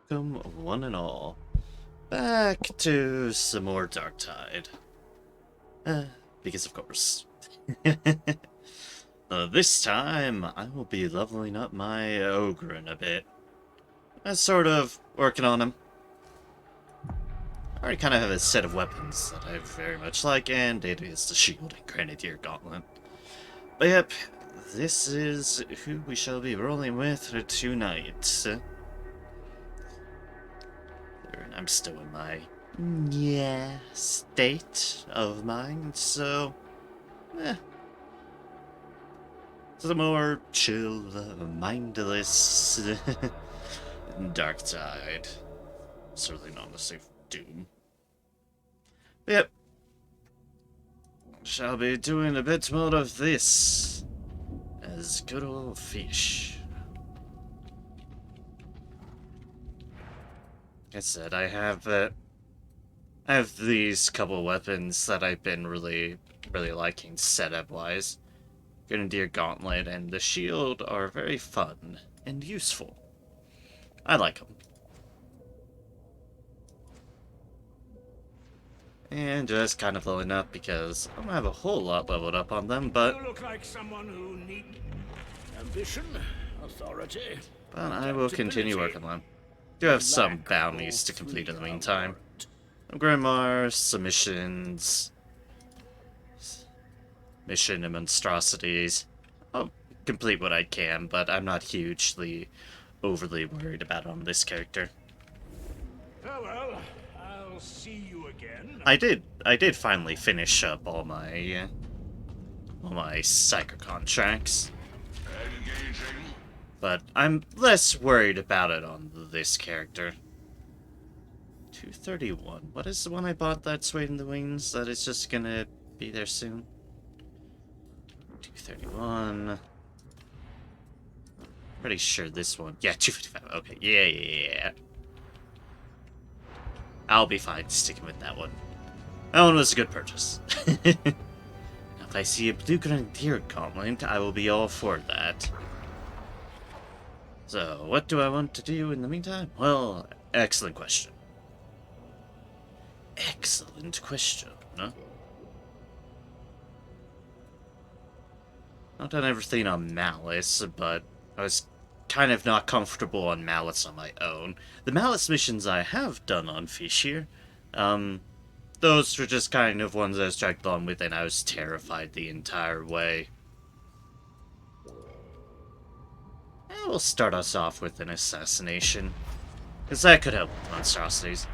welcome one and all back to some more Darktide. Because of course. This time, I will be leveling up my ogre in a bit. I'm sort of working on him. I already kind of have a set of weapons that I very much like, and it is the shield and grenadier gauntlet. But yep, this is who we shall be rolling with tonight. I'm still in my state of mind, so it's a more chill, mindless Darktide. Certainly not the safe Doom. But yep, shall be doing a bit more of this as good old fish. Like I said, I have these couple weapons that I've been really liking setup-wise. Grenadier Gauntlet and the Shield are very fun and useful. I like them. And just kind of leveling up because I don't have a whole lot leveled up on them, but you look like someone who needs ambition, authority. But I will continue working on them. Do have some bounties to complete in the meantime. Some grimoires, some missions, mission and monstrosities. I'll complete what I can, but I'm not hugely overly worried about it on this character. Oh well, I'll see you again. I did finally finish up all my psycho contracts. But I'm less worried about it on this character. 231. What is the one I bought that's waiting in the wings that is just gonna be there soon? 231. Pretty sure this one. Yeah, 255. Okay, yeah. I'll be fine sticking with that one. That one was a good purchase. If I see a blue grenadier gauntlet, I will be all for that. So, what do I want to do in the meantime? Well, excellent question. Excellent question, huh? Not done everything on Malice, but I was kind of not comfortable on Malice on my own. The Malice missions I have done on Fish here, those were just kind of ones I was dragged along with, and I was terrified the entire way. We'll start us off with an assassination, because that could help with monstrosities.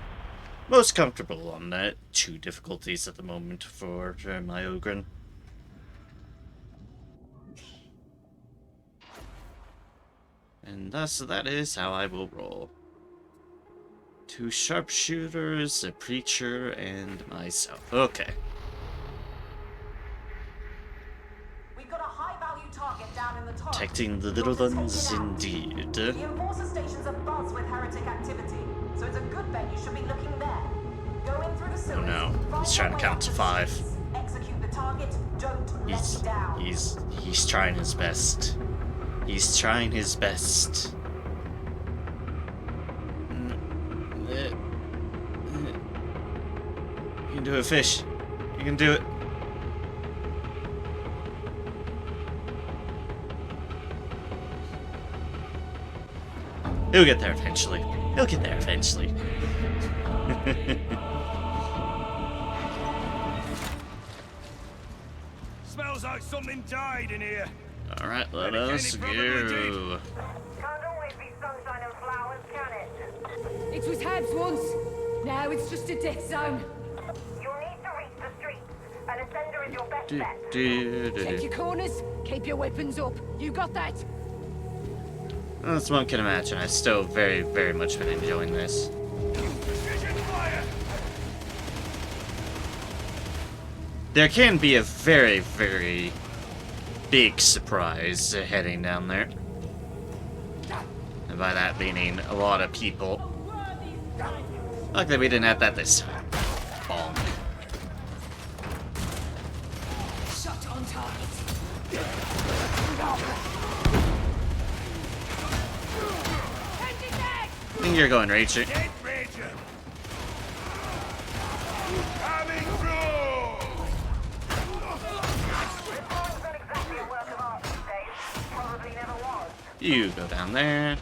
Most comfortable on that 2 difficulties at the moment for my Ogren. And thus, that is how I will roll. 2 sharpshooters, a preacher, and myself. Okay. Protecting the Lil'Uns indeed. The enforcer station's abuzz with heretic activity, so it's a good bet you should be looking there. Go in through the sewers. Oh no, he's trying to count to 5. Execute the target, don't let it down. He's trying his best. He's trying his best. You can do it, fish. You can do it. He'll get there eventually. He'll get there eventually. Smells like something died in here. Alright, let us go. Can't always be sunshine and flowers, can it? It was Habs once. Now it's just a death zone. You'll need to reach the streets. An ascender is your best bet. Check your corners. Keep your weapons up. You got that? As one can imagine, I've still very much been enjoying this. Precision fire. There can be a very big surprise heading down there. And by that meaning a lot of people. Luckily we didn't have that this time. Bonk. Shot on target. You're going Ranger. Dead Ranger! Coming through! It's not exactly a work of art these days. Probably never was. You go down there.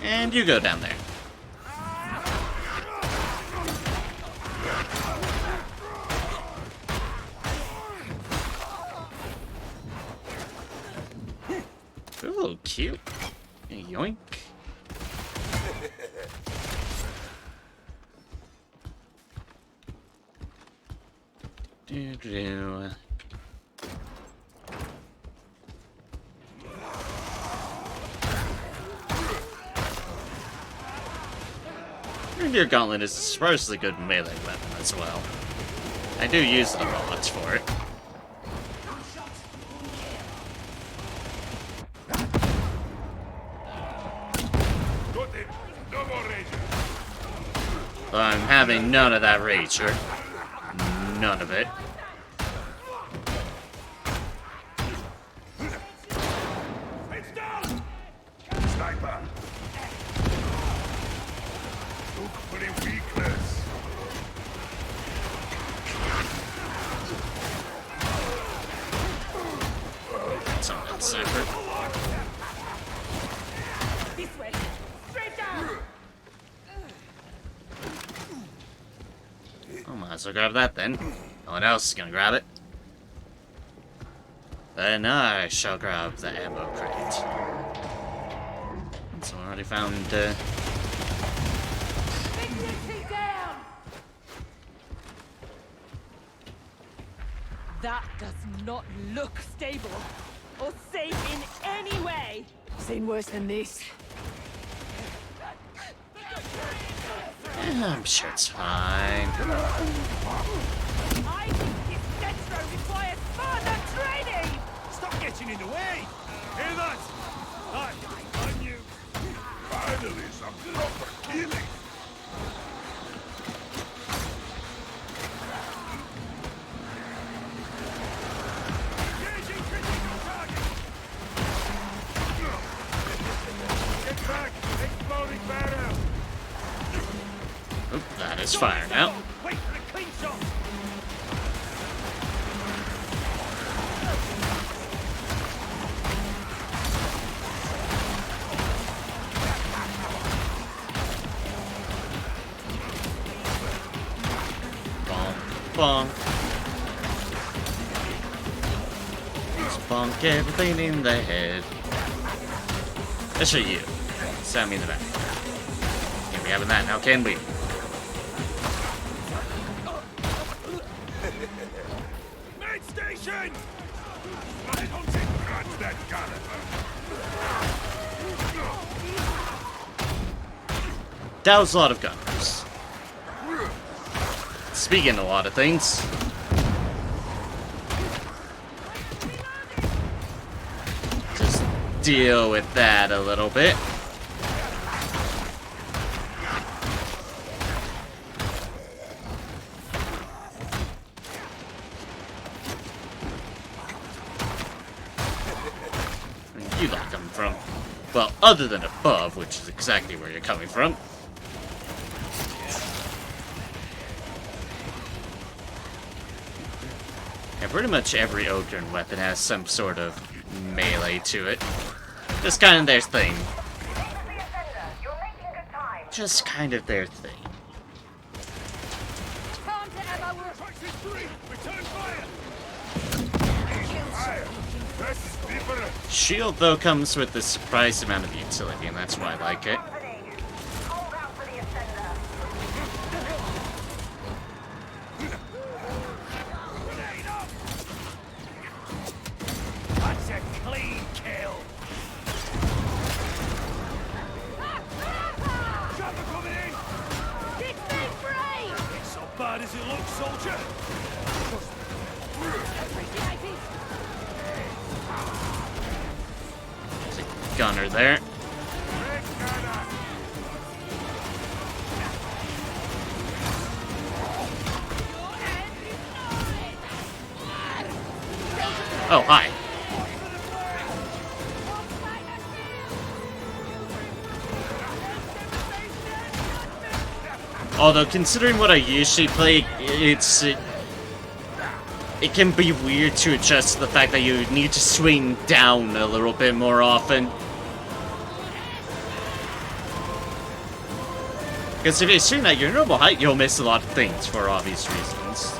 And you go down there. Ooh, cute. Yoink. Do-do-do. Reindeer Gauntlet is a surprisingly good melee weapon as well. I do use it a lot for it. Got him! No more Ranger! But I'm having none of that Rager. None of it. It's down! Sniper! Look for a weakness! It's on that sniper. This way. Straight down. Oh, might as well grab that then. No one else is gonna grab it. Then I shall grab the ammo crate. So I already found, Take down. That does not look stable or safe in any way. Seen worse than this. I'm sure it's fine. I think this Destro requires further training. Stop getting in the way! Hear that? On you! Finally, some proper killing! Engaging critical target! Get back! Exploding barrel! Oop, that is fire now. Wait for the clean shot! Bonk, bonk. Let's bonk everything in the head. Especially you. Stab me in the back. Can't be having that now, can we? Main station! I don't think that Gallagher. That was a lot of gunners. Speaking of a lot of things. Just deal with that a little bit. Where you like coming from? Well, other than above, which is exactly where you're coming from. Yeah, pretty much every Ogryn weapon has some sort of melee to it. Just kind of their thing. You're making good time. Just kind of their thing. Time to ammo work. Traxxas 3! Return fire! Fire! This is deeper! Shield, though, comes with a surprise amount of utility, and that's why I like it. Hold out for the Ascender. Grenade up! That's a clean kill! Chopper coming in! It's me free. It's so bad as it looks, soldier! Appreciate it. There's a gunner there. Red gunner! Oh, hi. Although, considering what I usually play, it can be weird to adjust to the fact that you need to swing down a little bit more often. Because if you swing at your normal height, you'll miss a lot of things for obvious reasons.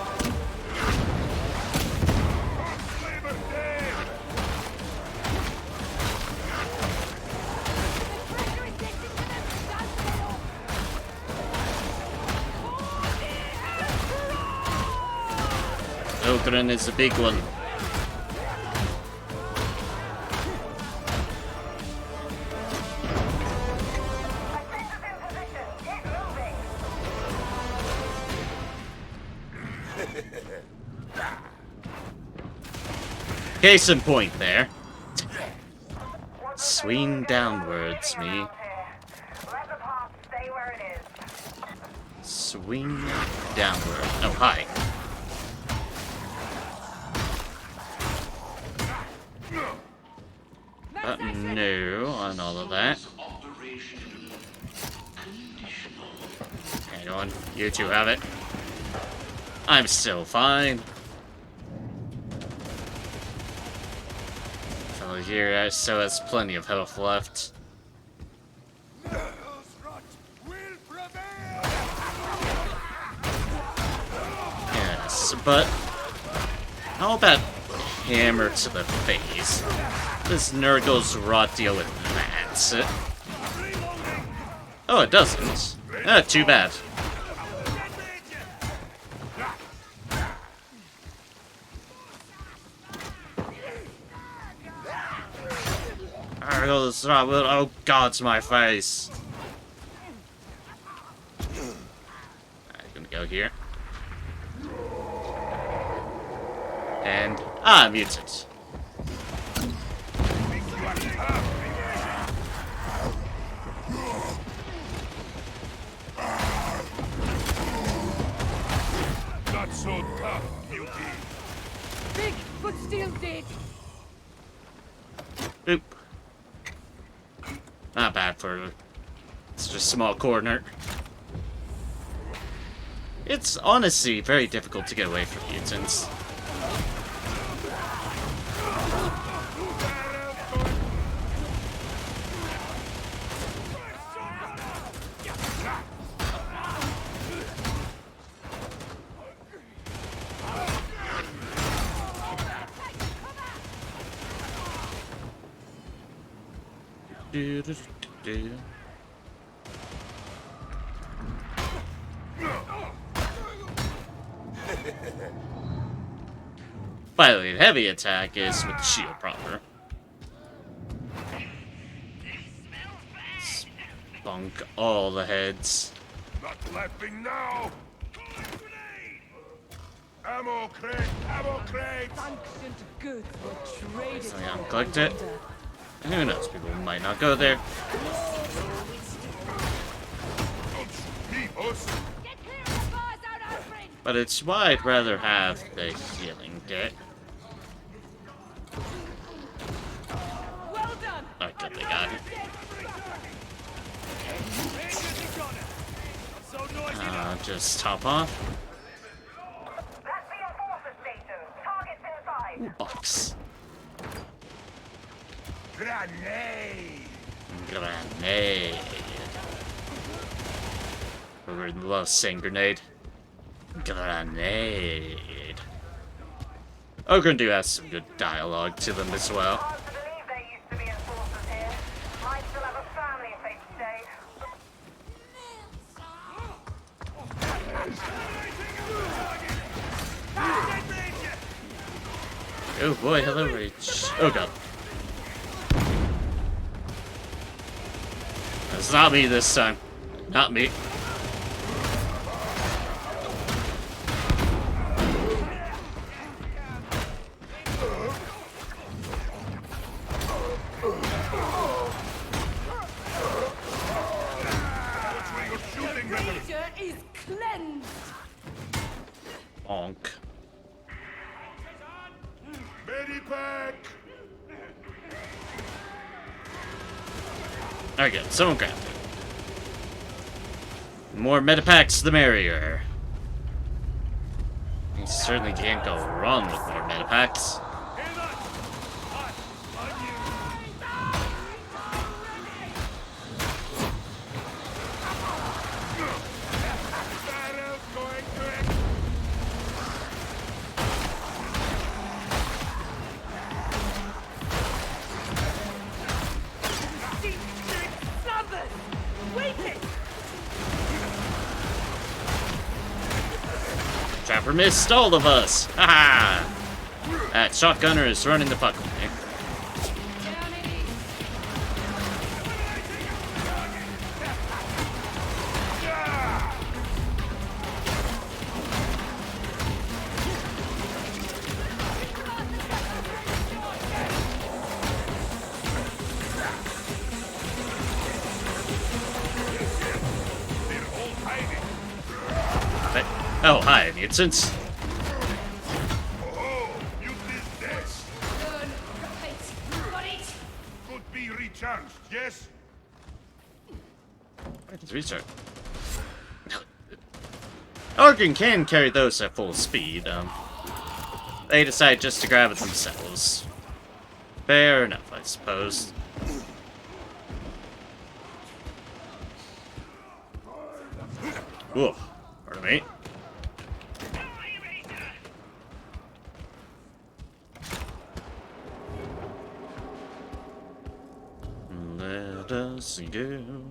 Ogren is a big one. Case in point there. Swing downwards, me. Let the path stay where it is. Swing downward. Oh, hi. No on all of that. Hang on, you two have it. I'm still fine. Fellow here still has plenty of health left. Yes, but how about hammer to the face? This Nurgle's rot deal with that. Oh, it doesn't. Ah, too bad. Nurgle's rot will. Oh God, it's my face. I'm gonna go here. And mutant. Not so tough, beauty. Big, but still dead. Oop. Not bad for such a small corner. It's honestly very difficult to get away from mutants. Finally, the heavy attack is with the shield proper. Spunk all the heads. Not laughing now. Ammo crate, ammo crate. Ancient goods were traded. So yeah, unclicked it. Who knows? People might not go there. Don't shoot me, boss. Get clear of the bars out, Alfred! But it's why I'd rather have the healing kit. Well done! Oh, good, they got it. Just top off. That's the enforcer station. Targets inside. Box. Grenade. Grenade. We love saying grenade. Grenade. Ogren do have some good dialogue to them as well. Hard to believe there used to be enforcers here. Might still have a family if they stayed. Oh boy, hello Rage. Oh god. It's not me this time. Not me. Danger is cleansed! Bonk. Medipack. Okay, someone grabbed it. More metapacks, the merrier. You certainly can't go wrong with more metapacks. Hear that? Hot. On you. Barrel's going to it. Slumbers! Weaken! Trapper missed all of us! Haha! That shotgunner is running the fuck with me. They're all hiding. Oh, hi, mutants. Oh, you did this. Could be recharged, yes? It's restart. Organ can carry those at full speed. They decide just to grab it themselves. Fair enough, I suppose. Whoa, pardon me. Let us go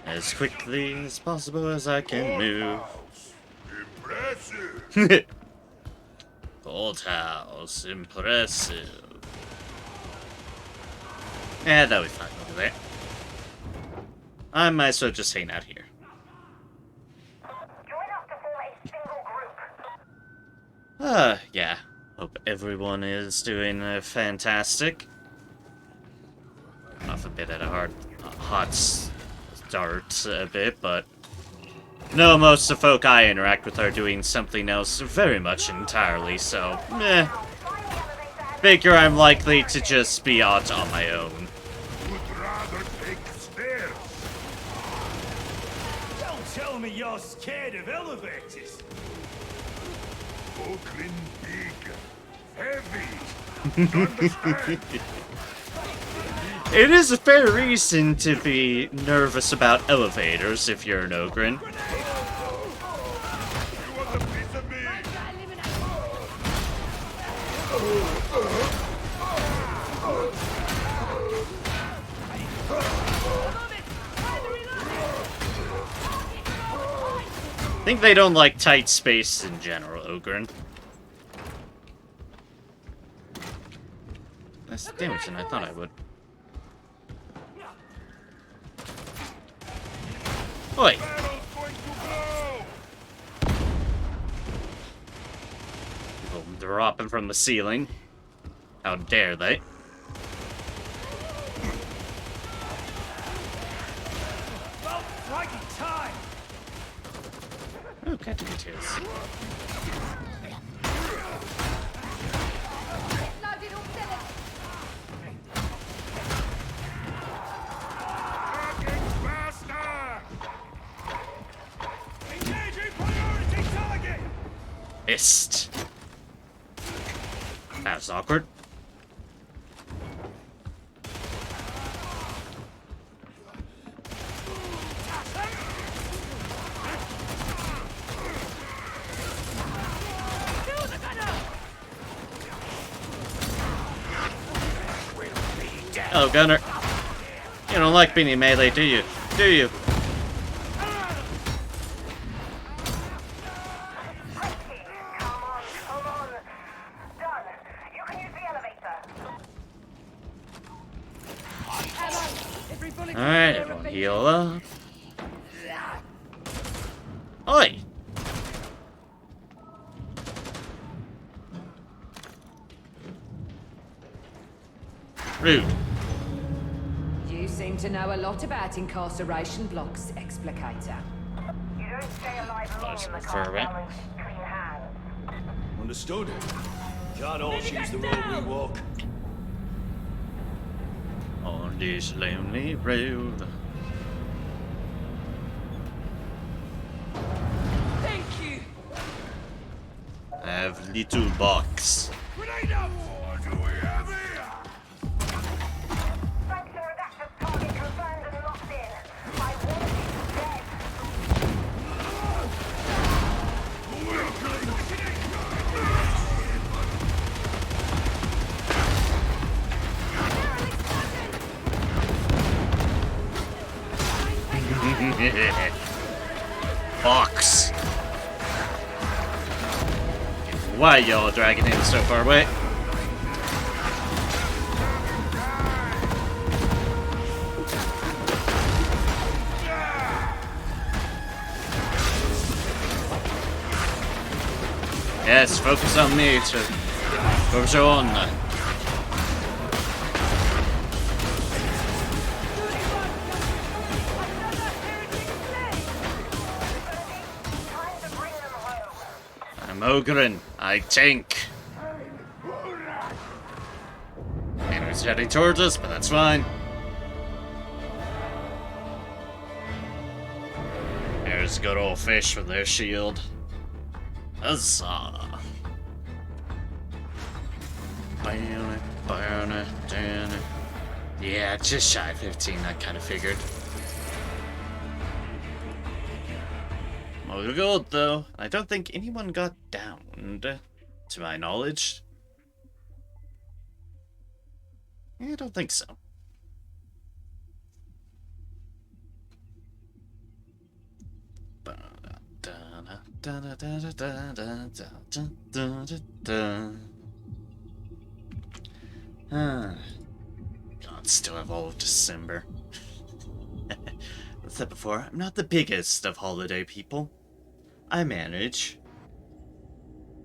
as quickly as possible as I can move. Impressive. Old house, impressive. Yeah, that'll be fine over there. I might as well just hang out here. Join up to form a single group. Yeah. Hope everyone is doing fantastic. Off a bit at a hot start a bit, but no, most of the folk I interact with are doing something else very much entirely, so meh. Figure I'm likely to just be out on my own. Would rather take stairs. Don't tell me you're scared of elevators. Oakland big. Heavy. Understand? It is a fair reason to be nervous about elevators if you're an Ogren. You want a piece of me? I think they don't like tight space in general, Ogren. Less damage than I thought I would. Oi! Barrel's going to blow. People dropping from the ceiling. How dare they? Well, flagging time. Oh, catching details. Fucking bastard! Engaging priority target. Missed. That was awkward. Oh, Gunner. You don't like being in melee, do you? Do you? Come on. Done. You can use the elevator. Alright, everyone heal up. Oi! Rude. You seem to know a lot about incarceration blocks, Explicator. You don't stay alive long in the For a bit. compound with clean hands. Understood. Can't all choose the road we walk. On this lonely road. little box. Grenade out! What do we have here? Sanction redacted target confirmed and locked in. I want it dead. Box. Why y'all dragging him so far away? Yes, focus on me to focus on. Time to bring them home. I'm Ogren. I tank. Enemies heading towards us, but that's fine. There's good old fish with their shield. Huzzah! Yeah, just shy of 15, I kind of figured. More gold, though. I don't think anyone got downed, to my knowledge. I don't think so. God, still have all of December. I've said before, I'm not the biggest of holiday people. I manage.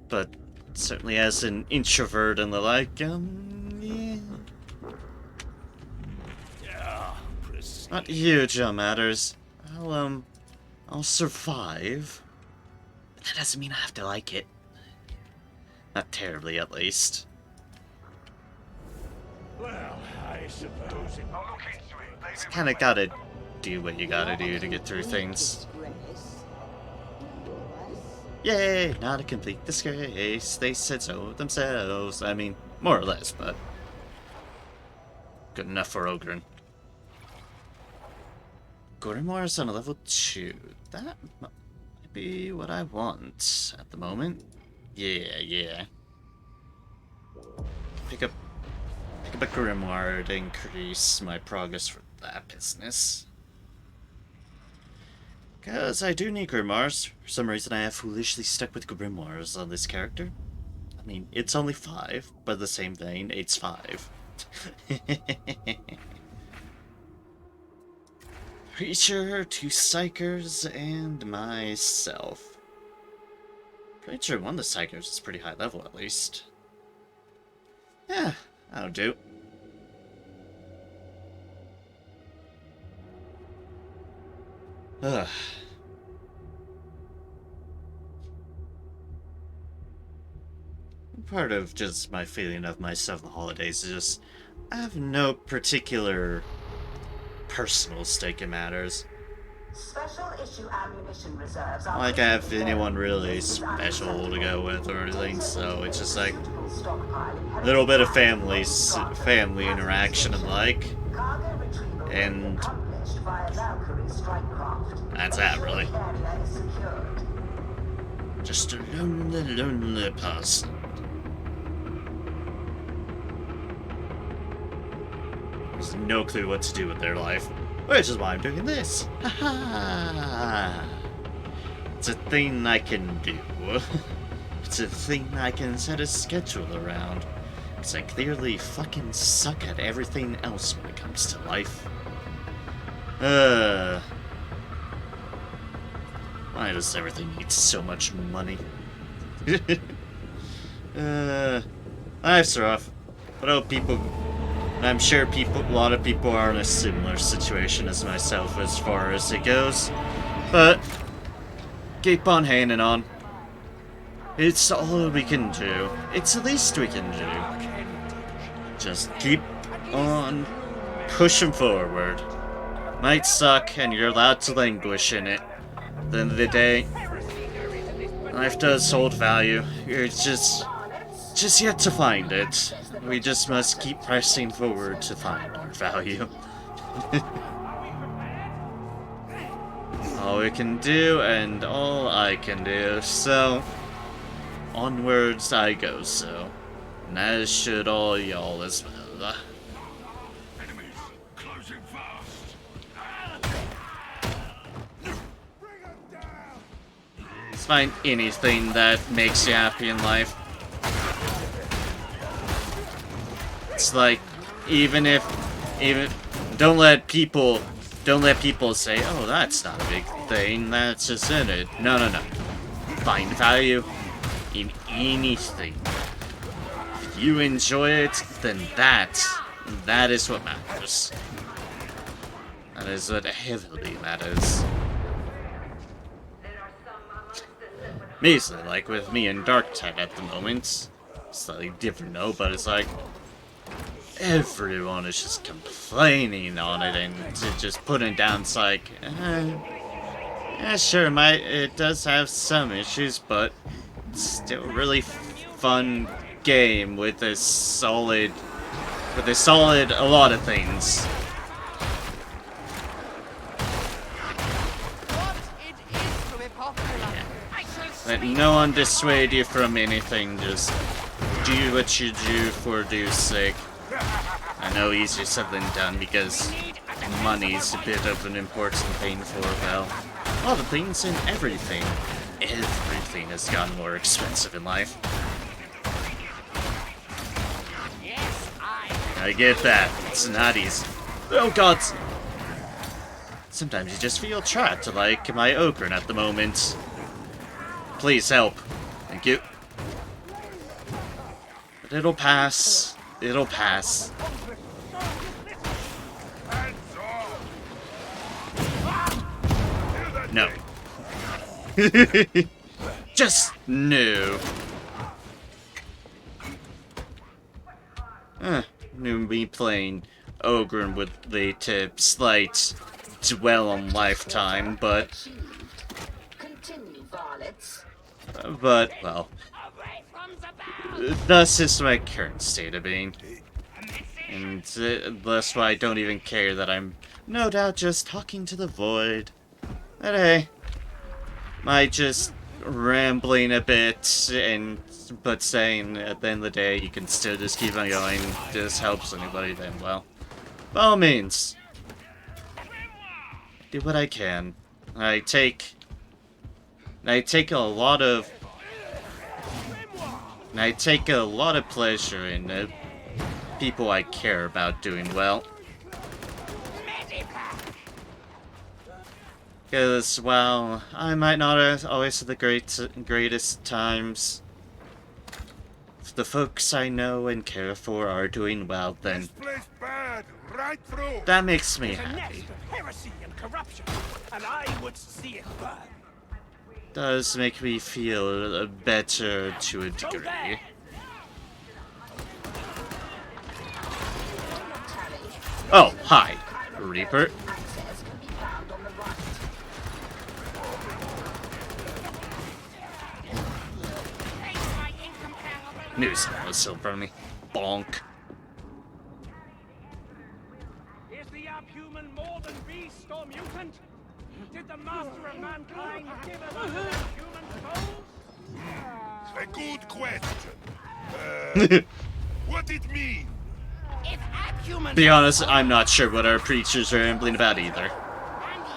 But certainly as an introvert and the like, yeah. Yeah, pristine. Not huge on matters. I'll survive. But that doesn't mean I have to like it. Not terribly, at least. Well, I suppose it. I'll look into it. Just kinda gotta do what you gotta do to get through things. Yay! Not a complete disgrace. They said so themselves. I mean, more or less, but good enough for Ogren. Grimoires on a level 2. That might be what I want at the moment. Yeah. Pick up a grimoire to increase my progress for that business. Because I do need grimoires. For some reason I have foolishly stuck with grimoires on this character. I mean, it's only 5, but the same vein, it's 5. Preacher, 2 psychers, and myself. Pretty sure one of the psychers is pretty high level, at least. Yeah, that'll do. Ugh. Part of just my feeling of myself in the holidays is just I have no particular personal stake in matters. Special issue ammunition reserves are Like I have anyone really special to go with or anything, so it's just like a little bit of family interaction and like, Cargo retrieval and accomplished via Valkyrie strike craft. that's that really. Area is secured. Just a lonely person. There's no clue what to do with their life, which is why I'm doing this. Haha! It's a thing I can do. It's a thing I can set a schedule around. Because I clearly fucking suck at everything else when it comes to life. Why does everything need so much money? Life's rough. But I'm sure a lot of people are in a similar situation as myself as far as it goes. But keep on hanging on. It's all we can do. It's the least we can do. Just keep on pushing forward. Might suck, and you're allowed to languish in it. At the end of the day, Life does hold value. It's just yet to find it. We just must keep pressing forward to find our value. All we can do, and all I can do, so onwards I go, so. And as should all y'all as well. Enemies closing fast. Let's find anything that makes you happy in life. It's like, even don't let people say, oh, that's not a big thing, that's just in it. No. Find value in anything. If you enjoy it, then that is what matters. That is what heavily matters. Basically, like with me and Darktide at the moment, slightly different though, but it's like, everyone is just complaining on it and just putting down. It's like, yeah, sure, it does have some issues, but it's still a really fun game with a solid a lot of things. Let no one dissuade you from anything. Just do what you do for dude's sake. I know easier said than done because money's a bit of an important thing for, well, a lot of things and everything. Everything has gotten more expensive in life. I get that. It's not easy. Oh god! Sometimes you just feel trapped like my Ogren at the moment. Please help. Thank you. But it'll pass. It'll pass. No. Just no. Knew me playing Ogren with the slight dwell on lifetime, but well, thus is my current state of being, and that's why I don't even care that I'm no doubt just talking to the void. But hey, might just rambling a bit, but saying at the end of the day you can still just keep on going. This helps anybody, then well, by all means, do what I can. I take a lot of pleasure in people I care about doing well. Because, well, I might not always have the greatest times. If the folks I know and care for are doing well, then This place bad, right through. that makes me It's a happy. nest of heresy and corruption, and I would see it burn. Does make me feel better to a Go degree. there. Oh, hi, Reaper. Knew someone was still in front of me. Bonk. Is the abhuman more than beast or mutant? Did the master of mankind give us human souls? A good question. What it mean? If abhuman Be honest, I'm not sure what our preachers are rambling about either. and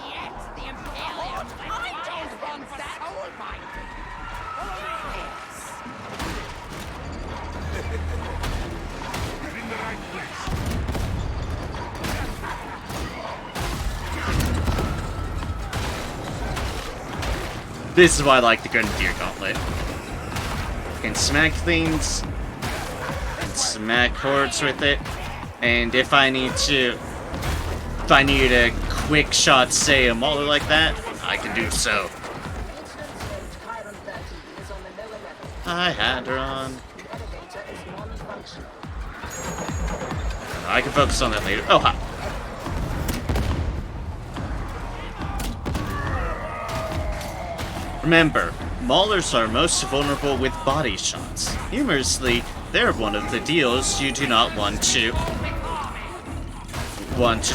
yet the Imperium I don't want soul binding. You're in the right place. This is why I like the Grenadier Gauntlet. You can smack things, and smack hordes with it, and if I need a quick shot say a mauler like that, I can do so. Hi, Hadron. I can focus on that later. Oh, hi. Remember, Maulers are most vulnerable with body shots. Humorously, they're one of the deals you do not want to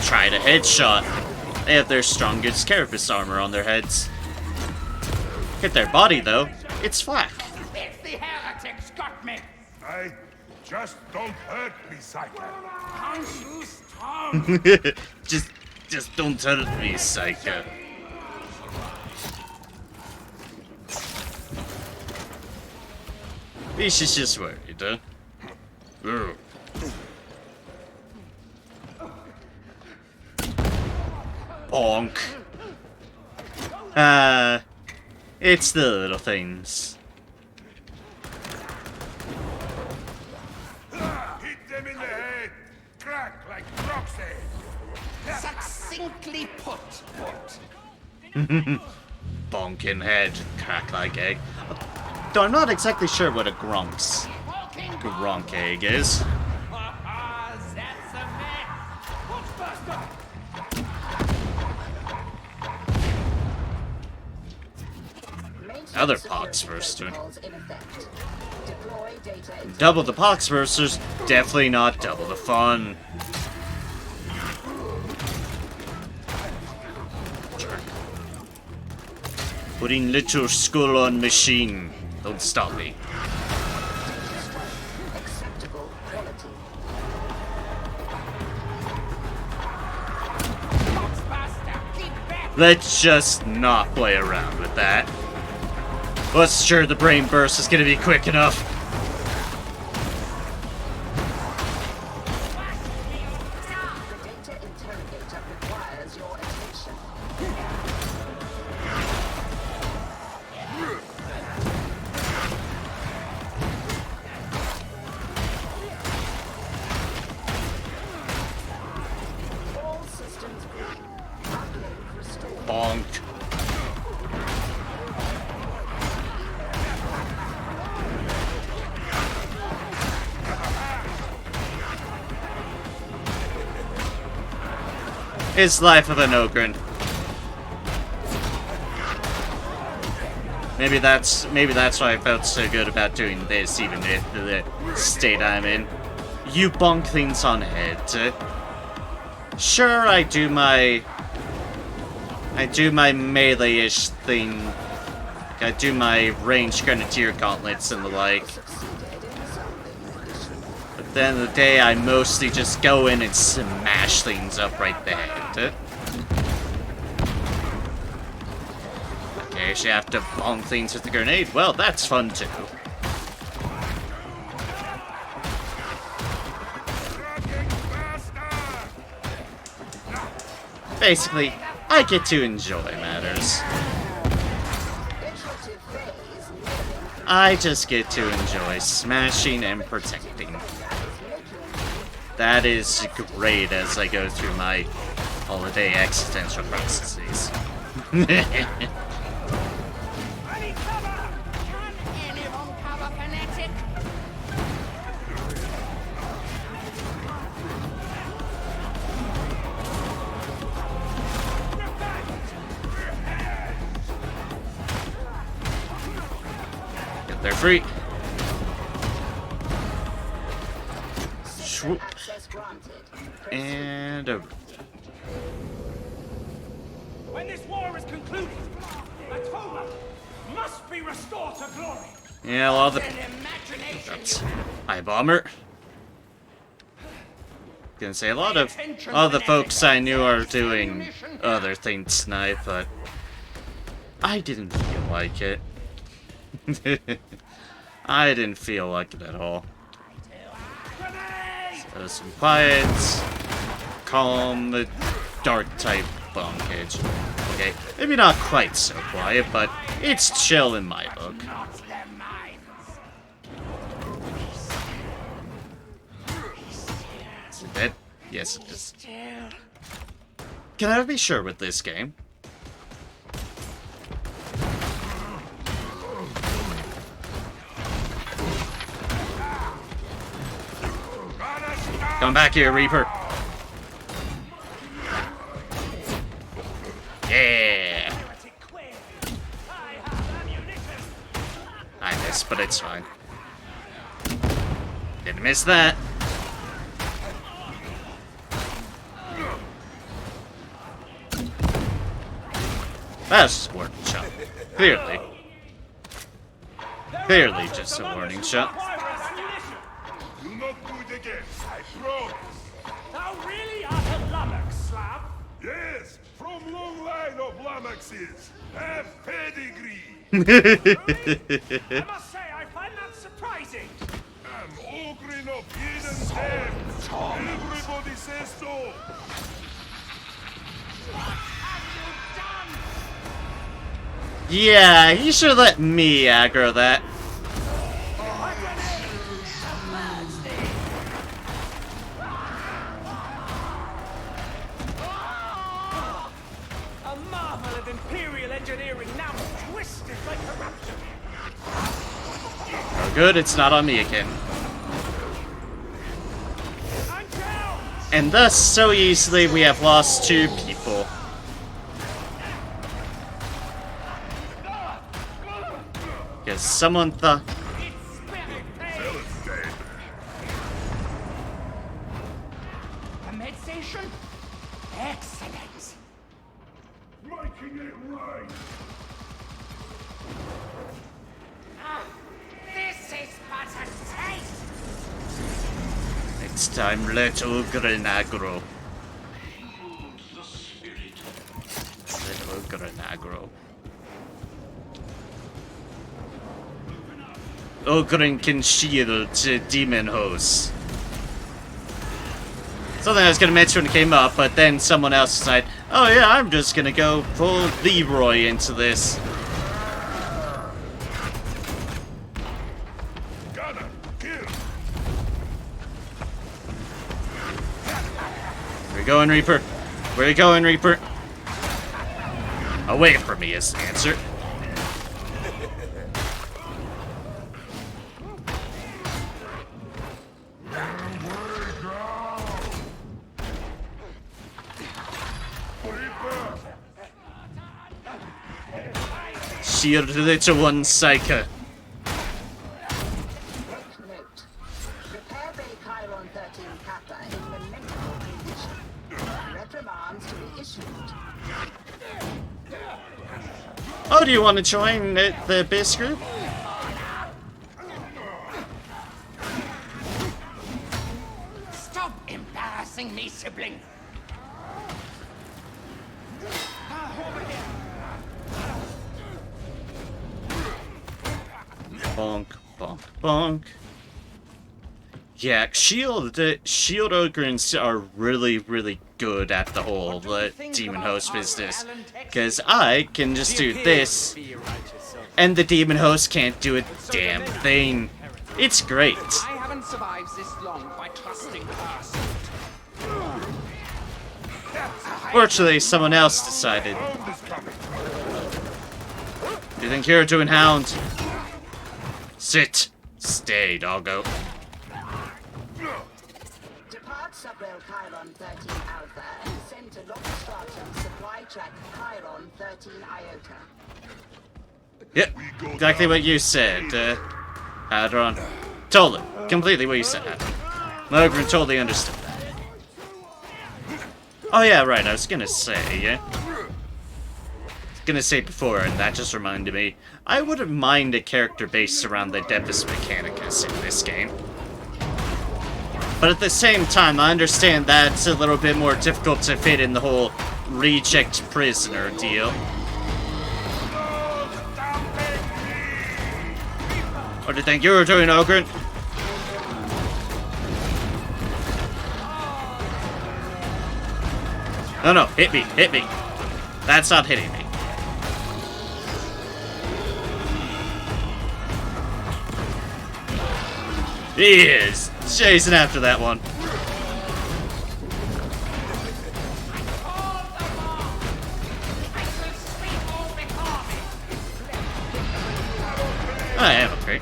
try to headshot. They have their strongest carapace armor on their heads. Hit their body though, it's flak. It's the heretics got me! I just don't hurt me, Psycho. Aren't you strong? just don't hurt me, Psycho. She's just worried, huh? Ugh. Bonk. It's the little things. Hit them in the head. Crack like rocks egg. Succinctly put. Bonking head, crack like egg. Though I'm not exactly sure what a gronk egg is. That's a mess! What's faster? Other poxburster. Double the poxbursters, definitely not double the fun. Jerk. Putting little skull on machine. Don't stop me. Let's just not play around with that. Let's sure the brain burst is gonna be quick enough. The data interrogator requires your attention. All systems green. Uplink restored. Bonk. It's life of an Ogren. Maybe that's why I felt so good about doing this, even if the state I'm in. You bonk things on head. Sure, I do my melee-ish thing. I do my ranged grenadier gauntlets and the like. But at the end of the day, I mostly just go in and smash things up right the head. Occasionally I have to bonk things with the grenade. Well, that's fun too. Basically, I get to enjoy matters. I just get to enjoy smashing and protecting. That is great as I go through my holiday existential processes. I need cover! Can anyone cover Fanatic? They're free. Swoop. Access granted. And over. When this war is concluded, Atoma must be restored to glory. Yeah, well, the An imagination. that's Eye Bomber. Gonna say a lot of the folks I knew are doing other things tonight, but I didn't feel like it. I didn't feel like it at all. So some quiet, calm, Darktide bonkage. Okay, maybe not quite so quiet, but it's chill in my book. Is it dead? Yes, it is. Can I be sure with this game? Come back here, Reaper. Yeah. but it's fine. Didn't miss that. That's just a warning shot. Clearly. Clearly just a warning shot. Do not do it again, I promise. Thou really art a lummox, Slav? Yes, from long line of Lamaxes. Have pedigree. I must say, I find that surprising. An ogre of hidden depths. Everybody says so. Yeah, he should have let me aggro that. A marvel of Imperial engineering now twisted by corruption. Oh, good, it's not on me again. I'm down! And thus, so easily, we have lost 2 people. Because someone thought... It's spirit pain! Fellas dead. A med station? Excellent! Making it right. This is but a taste! Next time, let Ogre aggro. Let Ogre aggro. Ogre can shield demon hosts. Something I was gonna mention when it came up, but then someone else decided, oh yeah, I'm just gonna go full Leroy into this. Gunner, kill. Where you going, Reaper? Where you going, Reaper? Away from me is the answer. Shield little one, Psycho. Note. Repair Bay Chiron 13 Kappa in lamentable condition. Reprimands to be issued. Oh, do you want to join the base group? Stop embarrassing me, sibling! Bonk, bonk, bonk. Yeah, shield ogrins are really, really good at the whole demon host business. Because I can just do this, and the demon host can't do a damn thing. It's great. I haven't survived this long by trusting past. Fortunately, someone else decided. You think you're doing Hound? Sit. Stay, doggo. Depart subrail Chiron 13 Alpha and send to Lock Stratum Supply Track Chiron 13 Iota. Yep, exactly what you said, Hadron. Totally. Completely what you said, Hadron. Mogren totally understood that. Oh yeah, right, I was gonna say, yeah? Gonna say before, and that just reminded me, I wouldn't mind a character based around the Adeptus Mechanicus in this game. But at the same time, I understand that's a little bit more difficult to fit in the whole reject prisoner deal. What do you think you were doing, Ogren? No, no, hit me, hit me. That's not hitting me. He is chasing after that one. I am okay.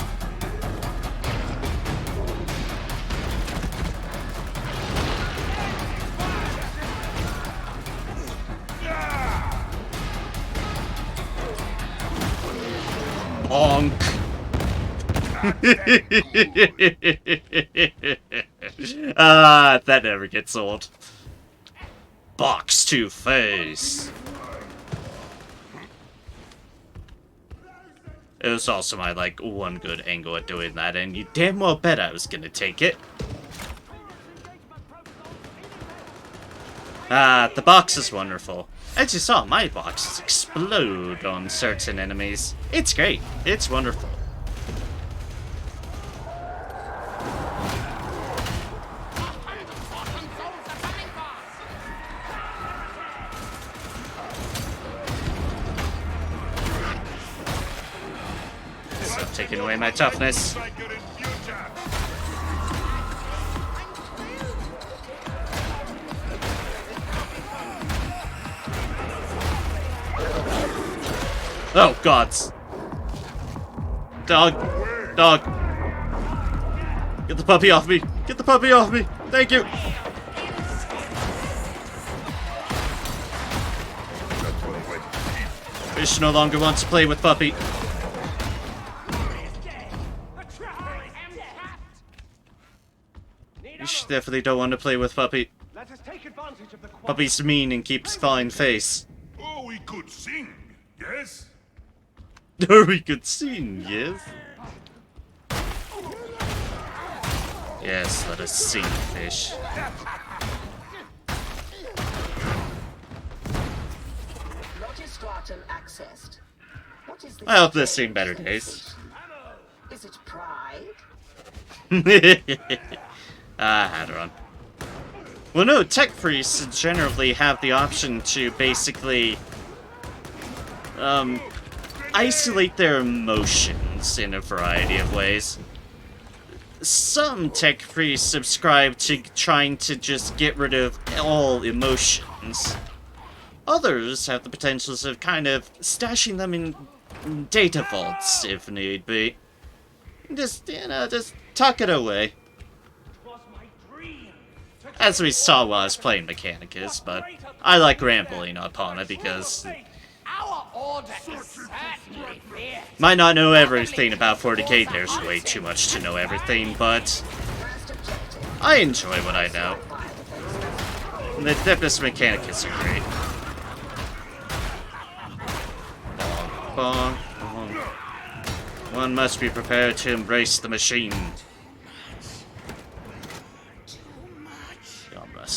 Bonk. That never gets old. Box to face. It was also my, like, one good angle at doing that, and you damn well bet I was gonna take it. The box is wonderful. As you saw, my boxes explode on certain enemies. It's great. It's wonderful. Stop taking away my toughness. Like you're in future. Oh, gods. Dog. Dog. Get the puppy off me. Get the puppy off me. Thank you. Fish no longer wants to play with puppy. Fish definitely don't want to play with puppy. Let us take advantage of the Puppy's mean and keeps flying face. Oh, we could sing, yes? Or we could sing, yes? Yes, let us sing, fish. Logistratum accessed. What is this? I hope this seen better days. Is it pride? Hadron. Well, no, tech priests generally have the option to basically, isolate their emotions in a variety of ways. Some tech priests subscribe to trying to just get rid of all emotions. Others have the potentials of kind of stashing them in data vaults, if need be. Just, you know, just tuck it away. As we saw while I was playing Mechanicus, but I like rambling upon it because Our order is certainly fierce. might not know everything about 40k, there's way too much to know everything, but I enjoy what I know. And the Deepest Mechanicus are great. Bonk, bonk, bonk. One must be prepared to embrace the machine.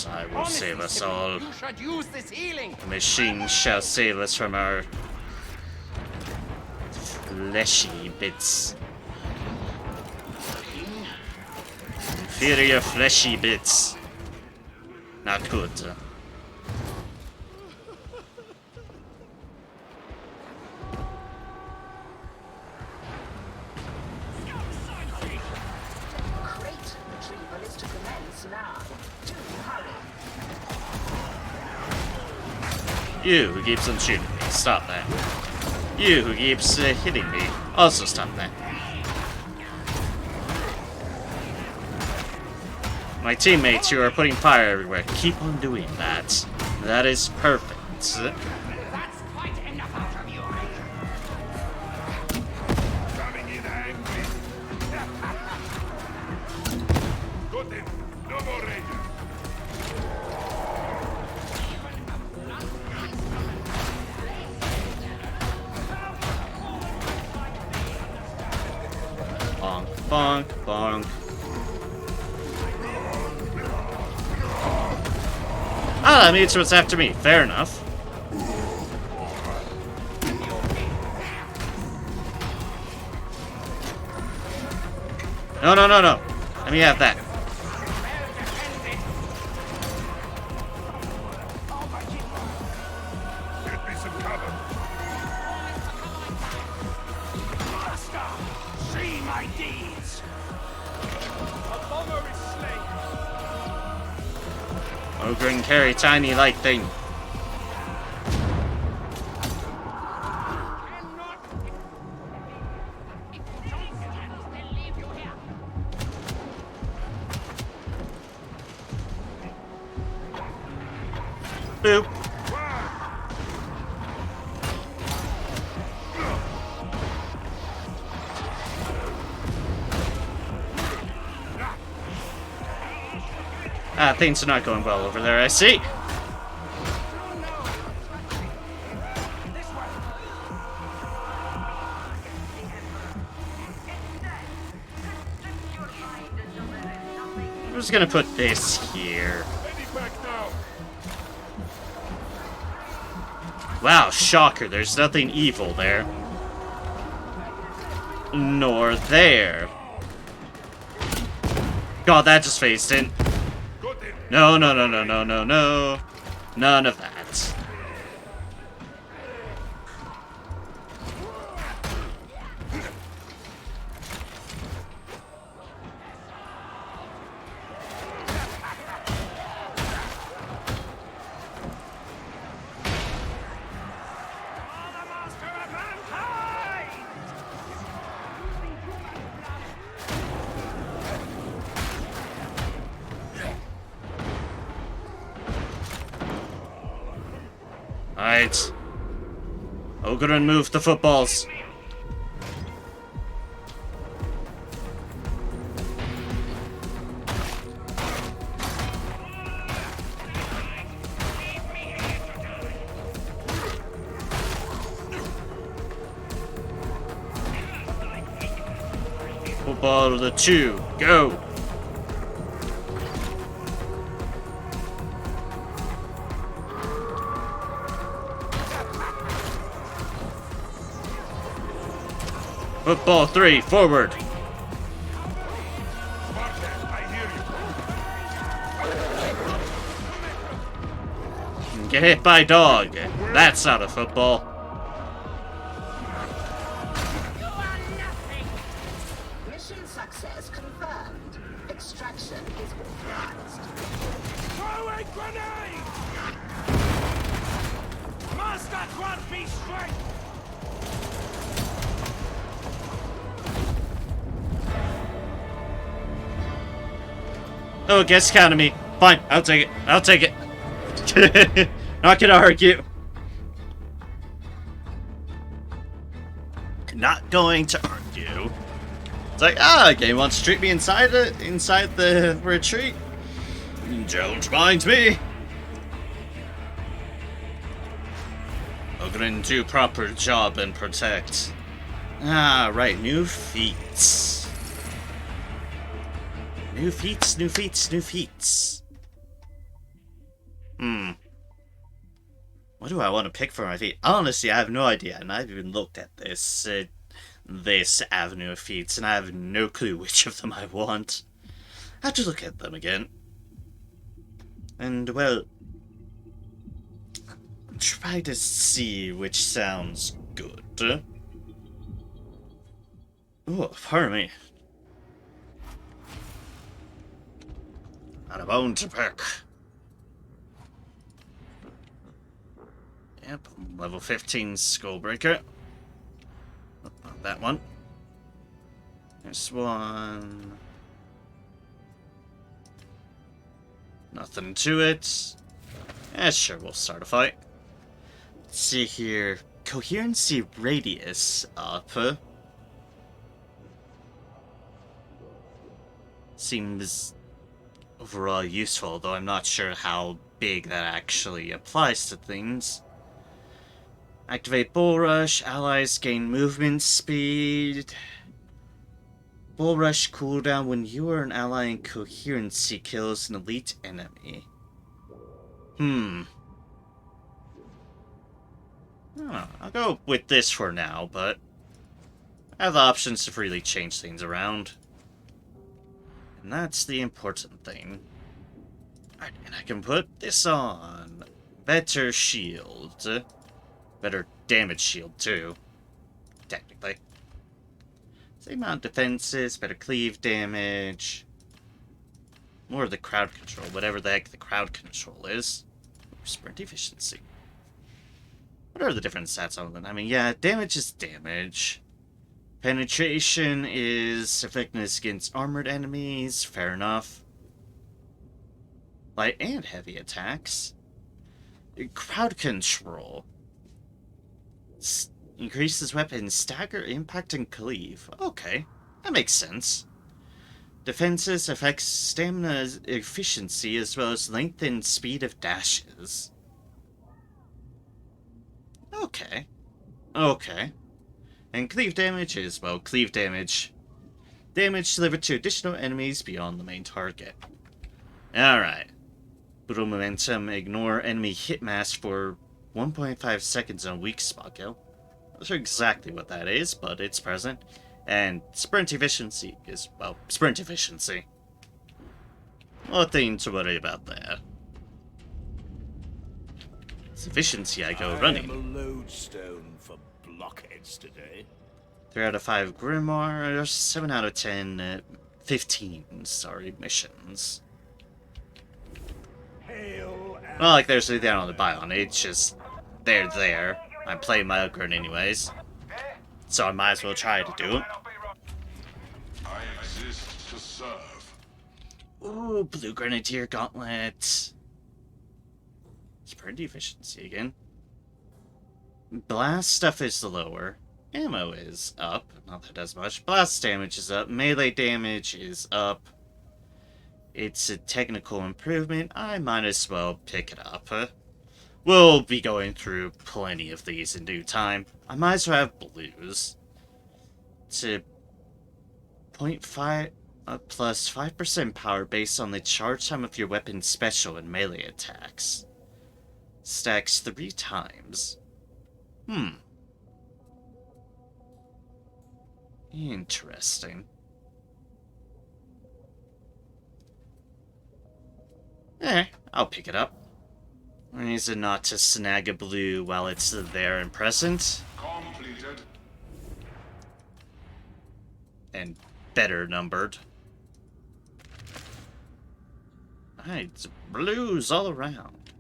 I will save us all. You should use this healing. The machine shall save us from our fleshy bits. Inferior fleshy bits. Not good. Crate retrieval is to commence now. Do hurry. You who keeps on shooting me, stop that. You who keeps hitting me, also stop that. My teammates who are putting fire everywhere, keep on doing that. That is perfect. That's quite enough out of you. Coming in angry. Got him. No more ranger. Bonk, bonk, bonk. Ah, that means what's after me. Fair enough. No, no, no, no. Let me have that. Get me some cover. Master, see my deeds. A bomber is slain. Ogre and carry tiny light thing. Boop. Things are not going well over there, I see. I'm just gonna put this here. Heading back now. Wow, shocker, there's nothing evil there. Nor there. God, that just phased in. Got him. No, no, no, no, no, no, no. None of that. The master of mankind! Alright. Ogren, move the footballs. Football to the 2. Go! Football 3, forward. Spartan, I hear you. Get hit by dog. That's not a football. Mission success confirmed. Extraction is authorized. Throw a grenade! Master grant me strength! Oh, it gets counted me. Fine, I'll take it. I'll take it. Not gonna argue. Not going to argue. It's like, game wants to treat me inside the retreat. Don't mind me. I'm gonna do proper job and protect. Ah, right, new feats. New feats, new feats, new feats. What do I want to pick for my feat? Honestly, I have no idea, and I've even looked at this avenue of feats, and I have no clue which of them I want. I have to look at them again. And, well, try to see which sounds good. Oh, pardon me. Not a bone to pick. Yep, level 15 Skullbreaker. Oh, not that one. This one. Nothing to it. Yeah, sure, we'll start a fight. Let's see here. Coherency radius up. Seems overall useful, though I'm not sure how big that actually applies to things. Activate Bull Rush. Allies gain movement speed. Bull Rush cooldown when you or an ally in coherency kills an elite enemy. I'll go with this for now, but I have the options to freely change things around. And that's the important thing. Alright, and I can put this on. Better shield. Better damage shield, too. Technically. Same amount of defenses, better cleave damage. More of the crowd control, whatever the heck the crowd control is. Sprint efficiency. What are the different stats on them? I mean, yeah, damage is damage. Penetration is effectiveness against armored enemies. Fair enough. Light and heavy attacks. Crowd control. Increases weapons stagger, impact, and cleave. Okay, that makes sense. Defenses affects stamina efficiency as well as length and speed of dashes. Okay. Okay. And cleave damage is, well, cleave damage. Damage delivered to additional enemies beyond the main target. Alright. Brutal momentum, ignore enemy hit mass for 1.5 seconds on weak spot kill. Not sure exactly what that is, but it's present. And sprint efficiency is, well, sprint efficiency. Nothing to worry about there. It's efficiency I go running. I am a lodestone for blockheads today. 3 out of 5 Grimoire, 7 out of 10, 15, missions. Hail and Not like there's anything on the bion, it's just, they're there. I'm playing my Ugrin anyways. So I might as well try to do it. I exist to serve. Ooh, Blue Grenadier Gauntlet. Sprint efficiency again. Blast stuff is lower. Ammo is up, not that does much. Blast damage is up. Melee damage is up. It's a technical improvement. I might as well pick it up. We'll be going through plenty of these in due time. I might as well have blues. To 0.5 plus 5% power based on the charge time of your weapon's special and melee attacks. Stacks 3 times. Interesting. I'll pick it up. Reason not to snag a blue while it's there and present. Completed. And better numbered. Alright, it's blues all around.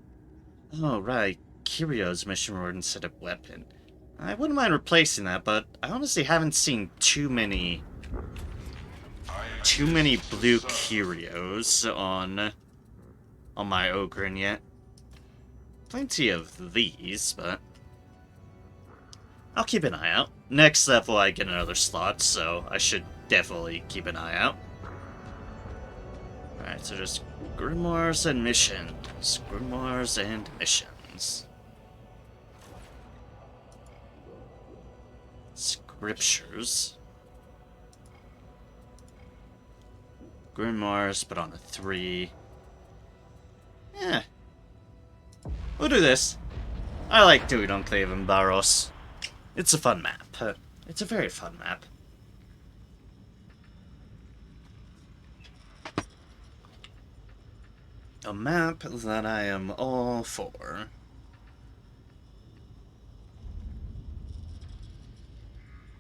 Oh, right. Kirio's mission reward instead of weapon. I wouldn't mind replacing that, but I honestly haven't seen too many blue Curios on my Ogryn yet. Plenty of these, but I'll keep an eye out. Next level I get another slot, so I should definitely keep an eye out. Alright, so just Grimoires and missions. Grimoires and missions. Scriptures. Grimoires, but on a 3. Yeah. We'll do this. I like doing Enclave and Barros. It's a fun map. It's a very fun map. A map that I am all for.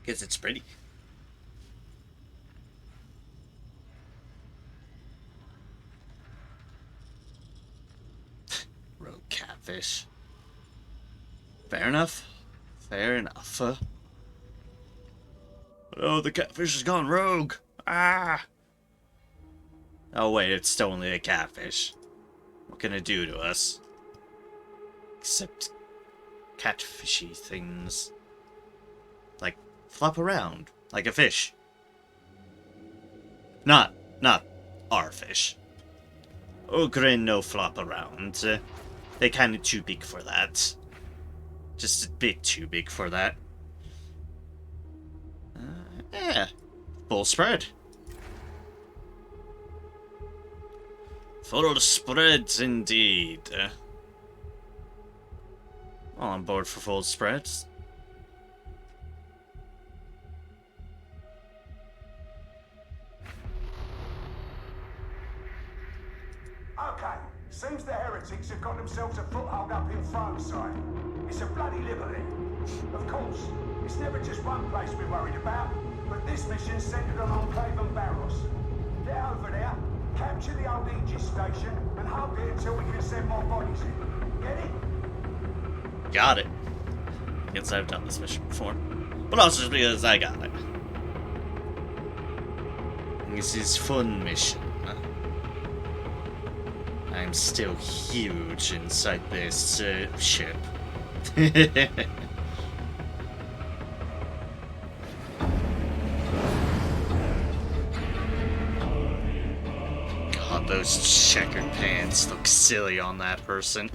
Because it's pretty. Rogue catfish. Fair enough. Fair enough. Oh, the catfish has gone rogue. Ah! Oh wait, it's still only a catfish. What can it do to us? Except catfishy things. Like flop around, like a fish. Not our fish. Ogryn no flop around. They kinda too big for that. Just a bit too big for that. Yeah. Full spread. Full spreads indeed. All on board for full spreads. Okay, seems the heretics have got themselves a foothold up in Froneside. It's a bloody liberty. Of course, it's never just one place we're worried about, but this mission's centered on Enclave and Barros. Get over there, capture the old Aegis station, and hold it until we can send more bodies in. Get it? Got it. I guess I've done this mission before. But also just because I got it. This is fun mission. I'm still huge inside this ship. those checkered pants look silly on that person.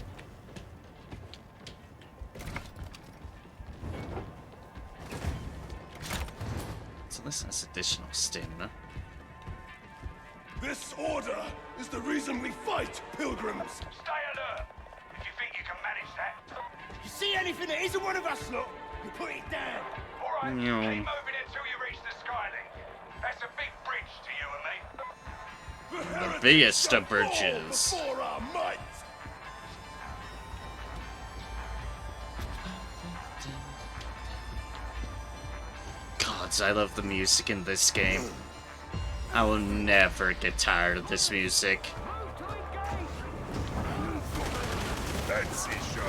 So this has additional stamina. This order is the reason we fight, pilgrims. Stay alert. If you think you can manage that. You see anything that isn't one of us, look, you put it down. All right, No. keep moving until you reach the Skylink. That's a big bridge to you and me. The biggest heretics of bridges. shall fall before our might. Gods, I love the music in this game. I will never get tired of this music. That's it, sure.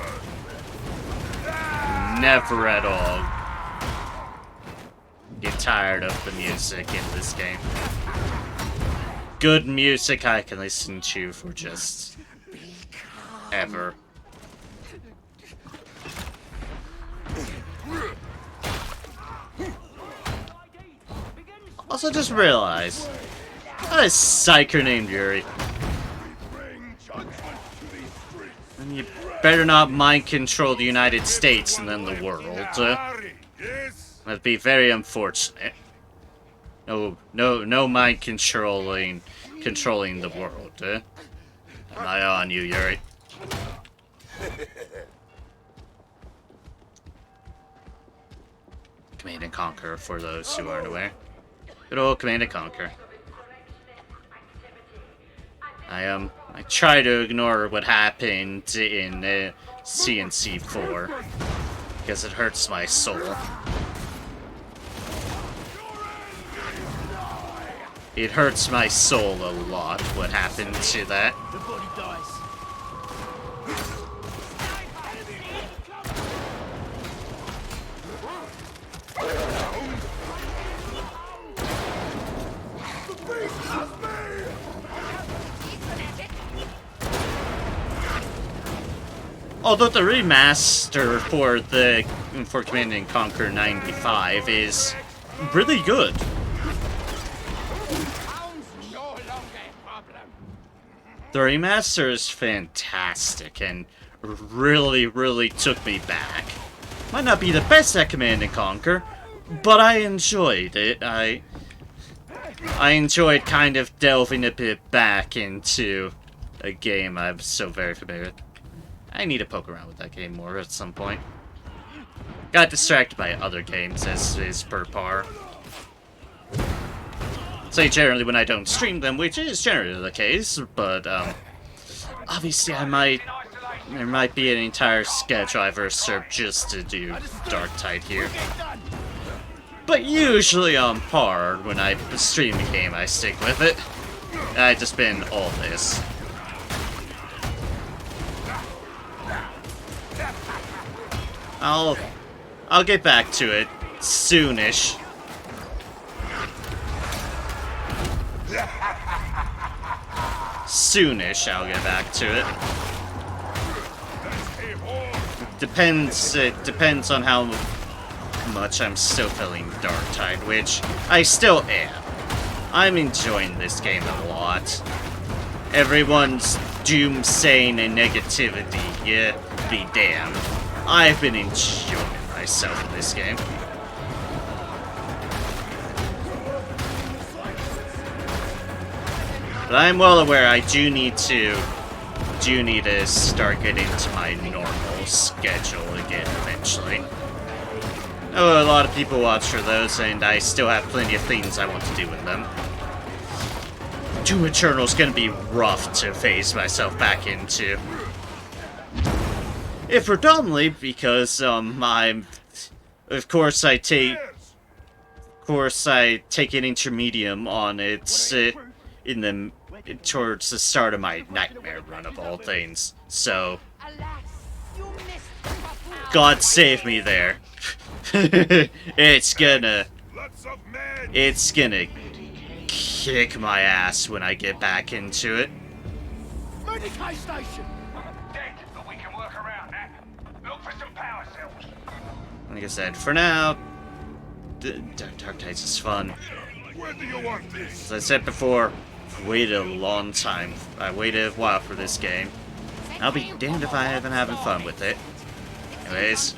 Never at all get tired of the music in this game. Good music I can listen to for just ever. Also, just realized I had a psyker named Yuri. Bring judgment to these streets. And you better not mind control the United States and then the world. Hurry, yes? That'd be very unfortunate. No mind controlling the world. An eye on you, Yuri. Command and Conquer, for those who aren't aware. Good old Command and Conquer. I try to ignore what happened in CNC4 because it hurts my soul. It hurts my soul a lot what happened to that. The body dies. Although the remaster for Command and Conquer 95 is really good. The remaster is fantastic and really took me back. Might not be the best at Command and Conquer, but I enjoyed it. I enjoyed kind of delving a bit back into a game I'm so very familiar with. I need to poke around with that game more at some point. Got distracted by other games, as is per par. Say generally when I don't stream them, which is generally the case, but obviously there might be an entire schedule I've reserved just to do Darktide here. But usually on par, when I stream a game, I stick with it. I just been all this. I'll get back to it soonish. Soonish, I'll get back to it. It depends on how much I'm still feeling Darktide, which I still am. I'm enjoying this game a lot. Everyone's doom-saying and negativity, yeah, be damned. I've been enjoying myself in this game. But I'm well aware I do need to start getting to my normal schedule again eventually. Oh, a lot of people watch for those, and I still have plenty of things I want to do with them. Doom Eternal's gonna be rough to phase myself back into. If predominantly because of course I take an intermedium on it towards the start of my nightmare run of all things. So God save me there. It's gonna kick my ass when I get back into it. Medicaid station. Dead, but we can work around that. Look for some power cells. Like I said, for now, Darktide's is fun. Where do you want this? As I said before, I've waited a long time. I waited a while for this game. I'll be damned if I haven't having fun with it. Anyways,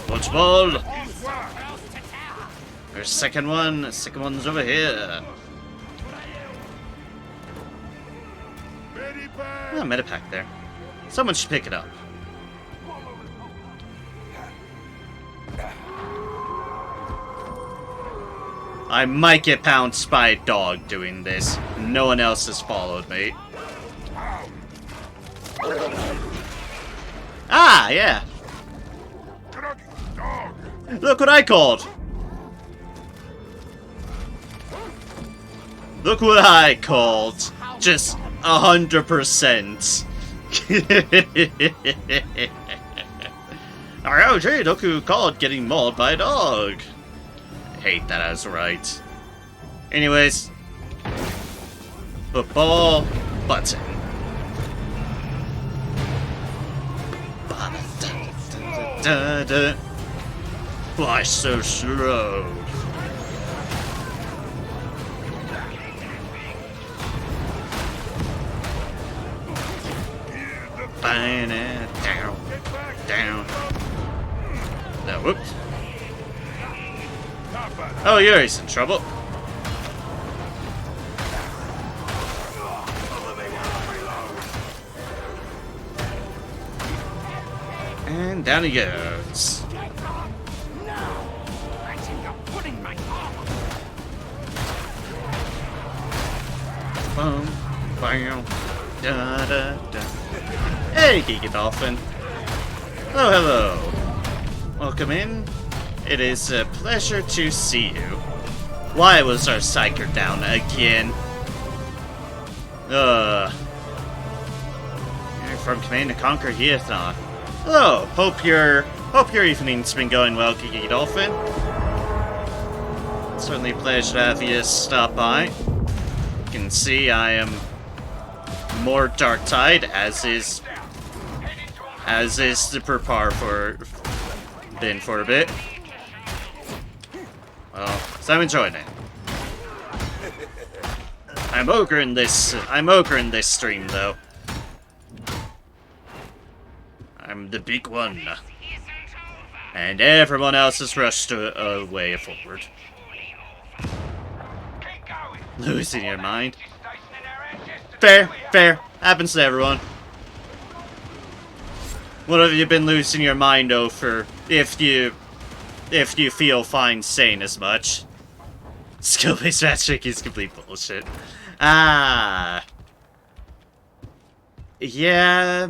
watch ball. There's a second one. The second one's over here. Oh, medipack there. Someone should pick it up. I might get pounced by a dog doing this. No one else has followed me. Ah, yeah. Look what I called. Look what I called. Just 100%. ROG, look who called getting mauled by a dog. I hate that I was right. Anyways. Football button. Why so slow? Down, down. No, whoops. Oh, Yuri's in trouble. And down he goes. Boom, bam, da da da. Hey, Geeky Dolphin. Hello, hello. Welcome in. It is a pleasure to see you. Why was our psyker down again? You're from Command and Conquer Heathon. Hello. Hope your evening's been going well, Geeky Dolphin. Certainly a pleasure to have you stop by. You can see I am more Darktide, as is the prepar been for a bit. Well, so I'm enjoying it. I'm ogring this stream though. I'm the big one. And everyone else has rushed away forward. Losing your mind. Fair, fair. Happens to everyone. What have you been losing your mind over if you feel fine saying as much? Skill-based matchmaking is complete bullshit. Ah. Yeah,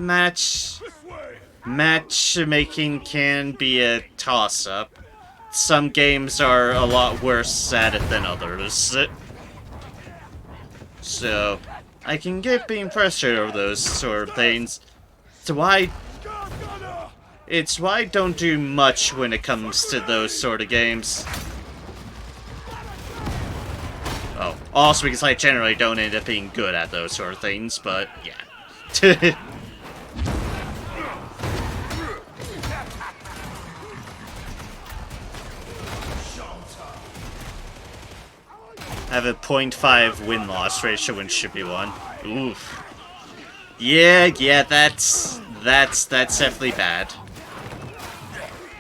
matchmaking can be a toss-up. Some games are a lot worse at it than others. So, I can get being frustrated over those sort of things. It's why I don't do much when it comes to those sort of games. Oh, also because I generally don't end up being good at those sort of things, but yeah. I have a 0.5 win-loss ratio when it should be 1. Oof. Yeah, that's definitely bad.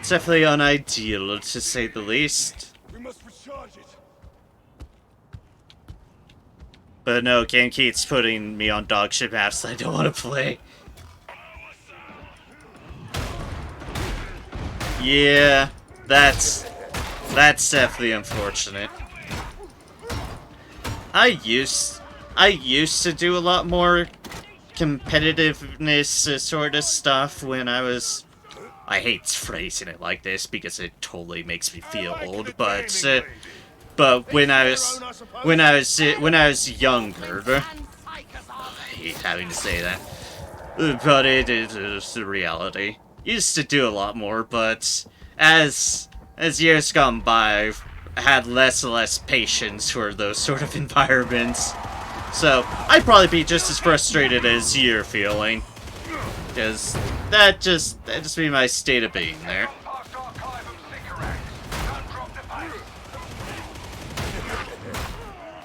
It's definitely unideal, to say the least. We must recharge it. But no, game keeps putting me on dogshit maps that I don't want to play. Yeah, that's definitely unfortunate. I used to do a lot more competitiveness sort of stuff when I was... I hate phrasing it like this because it totally makes me feel old, but when I was younger, I hate having to say that, but it is the reality. Used to do a lot more, but as years gone by, I've had less and less patience for those sort of environments. So I'd probably be just as frustrated as you're feeling, because that just be my state of being there.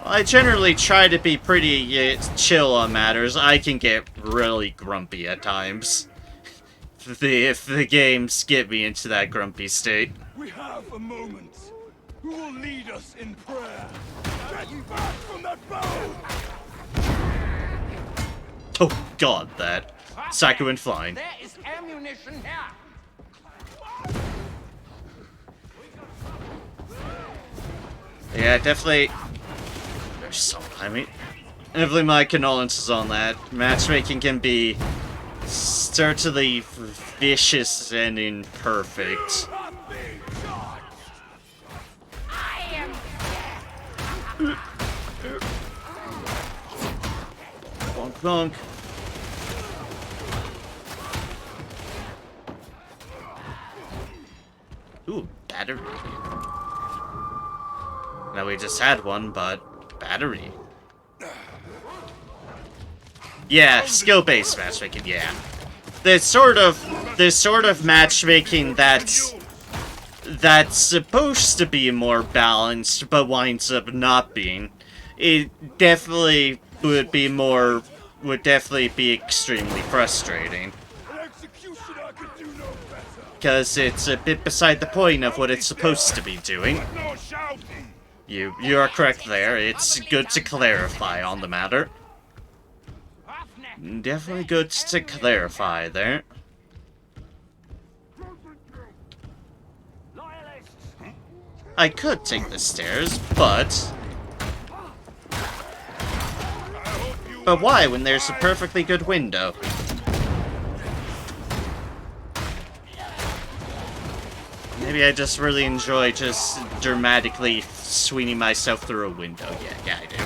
I generally try to be pretty chill on matters. I can get really grumpy at times. If the games get me into that grumpy state. We have a moment. Who will lead us in prayer? Get you back from that bow! Oh god, that Psycho went flying. There is ammunition here. Yeah, definitely. There's so definitely my condolences on that. Matchmaking can be certainly vicious and imperfect. Bonk, bonk. Ooh, battery. Now we just had one, but battery. Yeah, skill-based matchmaking, yeah. There's sort of matchmaking that's supposed to be more balanced, but winds up not being. It definitely would definitely be extremely frustrating. Because it's a bit beside the point of what it's supposed to be doing. You are correct there. It's good to clarify on the matter. Definitely good to clarify there. I could take the stairs, but why when there's a perfectly good window? Maybe I just really enjoy just dramatically swinging myself through a window. Yeah, I do.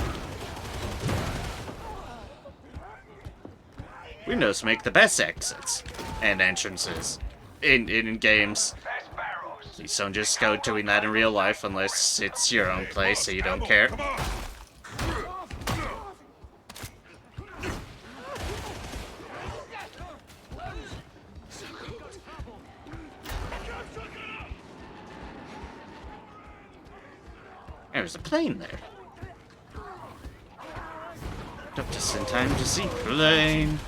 Windows make the best exits and entrances in games. Please don't just go doing that in real life unless it's your own place so you don't care. There's a plane there. Just in time to see plane.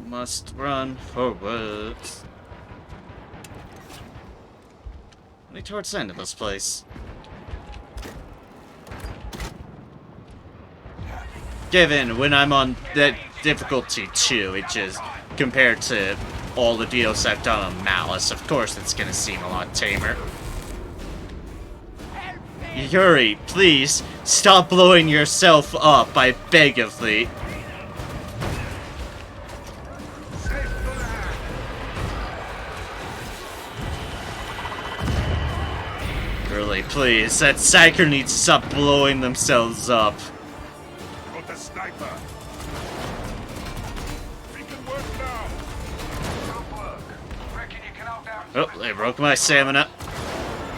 Must run forwards. Only towards the end of this place. Given when I'm on that difficulty 2, it just compared to all the deals I've done on Malice, of course it's gonna seem a lot tamer. Yuri, please stop blowing yourself up, I beg of thee. Really, please, that psyker needs to stop blowing themselves up. Got the sniper. We can work now. Good work. Reckon you can hold down. Oh, they broke my stamina.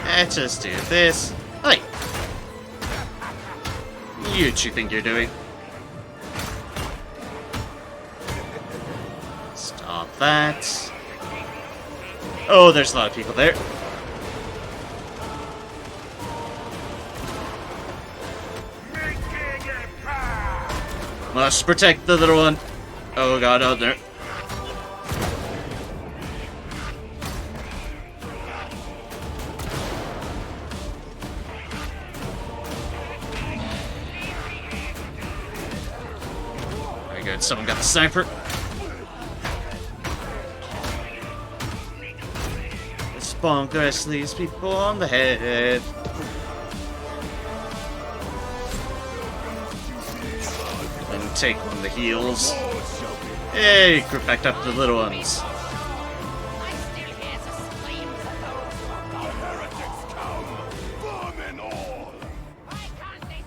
Let's just do this. Hey! What you think you're doing? Stop that. Oh, there's a lot of people there. Must protect the little one. Oh god, out there. Very good, someone got the sniper. Let's bonk the rest of these people on the head. Take one of the heals. Hey, group back up the little ones.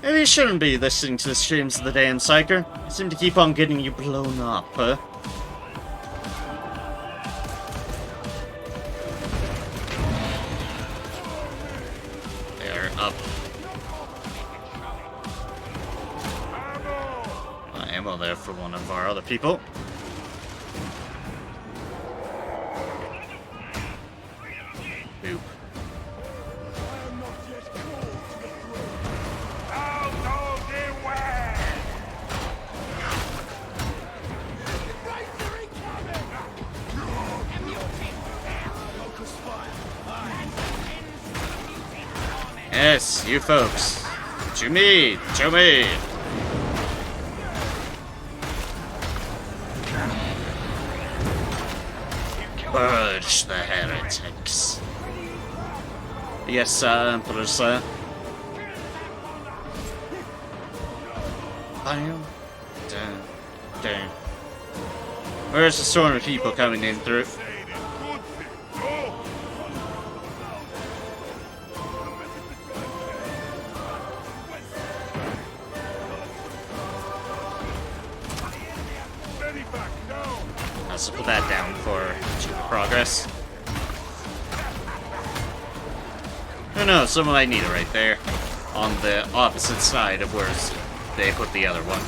Maybe you shouldn't be listening to the streams of the damn psyker. They seem to keep on getting you blown up, huh? ammo there for one of our other people. Boop. Yes, you folks. To me, to me. Purge the heretics. Yes, sir, Emperor, sir. Bam. Dun, dun. Where's the storm of people coming in through? Let's put that down for progress. Oh no, someone might need it right there. On the opposite side of where they put the other one.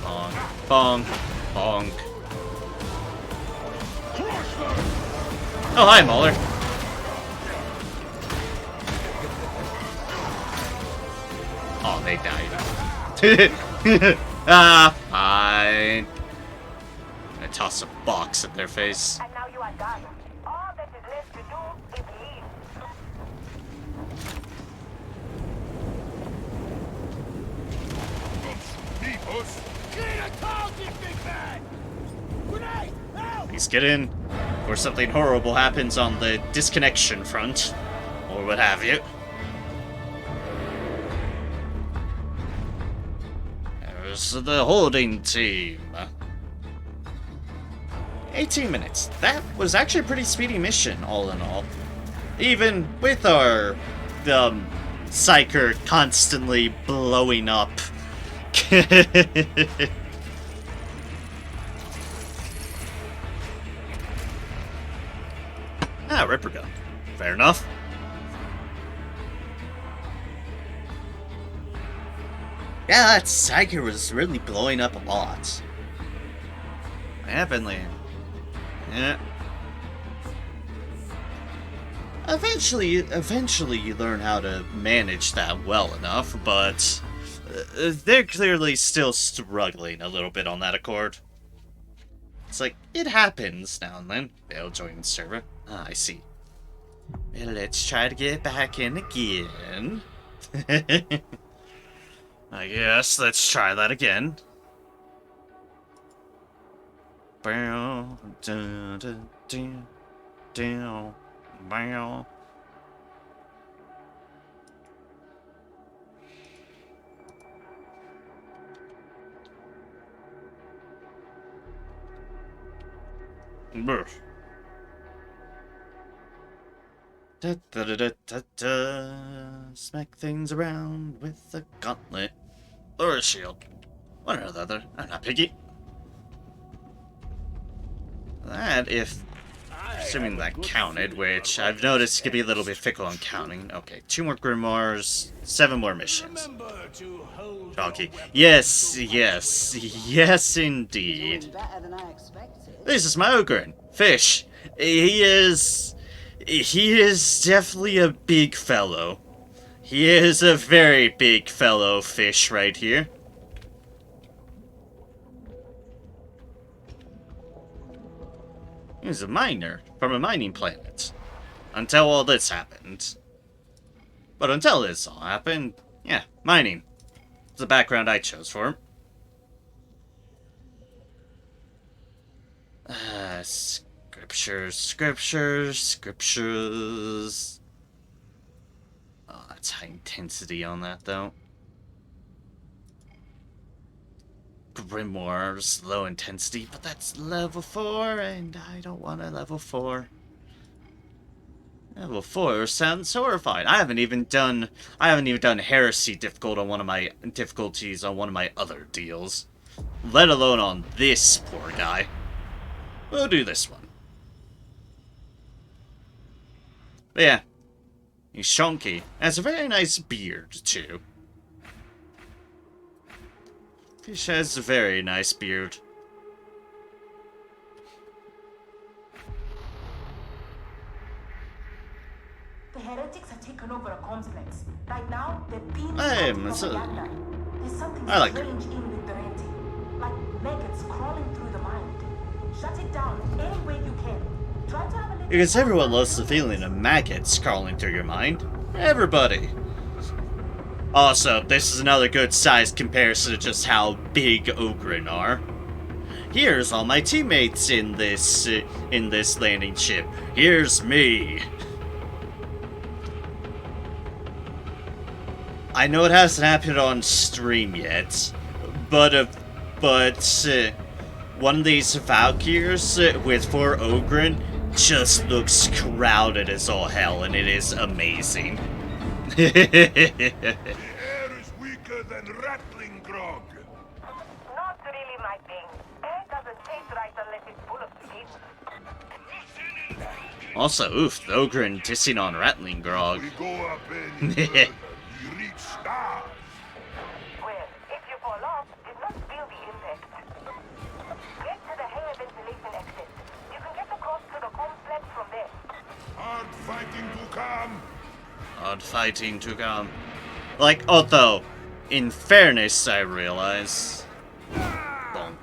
Bonk, bonk, bonk. Oh, hi, Mauler. Oh, they died. Ah, fine. I toss a box at their face. And now you are done. All that is left to do is leave. Please get in, or something horrible happens on the disconnection front, or what have you. There's the holding team. 18 minutes. That was actually a pretty speedy mission, all in all. Even with our Psyker constantly blowing up. Ah, Ripper gun. Fair enough. Yeah, that Psyker was really blowing up a lot. Heavenly. Yeah. Eventually you learn how to manage that well enough, but they're clearly still struggling a little bit on that accord. It's like, it happens now and then. They'll join the server. Ah, I see. Well, let's try to get back in again. I guess, let's try that again. Bow, da, da, da, da, bow. Brr. Da, da, da, da, da, da. Smack things around with a gauntlet or a shield. One or the other. I'm not picky. That, if assuming that counted, which I've noticed can be a little bit fickle on counting. Okay, 2 more grimoires, 7 more missions. Donkey. Yes, yes, yes, indeed. This is my Ogren, Fish. He is definitely a big fellow. He is a very big fellow fish right here. He was a miner from a mining planet. Until all this happened. But until this all happened, yeah, mining. It's the background I chose for him. Scriptures. Oh, that's high intensity on that, though. Grimoires, low intensity, but that's level 4, and I don't want a level 4. Level 4 sounds horrifying. I haven't even done heresy difficult on one of my difficulties on one of my other deals. Let alone on this poor guy. We'll do this one. But yeah. He's chunky. Has a very nice beard, too. Fish has a very nice beard. The heretics have taken over a complex. Right now, they're being Hey, propaganda. There's something I like it. strange in with the renting. Like maggots crawling through the mind. Shut it down any way you can. Try to have a little... Because everyone loves the feeling of maggots crawling through your mind. Everybody. Also, this is another good sized comparison to just how big Ogryn are. Here's all my teammates in this landing ship. Here's me. I know it hasn't happened on stream yet, but one of these Valkyries with 4 Ogryn just looks crowded as all hell, and it is amazing. The air is weaker than rattling grog. Not really my thing. Air doesn't taste right unless it's full of steam. Also, oof, the Ogryn dissing on Rattling Grog. We go up any further, we reach stars. Well, if you fall off, did not feel the impact. Get to the hangar ventilation exit. You can get across to the complex from there. Hard fighting to come. Odd fighting to come. Like, although, in fairness, I realize. Bonk.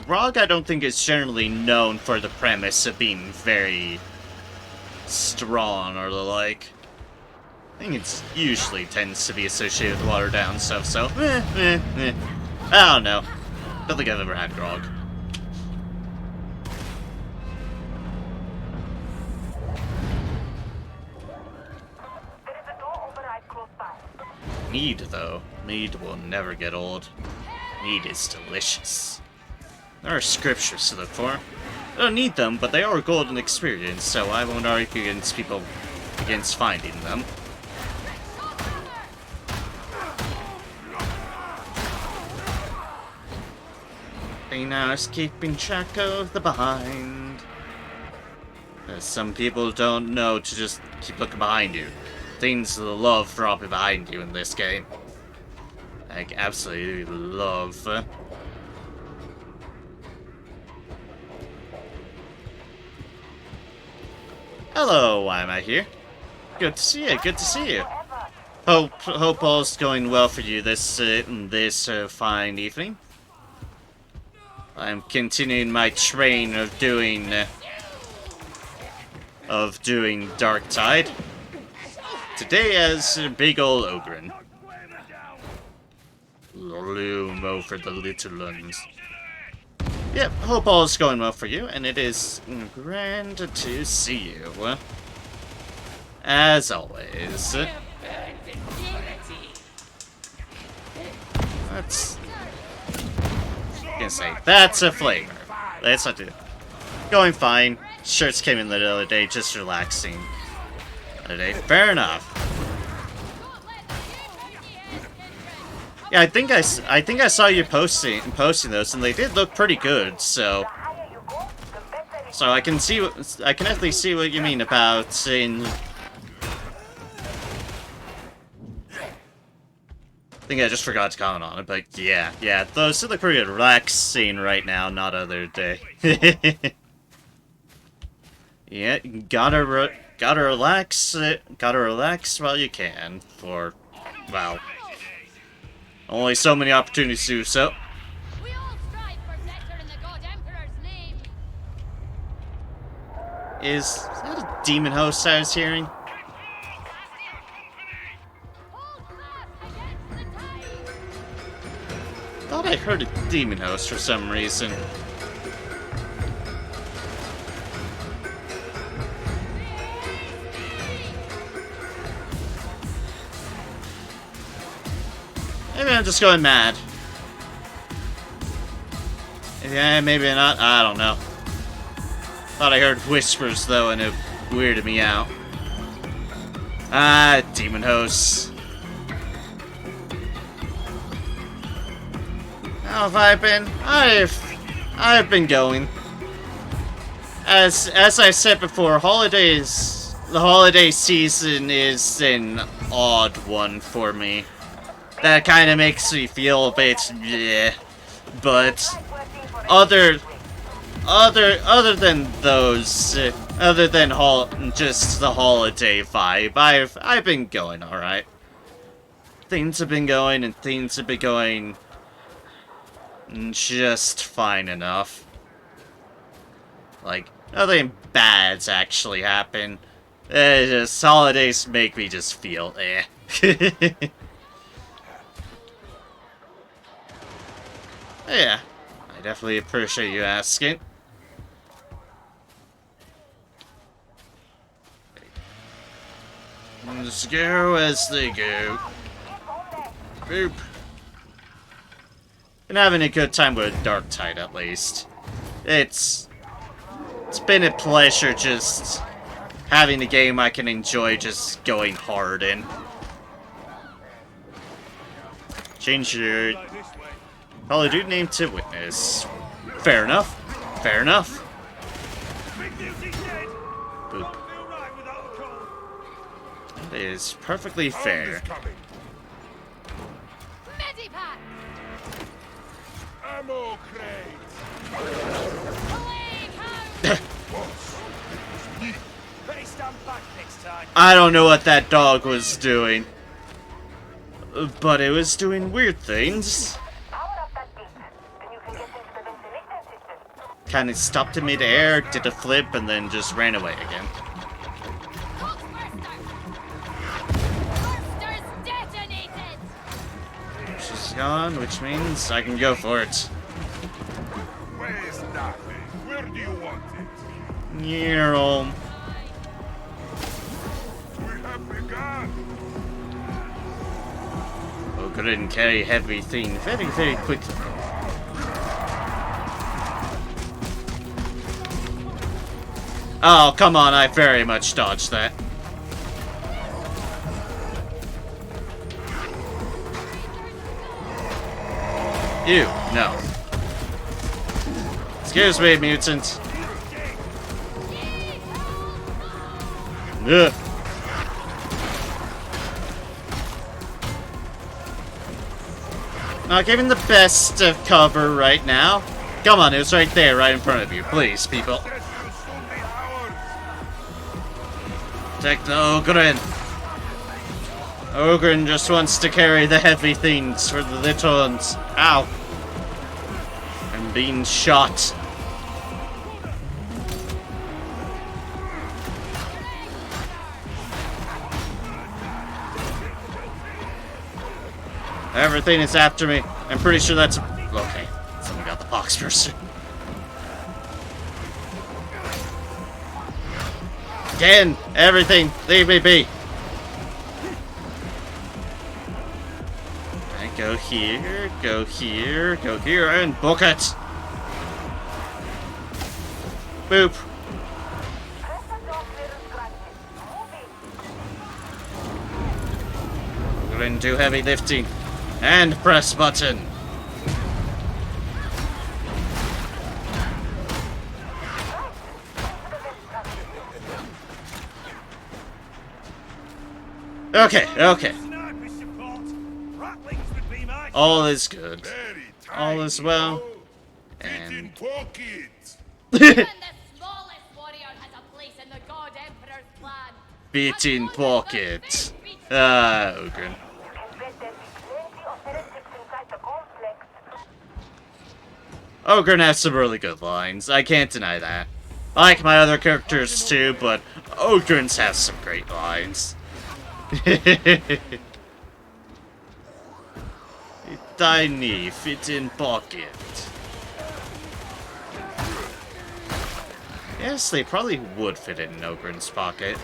Grog, I don't think, is generally known for the premise of being very strong or the like. I think it's usually tends to be associated with watered down stuff, so I don't know. Don't think I've ever had Grog. There is a door override close by. Mead, though. Mead will never get old. Mead is delicious. There are scriptures to look for. I don't need them, but they are golden experience, so I won't argue against people against finding them. They now is keeping track of the behind. Some people don't know to just keep looking behind you. Things love dropping behind you in this game. Like, absolutely love. Hello, why am I here? Good to see you, good to see you. Hope all's going well for you this fine evening. I'm continuing my train of doing Darktide. Today as big ol' Ogryn. Loom over the Lil'Uns. Yep, hope all is going well for you, and it is grand to see you. As always. That's... I'm gonna say, that's a flavor. That's not it. Going fine. Shirts came in the other day, just relaxing. Other day, fair enough. Yeah, I think I saw you posting those, and they did look pretty good. So I can at least see what you mean about saying. I think I just forgot to comment on it, but yeah, those look pretty good. Relaxing right now, not other day. Yeah, gotta relax while you can. For, well, only so many opportunities to do so. We all strive for better in the God Emperor's name. Is that a demon host I was hearing? Hold fast against the tide. Thought I heard a demon host for some reason. Maybe I'm just going mad. Yeah, maybe not. I don't know. Thought I heard whispers, though, and it weirded me out. Ah, demon hosts. How have I been? I've been going. As I said before, the holiday season is an odd one for me. that kind of makes me feel a bit bleh. But other than those, other than just the holiday vibe, I've been going all right. Things have been going, and things have been going just fine enough. Like, nothing bad's actually happened. Just holidays make me just feel eh. Yeah, I definitely appreciate you asking. Let's go as they go. Boop. Been having a good time with Darktide, at least. It's been a pleasure just having a game I can enjoy just going hard in. Change your Call of Duty name to Witness. Fair enough. Fair enough. Boop. That is perfectly fair. Medipack! Ammo crate. Away, cow! Better stand back next time. I don't know what that dog was doing, but it was doing weird things. Power up that gate, then you can get into the ventilation system. Kind of stopped in midair, did a flip, and then just ran away again. Bursters detonated! She's gone, which means I can go for it. Where's nothing? Where do you want it? Near home. We have begun. Oh, couldn't carry heavy thing very, very quickly. Oh, come on, I very much dodged that. Ew, no. Excuse me, mutant. Ugh. Not giving the best of cover right now. Come on, it was right there, right in front of you. Please, people. This will soon be ours. Take the Ogren. Ogren just wants to carry the heavy things for the little ones. Ow. I'm being shot. Everything is after me. I'm pretty sure that's... Okay. Someone got the box burster. Again! Everything! Leave me be! Alright, go here, go here, go here, and book it! Boop. Press the door clearance granted. Move We're gonna do heavy lifting. And press button. Okay, okay. Sniper support. Rattlings would be my All is good. Very All is well. Fit in And... pockets. Even the smallest warrior has a place in the God Emperor's plan. Beat in As long as pocket. the faith be Ogren. and bet there be plenty of heretics inside the complex. Ogren has some really good lines. I can't deny that. I like my other characters too, but Ogren's has some great lines. Tiny, fit in pocket. Yes, they probably would fit in Ogren's pocket.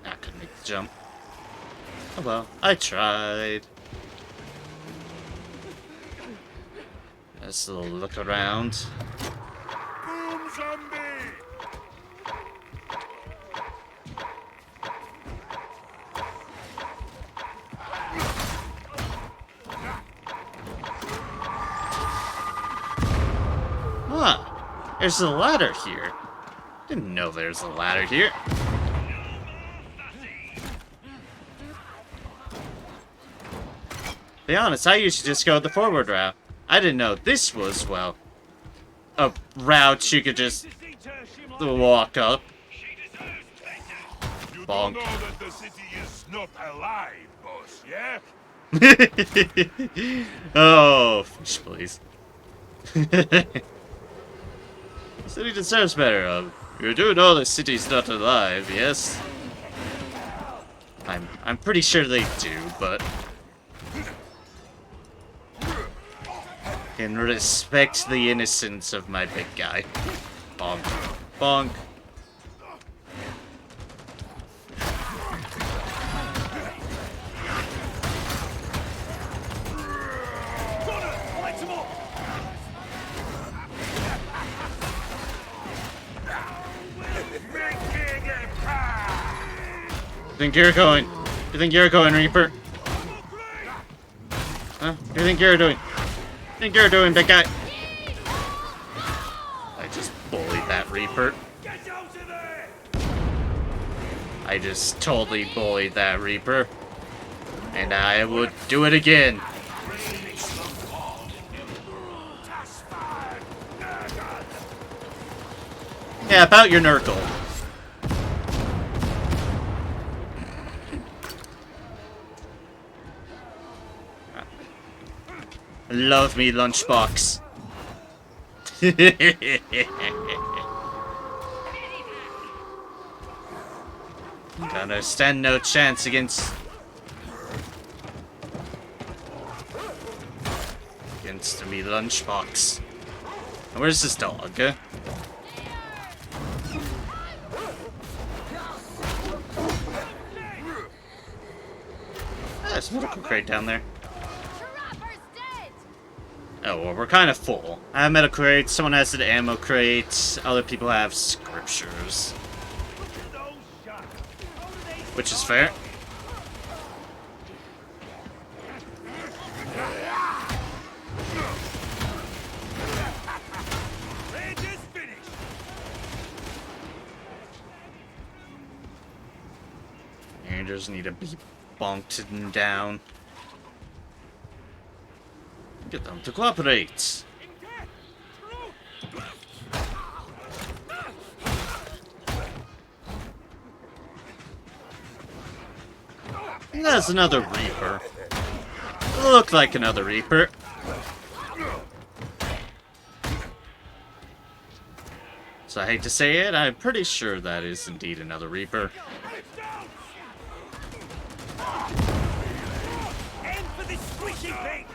I couldn't make the jump. Oh well, I tried. Just a little look around. Boom zombie. Huh. There's a ladder here. Didn't know there's a ladder here. be honest, I usually just go the forward route. I didn't know this was, well, a route you could just walk up. You Bonk. don't know that the city is not alive, boss, yeah? Oh, fish, please. City deserves better. You do know the city's not alive, yes? I'm pretty sure they do, but can respect the innocence of my big guy. Bonk. Bonk. You think you're going, Reaper? Huh? What do you think you're doing? Big guy? I just bullied that Reaper. I just totally bullied that Reaper. And I would do it again. Yeah, about your Nurgle. Love me, lunchbox. Gonna stand no chance against me, lunchbox. Where's this dog? There's a medical crate down there. Oh, well, we're kind of full. I have medical crates, someone has an ammo crate, other people have scriptures. Which is fair. You just need to be bonked down. Get them to cooperate. That's another Reaper. Look like another Reaper. So I hate to say it, I'm pretty sure that is indeed another Reaper. Aim for this squishy thing!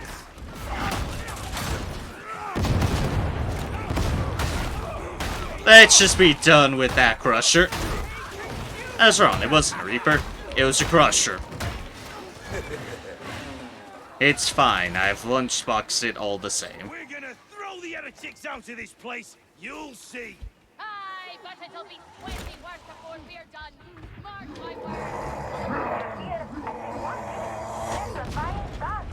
Let's just be done with that Crusher. I was wrong, it wasn't a Reaper. It was a Crusher. It's fine, I've lunchboxed it all the same. We're gonna throw the heretics out of this place. You'll see. Aye, but it'll be 20 worse before we're done. Mark my words. Here, and then find that.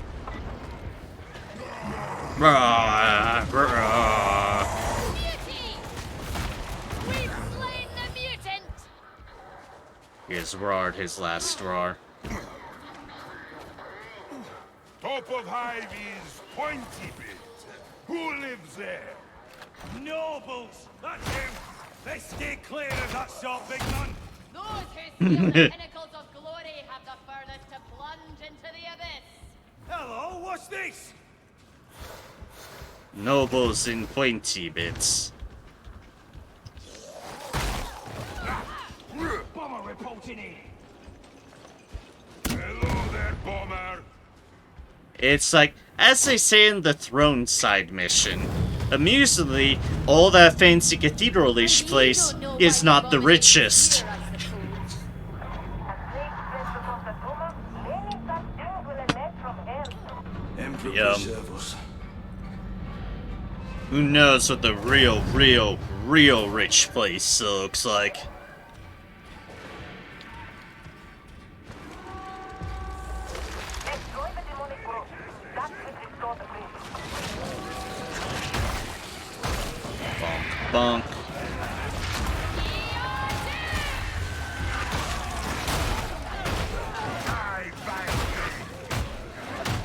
Beauty! We've slain the mutant! He has roared his last roar. Top of hive is Pointy Bit. Who lives there? Nobles! That's him! Let's stay clear of that sort, big man! Those who scale the pinnacles of glory have the furthest to plunge into the abyss. Hello, what's this? Nobles in pointy bits. Bomber reporting in! Hello there, bomber. It's like, as they say in the Throne Side mission, amusingly, all that fancy cathedral-ish place is not the richest. Emperor Yum. preserve us. Who knows what the real rich place looks like. Bonk.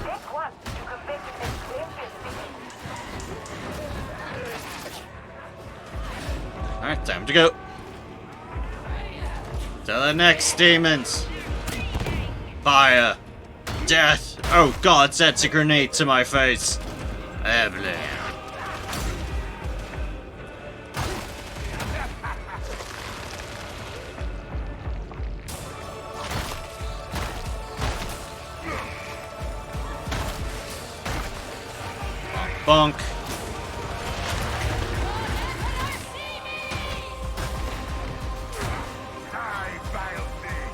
Take one. Time to go. To the next demons. Fire. Death. Oh god, that's a grenade to my face. Evelyn. Bonk. Die, vile thing!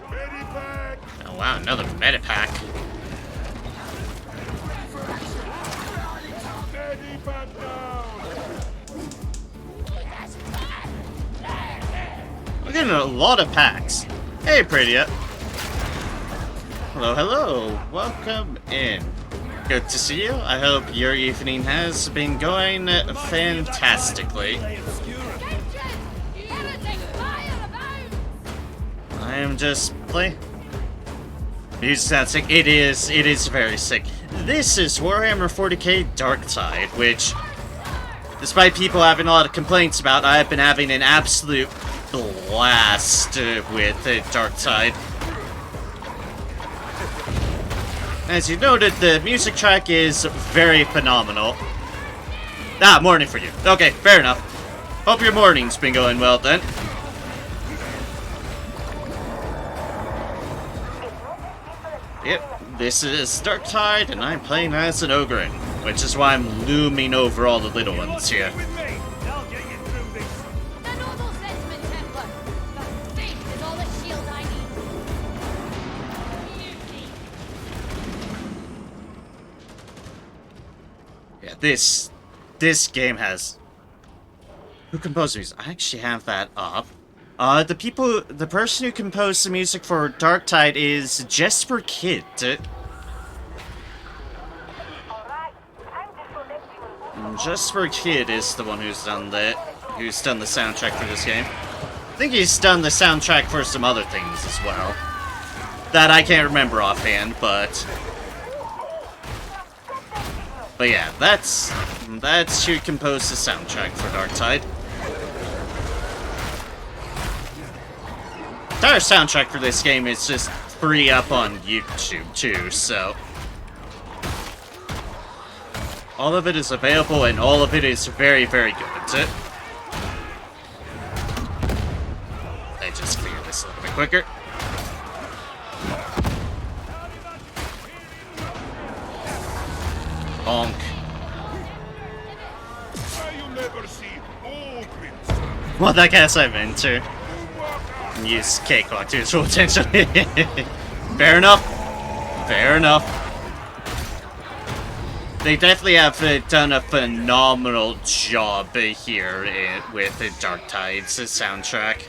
Medivac! Oh wow, another medipack. Medivac down! We're getting a lot of packs. Hey, Prettier. Hello, hello. Welcome in. Good to see you. I hope your evening has been going fantastically. I am just playing. Music sounds sick. It is very sick. This is Warhammer 40k Darktide, which, despite people having a lot of complaints about, I have been having an absolute blast with Darktide. As you noted, the music track is very phenomenal. Ah, morning for you. Okay, fair enough. Hope your morning's been going well then. Yep, this is Darktide, and I'm playing as an Ogre, which is why I'm looming over all the little ones here. With me. I'll get you through this. The noble sentiment, Templar. But faith is all the shield I need. Yeah, this game has... Who composed the music? I actually have that up. The person who composed the music for Darktide is Jesper Kidd. Jesper Kidd is the one who's done the soundtrack for this game. I think he's done the soundtrack for some other things as well. That I can't remember offhand, but yeah, that's who composed the soundtrack for Darktide. The entire soundtrack for this game is just free up on YouTube too, so all of it is available and all of it is very, very good. I just clear this a little bit quicker. Bonk. You never see Ogres. Well, that guess I'm into. Use cakewalk to its full potential. Fair enough. Fair enough. They definitely have done a phenomenal job here with Darktide's soundtrack.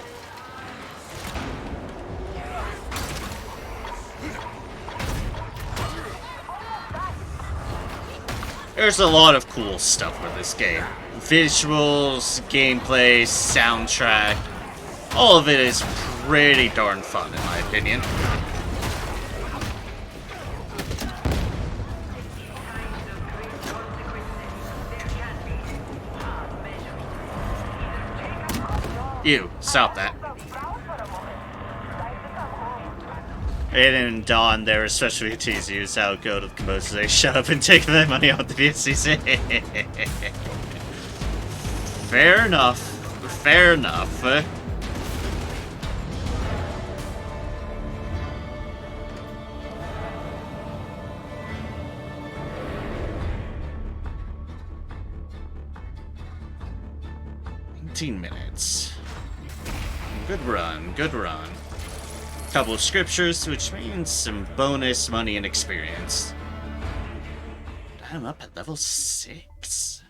There's a lot of cool stuff with this game. Visuals, gameplay, soundtrack. All of it is pretty darn fun, in my opinion. Ew, stop that. Aiden and Dawn there especially tease you how go to the composers. They shut up and take their money off the VSCC. Fair enough. Fair enough. 19 minutes. Good run, good run. Couple of scriptures, which means some bonus money and experience. I'm up at level 6.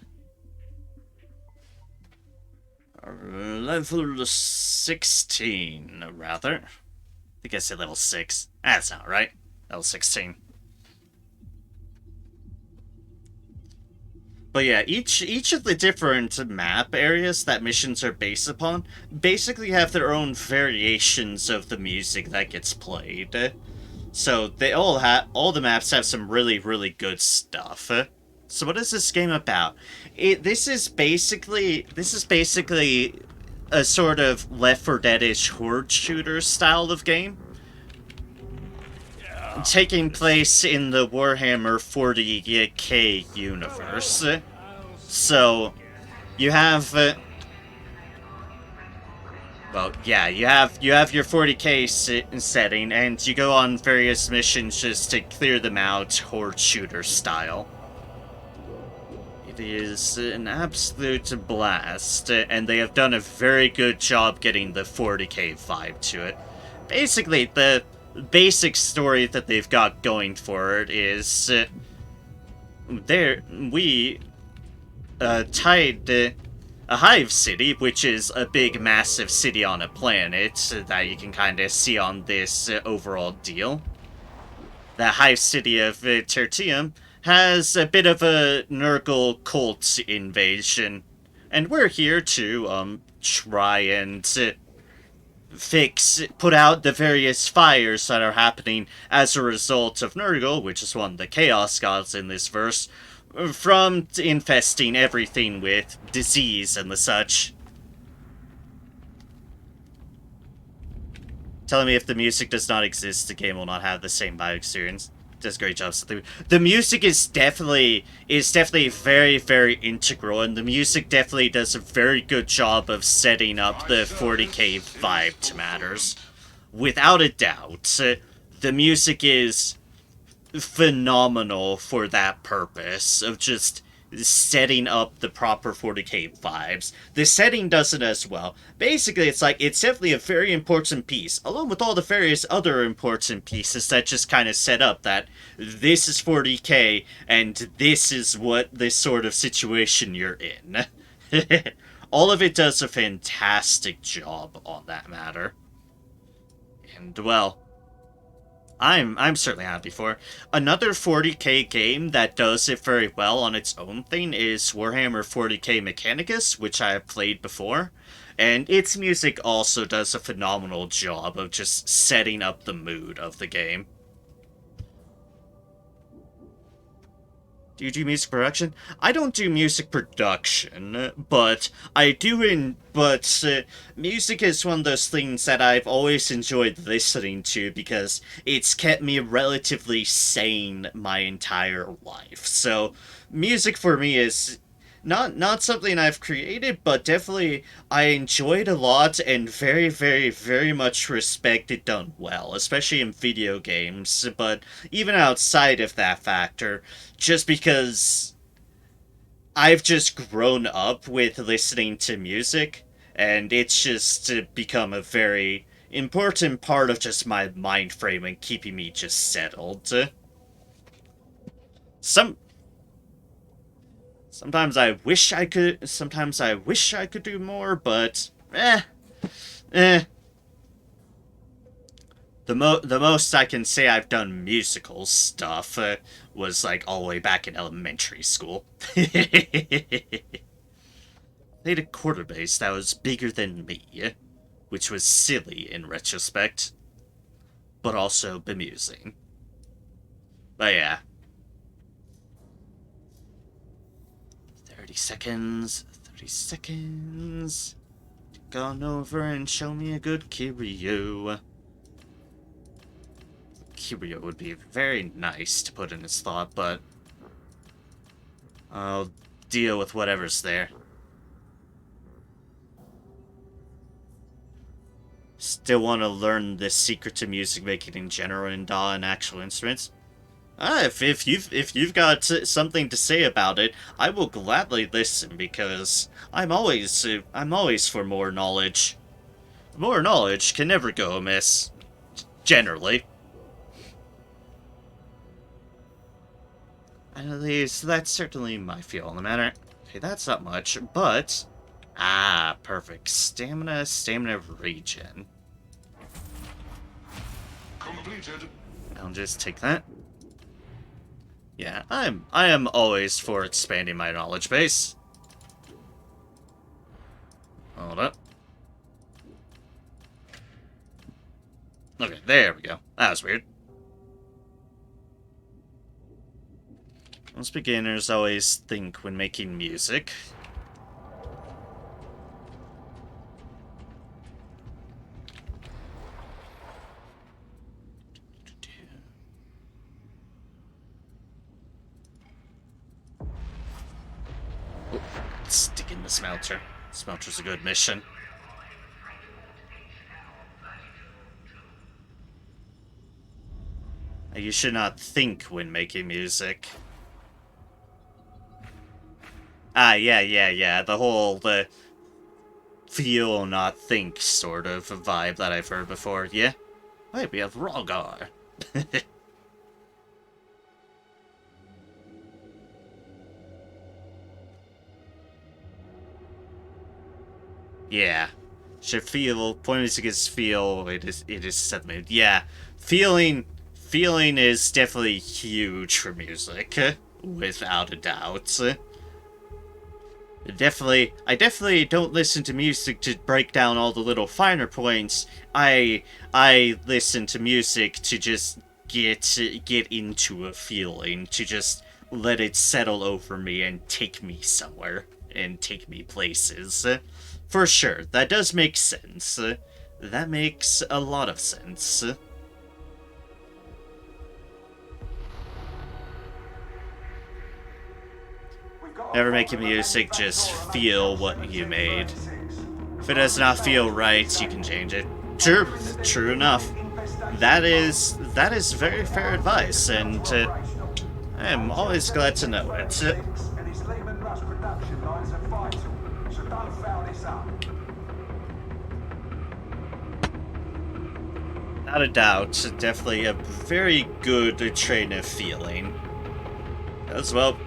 Level 16, rather. I think I said level 6. That's not right. Level 16. But yeah, each of the different map areas that missions are based upon basically have their own variations of the music that gets played. So they all the maps have some really good stuff. So what is this game about? This is basically a sort of Left 4 Dead-ish horde shooter style of game, taking place in the Warhammer 40k universe. So you have well, yeah, you have your 40k setting, and you go on various missions just to clear them out, horde shooter style. It is an absolute blast, and they have done a very good job getting the 40k vibe to it. Basically, the basic story that they've got going for it is tied a hive city, which is a big, massive city on a planet that you can kind of see on this overall deal. The hive city of Tertium has a bit of a Nurgle cult invasion, and we're here to try and put out the various fires that are happening as a result of Nurgle, which is one of the Chaos Gods in this verse, from infesting everything with disease and the such. Telling me if the music does not exist, the game will not have the same vibe experience. Does a great job. The music is definitely very integral, and the music definitely does a very good job of setting up the 40k vibe to matters. Without a doubt, the music is phenomenal for that purpose of just setting up the proper 40k vibes. The setting does it as well. Basically, it's definitely a very important piece, along with all the various other important pieces that just kind of set up that this is 40k, and this is what this sort of situation you're in. All of it does a fantastic job on that matter. And, well, I'm certainly happy for. Another 40k game that does it very well on its own thing is Warhammer 40k Mechanicus, which I have played before, and its music also does a phenomenal job of just setting up the mood of the game. Do you do music production? I don't do music production, but music is one of those things that I've always enjoyed listening to because it's kept me relatively sane my entire life. So, music for me is not something I've created, but definitely I enjoy it a lot and very much respect it done well, especially in video games, but even outside of that factor, just because I've just grown up with listening to music, and it's just become a very important part of just my mind frame and keeping me just settled. Sometimes I wish I could do more, but The most I can say I've done musical stuff was like all the way back in elementary school. Played a quarter bass that was bigger than me, which was silly in retrospect, but also bemusing. But yeah. 30 seconds. Gone over and show me a good Kiryu. Kiryu would be very nice to put in his slot, but I'll deal with whatever's there. Still want to learn the secret to music making in general in DAW and actual instruments? If you've got something to say about it, I will gladly listen because I'm always for more knowledge. More knowledge can never go amiss, generally. At least that's certainly my feel on the matter. Okay, that's not much, but perfect. Stamina regen. Completed. I'll just take that. Yeah, I am always for expanding my knowledge base. Hold up. Okay, there we go. That was weird. Most beginners always think when making music. Oh, stick in the smelter. Smelter's a good mission. You should not think when making music. Ah, yeah. The feel, not think sort of vibe that I've heard before. Yeah? Wait, we have Rogar. Yeah. Should feel, point music is feel, it is set mood. Yeah. Feeling is definitely huge for music. Without a doubt. I definitely don't listen to music to break down all the little finer points. I listen to music to just get into a feeling, to just let it settle over me and take me somewhere, and take me places. For sure, that does make sense. That makes a lot of sense. Never making music, just feel what you made. If it does not feel right, you can change it. True enough. That is very fair advice, and I am always glad to know it. Without a doubt, definitely a very good train of feeling. As well,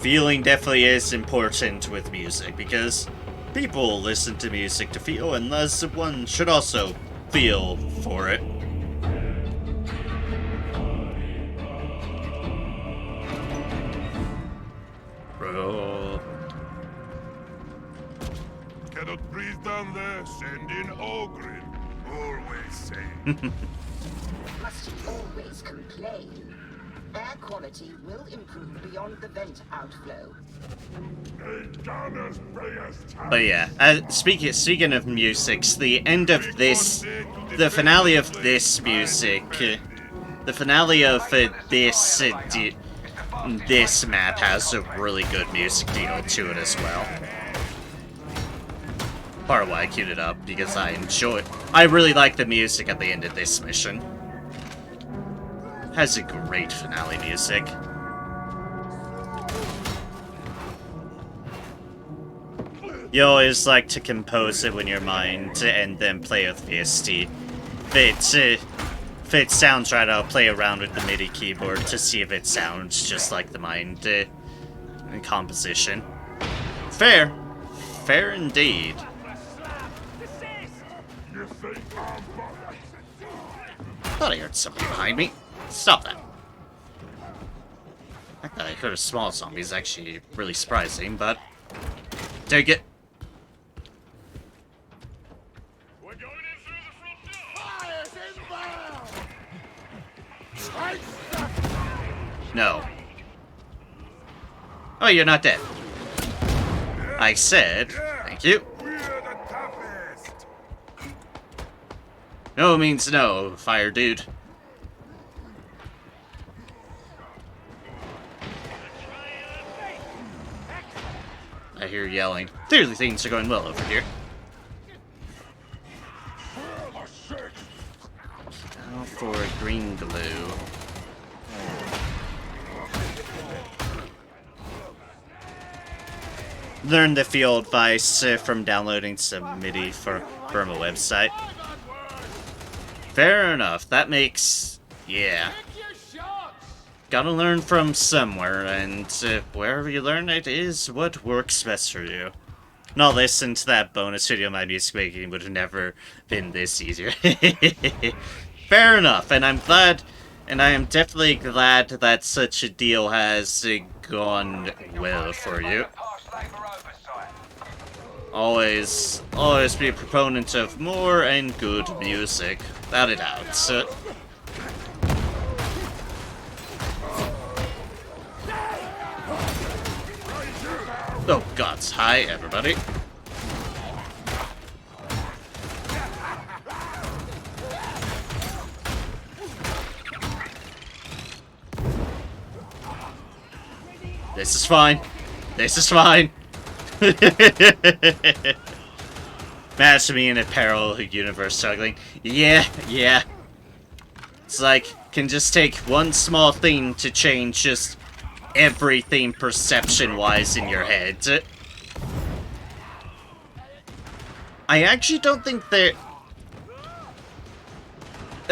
feeling definitely is important with music, because people listen to music to feel, and thus one should also feel for it. Bro. Cannot breathe down there, send in Ogrin. Always same. Must you always complain? Air quality will improve beyond the vent outflow. But yeah, speaking of musics, the end of this, the finale of this music, the finale of this map has a really good music deal to it as well. Part of why I queued it up, because I really like the music at the end of this mission. Has a great finale music. You always like to compose it in your mind and then play with VST. If it sounds right, I'll play around with the MIDI keyboard to see if it sounds just like the mind composition. Fair. Fair indeed. Thought I heard somebody behind me. Stop that. The fact that I heard a small zombie is actually really surprising, but take it. We're going in through the front door. No. Oh, you're not dead. I said, thank you. We're the toughest. No means no, fire dude. I hear yelling. Clearly things are going well over here. Now for green glue. Learn the field advice from downloading some MIDI from a website. Fair enough. That makes... yeah. Gotta learn from somewhere, and wherever you learn it is what works best for you. Not listen to that bonus video my music making would have never been this easier. Fair enough, and I'm glad And I am definitely glad that such a deal has gone well for you. Always be a proponent of more and good music, without a doubt. Oh gods, hi everybody. This is fine. This is fine. Imagine me in a parallel universe struggling. Yeah. It's like, can just take one small thing to change just everything perception-wise in your head. I actually don't think that...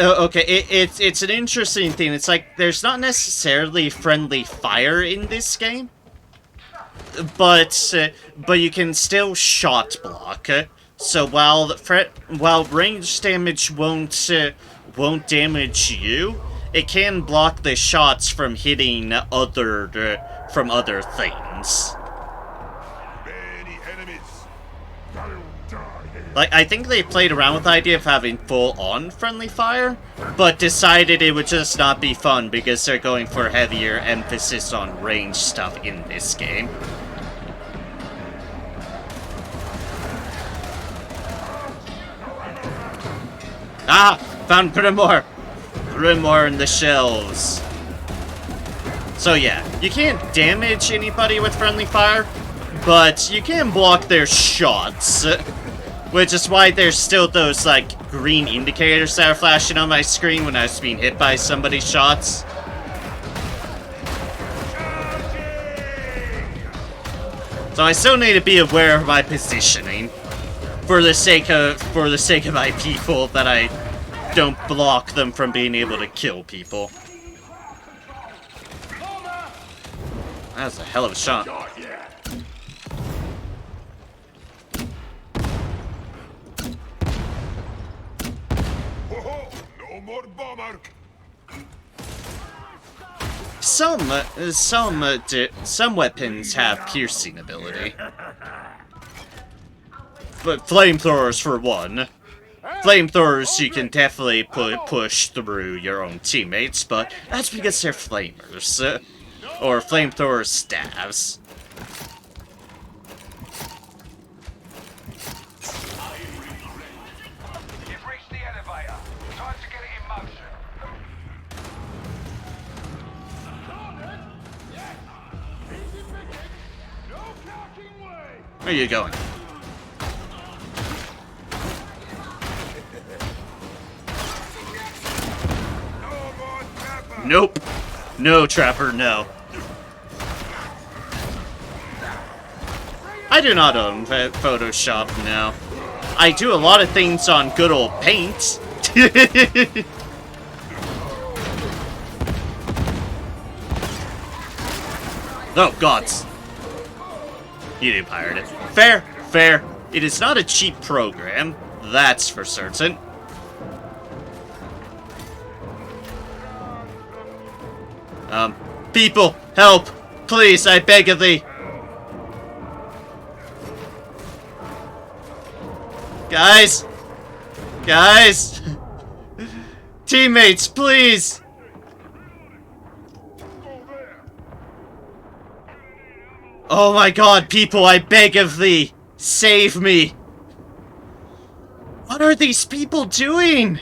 Oh, okay, it's an interesting thing. It's like, there's not necessarily friendly fire in this game, but you can still shot block. So while range damage won't damage you, it can block the shots from hitting other things. Many enemies. They'll die. Like, I think they played around with the idea of having full-on friendly fire, but decided it would just not be fun because they're going for heavier emphasis on range stuff in this game. Ah! Found Grimoire! Grimoire in the shelves. So yeah, you can't damage anybody with friendly fire, but you can block their shots. Which is why there's still those, like, green indicators that are flashing on my screen when I was being hit by somebody's shots. So I still need to be aware of my positioning. For the sake of my people, that I don't block them from being able to kill people. That was a hell of a shot. No more bomber. Some weapons have piercing ability. But flamethrowers, for one. Flamethrowers, you can definitely push through your own teammates, but that's because they're flamers. Or flamethrower staves. You've reached the elevator. Time to get it in motion. Where are you going? Nope. No, Trapper, no. I do not own Photoshop now. I do a lot of things on good old Paint. Oh, gods. You didn't pirate it. Fair, fair. It is not a cheap program. That's for certain. People, help! Please, I beg of thee! Guys! Guys! Teammates, please! Oh my god, people, I beg of thee! Save me! What are these people doing?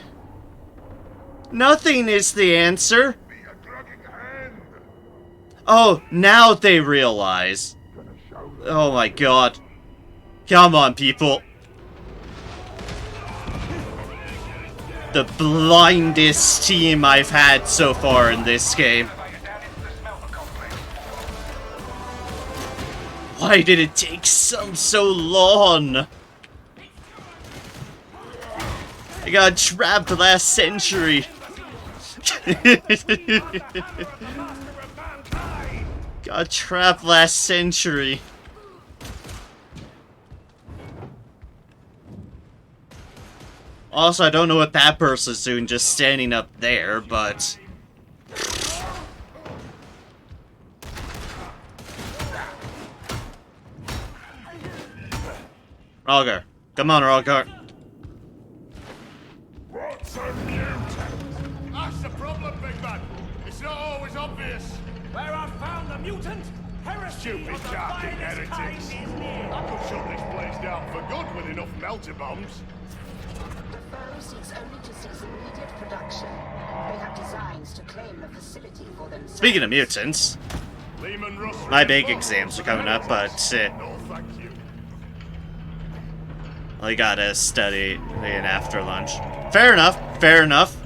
Nothing is the answer. Oh, now they realize. Oh my god. Come on, people. The blindest team I've had so far in this game. Why did it take so long? I got trapped last century. Got trapped last century. Also, I don't know what that person's doing just standing up there, but Roger. Come on, Roger. What's a mutant? That's the problem, big man. It's not always obvious. Where I found the mutant, heresy Stupid of the jarking finest kind heretics. is near. I could shut this place down for good with enough melter bombs. The foe seeks only to cease immediate production. They have designs to claim the facility for themselves. Speaking of mutants, Lehman Russ. my big exams are coming up, but No, thank you. I gotta study in after lunch. Fair enough, fair enough.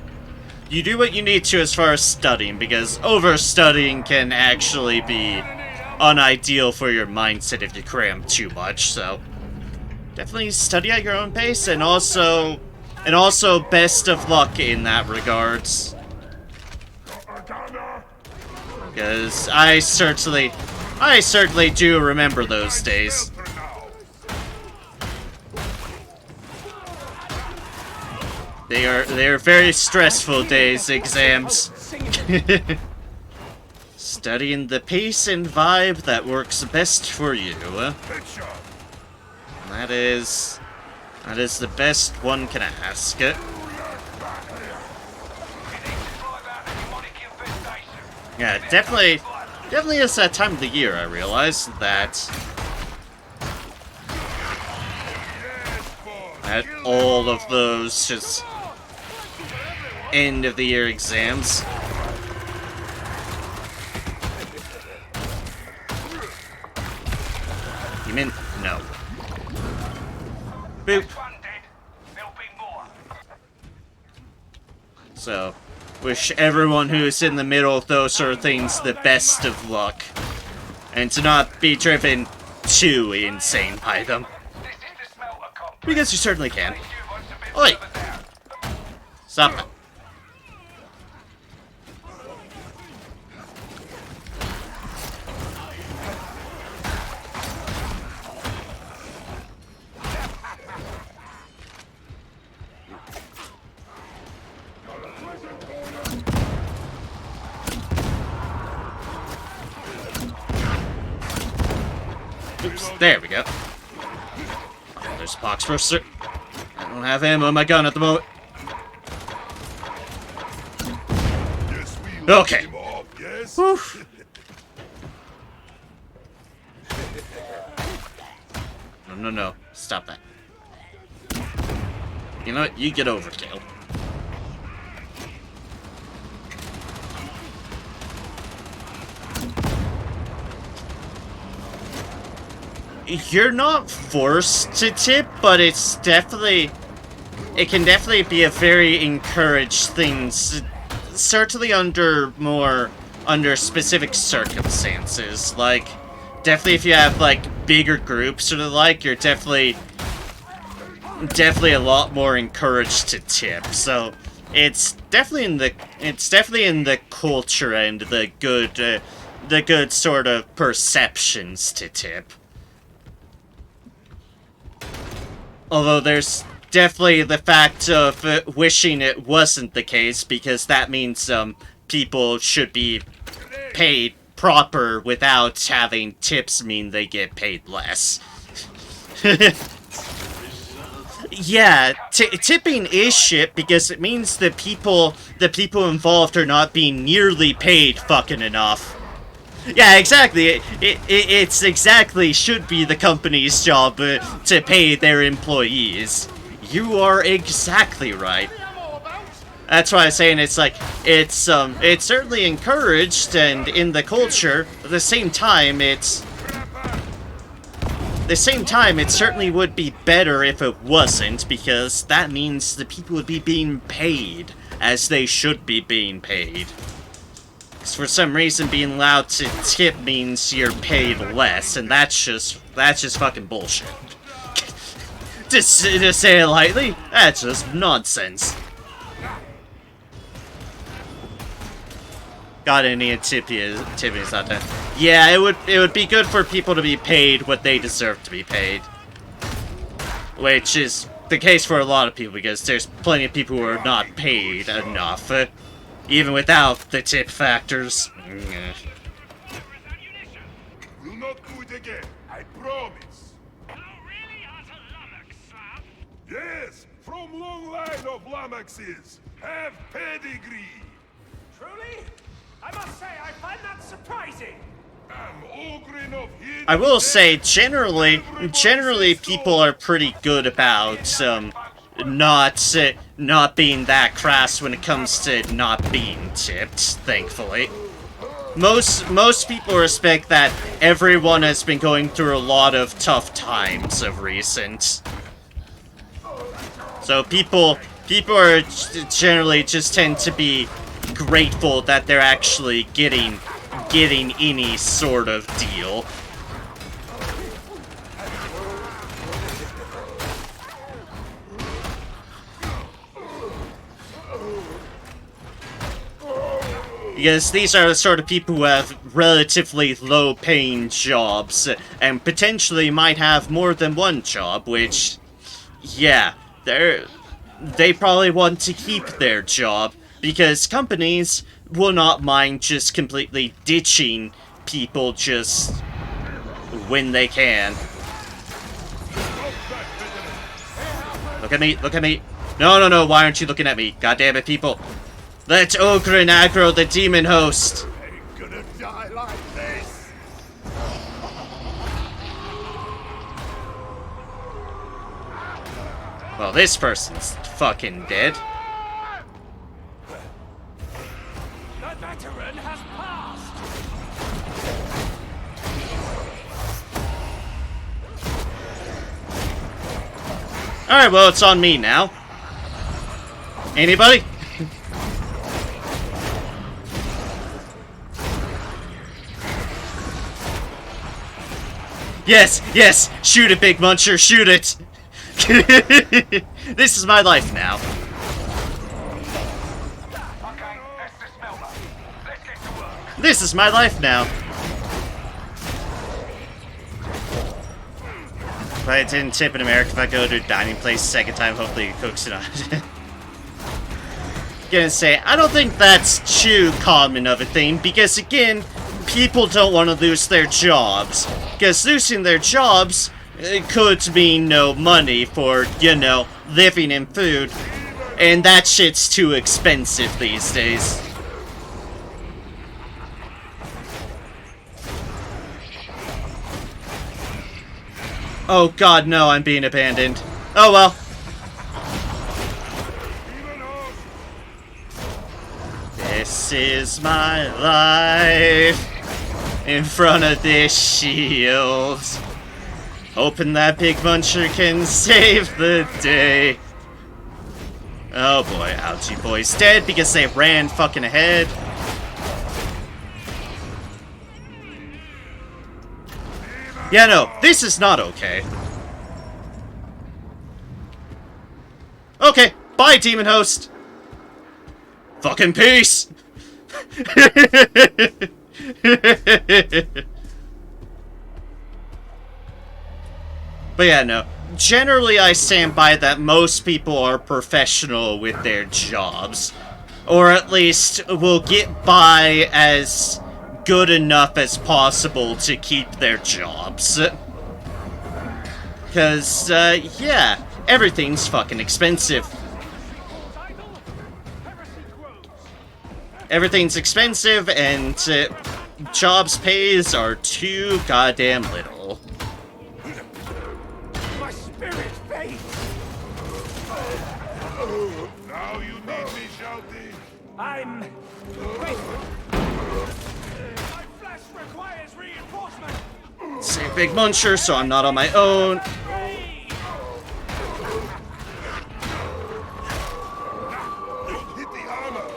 You do what you need to as far as studying, because overstudying can actually be unideal for your mindset if you cram too much, so definitely study at your own pace, and also best of luck in that regards. Because I certainly do remember those days. They are very stressful days, exams. Studying the pace and vibe that works best for you. That is the best one can ask. Yeah, definitely is that time of the year, I realize, that all of those just end of the year exams. You mean no? Boop. So, wish everyone who's in the middle of those sort of things the best of luck, and to not be driven too insane by them, because you certainly can. Oi! Stop it. Oops, there we go. Oh, there's a box first. I don't have ammo in my gun at the moment. Okay. Whew. No. Stop that. You know what? You get overkill. You're not forced to tip, but it can definitely be a very encouraged thing, certainly under specific circumstances. Like, definitely if you have, like, bigger groups or the like, you're definitely a lot more encouraged to tip. So, it's definitely in the culture and the good sort of perceptions to tip. Although there's definitely the fact of wishing it wasn't the case, because that means people should be paid proper without having tips mean they get paid less. Yeah, tipping is shit because it means the people involved are not being nearly paid fucking enough. Yeah, exactly. It's exactly should be the company's job to pay their employees. You are exactly right. That's why I'm saying it's like it's certainly encouraged and in the culture. At the same time, it certainly would be better if it wasn't, because that means the people would be being paid as they should be being paid. Because for some reason being allowed to tip means you're paid less, and that's just fucking bullshit. to say it lightly, that's just nonsense. Got any tippies out there? Yeah, it would be good for people to be paid what they deserve to be paid. Which is the case for a lot of people, because there's plenty of people who are not paid enough. Even without the tip factors. We'll not do it again, I promise. Yes, from long line of Lamaxes. Have pedigree. Truly? I must say, I find that surprising. I'm Ogrin of hidden I will depths. say, generally people are pretty good about, not being that crass when it comes to not being tipped, thankfully. Most people respect that everyone has been going through a lot of tough times of recent. So people are generally just tend to be grateful that they're actually getting any sort of deal. Because these are the sort of people who have relatively low-paying jobs, and potentially might have more than one job, which, yeah, they probably want to keep their job, because companies will not mind just completely ditching people just when they can. Look at me, look at me. No, why aren't you looking at me? God damn it, people. Let Ogrin aggro the demon host. Ain't gonna die like this. Well, this person's fucking dead. The veteran has passed. Alright, well, it's on me now. Anybody? Yes! Shoot it, Big Muncher, shoot it! This is my life now. Okay, that's the smelter. Let's get to work. This is my life now. If I didn't tip in America, if I go to a dining place second time, hopefully it cooks it on. Gonna say, I don't think that's too common of a thing, because again, people don't want to lose their jobs. Because losing their jobs could mean no money for, you know, living and food. And that shit's too expensive these days. Oh god, no, I'm being abandoned. Oh well. This is my life in front of this shield. Hoping that Big Muncher can save the day. Oh boy, Ouchie Boy's dead because they ran fucking ahead. Yeah, no, this is not okay. Okay, bye, Demon Host. Fucking peace! But yeah, no. Generally, I stand by that most people are professional with their jobs. Or at least will get by as good enough as possible to keep their jobs. Because, yeah, everything's fucking expensive. Everything's expensive, and jobs pays are too goddamn little. My spirit fades. Now you need me shouting. I'm... Wait. My flesh requires reinforcement. Save Big Muncher so I'm not on my own. Hit the armor.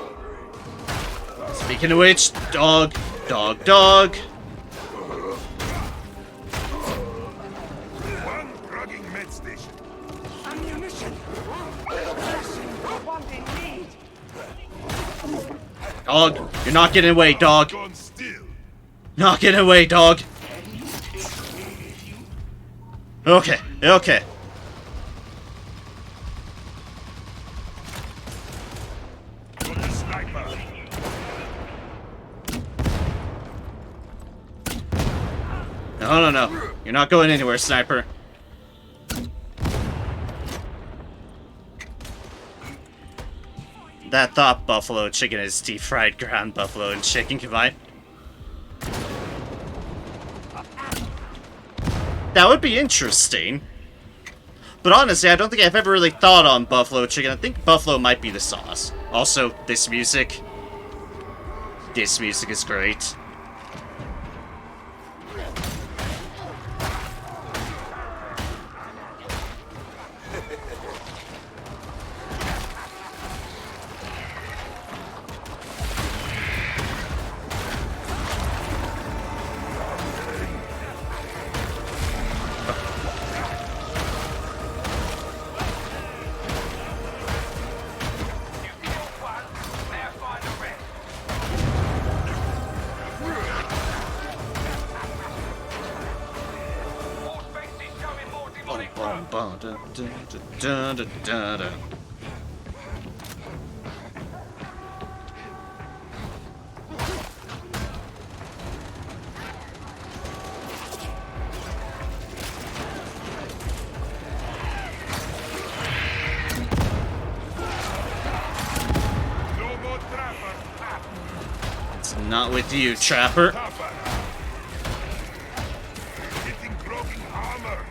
Speaking of which, dog. One drugging med station. Ammunition. Blessing, one in need. Dog, you're not getting away, dog. Gone still. Not getting away, dog. Okay. Got the sniper. No. You're not going anywhere, sniper. that thought buffalo chicken is deep-fried ground buffalo and chicken combined. That would be interesting. But honestly, I don't think I've ever really thought on buffalo chicken. I think buffalo might be the sauce. Also, this music. This music is great. Dun, dun, dun, dun. No more trapper. It's not with you, Trapper. Hitting croaking armor.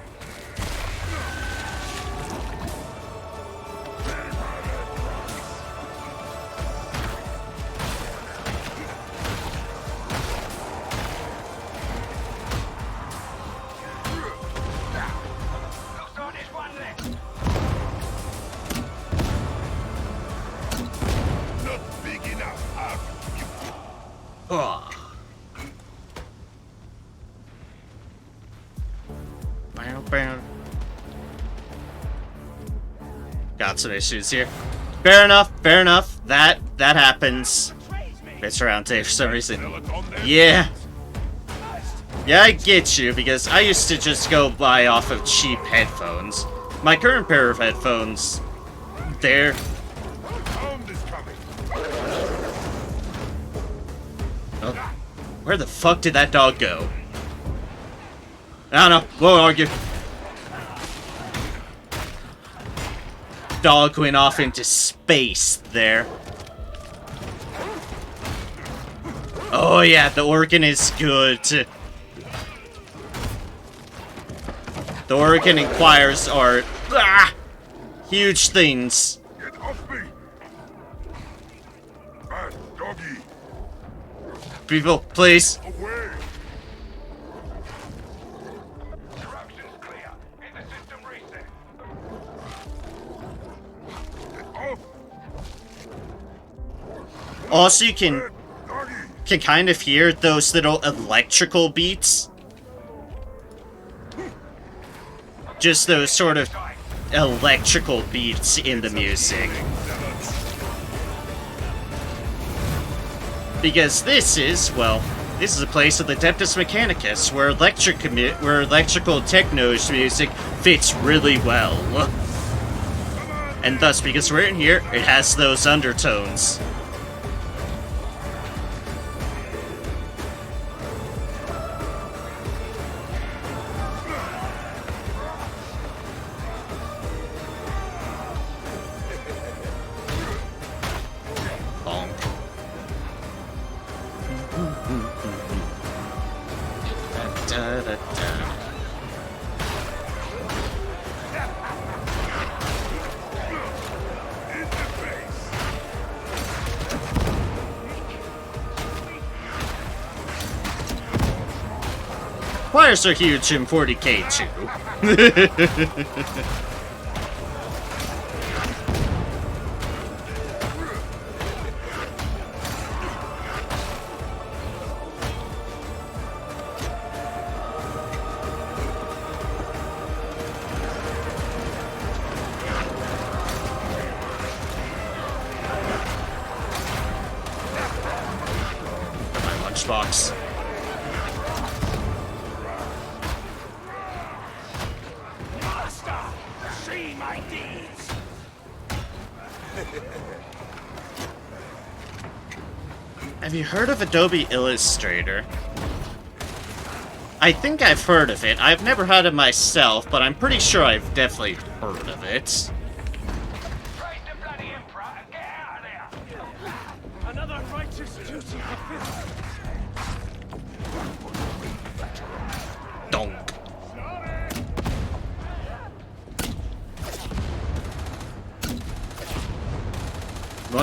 Not big enough. Oh. Got some issues here. Fair enough, fair enough. That happens. It's around today for some reason. Yeah. Yeah, I get you, because I used to just go buy off of cheap headphones. My current pair of headphones, they're... Sound is coming. Oh, where the fuck did that dog go? I don't know. Won't argue. Dog went off into space there. Oh yeah, the organ is good. The organ and choirs are huge things. Get off me. Bad doggy. People, please. Away. Disruption's clear. Get the system reset. Get off. Also, you can Doggy. kind of hear those little electrical beats. Just those sort of electrical beats in the music. Because this is, well, this is a place of the Adeptus Mechanicus where electrical techno's music fits really well. And thus, because we're in here, it has those undertones. Bonk. Da, da, da. In the face. Choirs are huge in 40k too. My lunchbox. Master, see my deeds. Have you heard of Adobe Illustrator? I think I've heard of it. I've never had it myself, but I'm pretty sure I've definitely heard of it. Praise the bloody Emperor and get out of there.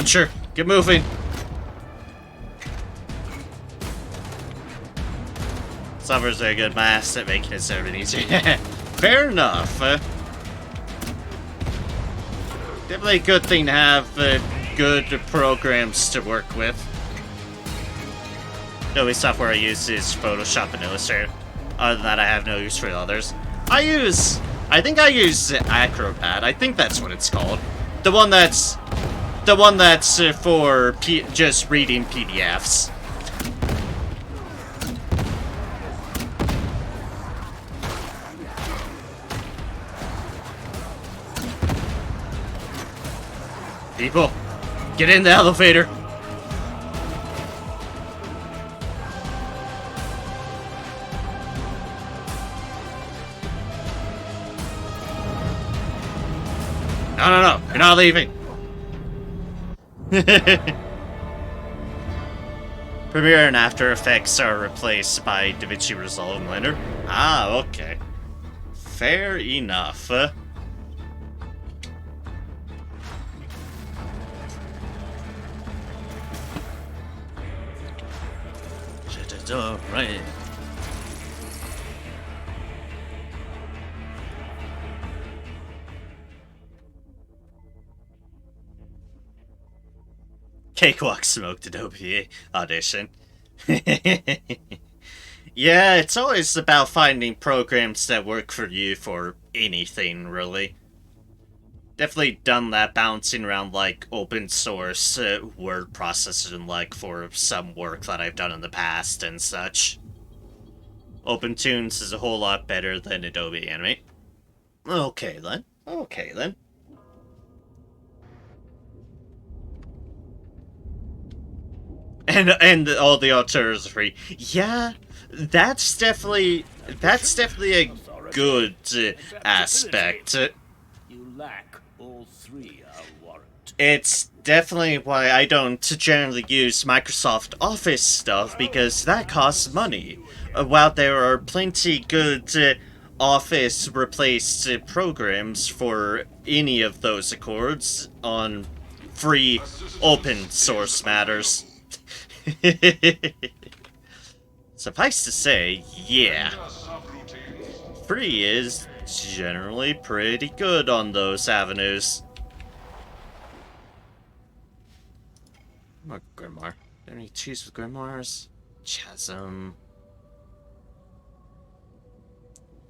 Launcher, get moving. Suffers are a good mass at making it so easy. Fair enough. Definitely a good thing to have good programs to work with. The only software I use is Photoshop and Illustrator. Other than that, I have no use for the others. I think I use Acrobat. I think that's what it's called. The one that's for just reading PDFs. People, get in the elevator. No, you're not leaving. Premiere and After Effects are replaced by DaVinci Resolve and Blender. Ah, okay. Fair enough. Right. Cakewalk smoked Adobe Audition. Yeah, it's always about finding programs that work for you for anything, really. Definitely done that bouncing around, like, open source word processing, like, for some work that I've done in the past and such. OpenTunes is a whole lot better than Adobe Animate. Okay, then. Okay, then. And all the alternatives are free. Yeah, that's definitely a good aspect. You lack all three, warrant. It's definitely why I don't generally use Microsoft Office stuff, because that costs money. While there are plenty good Office replaced programs for any of those accords on free open source matters. Suffice to say, yeah, free is generally pretty good on those avenues. More Grimoire. Don't need to choose with Grimoires. Chasm.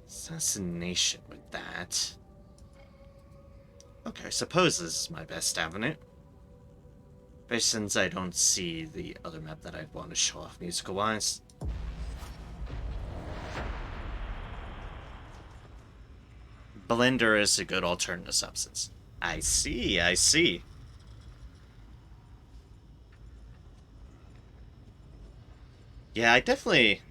Assassination with that. Okay, I suppose this is my best avenue. But since I don't see the other map that I'd want to show off musical-wise. Blender is a good alternative substance. I see, I see. Yeah, I definitely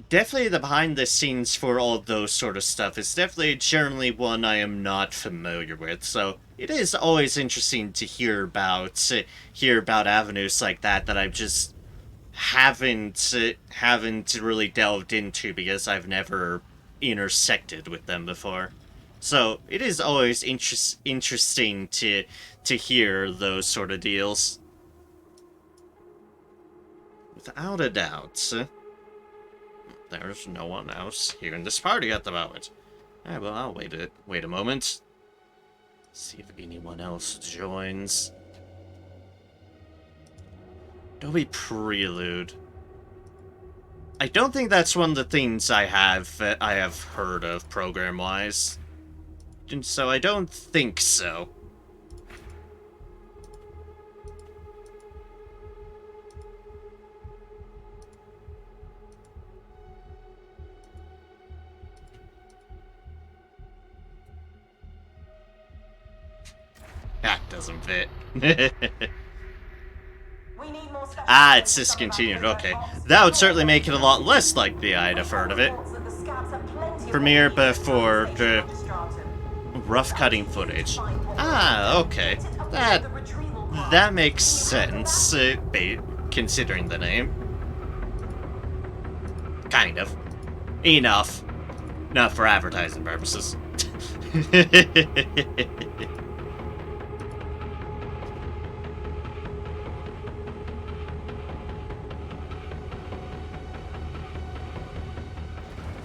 the behind the scenes for all those sort of stuff is definitely generally one I am not familiar with, so it is always interesting to hear about avenues like that I just haven't really delved into because I've never intersected with them before. So it is always interesting to hear those sort of deals. Without a doubt. There's no one else here in this party at the moment. Alright, well, I'll wait a moment. See if anyone else joins. Adobe Prelude. I don't think that's one of the things I have heard of program-wise. So I don't think so. That doesn't fit. Ah, it's discontinued. Okay. That would certainly make it a lot less likely I'd have heard of it. Premiere before the rough cutting footage. Ah, okay. That makes sense, considering the name. Kind of. Enough. Not for advertising purposes.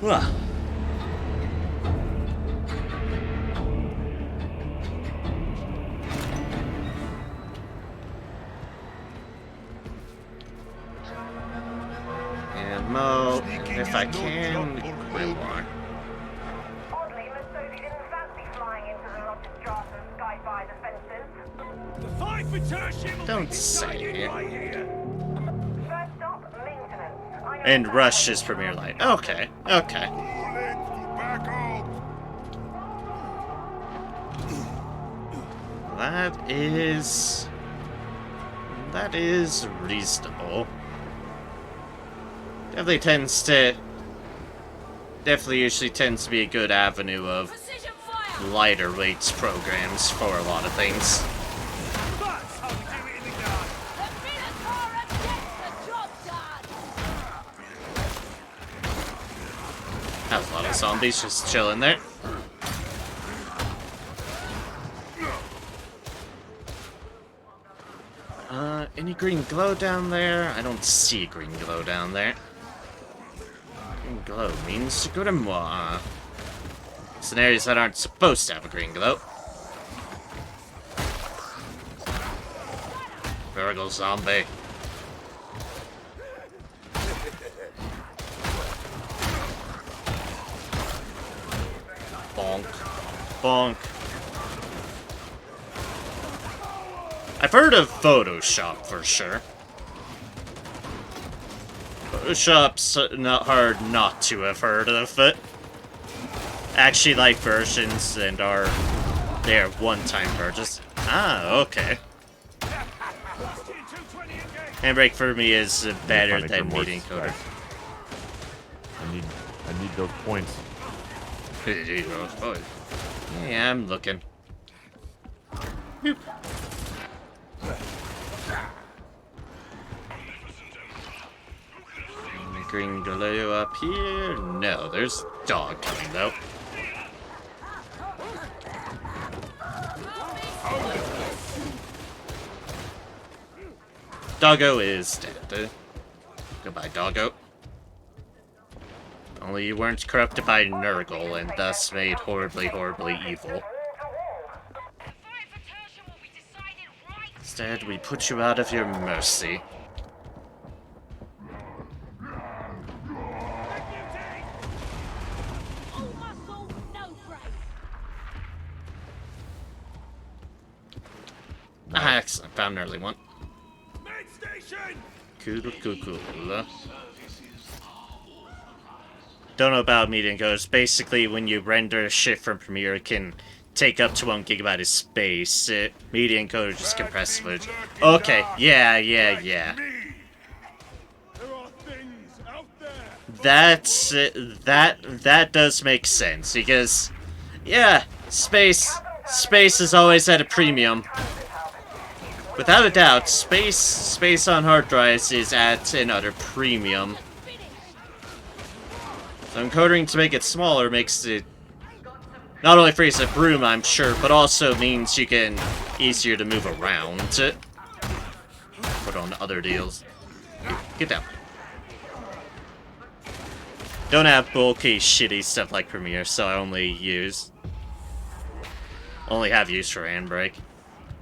Well. Ammo, if I can, Grimoire. Oddly, Mr. didn't fancy flying into the Rochester sky by the fences. The fight for Tertium will Don't be say decided it. right here. First stop, maintenance. I know And that Rush one. is Premier Light. Okay, okay. Too late to back out. That is reasonable. Definitely usually tends to be a good avenue of Precision fire! lighter weights programs for a lot of things. That's how we do it in the yard. The Minotaur and gets the job done! Have a lot of zombies just chilling there. Any green glow down there? I don't see green glow down there. Green glow means Grimoire. It's in areas that aren't supposed to have a green glow. Virgo zombie. Bonk. Bonk. I've heard of Photoshop for sure. Photoshop's not hard not to have heard of it. Actually like versions and are their one-time purchase. Ah, okay. Handbrake for me is better Find a than Grimoire media encoder. I need those points. Yeah, I'm looking. Boop. Green glow up here? No, there's dog coming though. Doggo is dead. Goodbye, Doggo. Only you weren't corrupted by Nurgle and thus made horribly, horribly evil. Instead, we put you out of your mercy. All muscle, no break! Ah, excellent. Found an early one. Main station! Cool. Don't know about media encoders. Basically, when you render a shit from Premiere, it can take up to 1 gigabyte of space. Media encoder just compress footage. Okay, yeah. There are things out there. That does make sense because, yeah, space is always at a premium. Without a doubt, space on hard drives is at an utter premium. So encoding to make it smaller makes it not only frees up room, I'm sure, but also means you can easier to move around. Put on other deals. Get down. Don't have bulky, shitty stuff like Premiere, so I only have use for Handbrake.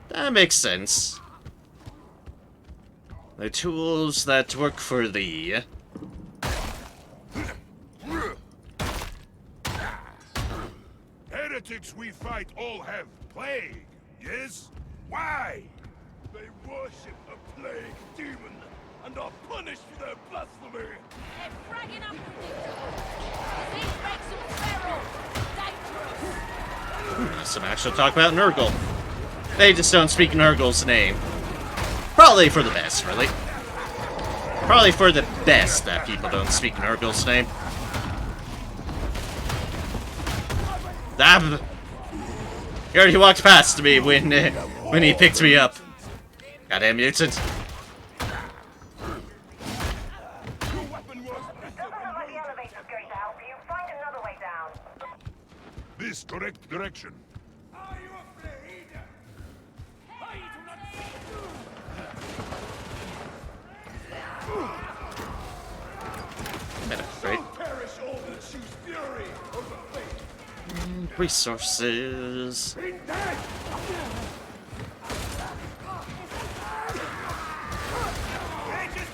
That makes sense. The tools that work for thee. Heretics we fight all have plague, yes? Why? They worship a plague demon and are punished for their blasphemy. They're fragging up ridiculous! These makes them feral! Dangerous! Some actual talk about Nurgle. They just don't speak Nurgle's name. Probably for the best, really. Probably for the best that people don't speak Nurgle's name. Ah, he already walked past me when he picked me up. Goddamn mutant. Doesn't look like the elevator's going to help you. Find another way down. This correct direction. Are you afraid? Are you not Better, right? perish all that choose Resources.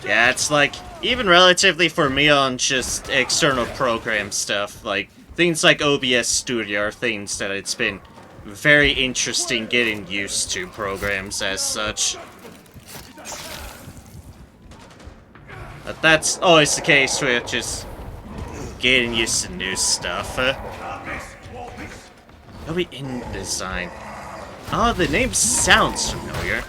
Yeah, it's like, even relatively for me on just external program stuff, like, things like OBS Studio are things that it's been very interesting getting used to programs as such. But that's always the case with just getting used to new stuff. Are we in design? Oh, the name sounds familiar.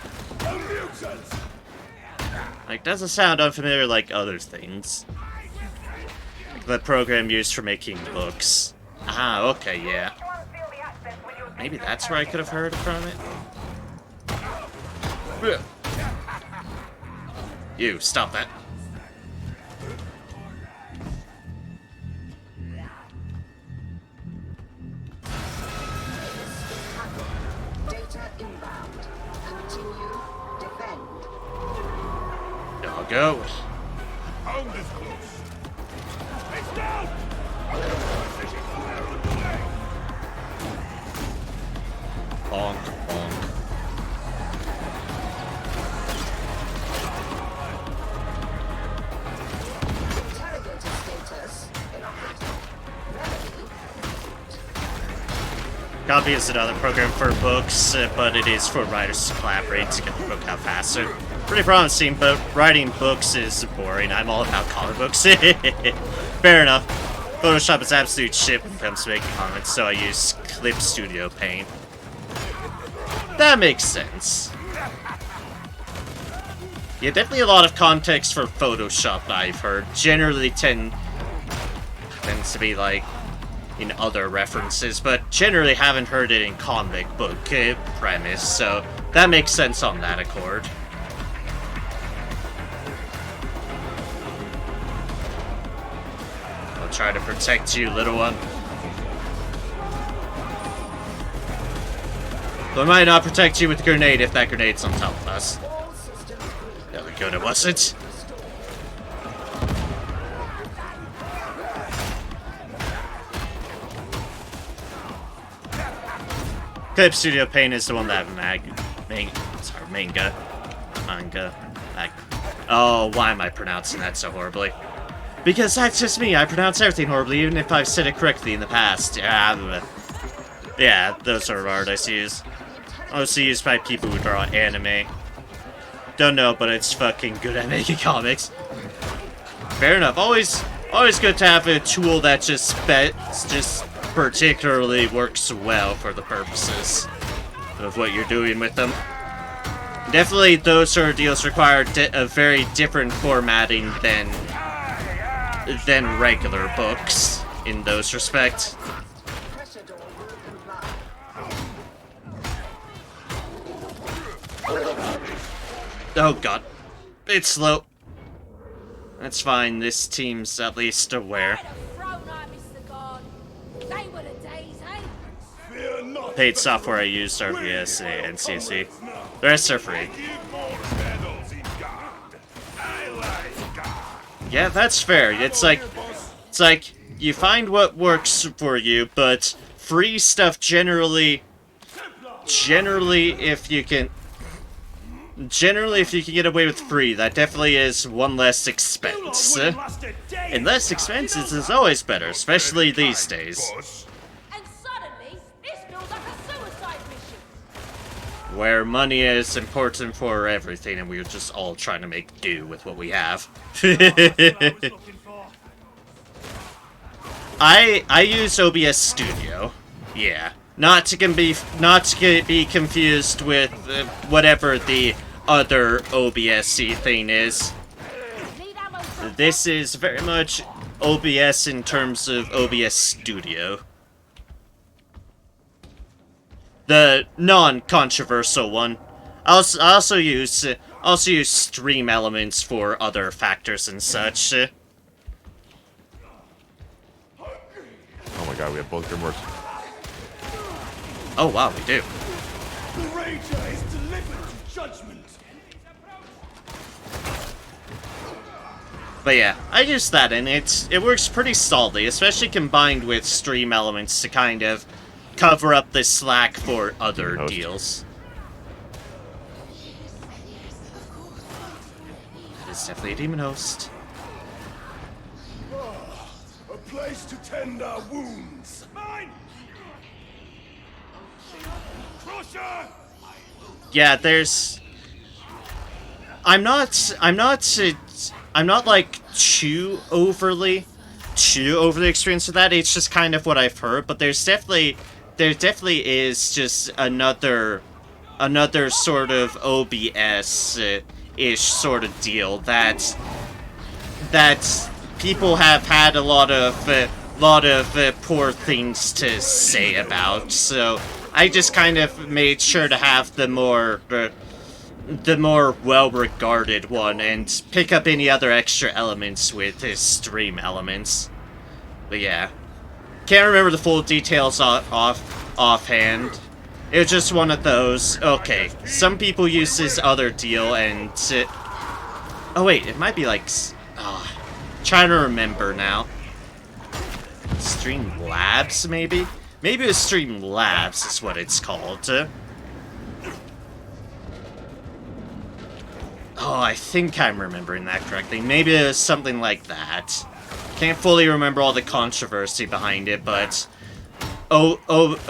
Like, doesn't sound unfamiliar like other things. Like the program used for making books. Ah, okay, yeah. Maybe that's where I could have heard from it. You, stop that. Data inbound. Continue. Defend. I'll go. Hound is close. It's down! Precision fire on the way! Bonk, bonk. Interrogator status inoperative. Remedy. Copy is another program for books, but it is for writers to collaborate to get the book out faster. Pretty promising, but writing books is boring. I'm all about comic books. Fair enough. Photoshop is absolute shit when it comes to making comics, so I use Clip Studio Paint. That makes sense. Yeah, definitely a lot of context for Photoshop I've heard. Generally tends to be like in other references, but generally haven't heard it in comic book premise, so that makes sense on that accord. I'll try to protect you, little one. But I might not protect you with a grenade if that grenade's on top of us. There we go, it wasn't. Clip Studio Paint is the one that manga. Oh, why am I pronouncing that so horribly? Because that's just me. I pronounce everything horribly, even if I've said it correctly in the past. Yeah, those are artists use. Mostly used by people who draw anime. Don't know, but it's fucking good at making comics. Fair enough. Always good to have a tool that just particularly works well for the purposes of what you're doing with them. Definitely, those sort of deals require a very different formatting than regular books in those respects. Oh god, it's slow. That's fine. This team's at least aware. Paid software I used RVS and CC. The rest are free. Yeah, that's fair. It's like you find what works for you, but free stuff generally if you can get away with free, that definitely is one less expense. And less expenses is always better, especially these days. And suddenly, this feels like a suicide mission. Where money is important for everything, and we're just all trying to make do with what we have. I use OBS Studio. Yeah. Not to be confused with whatever the other OBS-y thing is. This is very much OBS in terms of OBS Studio. The non-controversial one. I also use stream elements for other factors and such. Oh my god, we have both Grimoires. Oh wow, we do. The Ranger is delivered to judgment. But yeah, I use that, and it works pretty solidly, especially combined with stream elements to kind of cover up the slack for other Host. deals. That is definitely a demon host. A place to tend our wounds. Mine! Crusher! Yeah, there's... I'm not like too overly experienced with that. It's just kind of what I've heard, but there definitely is just another sort of OBS-ish sort of deal that people have had a lot of poor things to say about. So I just kind of made sure to have the more well-regarded one and pick up any other extra elements with his stream elements. But yeah, can't remember the full details offhand. It was just one of those. Okay, some people use this other deal and oh wait, it might be like trying to remember now. Stream Labs, maybe? Maybe it was Stream Labs is what it's called. Oh, I think I'm remembering that correctly. Maybe it was something like that. Can't fully remember all the controversy behind it, but OBS,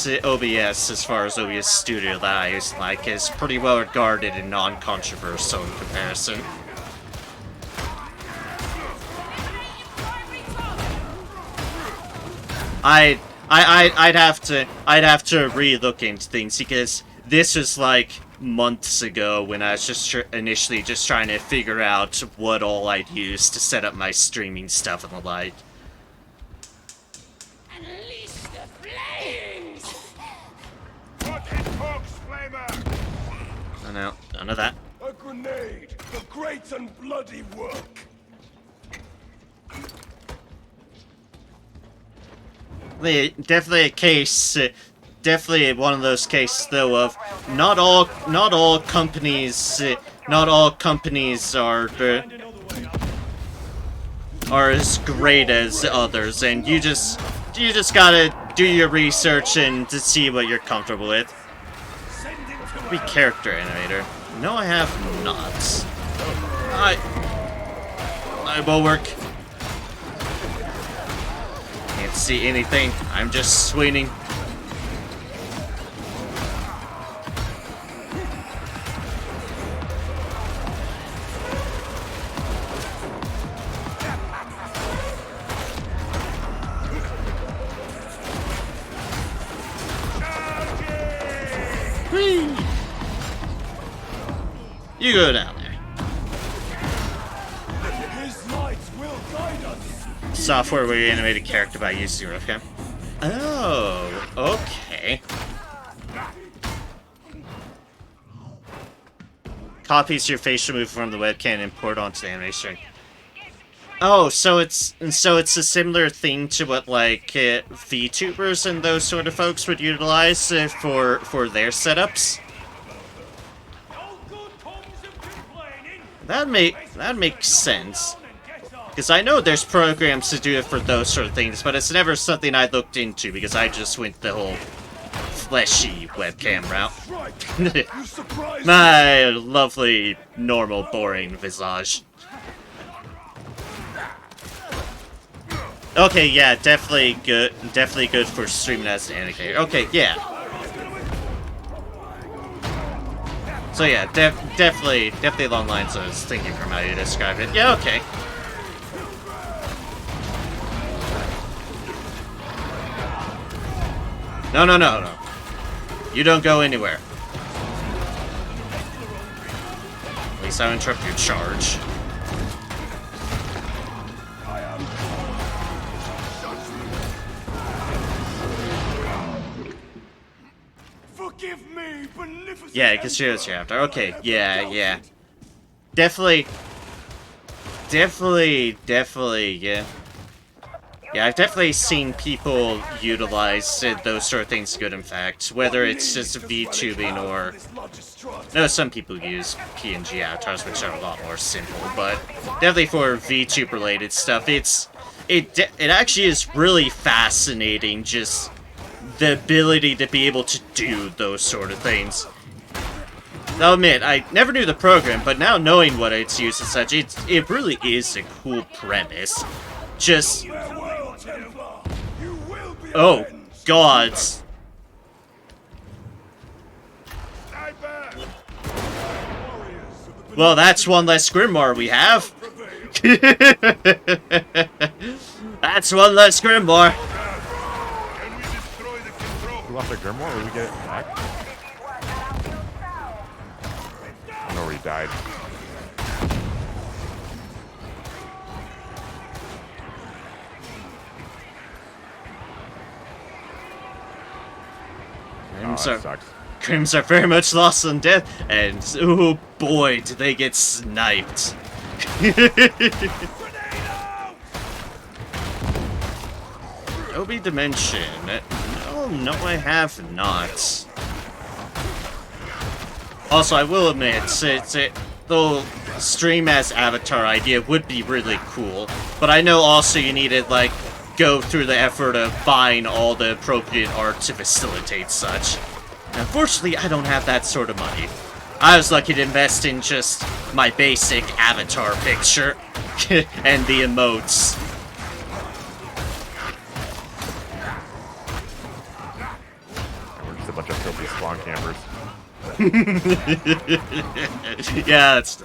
as far as OBS Studio that I used to like, is pretty well regarded and non-controversial in comparison. I'd have to re-look into things because this was like months ago when I was just initially just trying to figure out what all I'd use to set up my streaming stuff and the like. Unleash the flames! What hit Hawk's flamer? Oh no, none of that. A grenade for great and bloody work. Definitely a case. Definitely one of those cases, though, of not all companies are as great as others, and you just gotta do your research and to see what you're comfortable with. Be character animator. No, I have not. I will work. Can't see anything. I'm just swinging. You go down there. His light will guide us. Software where you animate a character by using your webcam. Oh, okay. Copies your facial move from the webcam and import onto the animation. Oh, so it's a similar thing to what like VTubers and those sort of folks would utilize for their setups. That makes sense. Because I know there's programs to do it for those sort of things, but it's never something I looked into because I just went the whole fleshy webcam route. My lovely, normal, boring visage. Okay, yeah, definitely good for streaming as an animator. Okay, yeah. So yeah, definitely along the lines I was thinking from how you described it. Yeah, okay. No. You don't go anywhere. At least I won't interrupt your charge. Forgive me, beneficent. Yeah, because she was after. Okay, yeah. Definitely, yeah. You Yeah, I've definitely seen people utilize those sort of things good, in fact. Whether it's just VTubing or... No, some people use PNG avatars, which are a lot more simple, but definitely for VTube related stuff, it actually is really fascinating, just the ability to be able to do those sort of things. I'll admit, I never knew the program, but now knowing what it's used and such, it really is a cool premise. Just... Oh, gods. Well, that's one less Grimoire we have. That's one less Grimoire. We lost our Grimoire, or did we get it back? I don't know where he died. Crims are very much lost on death, and oh boy, do they get sniped. Obi Dimension. No, I have not. Also, I will admit, the stream as avatar idea would be really cool, but I know also you need to, like, go through the effort of buying all the appropriate art to facilitate such. Unfortunately, I don't have that sort of money. I was lucky to invest in just my basic avatar picture and the emotes. We're just a bunch of filthy spawn campers. Yeah, that's...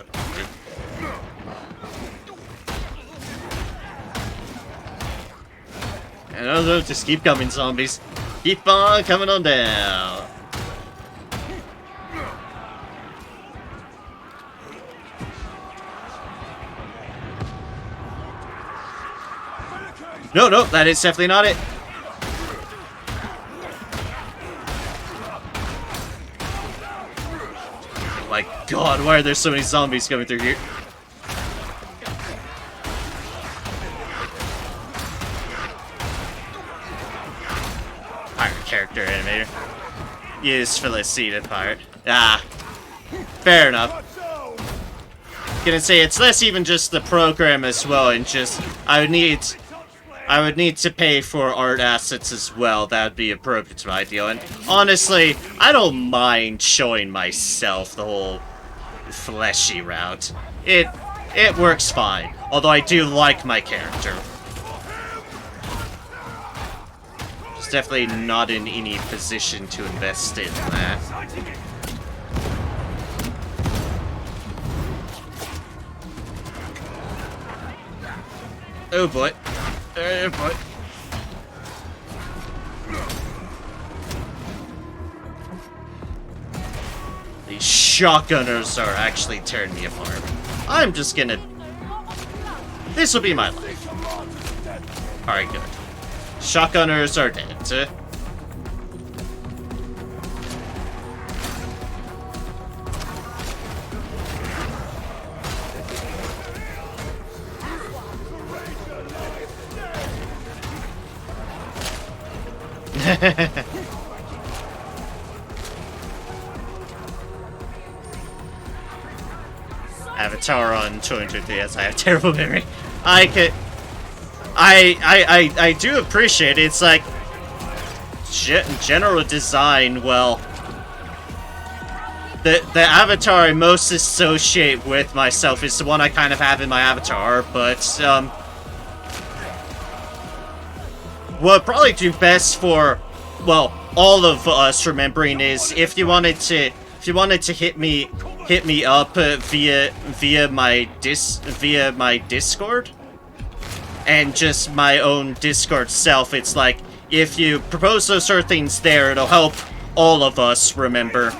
And no, just keep coming, zombies. Keep on coming on down. No, that is definitely not it. Oh my god, why are there so many zombies coming through here? Pirate character animator. Use Felicity pirate. Ah, fair enough. Gonna say it's less even just the program as well, and just I would need to pay for art assets as well. That would be appropriate to my deal. And honestly, I don't mind showing myself the whole fleshy route. It works fine. Although I do like my character. Just definitely not in any position to invest in that. Oh boy. Oh boy. These shotgunners are actually tearing me apart. I'm just gonna... This will be my life. Alright, good. Shotgunners are dead. Avatar on 203, yes, I have terrible memory. I do appreciate it. It's like general design. Well, the avatar I most associate with myself is the one I kind of have in my avatar, but what I'd probably do best for, well, all of us remembering is if you wanted to hit me up via my Discord and just my own Discord self. It's like if you propose those sort of things there, it'll help all of us remember.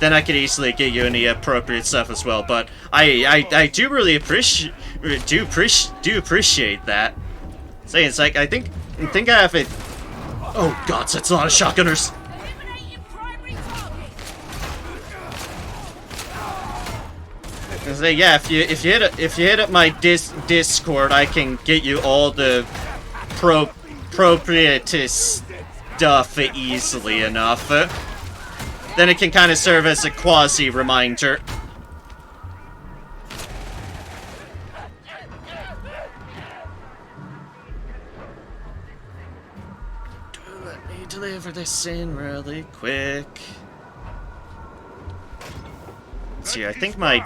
Then I could easily get you any appropriate stuff as well. But I do really appreciate that. Saying it's like I think I have it. Oh god, that's a lot of shotgunners. I say yeah, if you hit up my Discord, I can get you all the appropriate to stuff easily enough, then it can kind of serve as a quasi-reminder. Let me deliver this in really quick. Let's see, I think my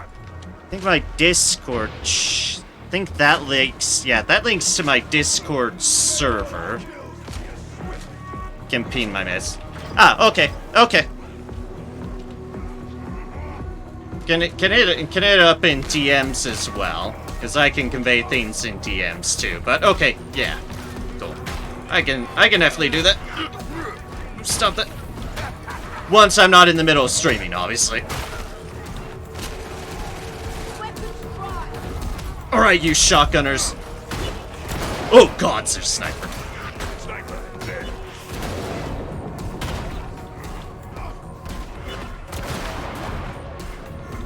Discord, I think that links, yeah, that links to my Discord server. Can ping my miss. Ah, okay, okay. Can it up in DMs as well? Because I can convey things in DMs too. But okay, yeah, cool. I can definitely do that. Stop that. Once I'm not in the middle of streaming, obviously. All right, you shotgunners. Oh God, there's a sniper.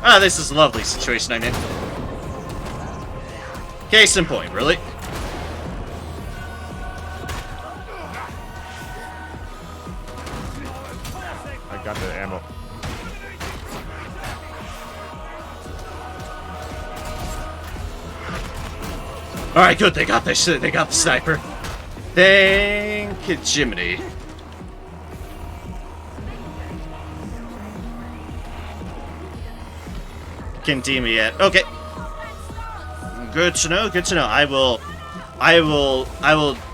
Ah, this is a lovely situation I'm in. Case in point, really. I got the ammo. Alright, good, they got this. They got the sniper. Thank you, Jiminy. Can't deem me yet. Okay. Good to know, good to know. I will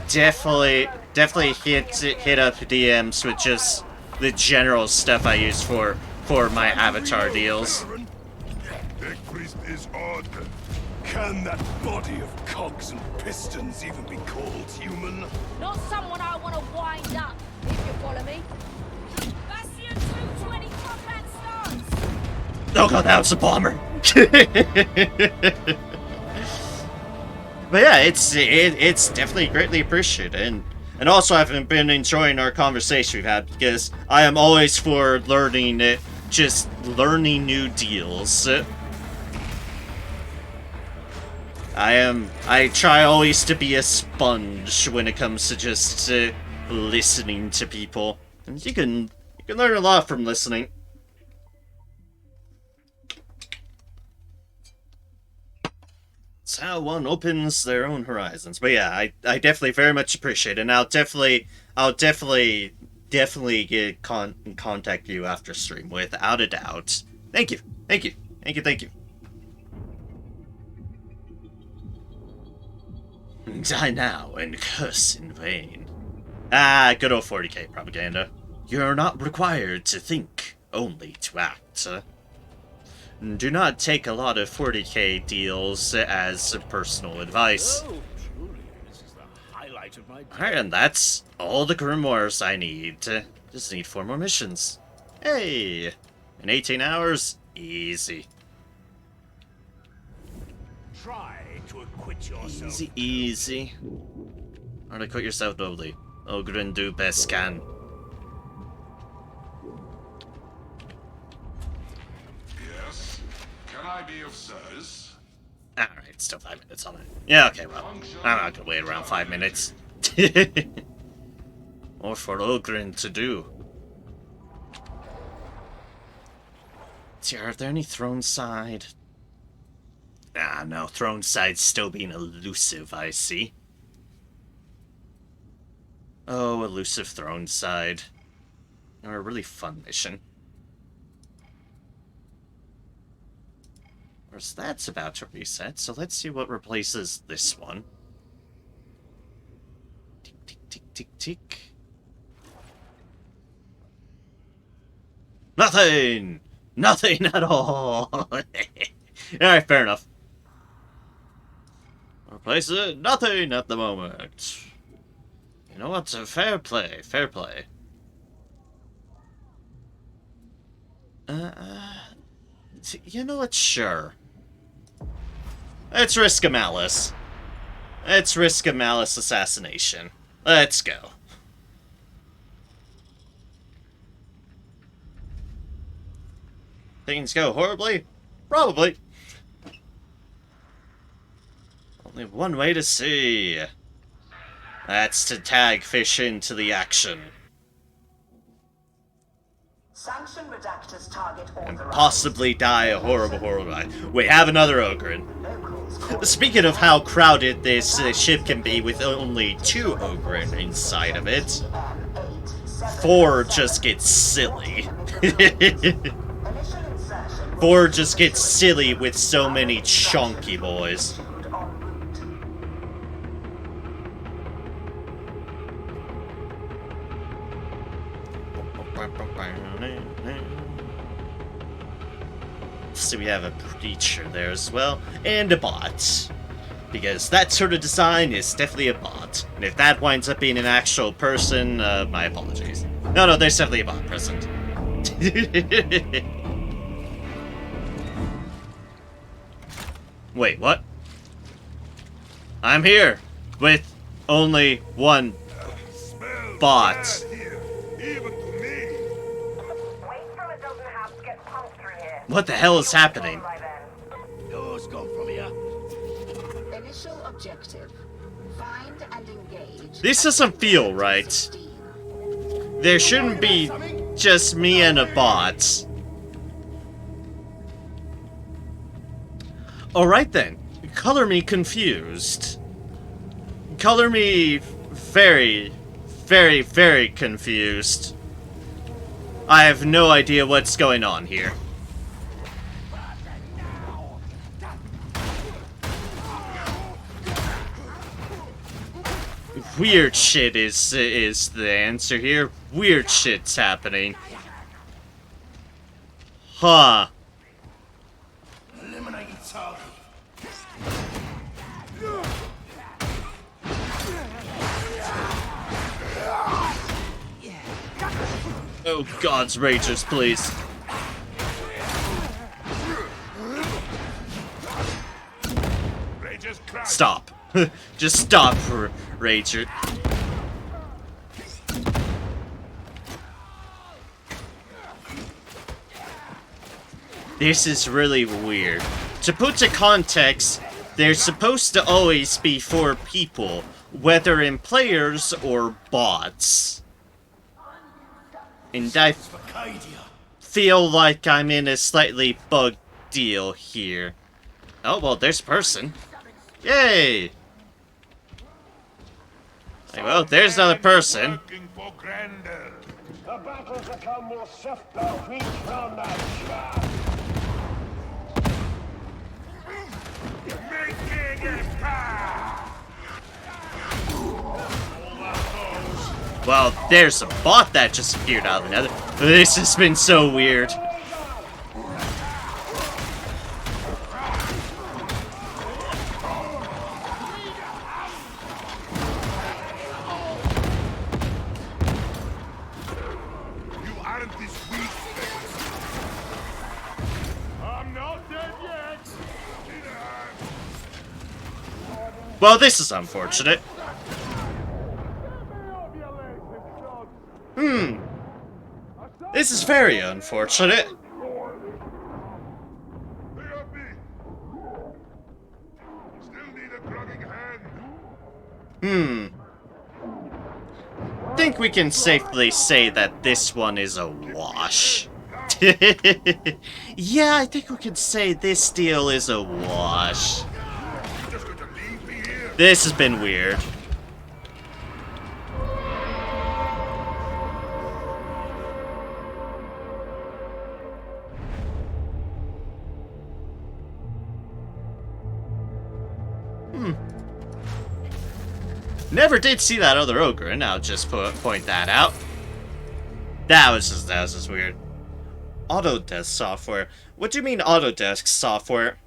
definitely hit up DMs with just the general stuff I use for my avatar deals. Big priest is odd. Can that body of cogs and pistons even be called human? Not someone I want to wind up, if you follow me. Bastion 220 combat stance! Oh God, that was a bomber. But yeah, it's definitely greatly appreciated, and also I've been enjoying our conversation we've had, because I am always for learning just learning new deals. I try always to be a sponge when it comes to just listening to people, and you can learn a lot from listening. It's how one opens their own horizons. But yeah, I definitely very much appreciate it, and I'll definitely get contact you after stream, without a doubt. Thank you. Die now and curse in vain. Ah, good old 40k propaganda. You're not required to think, only to act. Do not take a lot of 40k deals as personal advice. Oh, truly, this is the highlight of my day. Alright, and that's all the grimoires I need. Just need 4 more missions. Hey! In 18 hours? Easy. Try to acquit yourself. Easy. Or to quit yourself nobly. Ogren do best can. Yes. Can I be of service? Alright, still 5 minutes on it. Yeah, okay, well, I'm not gonna wait around 5 minutes. More for Ogren to do. See, are there any throne side? Ah, no, throne side's still being elusive, I see. Oh, elusive throne side. Or a really fun mission. Whereas that's about to reset, so let's see what replaces this one. Tick, tick, tick, tick, tick. Nothing! Nothing at all! Alright, fair enough. Replace it? Nothing at the moment. You know what? Fair play, fair play. You know what? Sure. Let's risk a malice. Let's risk a malice assassination. Let's go. Things go horribly? Probably. Only one way to see. That's to tag fish into the action. Sanction redactors target And authorized. possibly die a horrible, horrible death. We have another Ogren. Locals call Speaking of how crowded this ship can be with only 2 Ogren inside of it, M8 4 just gets silly. Initial insertion 4 just gets silly with so many chunky boys. en route. So we have a preacher there as well, and a bot. Because that sort of design is definitely a bot. And if that winds up being an actual person, my apologies. No, there's definitely a bot present. Wait, what? I'm here with only one Smells bot. bad here, even to me. Wait till it doesn't have to get pumped through here. What the hell is happening? By then. Yours come from here. Initial objective. Find and engage. This doesn't feel right. 16. There shouldn't be just me and a bot. Alright then. Color me confused. Color me very, very, very confused. I have no idea what's going on here. Weird shit is the answer here. Weird shit's happening. Huh. Eliminating target. Oh, God's Ragers, please. Rangers crash. Stop. Just stop, Rager. This is really weird. To put to context, there's supposed to always be 4 people, whether in players or bots. And I Arcadia. feel like I'm in a slightly bugged deal here. Oh, well, there's a person. Yay! Hey, well, there's another person. Working for Grendel. The battles become more swift now. Reach round that shaft. Making it pass. Well, there's a bot that just appeared out of the nether. This has been so weird. You aren't this weak. I'm not dead yet. Well, this is unfortunate. This is very unfortunate. Help me. Still need a grubbing hand. Think we can safely say that this one is a wash. Yeah, I think we can say this deal is a wash. Just going to leave me here. This has been weird. Never did see that other ogre, and I'll just point that out. That was just weird. Autodesk software. What do you mean Autodesk software?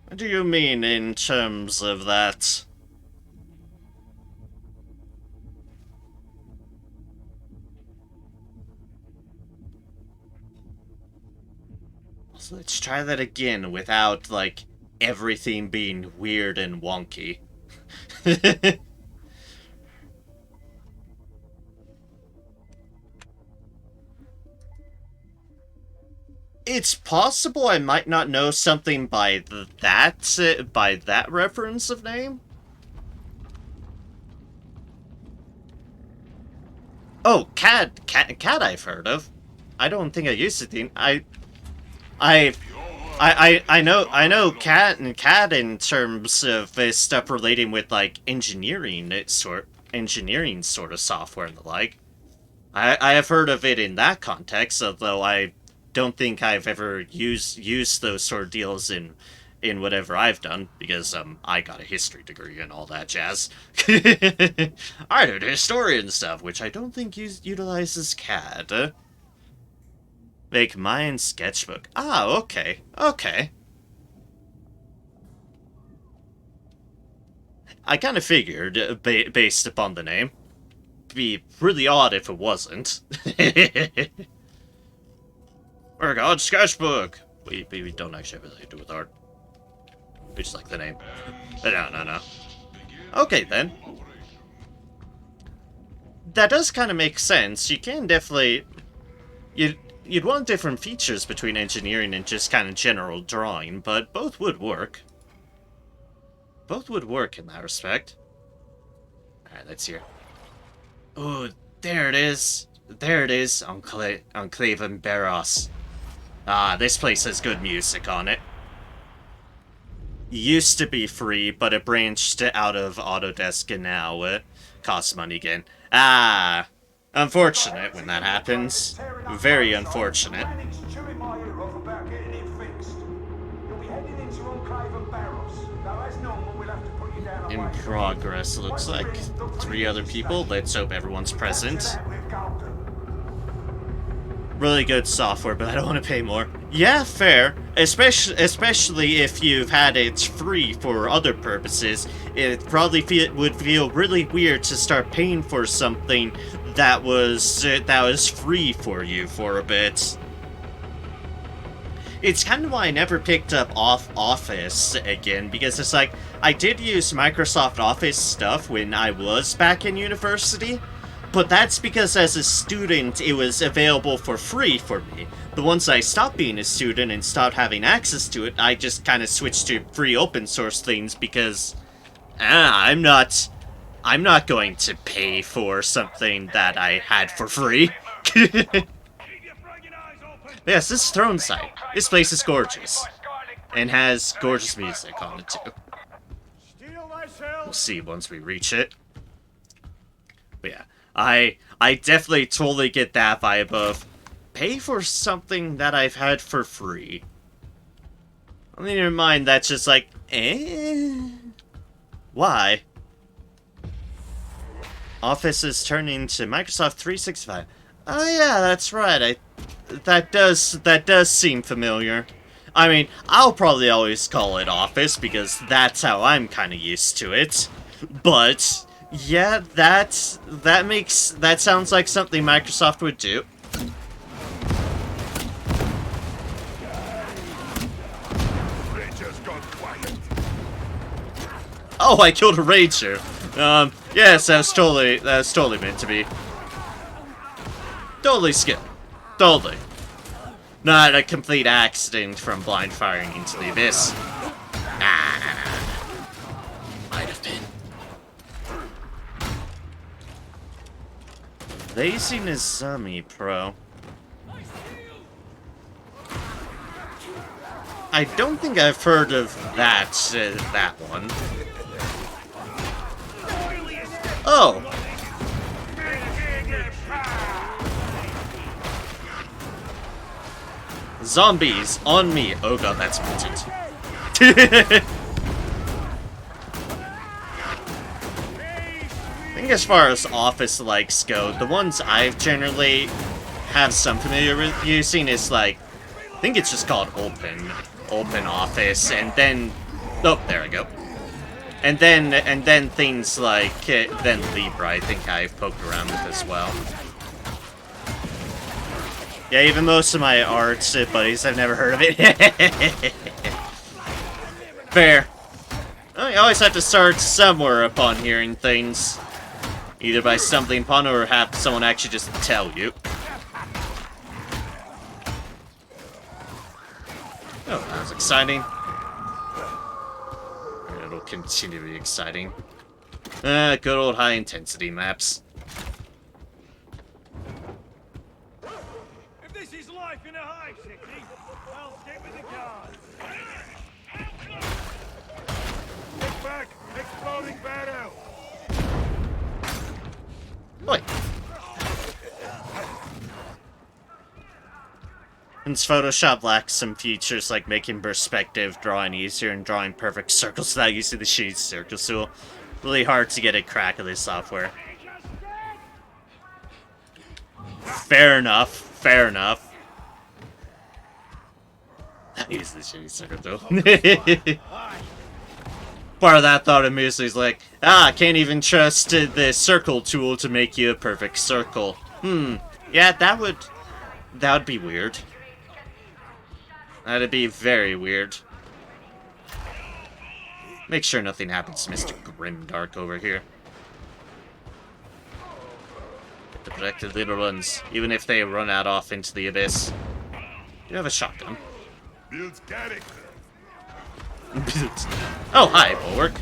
What do you mean in terms of that? So let's try that again without, like, everything being weird and wonky. It's possible I might not know something by that reference of name. Oh, CAD I've heard of. I don't think I used it. I know CAD in terms of stuff relating with like engineering sort of software and the like. I have heard of it in that context, although I don't think I've ever used those sort of deals in whatever I've done, because I got a history degree and all that jazz. I did historian stuff, which I don't think utilizes CAD. Make mine sketchbook. Ah, okay. I kind of figured, based upon the name. It'd be really odd if it wasn't. Or God, sketchbook! We don't actually have anything to do with art. We just like the name. No. Okay, then. That does kind of make sense. You can definitely... You'd want different features between engineering and just kind of general drawing, but both would work. Both would work in that respect. Alright, let's hear. Oh, there it is. There it is, Enclave and Barros. Ah, this place has good music on it. Used to be free, but it branched out of Autodesk and now costs money again. Ah, unfortunate when that happens. Very unfortunate. In progress, looks like. 3 other people. Let's hope everyone's present. Really good software, but I don't want to pay more. Yeah, fair. Especially if you've had it free for other purposes. It probably would feel really weird to start paying for something that was free for you for a bit. It's kind of why I never picked up Office again, because it's like, I did use Microsoft Office stuff when I was back in university, but that's because as a student, it was available for free for me. But once I stopped being a student and stopped having access to it, I just kind of switched to free open source things because, I'm not going to pay for something that I had for free. Yes, this is Throne Site. This place is gorgeous. And has gorgeous music on it, too. We'll see once we reach it. But yeah, I definitely totally get that vibe of pay for something that I've had for free. I mean, in mind, that's just like, why? Office is turning to Microsoft 365. Oh yeah, that's right. That does seem familiar. I mean, I'll probably always call it Office because that's how I'm kind of used to it. But yeah, that sounds like something Microsoft would do. Oh, I killed a Ranger. Yes, that was totally meant to be. Totally skill. Totally. Not a complete accident from blind firing into the abyss. Might have been. Lazy Nizami Pro. I don't think I've heard of that one. Oh. Zombies on me. Oh god, that's mutant. I think as far as Office likes go, the ones I've generally have some familiar with using is like, I think it's just called Open Office, and then, oh, there I go. And then things like, then Libra, I think I've poked around with as well. Yeah, even most of my art buddies, I've never heard of it. Fair. Well, you always have to start somewhere upon hearing things. Either by stumbling upon or have someone actually just tell you. was exciting. It'll continue to be exciting. Good old high-intensity maps. If this is life in a high city, I'll stick with the guards. Get back! Exploding battle! Boy. Since Photoshop lacks some features like making perspective drawing easier and drawing perfect circles without using the shade circle tool, really hard to get a crack of this software. Fair enough. Fair enough. I use the shade circle tool. Part of that thought immediately is like, I can't even trust the circle tool to make you a perfect circle. Yeah, that would be weird. That'd be very weird. Make sure nothing happens to Mr. Grimdark over here. Get the protected Lil'Uns, even if they run out off into the abyss. You have a shotgun. Builds character. Oh, hi, Bulwark.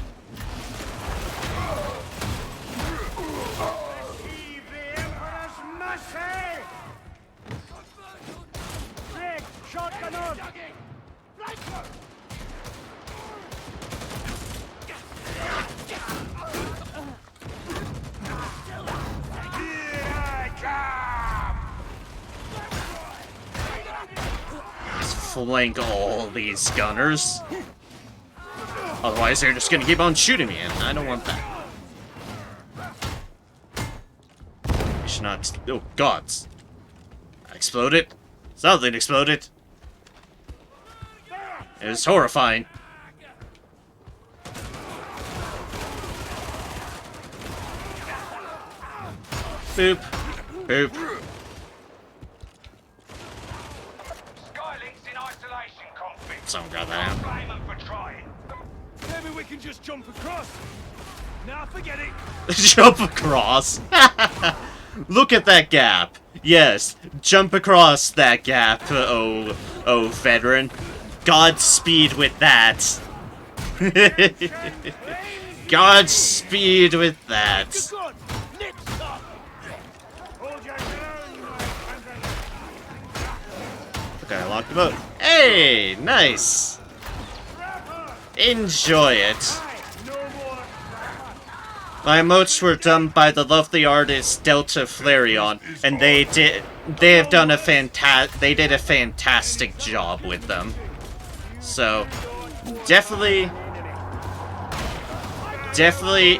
Flank all these gunners. Otherwise, they're just gonna keep on shooting me, and I don't want that. You should not. Oh, gods. Exploded. Something exploded. It was horrifying. Boop. Boop. Someone grab that out. Maybe we can just jump across. Nah, forget it. Jump across. Look at that gap. Yes, jump across that gap. Oh, veteran. Godspeed with that. Godspeed with that. Okay, I locked the boat. Hey, nice. Enjoy it. My emotes were done by the lovely artist Delta Flareon, and they did a fantastic job with them. So definitely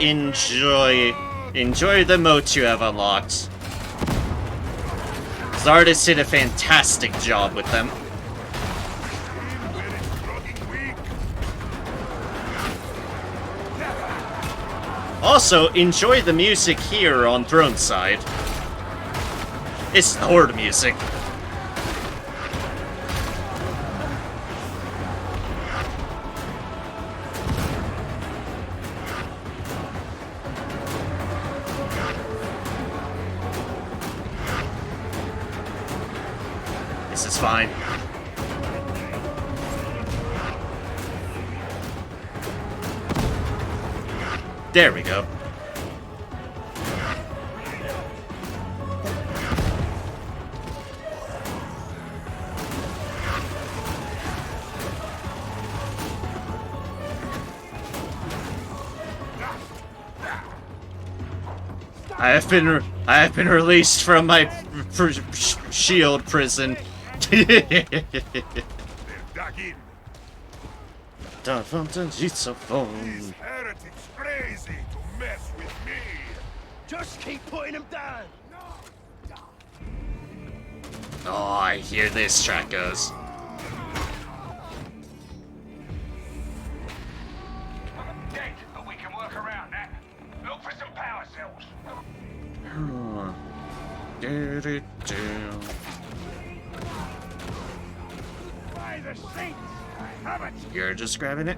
enjoy the emotes you have unlocked. The artist did a fantastic job with them. Also, enjoy the music here on Throne Side. It's the Horde music. This is fine. There we go. I have been released from my shield prison. They're dug in. These heretics crazy to mess with me. Just keep putting them down. Oh, I hear this track goes. Dead, but we can work around that. Look for some power cells. By the saints, I have it. You're just grabbing it?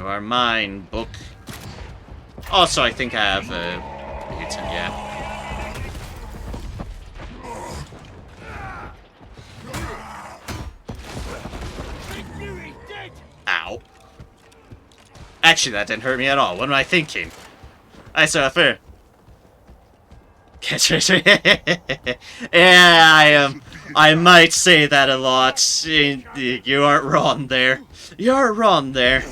You are mine, book. Also, I think I have a mutant, yeah. Ow. Actually, that didn't hurt me at all. What am I thinking? I saw fair. Yeah, I might say that a lot. You aren't wrong there. You aren't wrong there.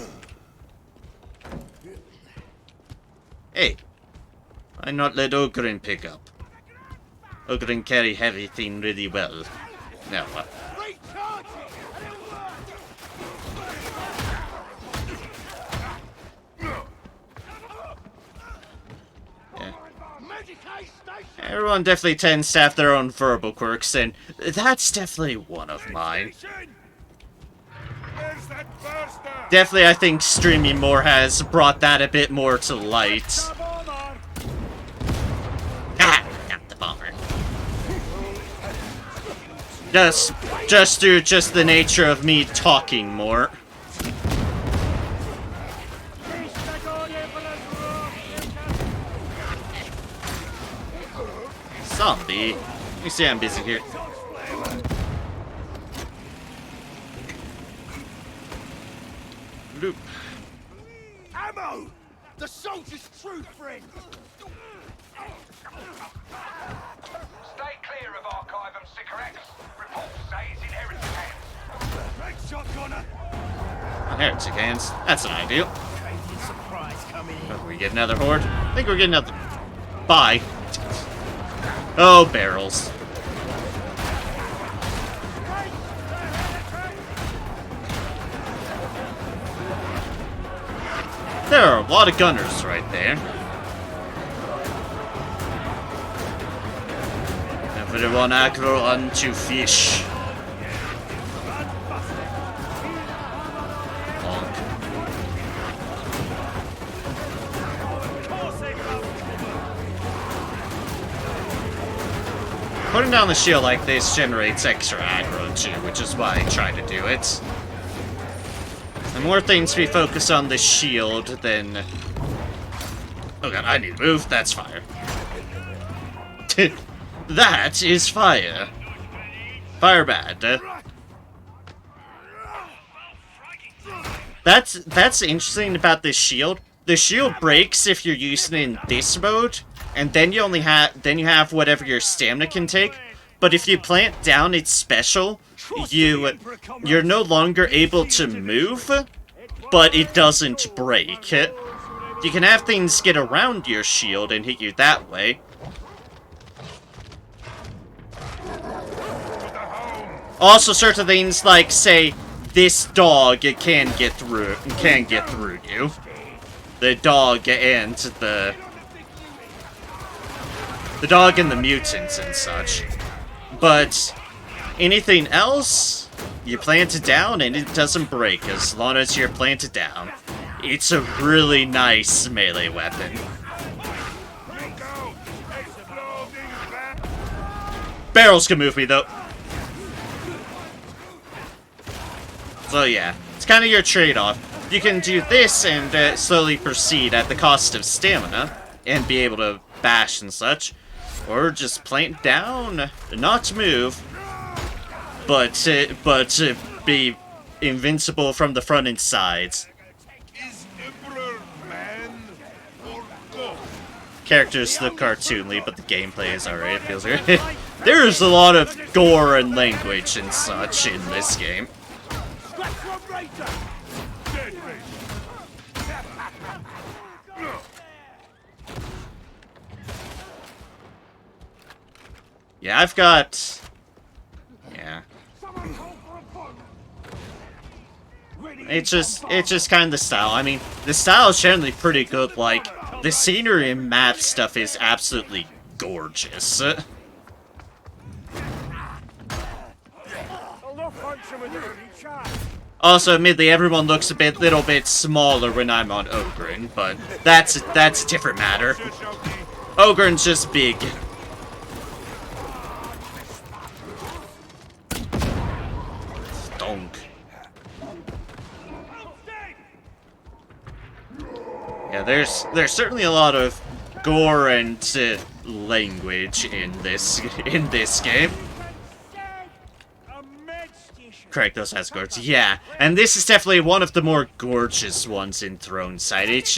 Hey, why not let Ogren pick up? Ogren carry heavy thing really well. Now what? Everyone definitely tends to have their own verbal quirks, and that's definitely one of mine. Definitely, I think streaming more has brought that a bit more to light. Ah, not the bomber. Just through the nature of me talking more. Zombie. You see I'm busy here. Loop. Ammo! The soldier's true friend! Stay clear of Archive and Sycorax. Reports say it's in heretic hands. Great shot, Connor! Heretic hands. That's an ideal. Crazy surprise coming in. Oh, we get another horde? I think we're getting another. Bye. Oh, barrels. There are a lot of gunners right there. Everyone aggro onto fish. Putting down the shield like this generates extra aggro too, which is why I try to do it. The more things we focus on the shield, then... Oh god, I need to move. That's fire. That is fire. Fire bad. That's interesting about this shield. The shield breaks if you're using it in this mode, and then you have whatever your stamina can take. But if you plant down its special, you're no longer able to move, but it doesn't break. You can have things get around your shield and hit you that way. Also, certain things like, say, this dog can get through you. The dog and the dog and the mutants and such. But anything else, you plant it down and it doesn't break as long as you're planted down. It's a really nice melee weapon. Barrels can move me though. So yeah, it's kind of your trade-off. You can do this and slowly proceed at the cost of stamina and be able to bash and such. Or just plant down, not move, but be invincible from the front and sides. Is Emperor man or ghost? Characters look cartoonly, but the gameplay is alright, it feels good. There's a lot of gore and language and such in this game. Yeah, I've got... Yeah. It's just kind of the style. I mean, the style is generally pretty good. Like, the scenery and map stuff is absolutely gorgeous. Also, admittedly, everyone looks a little bit smaller when I'm on Ogren, but that's a different matter. Ogren's just big. Donk. there's certainly a lot of gore and language in this game. Correct, those has gorge. Yeah, and this is definitely one of the more gorgeous ones in Throneside. It's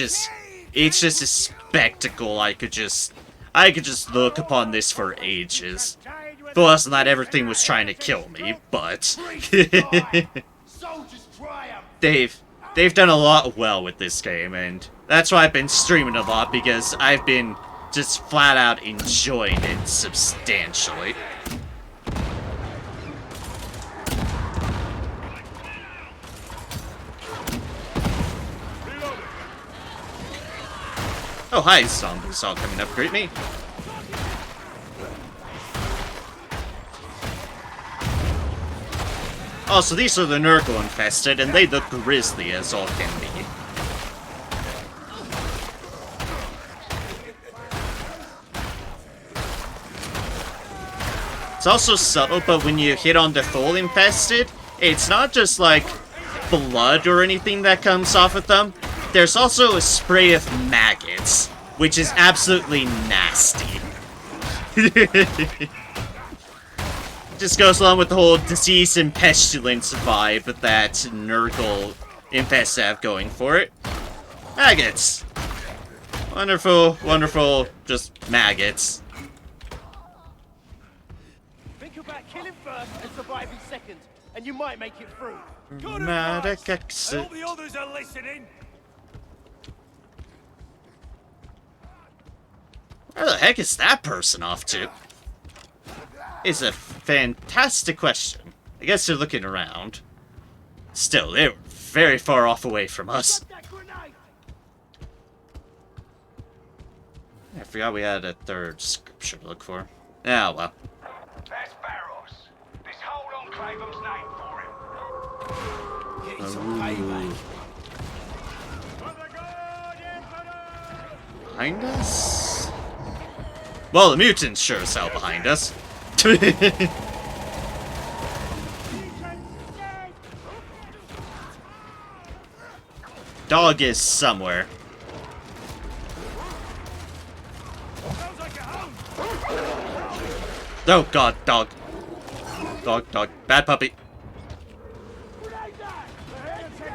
just a spectacle. I could just look upon this for ages. If it wasn't that everything was trying to kill me, but they've done a lot well with this game, and that's why I've been streaming a lot, because I've been just flat out enjoying it substantially. Oh, hi, zombies all coming up, greet me. Also, these are the Nurgle infested, and they look grisly as all can be. It's also subtle, but when you hit on the full infested, it's not just like blood or anything that comes off of them. There's also a spray of maggots, which is absolutely nasty. Just goes along with the whole disease and pestilence vibe that Nurgle infested have going for it. Maggots. Wonderful, wonderful, just maggots. Think about killing first and surviving second, and you might make it through. Good Magic advice. exit. I hope the others are listening. Where the heck is that person off to? It's a fantastic question. I guess they're looking around. Still, they were very far off away from us. I forgot we had a third scripture to look for. Ah, well. That's Barros. This whole enclave's named for him. Get some payback. Behind us? Well, the mutants sure as hell behind us. Dog is somewhere. Oh god, dog. Dog. Bad puppy.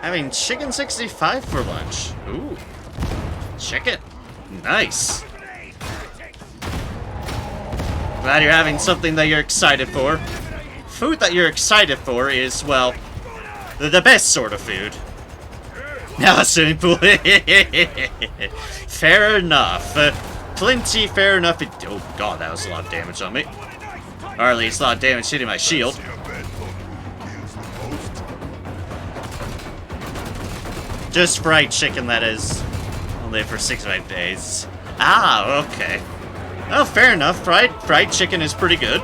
Having chicken 65 for lunch. Ooh. Chicken. Nice. Glad you're having something that you're excited for. Food that you're excited for is, well, the best sort of food. Now a swimming pool. Fair enough. Plenty fair enough. Oh god, that was a lot of damage on me. Or at least a lot of damage hitting my shield. Just fried chicken, that is. Only for 6 5 days. Ah, okay. Oh, fair enough. Fried chicken is pretty good.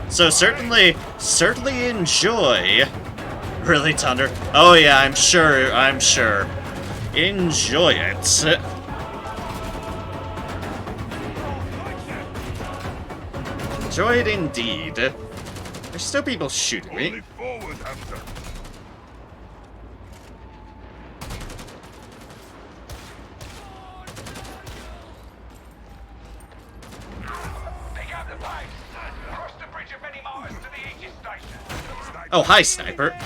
So certainly enjoy. Really, Thunder? Oh yeah, I'm sure. Enjoy it. Enjoy it indeed. There's still people shooting me. Oh, hi, Sniper.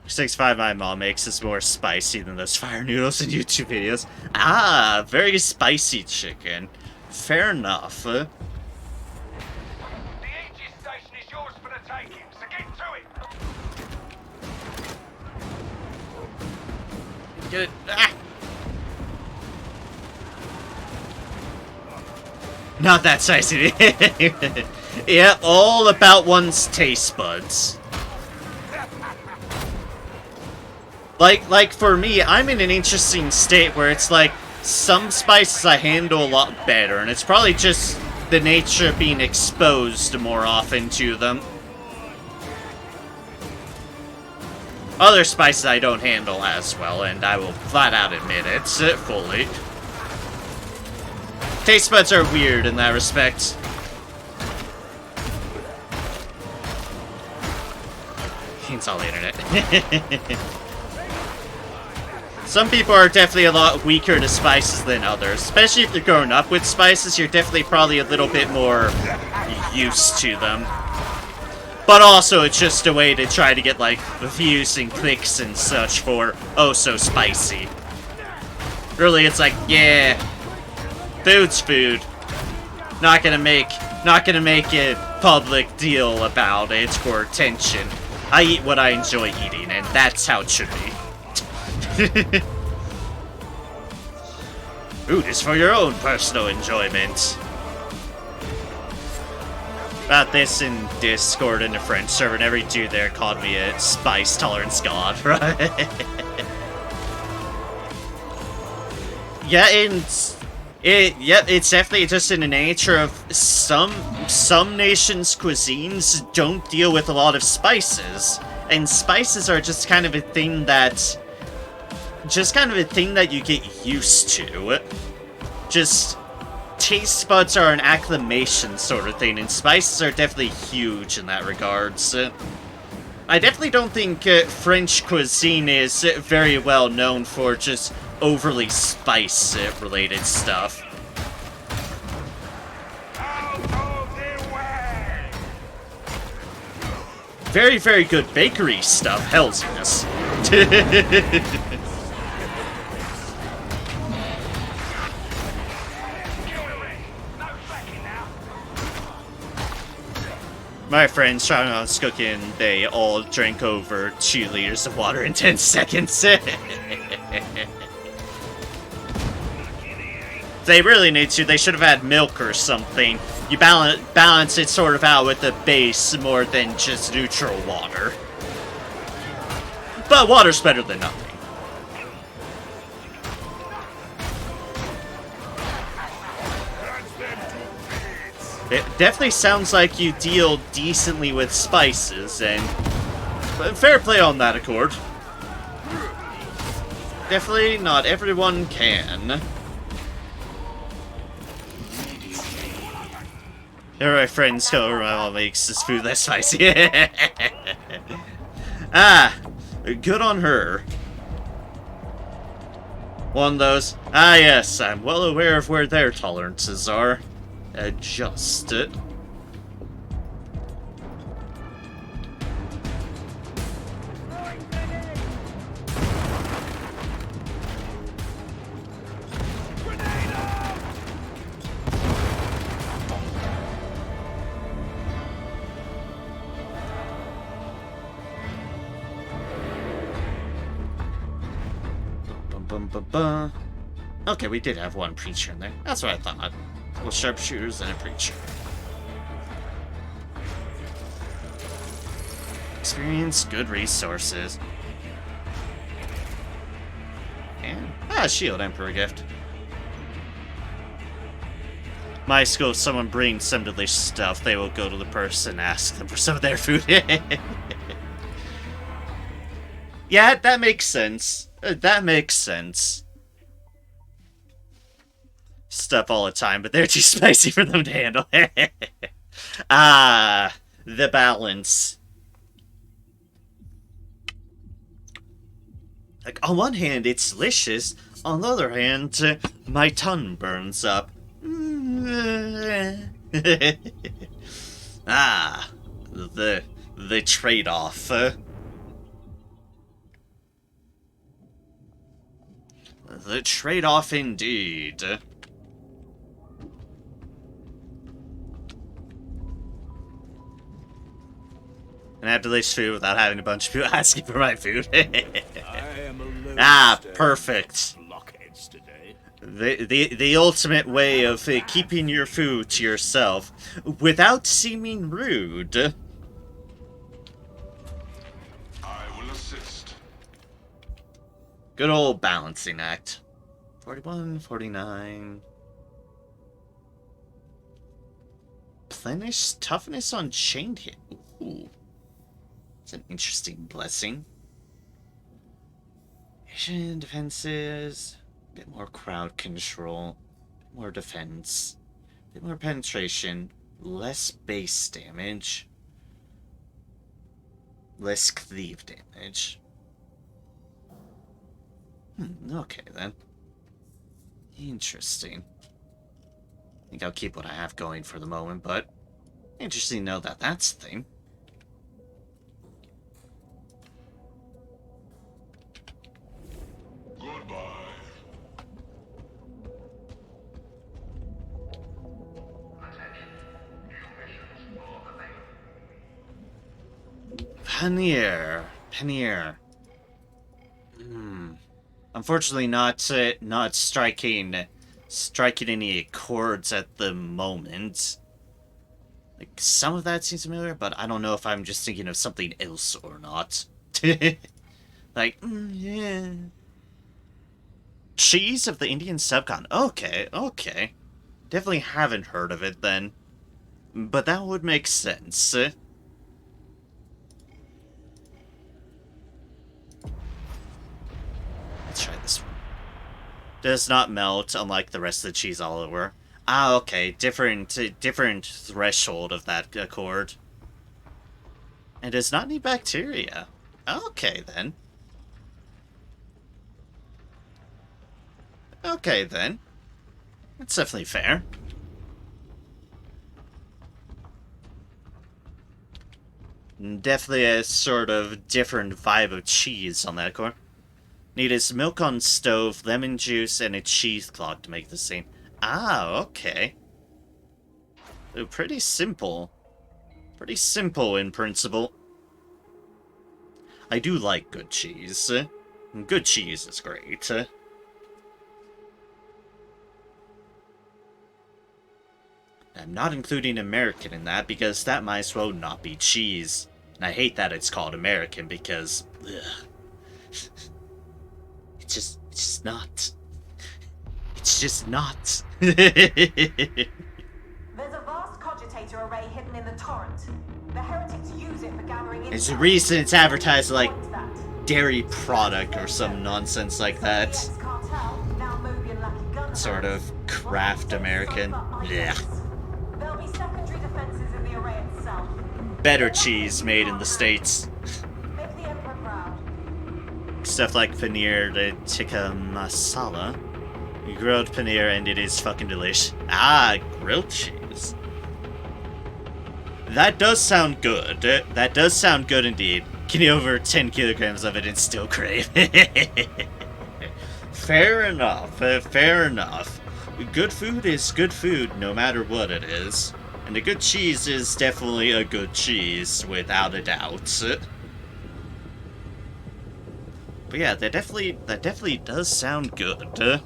6'5" my mom makes is more spicy than those fire noodles in YouTube videos. Ah, very spicy chicken. Fair enough. The Aegis station is yours for the taking, so get to it. Get it. Ah. Not that spicy. Yeah, all about one's taste buds. Like for me, I'm in an interesting state where it's like some spices I handle a lot better, and it's probably just the nature of being exposed more often to them. Other spices I don't handle as well, and I will flat out admit it fully. Taste buds are weird in that respect. It's all the internet. Some people are definitely a lot weaker to spices than others. Especially if you're growing up with spices, you're definitely probably a little bit more used to them. But also, it's just a way to try to get, like, views and clicks and such for oh so spicy. Really, it's like, yeah, food's food. Not gonna make a public deal about it for attention. I eat what I enjoy eating, and that's how it should be. Food is for your own personal enjoyment. About this in Discord and the French server, and every dude there called me a spice tolerance god, right? Yeah, it's definitely just in the nature of some nations' cuisines don't deal with a lot of spices, and spices are just kind of a thing that you get used to. Just taste buds are an acclimation sort of thing, and spices are definitely huge in that regards. I definitely don't think French cuisine is very well known for just overly spice-related stuff. Very, very good bakery stuff, hells yes. My friends trying on cooking, they all drank over 2 liters of water in 10 seconds. They really need to. They should have had milk or something. You balance it sort of out with a base more than just neutral water. But water's better than nothing. It definitely sounds like you deal decently with spices, and fair play on that accord. Definitely not everyone can. Here my friends go around makes this food less spicy. Ah, good on her. One of those. Ah yes, I'm well aware of where their tolerances are. Adjust it. Okay, we did have one preacher in there. That's what I thought. Well, sharpshooters and a preacher. Experience, good resources. And, shield, Emperor gift. My school, if someone brings some delicious stuff, they will go to the person and ask them for some of their food. Yeah, that makes sense. That makes sense. Stuff all the time, but they're too spicy for them to handle. Ah, the balance. Like, on one hand, it's delicious. On the other hand, my tongue burns up. Ah, the trade-off. The trade-off indeed. And I have delicious food without having a bunch of people asking for my food. Ah, perfect. The ultimate way of keeping your food to yourself without seeming rude. I will assist. Good old balancing act. 41, 49. Plenish toughness on chained hit. Ooh. It's an interesting blessing. Asian defenses. A bit more crowd control. A bit more defense. A bit more penetration. Less base damage. Less cleave damage. Okay then. Interesting. I think I'll keep what I have going for the moment, but interesting to know that that's the thing. Paneer. Unfortunately, not striking any chords at the moment. Like, some of that seems familiar, but I don't know if I'm just thinking of something else or not. Like, yeah. Cheese of the Indian subcontinent. Okay. Definitely haven't heard of it then. But that would make sense. Let's try this one. Does not melt, unlike the rest of the cheese all over. Ah, okay. Different threshold of that accord. And does not need bacteria. Okay, then. Okay, then. That's definitely fair. Definitely a sort of different vibe of cheese on that accord. Need is milk on stove, lemon juice, and a cheesecloth to make the same. Ah, okay. Pretty simple. Pretty simple in principle. I do like good cheese. Good cheese is great. I'm not including American in that because that might as well not be cheese. And I hate that it's called American because... ugh. It's just not. It's just not. There's a vast cogitator array hidden in the torrent. The heretics use it for gathering There's a reason it's advertised like dairy product or some nonsense like that. Sort of craft American. Yeah. There'll be secondary defenses in the array itself. Better cheese made in the States. Make the Emperor proud. Stuff like paneer de tikka masala. Grilled paneer, and it is fucking delicious. Ah, grilled cheese. That does sound good. That does sound good indeed. Can you over 10 kilograms of it and still crave? Fair enough. Fair enough. Good food is good food, no matter what it is. And a good cheese is definitely a good cheese, without a doubt. But yeah, that definitely does sound good.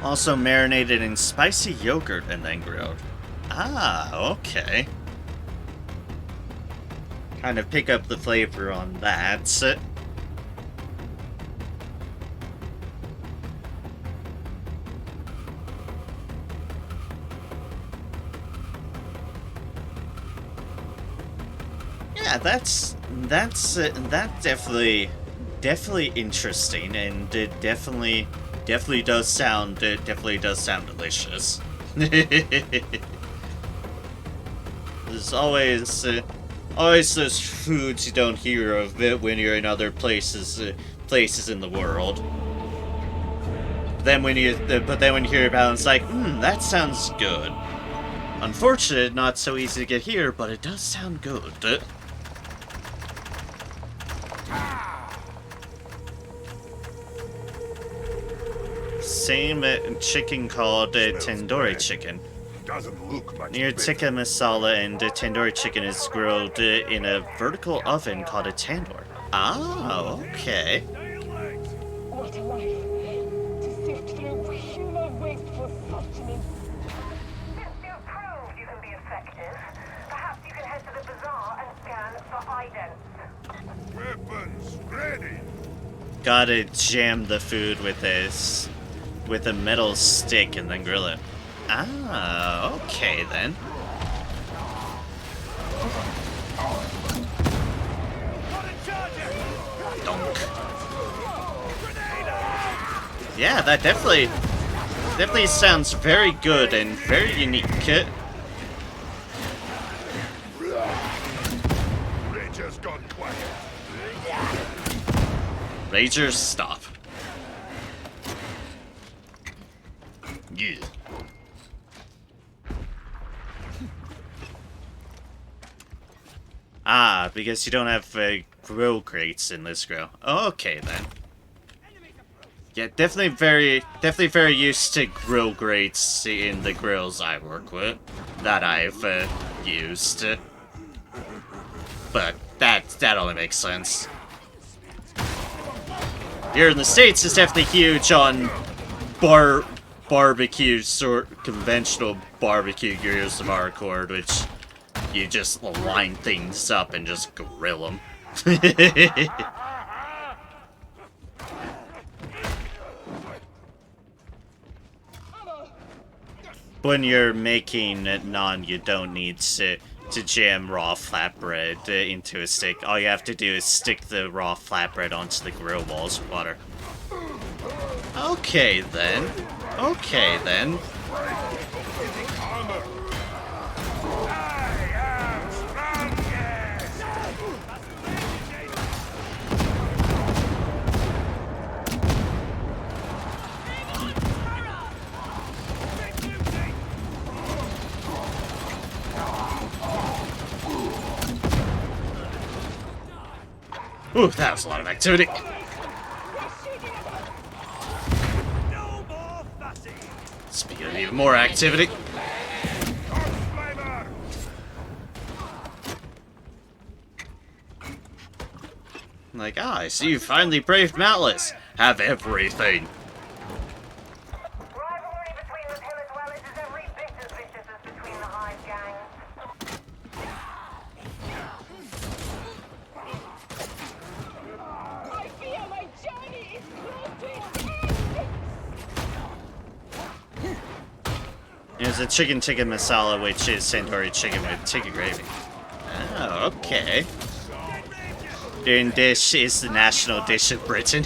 Also marinated in spicy yogurt and then grilled. Ah, okay. Kind of pick up the flavor on that. Yeah, that's definitely interesting, and it definitely does sound delicious. There's always those foods you don't hear of when you're in other places in the world. But then when you hear about it, it's like, that sounds good. Unfortunate, not so easy to get here, but it does sound good. Same chicken called tandoori chicken. Doesn't look much Near better. tikka masala and tandoori chicken is grilled in a vertical oven called a tandoor. Ah, okay. What a life. To sift through human waste for sustenance. Since you've proved you can be effective, perhaps you can head to the bazaar and scan for idents. Weapons ready. Gotta jam the food with a metal stick and then grill it. Ah, okay then. Donk. Yeah, that definitely sounds very good and very unique. Rangers gone quiet. Rangers, stop. Yeah. Ah, because you don't have grill crates in this grill. Okay then. Yeah, definitely very used to grill grates in the grills I work with, that I've used. But that only makes sense. Here in the States, it's definitely huge on barbecue, conventional barbecue grills of our accord, which you just line things up and just grill them. When you're making naan, you don't need to jam raw flatbread into a stick. All you have to do is stick the raw flatbread onto the grill walls with water. Okay then. Okay then. Ooh, that was a lot of activity. Speaking of even more activity. Like, I see you finally braved Malice. Have everything. Rivalry between the pillars dwellers is every bit as vicious as between the hive gangs. I fear my journey is close to its end! There's a chicken tikka masala, which is Centauri chicken with tikka gravy. Oh, okay. Dune dish is the national dish of Britain.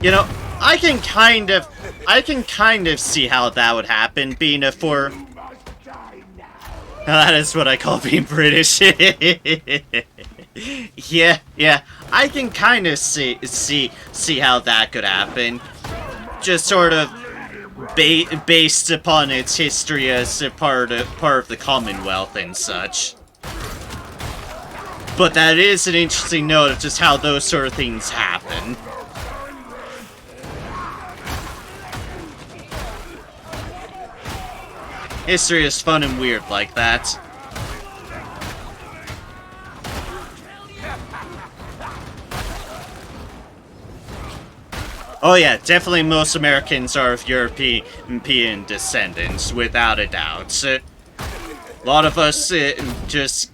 You know, I can kind of see how that would happen, being a for... Now that is what I call being British. Yeah, I can kind of see how that could happen. Just sort of based upon its history as a part of the Commonwealth and such. But that is an interesting note of just how those sort of things happen. History is fun and weird like that. Oh yeah, definitely most Americans are of European descendants, without a doubt. A lot of us just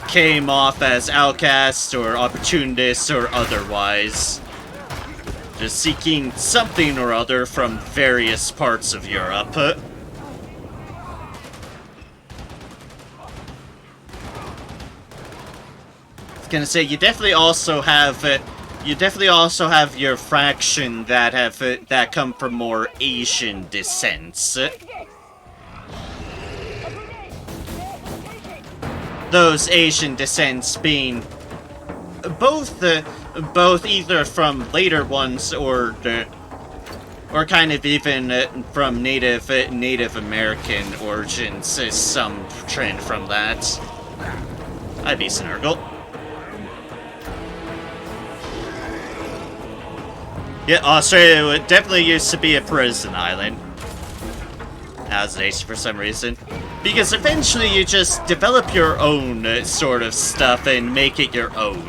came off as outcasts or opportunists or otherwise. Just seeking something or other from various parts of Europe. I was gonna say, you definitely also have your fraction that come from more Asian descents. Those Asian descents being both either from later ones or kind of even from Native American origins. Some trend from that. I'd be Snurgle. Yeah, Australia definitely used to be a prison island. As a nation for some reason. Because eventually you just develop your own sort of stuff and make it your own.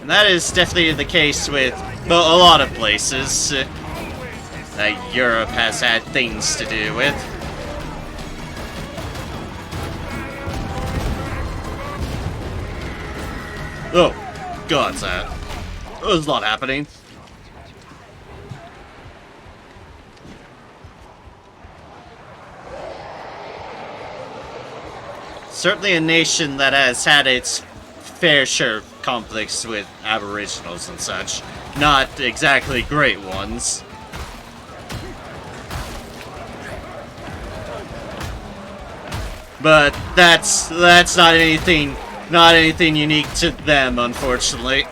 And that is definitely the case with a lot of places that Europe has had things to do with. Oh, God's that. There's a lot happening. Certainly a nation that has had its fair share of conflicts with aboriginals and such. Not exactly great ones. But that's not anything unique to them, unfortunately.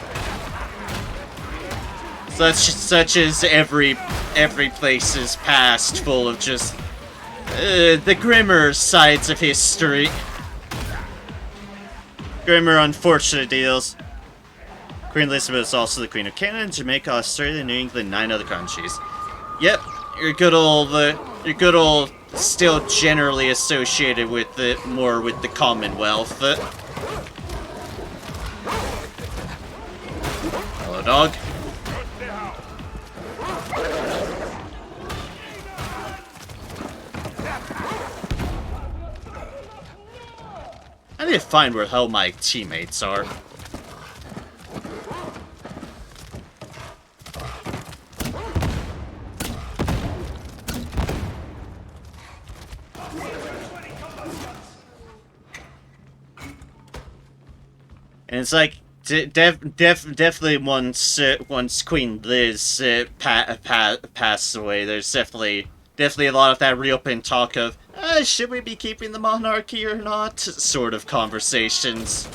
Such as every place's past, full of just the grimmer sides of history. Grimmer, unfortunate deals. Queen Elizabeth is also the Queen of Canada, Jamaica, Australia, New England, 9 other countries. Yep, your good old, still generally associated with more with the Commonwealth. Hello, dog. I need to find where the hell my teammates are. And it's like, definitely once Queen Liz passed away, there's definitely a lot of that reopen talk of, should we be keeping the monarchy or not? Sort of conversations.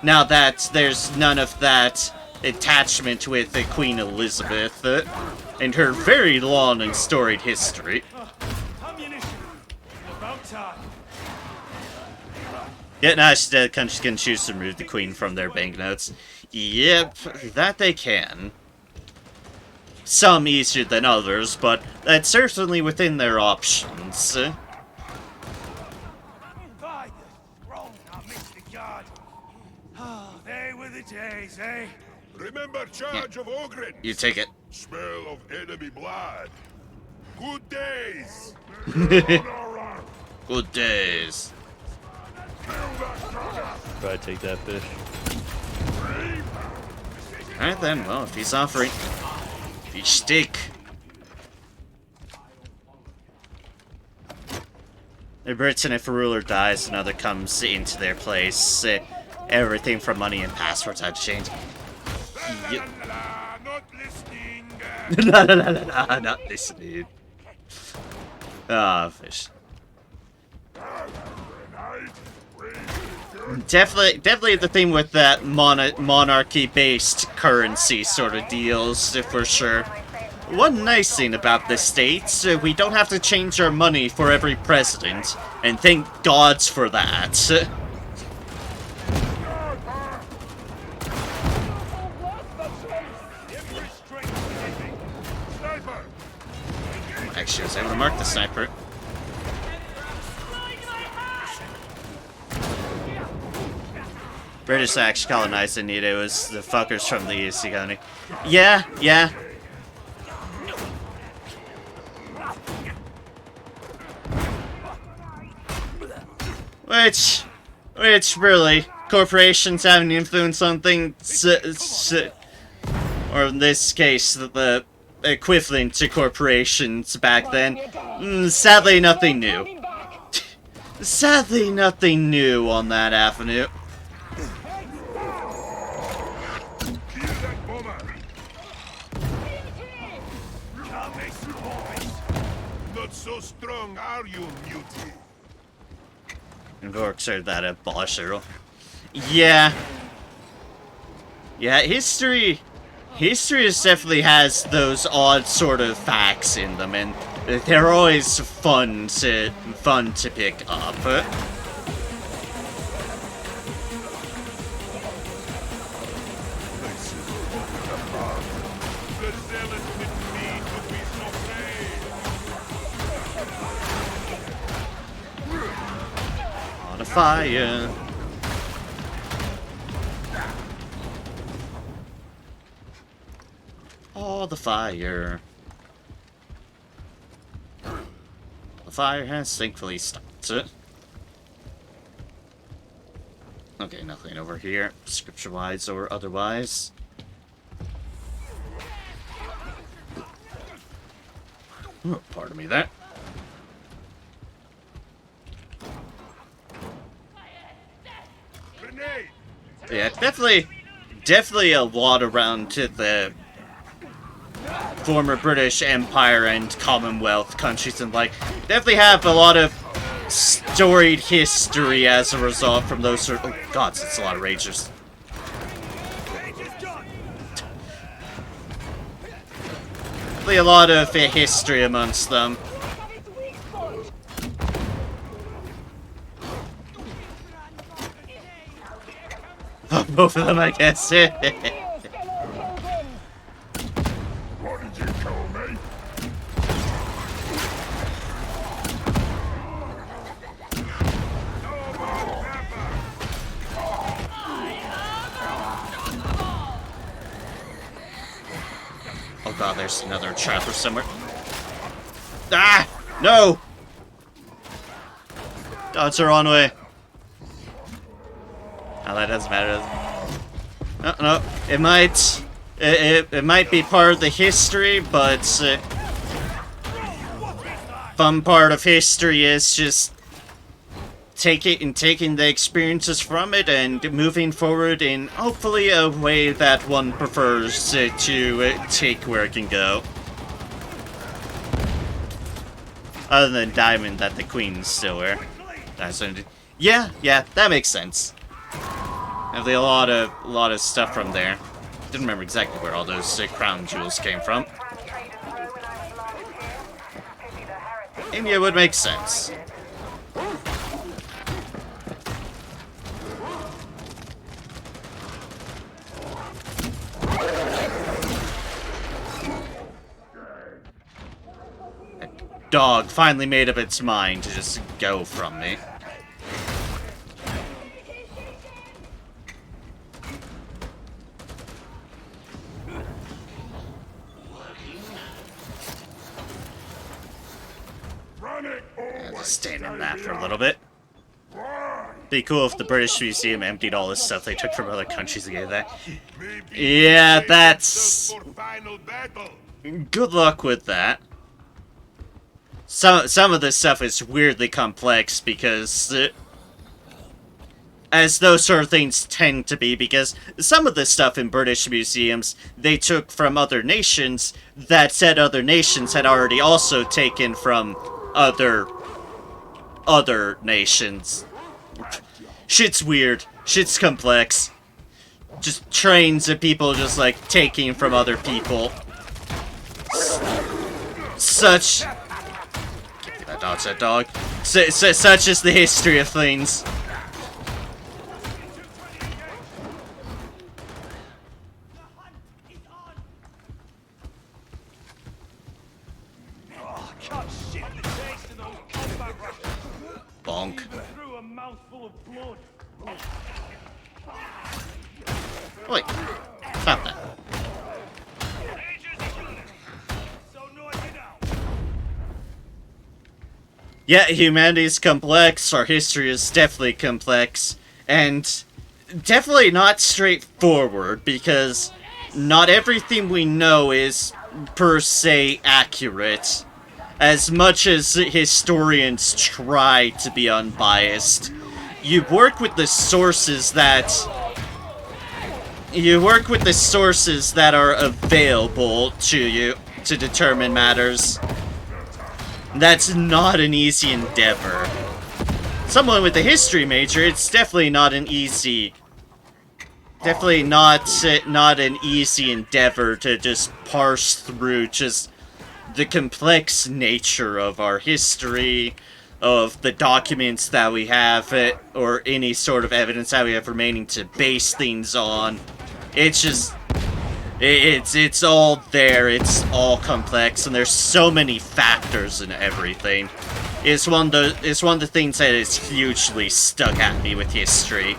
Now that there's none of that attachment with Queen Elizabeth and her very long and storied history. Ammunition. About time. Yet now the countries can choose to remove the Queen from their banknotes. Yep, that they can. Some easier than others, but that's certainly within their options. By the throne, I missed the guard. Oh, they were the days, eh? Remember charge of Ogren. You take it. Smell of enemy blood. Good days. Good days. Try to take that fish. Alright then, well, if he's offering fish stick. The Brits, and if a ruler dies, another comes into their place. Everything from money and passports had to change. Yep. Not listening. La la la la la, not listening. Ah, fish. Definitely the thing with that monarchy-based currency sort of deals, for sure. One nice thing about the States, we don't have to change our money for every president, and thank gods for that. Actually, I was able to mark the sniper. British actually colonized Anita. It was the fuckers from the East colony. Yeah. Which really, corporations having influence on things, or in this case, the equivalent to corporations back then. Sadly, nothing new. Sadly, nothing new on that avenue. Not so strong, are you, Muty? And Vorks are that abolisher. Yeah. Yeah, history just definitely has those odd sort of facts in them, and they're always fun to pick up. On a fire. Oh, the fire. The fire has thankfully stopped. Okay, nothing over here, scripture-wise or otherwise. Oh, pardon me there. Yeah, definitely a lot around to the former British Empire and Commonwealth countries, and like definitely have a lot of storied history as a result from those sort of... Oh god, that's a lot of ragers. A lot of history amongst them. Oh, both of them, I guess. What did you call me? Oh god, there's another trapper somewhere. Ah! No! Dots are on way. Oh, that doesn't matter. No, it might... It might be part of the history, but... fun part of history is just... taking the experiences from it and moving forward in hopefully a way that one prefers to take where it can go. Other than Diamond that the Queen's still wear. Yeah, that makes sense. Have a lot of stuff from there. Didn't remember exactly where all those crown jewels came from. Maybe it would make sense. That dog finally made up its mind to just go from me. Stand in that for a little bit. Be cool if the British Museum emptied all the stuff they took from other countries and gave that. Yeah, that's... good luck with that. Some of this stuff is weirdly complex because... as those sort of things tend to be, because some of the stuff in British museums they took from other nations that said other nations had already also taken from other nations. Shit's weird. Shit's complex. Just trains of people just like taking from other people. Such... that dog's that dog. Such is the history of things. Bonk. Wait, stop that. Yeah, humanity's complex, our history is definitely complex, and definitely not straightforward, because not everything we know is per se accurate. As much as historians try to be unbiased, you work with the sources that are available to you to determine matters. That's not an easy endeavor. Someone with a history major, it's definitely not an easy... definitely not an easy endeavor to just parse through just the complex nature of our history, of the documents that we have, or any sort of evidence that we have remaining to base things on. It's just... It's all there, it's all complex, and there's so many factors in everything. It's one of the things that is hugely stuck at me with history,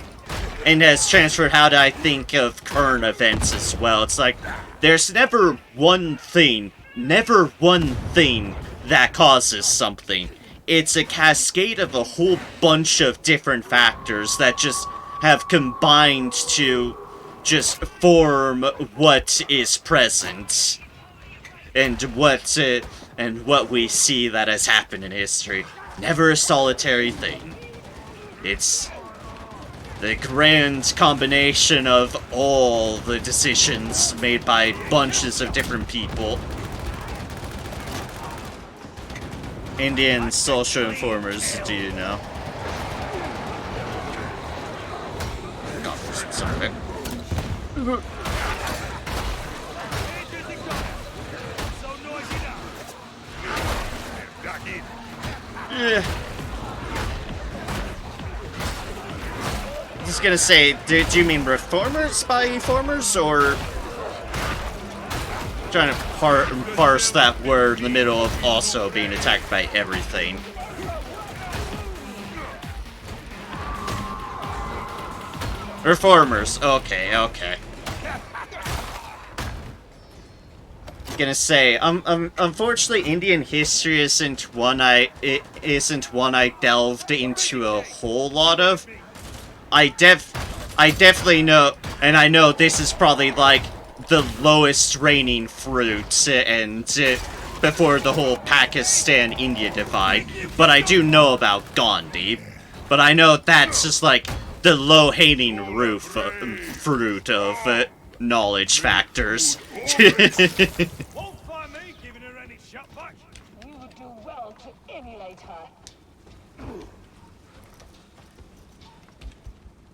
and has transferred how I think of current events as well. It's like, there's never one thing that causes something. It's a cascade of a whole bunch of different factors that just have combined to just form what is present, and what we see that has happened in history. Never a solitary thing. It's the grand combination of all the decisions made by bunches of different people. Indian social informers do you know? God, sorry. Yeah. I was gonna say, do you mean reformers by informers, or trying to parse that word in the middle of also being attacked by everything? Reformers. Okay, okay. Gonna say, unfortunately, Indian history isn't one I delved into a whole lot of. I definitely know, and I know this is probably like the lowest raining fruit, and before the whole Pakistan-India divide. But I do know about Gandhi. But I know that's just like the low-hanging fruit of knowledge factors. Won't find me giving her any shot back. You would do well to emulate her.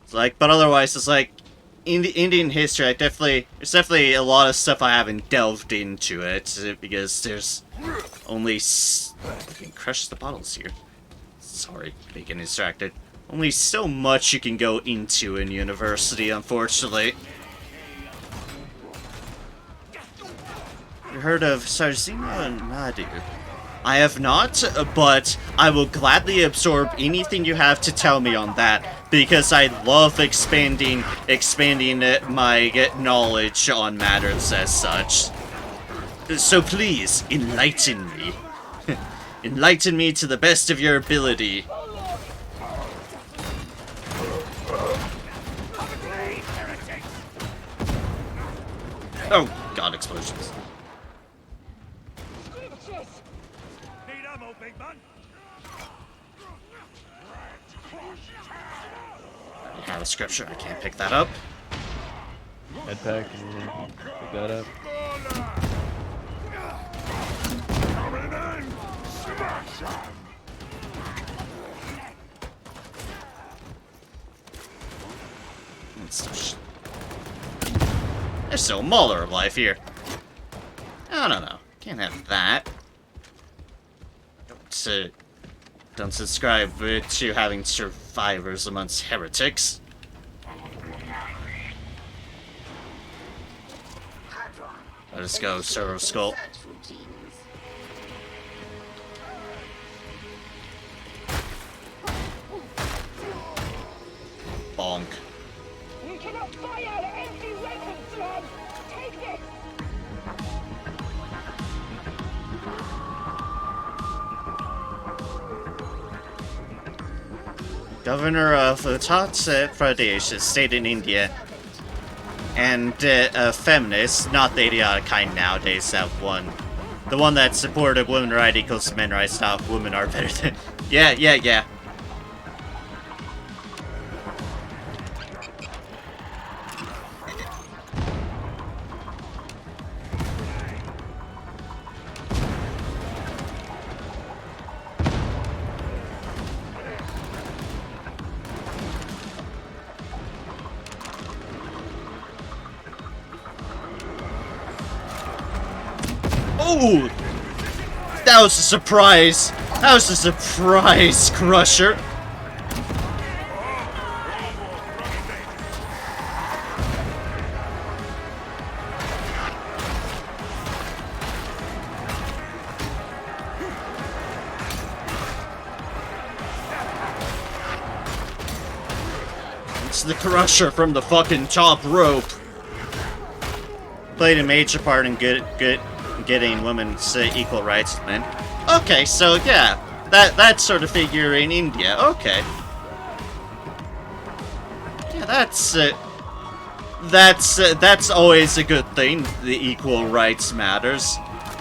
It's like, but otherwise, it's like, in the Indian history, there's definitely a lot of stuff I haven't delved into it, because there's only crush the bottles here. Sorry, getting distracted. Only so much you can go into in university, unfortunately. You heard of Sarzima and Nadu? I have not, but I will gladly absorb anything you have to tell me on that, because I love expanding my knowledge on matters as such. So please, enlighten me. Enlighten me to the best of your ability. Oh, God, explosions. Need ammo, big man. I have a scripture, I can't pick that up. Med pack, pick that up. There's still Muller alive here. I don't know. Can't have that. Don't subscribe to having survivors amongst heretics. Let us go, Servo Skull. Bonk. You cannot fire empty weapons, lad! Take this! Governor of Uttar Pradesh, a state in India, and a feminist, not the idiotic kind nowadays, that one. The one that supported women rights equals men rights, not women are better than... Yeah. Oh! That was a surprise! That was a surprise crusher! It's the crusher from the fucking top rope! Played a major part in getting women's equal rights to men. Okay, so yeah, that sort of figure in India. Okay, yeah, that's always a good thing. The equal rights matters,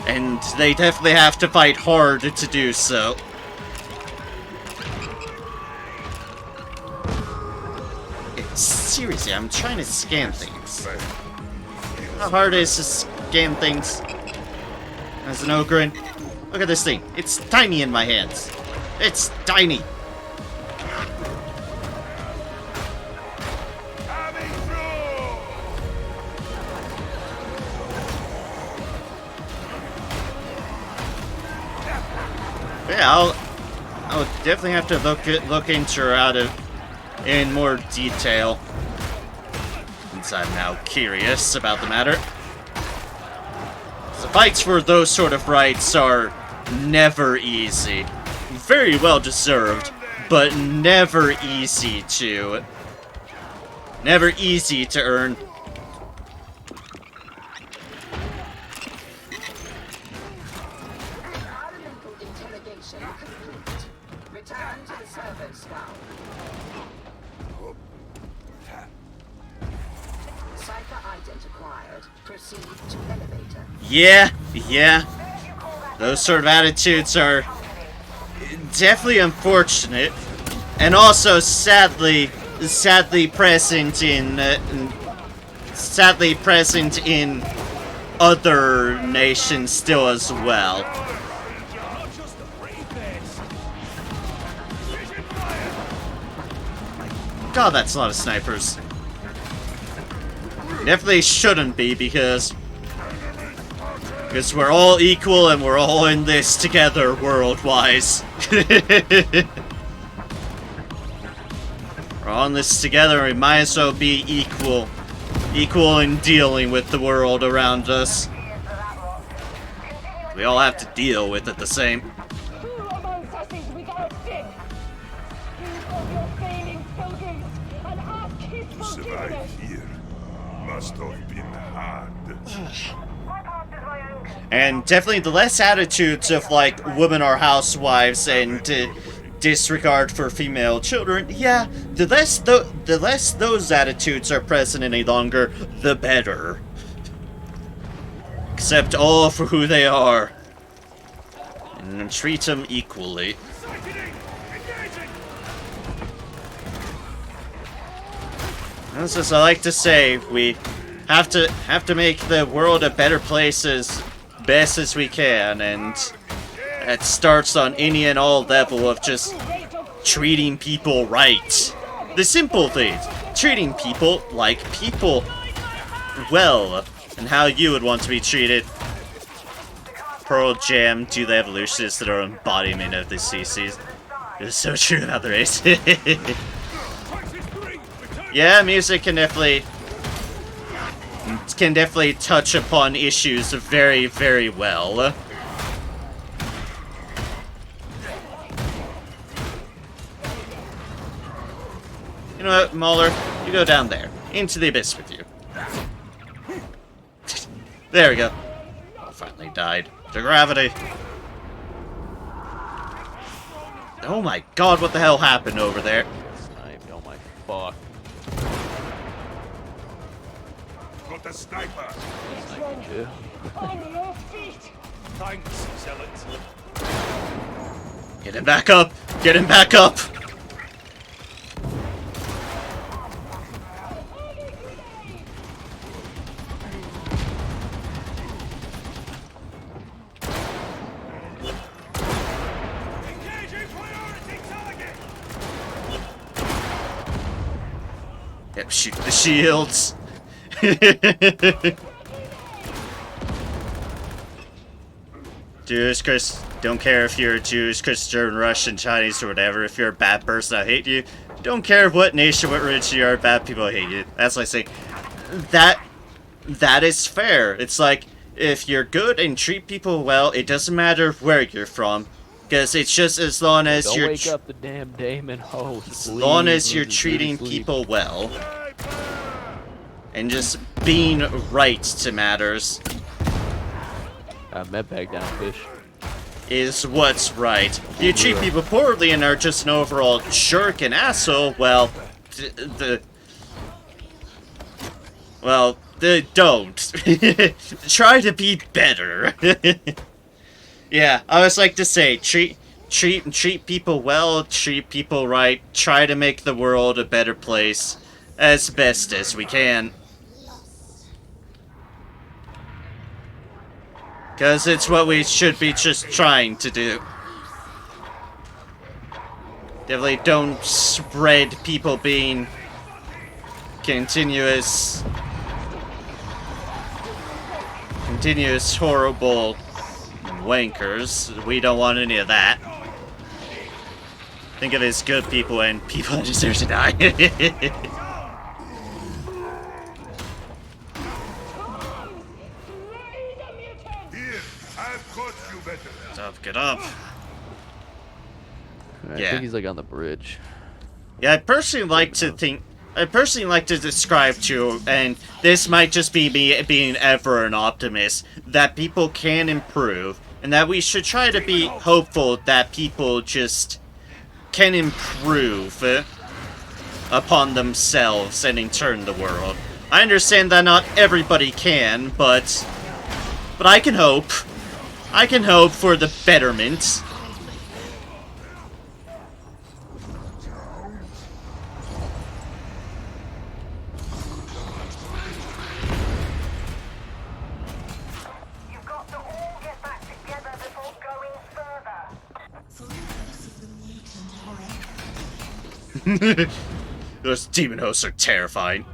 and they definitely have to fight hard to do so. Seriously, I'm trying to scan things. How hard is to scan things as an Ogren? Look at this thing. It's tiny in my hands. It's tiny. Yeah, I'll definitely have to look into her out in more detail, since I'm now curious about the matter. The fights for those sort of rights are never easy. Very well deserved, but never easy to earn. Return to the server, Scout. Cipher ident acquired. Proceed to elevator. Yeah. Those sort of attitudes are definitely unfortunate, and also sadly present in other nations still as well. God, that's a lot of snipers. Definitely shouldn't be, because we're all equal and we're all in this together world-wise. We're all in this together, we might as well be equal in dealing with the world around us. We all have to deal with it the same. To survive here must have been hard. And definitely the less attitudes of, like, women are housewives and disregard for female children, yeah, the less those attitudes are present any longer, the better. Accept all for who they are, and treat them equally. As I like to say, we have to make the world a better place as best as we can, and it starts on any and all level of just treating people right. The simple things. Treating people like people. Well, and how you would want to be treated. Pearl Jam, do the evolutionists that are embodiment of the species. It's so true about the race. Yeah, music can definitely touch upon issues very, very well. You know what, Mauler? You go down there. Into the abyss with you. There we go. Finally died. To gravity. Oh my god, what the hell happened over there? Oh my fuck. Got the sniper. On your feet! Thanks, zealot. Get him back up! Get him back up! Yep, shoot the shields. Jewish, Chris, don't care if you're Jewish, Christian, Russian, Chinese, or whatever. If you're a bad person, I hate you. Don't care what nation, what religion you are, bad people hate you. That's like saying that is fair. It's like, if you're good and treat people well, it doesn't matter where you're from. Because it's just as long as Don't you're wake up the damn Damon host. as long as you're treating people well. And just being right to matters. Medbag down, fish. Is what's right. If you treat people poorly and are just an overall jerk and asshole, well, don't. Try to be better. Yeah, I always like to say, treat people well, treat people right, try to make the world a better place as best as we can. Because it's what we should be just trying to do. Definitely don't spread people being continuous horrible wankers. We don't want any of that. Think of it as good people and people that deserve to die. Tough, get up. I think he's like on the bridge. Yeah, I personally like to describe to you, and this might just be me being ever an optimist, that people can improve, and that we should try to be hopeful that people just can improve upon themselves and in turn the world. I understand that not everybody can, but I can hope. I can hope for the betterment. You've got to all get back together before going further. Those demon hosts are terrifying.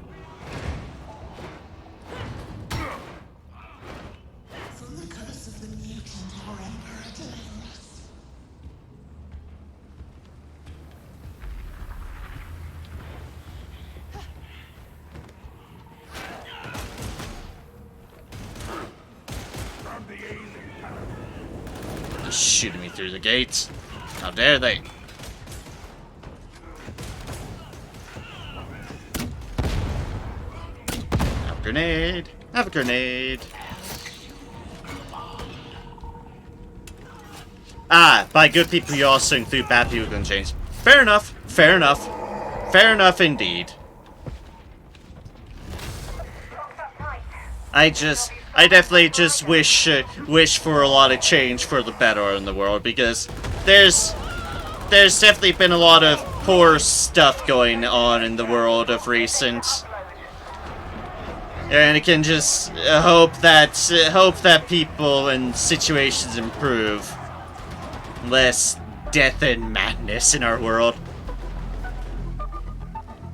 Just shooting me through the gates. How dare they? Have a grenade. Have a grenade. Ah, by good people you also include bad people can change. Fair enough. Fair enough. Fair enough indeed. I definitely just wish for a lot of change for the better in the world, because there's definitely been a lot of poor stuff going on in the world of recent, and I can just hope that people and situations improve. Less death and madness in our world.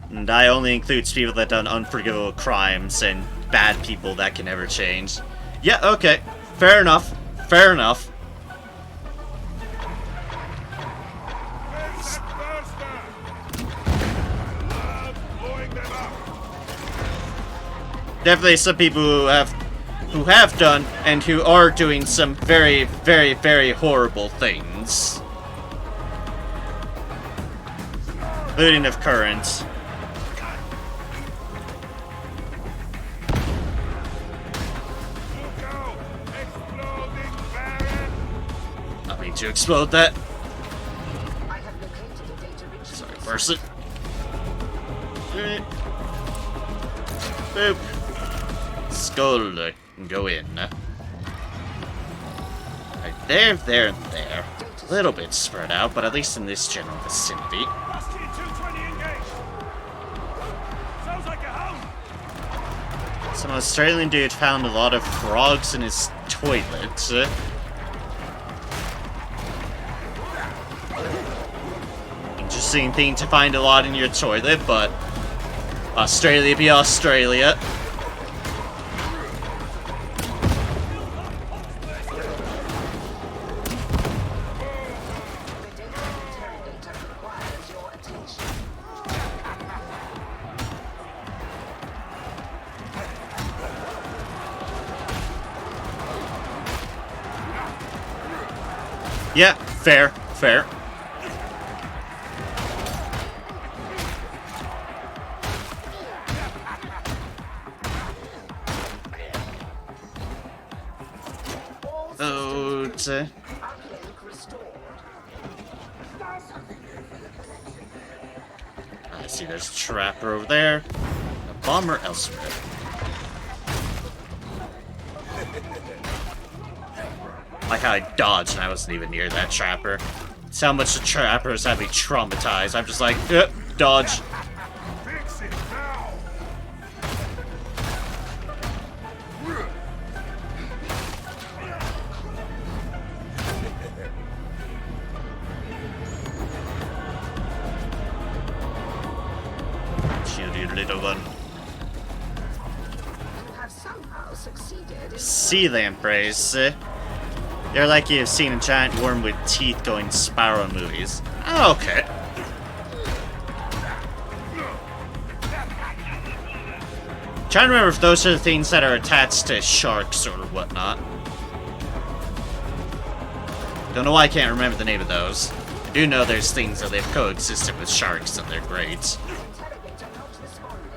And I only include people that done unforgivable crimes and bad people that can never change. Yeah, okay. Fair enough. Fair enough. Definitely some people who have done and who are doing some very, very, very horrible things. Including of current. I need to explode that. Sorry, person. Boop. Skull. Go in. Right there, there, and there. A little bit spread out, but at least in this general vicinity. Some Australian dude found a lot of frogs in his toilet. Interesting thing to find a lot in your toilet, but Australia be Australia. Yeah, fair, fair. Oh, I see there's a trapper over there, a bomber elsewhere. Like how I dodged and I wasn't even near that trapper. It's how much the trappers have me traumatized. I'm just like, dodge. you little one. You have somehow succeeded in Sea lampreys. They're like you've seen a giant worm with teeth going spiral in movies. Oh, okay. Trying to remember if those are the things that are attached to sharks or whatnot. Don't know why I can't remember the name of those. I do know there's things that they've coexisted with sharks and they're great. interrogator not responding.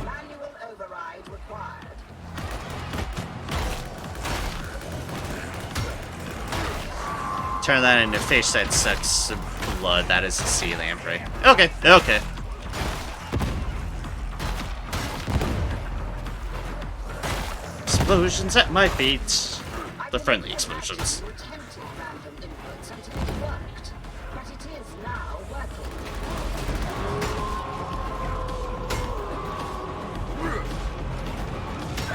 Manual override required. Turn that into fish that sucks blood. That is a sea lamprey. Okay, okay. Explosions that might beat the friendly explosions. You attempted random inputs until it worked, but it is now working.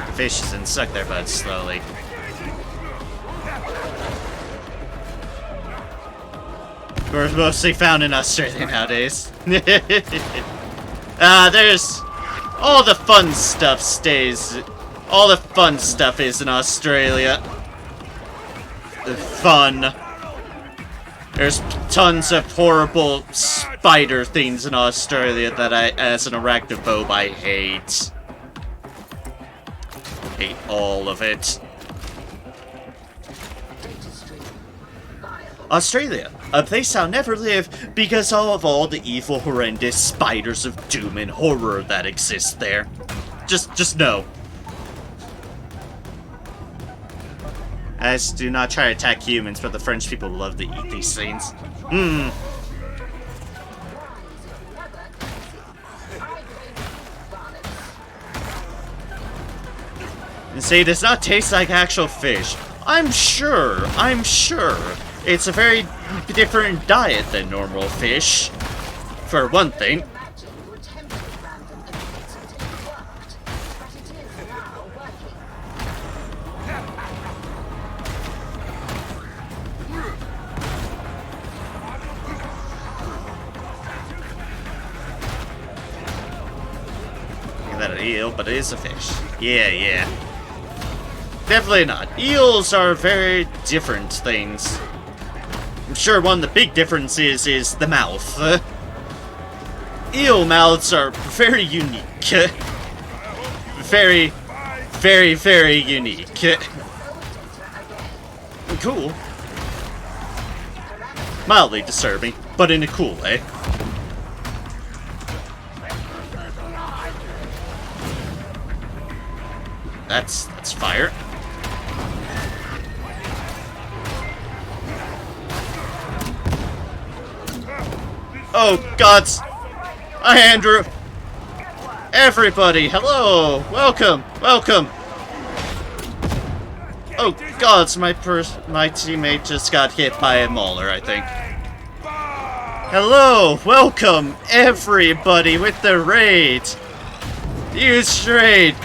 The fish is in suck their butts slowly. We're mostly found in Australia nowadays. There's all the fun stuff stays. All the fun stuff is in Australia. The fun. There's tons of horrible spider things in Australia that I, as an arachnophobe, I hate. Hate all of it. Australia, a place I'll never live because of all the evil, horrendous spiders of doom and horror that exist there. Just know. As do not try to attack humans, but the French people love to eat these things. Mmm. And say it does not taste like actual fish. I'm sure. It's a very different diet than normal fish. For one thing. That an eel, but it is a fish. Yeah. Definitely not. Eels are very different things. I'm sure one of the big differences is the mouth. Eel mouths are very unique. Very unique. Cool. Mildly disturbing, but in a cool way. That's fire. Oh, gods! Hi, Andrew! Everybody, hello! Welcome! Oh, gods, my teammate just got hit by a mauler, I think. Hello! Welcome, everybody, with the raid! Huge raid!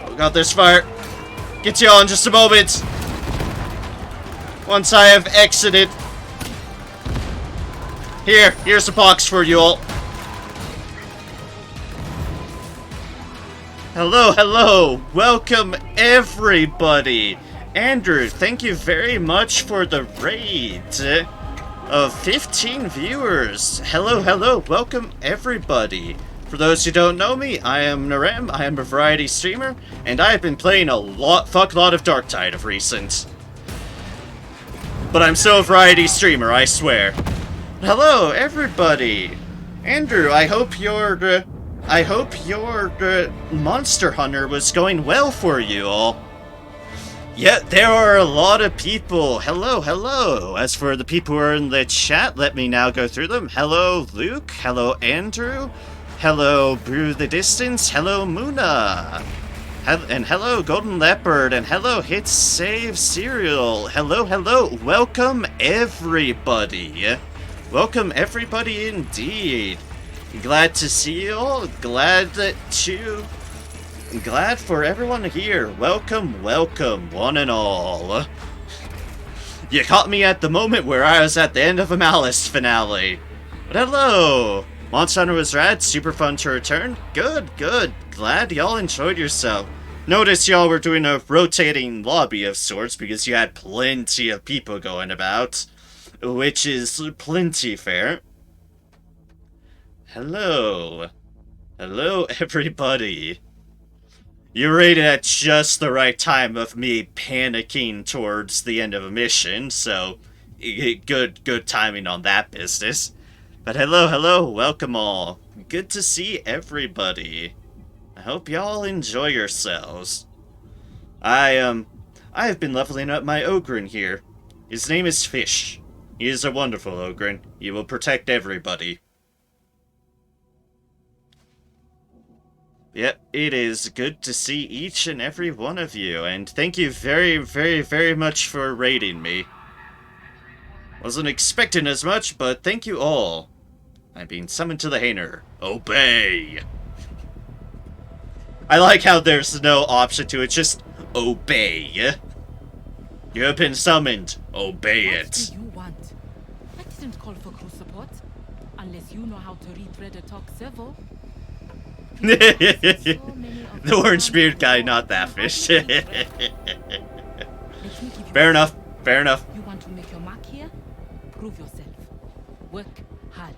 Oh, God, there's fire! Get you all in just a moment! Once I have exited. Here's a box for you all. Hello, welcome everybody. Andrew, thank you very much for the raid of 15 viewers. Hello, welcome everybody. For those who don't know me, I am Narem, I am a variety streamer, and I have been playing a fuck lot of Darktide of recent. But I'm still a variety streamer, I swear. Hello, everybody! Andrew, I hope your Monster Hunter was going well for you all. Yeah, there are a lot of people. Hello. As for the people who are in the chat, let me now go through them. Hello, Luke. Hello, Andrew. Hello, Brew the Distance. Hello, Muna. And hello, Golden Leopard. And hello, Hit Save Serial. Hello. Welcome, everybody. Welcome everybody indeed. Glad to see you all. Glad for everyone here. Welcome, one and all. You caught me at the moment where I was at the end of a Malice finale. But hello. Monster Hunter was rad, super fun to return. Good, good. Glad y'all enjoyed yourself. Notice y'all were doing a rotating lobby of sorts because you had plenty of people going about, which is plenty fair. Hello. Hello, everybody. You rated at just the right time of me panicking towards the end of a mission, so good timing on that business. But hello, welcome all. Good to see everybody. I hope y'all enjoy yourselves. I have been leveling up my Ogren here. His name is Fish. He is a wonderful Ogren. He will protect everybody. Yep, it is good to see each and every one of you, and thank you very much for raiding me. Wasn't expecting as much, but thank you all. I'm being summoned to the Hainer. Obey! I like how there's no option to it, just obey. You have been summoned. Obey it. What do you want? I didn't call for crew support. Unless you know how to read a talk civil. The orange beard guy, not that fish. Fair enough. Fair enough. You want to make your mark here? Prove yourself. Work hard.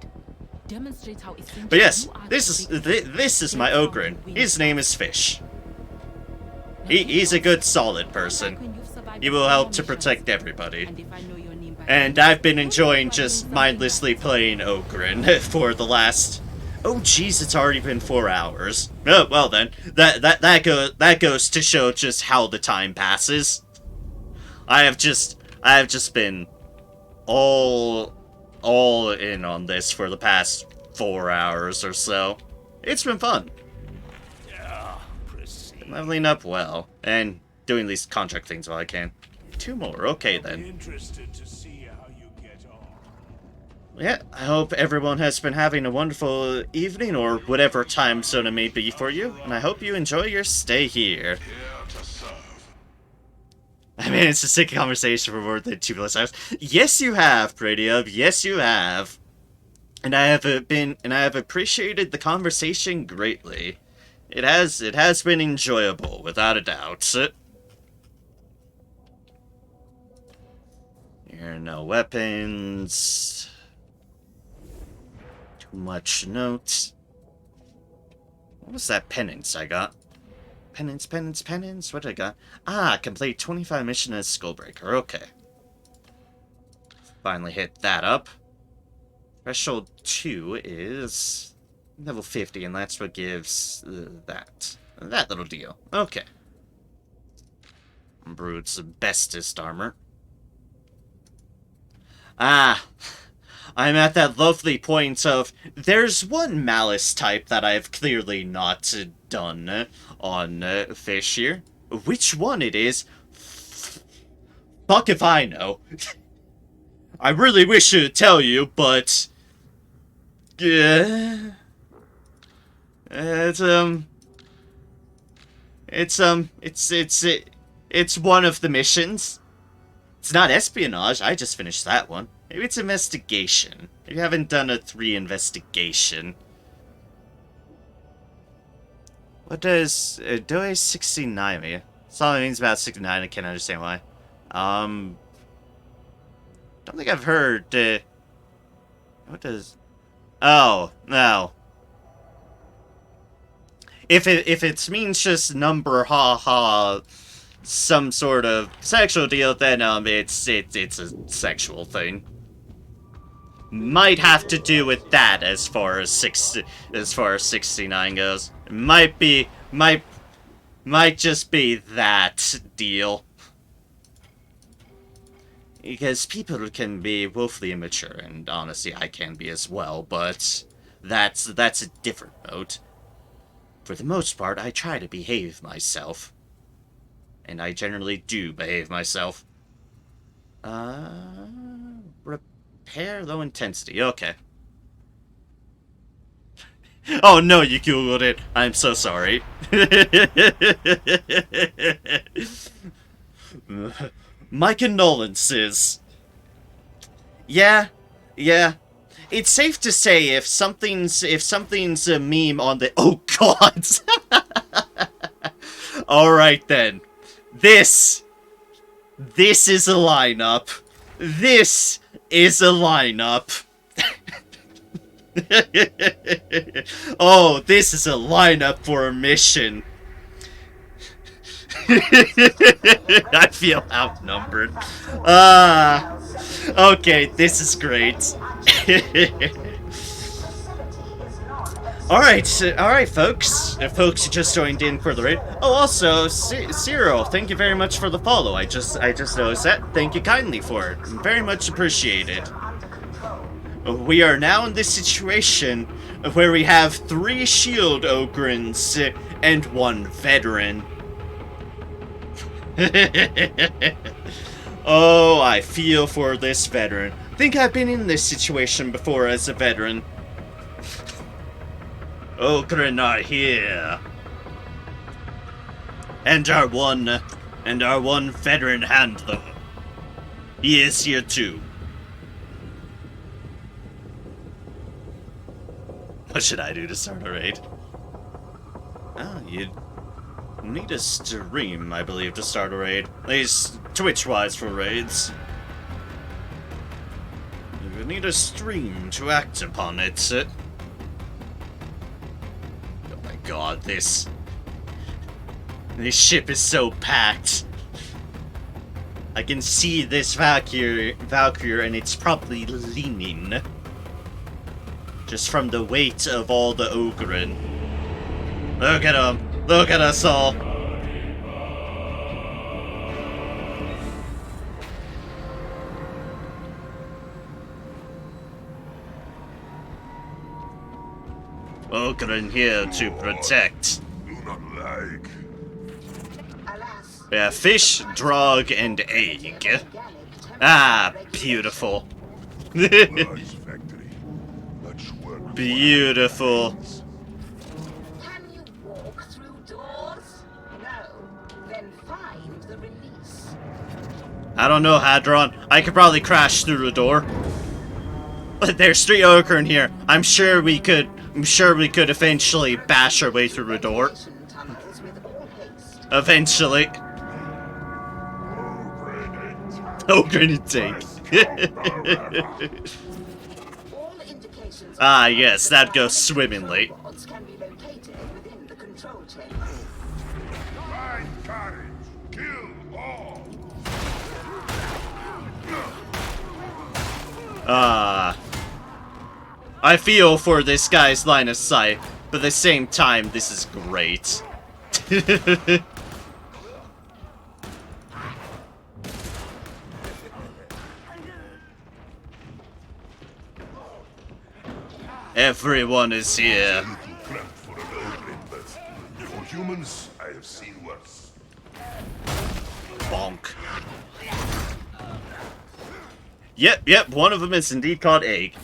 Demonstrate how essential. But yes, this is my Ogren. His name is Fish. He's a good, solid person. He will help to protect everybody. And I've been enjoying just mindlessly playing Ogren for the last. Oh jeez, it's already been 4 hours. Oh, well then, that goes to show just how the time passes. I have just been all in on this for the past 4 hours or so. It's been fun. Been leveling up well and doing these contract things while I can. 2 more, okay then. Interested to see how you get on. Yeah, I hope everyone has been having a wonderful evening or whatever time zone it may be for you, and I hope you enjoy your stay here. I mean, it's a sick conversation for more than 2+ hours. Yes, you have, Pradiub. Yes, you have. And I have appreciated the conversation greatly. It has been enjoyable, without a doubt. Here are no weapons. Too much notes. What was that penance I got? Penance. What did I got? Ah, complete 25 mission as Skullbreaker. Okay. Finally hit that up. Threshold 2 is level 50, and that's what gives that little deal. Okay. Brood's bestest armor. Ah, I'm at that lovely point of, there's one malice type that I've clearly not done on Fish here. Which one it is? Fuck if I know. I really wish to tell you, but... it's one of the missions. It's not espionage, I just finished that one. Maybe it's investigation. Maybe I haven't done a 3 investigation. What does Doe 69 mean? That's all it means about 69, I can't understand why. Don't think I've heard, what does... Oh, no. If it means just number, ha, some sort of sexual deal, then, it's a sexual thing. Might have to do with that as far as 69 goes. Might just be that deal. Because people can be woefully immature, and honestly, I can be as well, but that's a different note. For the most part, I try to behave myself. And I generally do behave myself. Repair low intensity, okay. Oh no, you googled it. I'm so sorry. My condolences. Yeah. it's safe to say if something's a meme on the oh god. All right then. This is a lineup. This is a lineup. Oh, this is a lineup for a mission. I feel outnumbered. Okay, this is great. Alright, folks. Folks who just joined in for the raid. Oh, also, Cyril, thank you very much for the follow. I just noticed that. Thank you kindly for it. Very much appreciated. We are now in this situation where we have 3 shield ogrins and 1 veteran. Oh, I feel for this veteran. Think I've been in this situation before as a veteran. Ogren are here. And our one veteran handler. He is here too. What should I do to start a raid? Oh, you need a stream, I believe, to start a raid. At least Twitch-wise for raids. You need a stream to act upon it. Oh my god, this ship is so packed. I can see this Valkyrie and it's probably leaning. Just from the weight of all the Ogren. Look at them! Look at us all! Ogren here to protect. Yeah, fish, drug, and egg. Ah, beautiful. Beautiful. Can you walk through doors? No. Then find the release. I don't know, Hadron. I could probably crash through a door. But there's 3 Ogre in here. I'm sure we could eventually bash our way through a door. Eventually. Ogre intake. Ah, yes, that goes swimmingly. Can be located within the control chamber. Find courage. Kill all. I feel for this guy's line of sight, but at the same time, this is great. Everyone is here. For humans, I have seen worse. Bonk. Yep, one of them is indeed called Egg.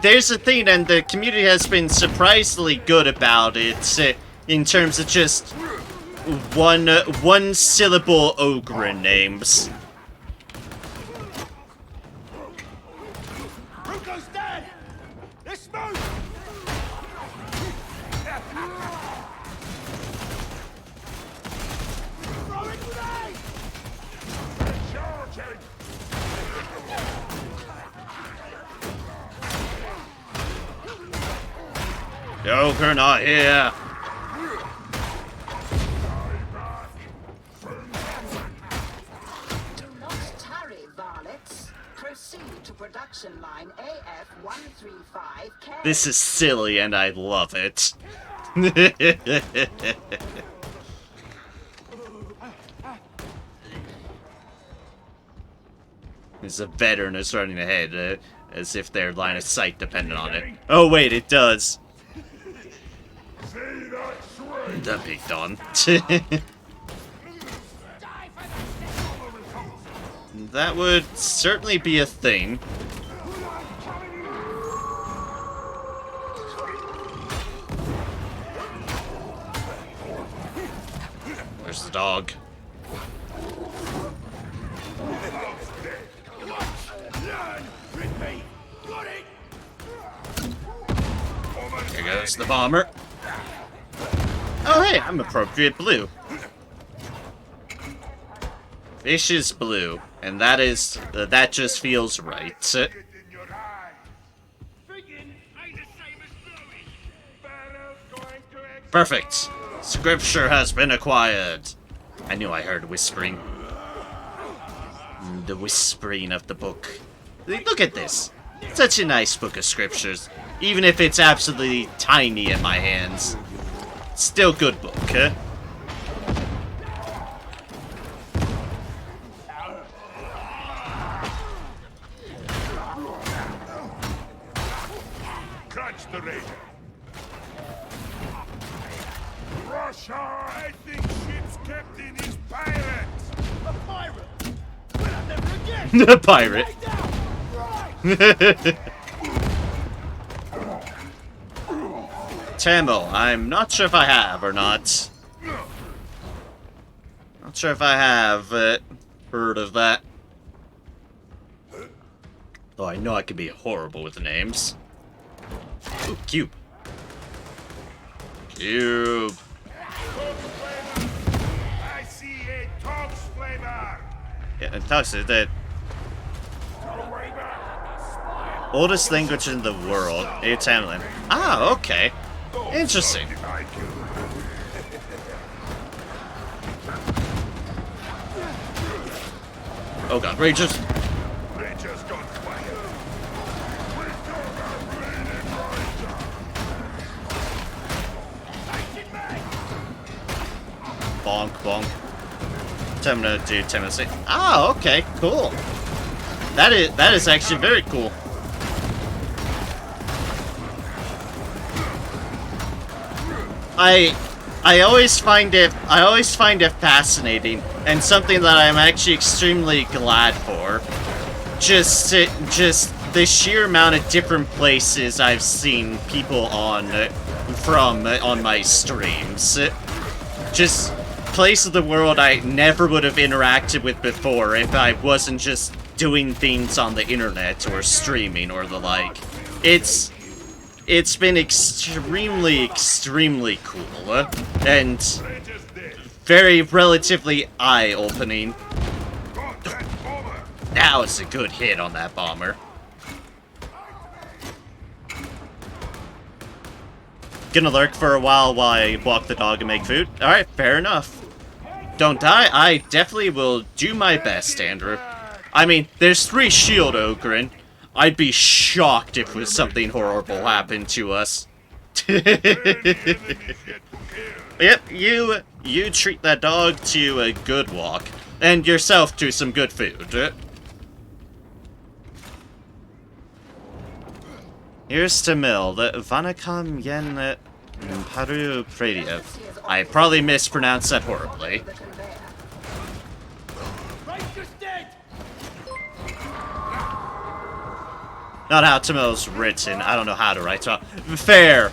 There's a thing, and the community has been surprisingly good about it, in terms of just one-syllable Ogre names. Ruko's dead! Let's move! Throwing grenade! Charging! The Ogre not here. Do not tarry, varlets. Proceed to production line AF-135K. This is silly, and I love it. There's a veteran who's running ahead, as if their line of sight depended on it. Oh wait, it does. The big Don. That would certainly be a thing. Where's the dog? goes the bomber. Oh hey, I'm appropriate blue. Fish is blue, and that just feels right. Perfect. Scripture has been acquired. I knew I heard whispering. The whispering of the book. Look at this. Such a nice book of scriptures. Even if it's absolutely tiny in my hands. Still good book, huh? Catch the raider. Russia! I think ship's captain is pirate. A pirate? Well, I'll never again! A pirate. Tamil, I'm not sure if I have or not. Not sure if I have heard of that. Though I know I can be horrible with names. Ooh, cube. Cube. I see a Tom's flavor. Yeah, it talks to that. Oldest language in the world, Tamil. Ah, okay. Interesting. Oh god, Rangers! Rangers gone quiet. Bonk, bonk. I'm gonna do 10 minutes. Ah, okay, cool. That is actually very cool. I always find it fascinating and something that I'm actually extremely glad for. Just the sheer amount of different places I've seen people on my streams. Just places of the world I never would have interacted with before if I wasn't just doing things on the internet or streaming or the like. It's been extremely cool and very relatively eye-opening. That was a good hit on that bomber. Gonna lurk for a while I walk the dog and make food. Alright, fair enough. Don't die. I definitely will do my best, Andrew. I mean, there's 3 shield Ogren. I'd be shocked if something horrible happened to us. Yep, you treat that dog to a good walk. And yourself to some good food. Here's Tamil, the Vanakam Yen Paru Pradev. I probably mispronounced that horribly. Not how Tamil's written. I don't know how to write. So fair.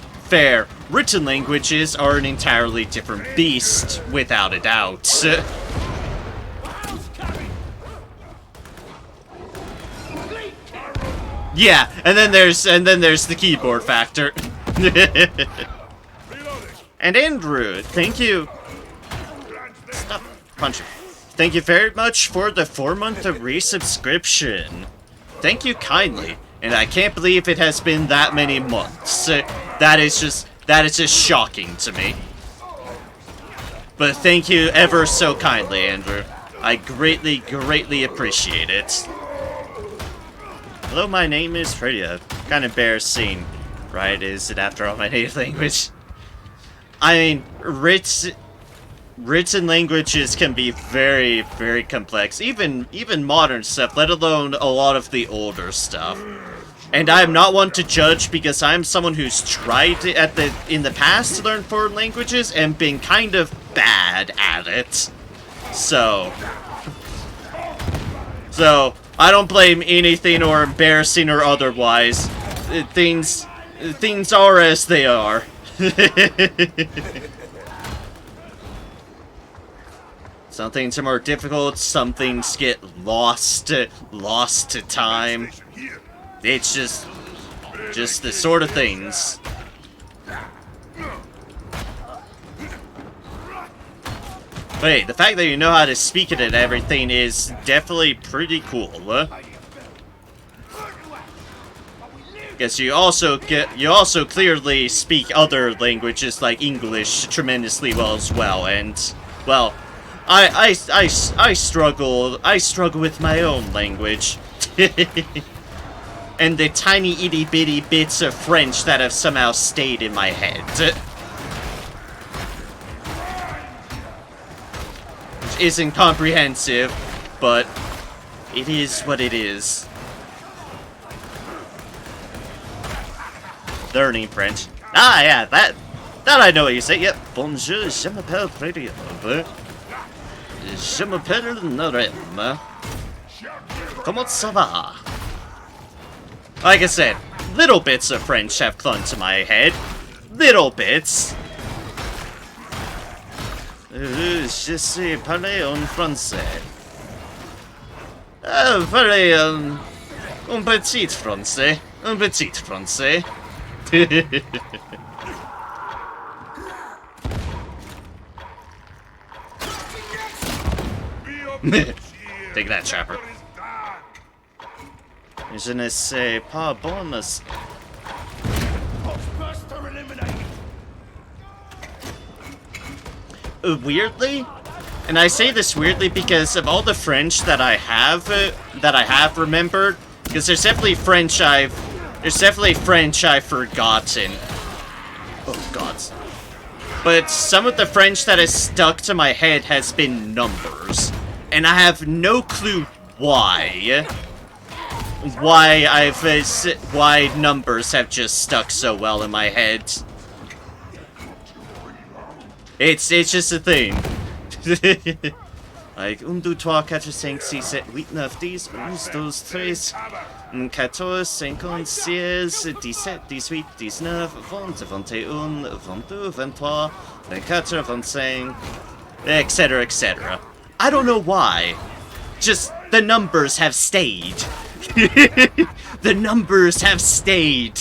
Written languages are an entirely different beast, without a doubt. Yeah, and then there's the keyboard factor. And Andrew, thank you. Stop punching. Thank you very much for the 4-month resubscription. Thank you kindly. And I can't believe it has been that many months. That is just shocking to me. But thank you ever so kindly, Andrew. I greatly appreciate it. Hello, my name is Freya. Kind of embarrassing, right? Is it after all my native language? I mean, written languages can be very complex. Even modern stuff, let alone a lot of the older stuff. And I'm not one to judge because I'm someone who's tried in the past to learn foreign languages and been kind of bad at it. So I don't blame anything or embarrassing or otherwise. Things are as they are. Some things are more difficult, some things get lost to time. It's just the sort of things. Wait, the fact that you know how to speak it and everything is definitely pretty cool. Guess you also clearly speak other languages like English tremendously well as well, and well, I struggle with my own language. And the tiny itty bitty bits of French that have somehow stayed in my head. Which isn't comprehensive, but it is what it is. Learning French. Ah, yeah, that I know what you say. Yep. Bonjour, je m'appelle Frédéric. Je m'appelle Norem. Comment ça va? Like I said, little bits of French have clung to my head. Little bits. Je sais parler en français. Parler un petit français. Un petit français. Take that, Chopper. Je ne sais pas bonus. Weirdly, and I say this weirdly because of all the French that I have remembered, because there's definitely French I've forgotten. Oh god. But some of the French that has stuck to my head has been numbers. And I have no clue why. Why numbers have just stuck so well in my head. It's just a thing. Like 1, 2, 3, 4, 5, 6, 7, 8, 9, 10, 11, 12, 13, 14, 15, 16, 17, 18, 19, 20, 21, 22, 23, 24, 25, etc, etc. I don't know why. Just, the numbers have stayed. The numbers have stayed.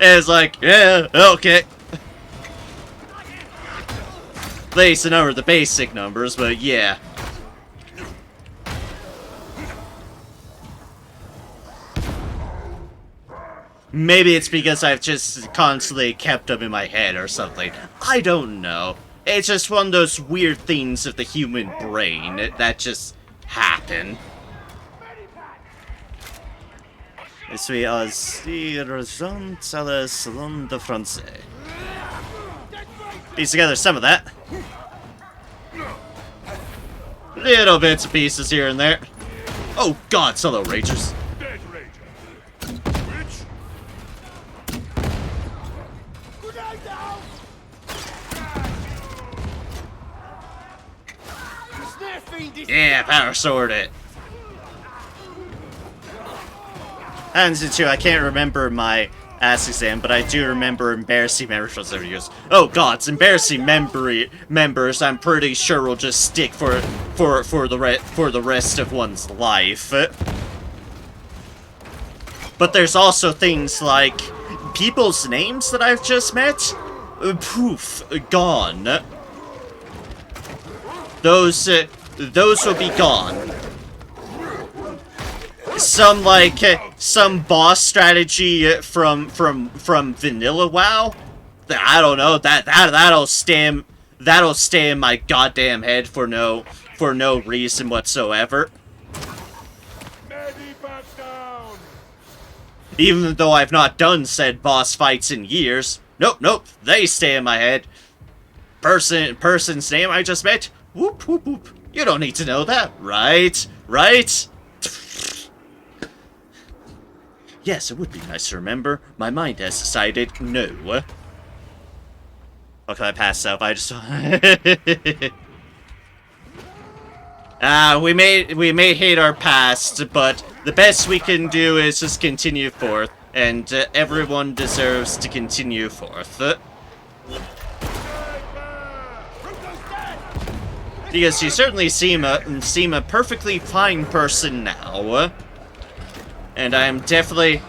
It's like, yeah, okay. At least the number of the basic numbers, but yeah. Maybe it's because I've just constantly kept them in my head or something. I don't know. It's just one of those weird things of the human brain that just happen. Je suis aussi raison à la salon de français. Piece together some of that. Little bits and pieces here and there. Oh god, solo ragers. Dead rager. Which? Good night now. Yeah, power sword it. And too, I can't remember my ass exam, but I do remember embarrassing memories over years. Oh god, it's embarrassing members. I'm pretty sure will just stick for the rest of one's life. But there's also things like people's names that I've just met. Poof, gone. Those will be gone. Some some boss strategy from Vanilla WoW. I don't know, that'll stay in my goddamn head for no reason whatsoever. Even though I've not done said boss fights in years. Nope, they stay in my head. Person's name I just met. Whoop whoop whoop. You don't need to know that, right? Right? Yes, it would be nice to remember. My mind has decided no. What can I pass up? I just... we may hate our past, but the best we can do is just continue forth, and everyone deserves to continue forth. Because you certainly seem a perfectly fine person now. And I am definitely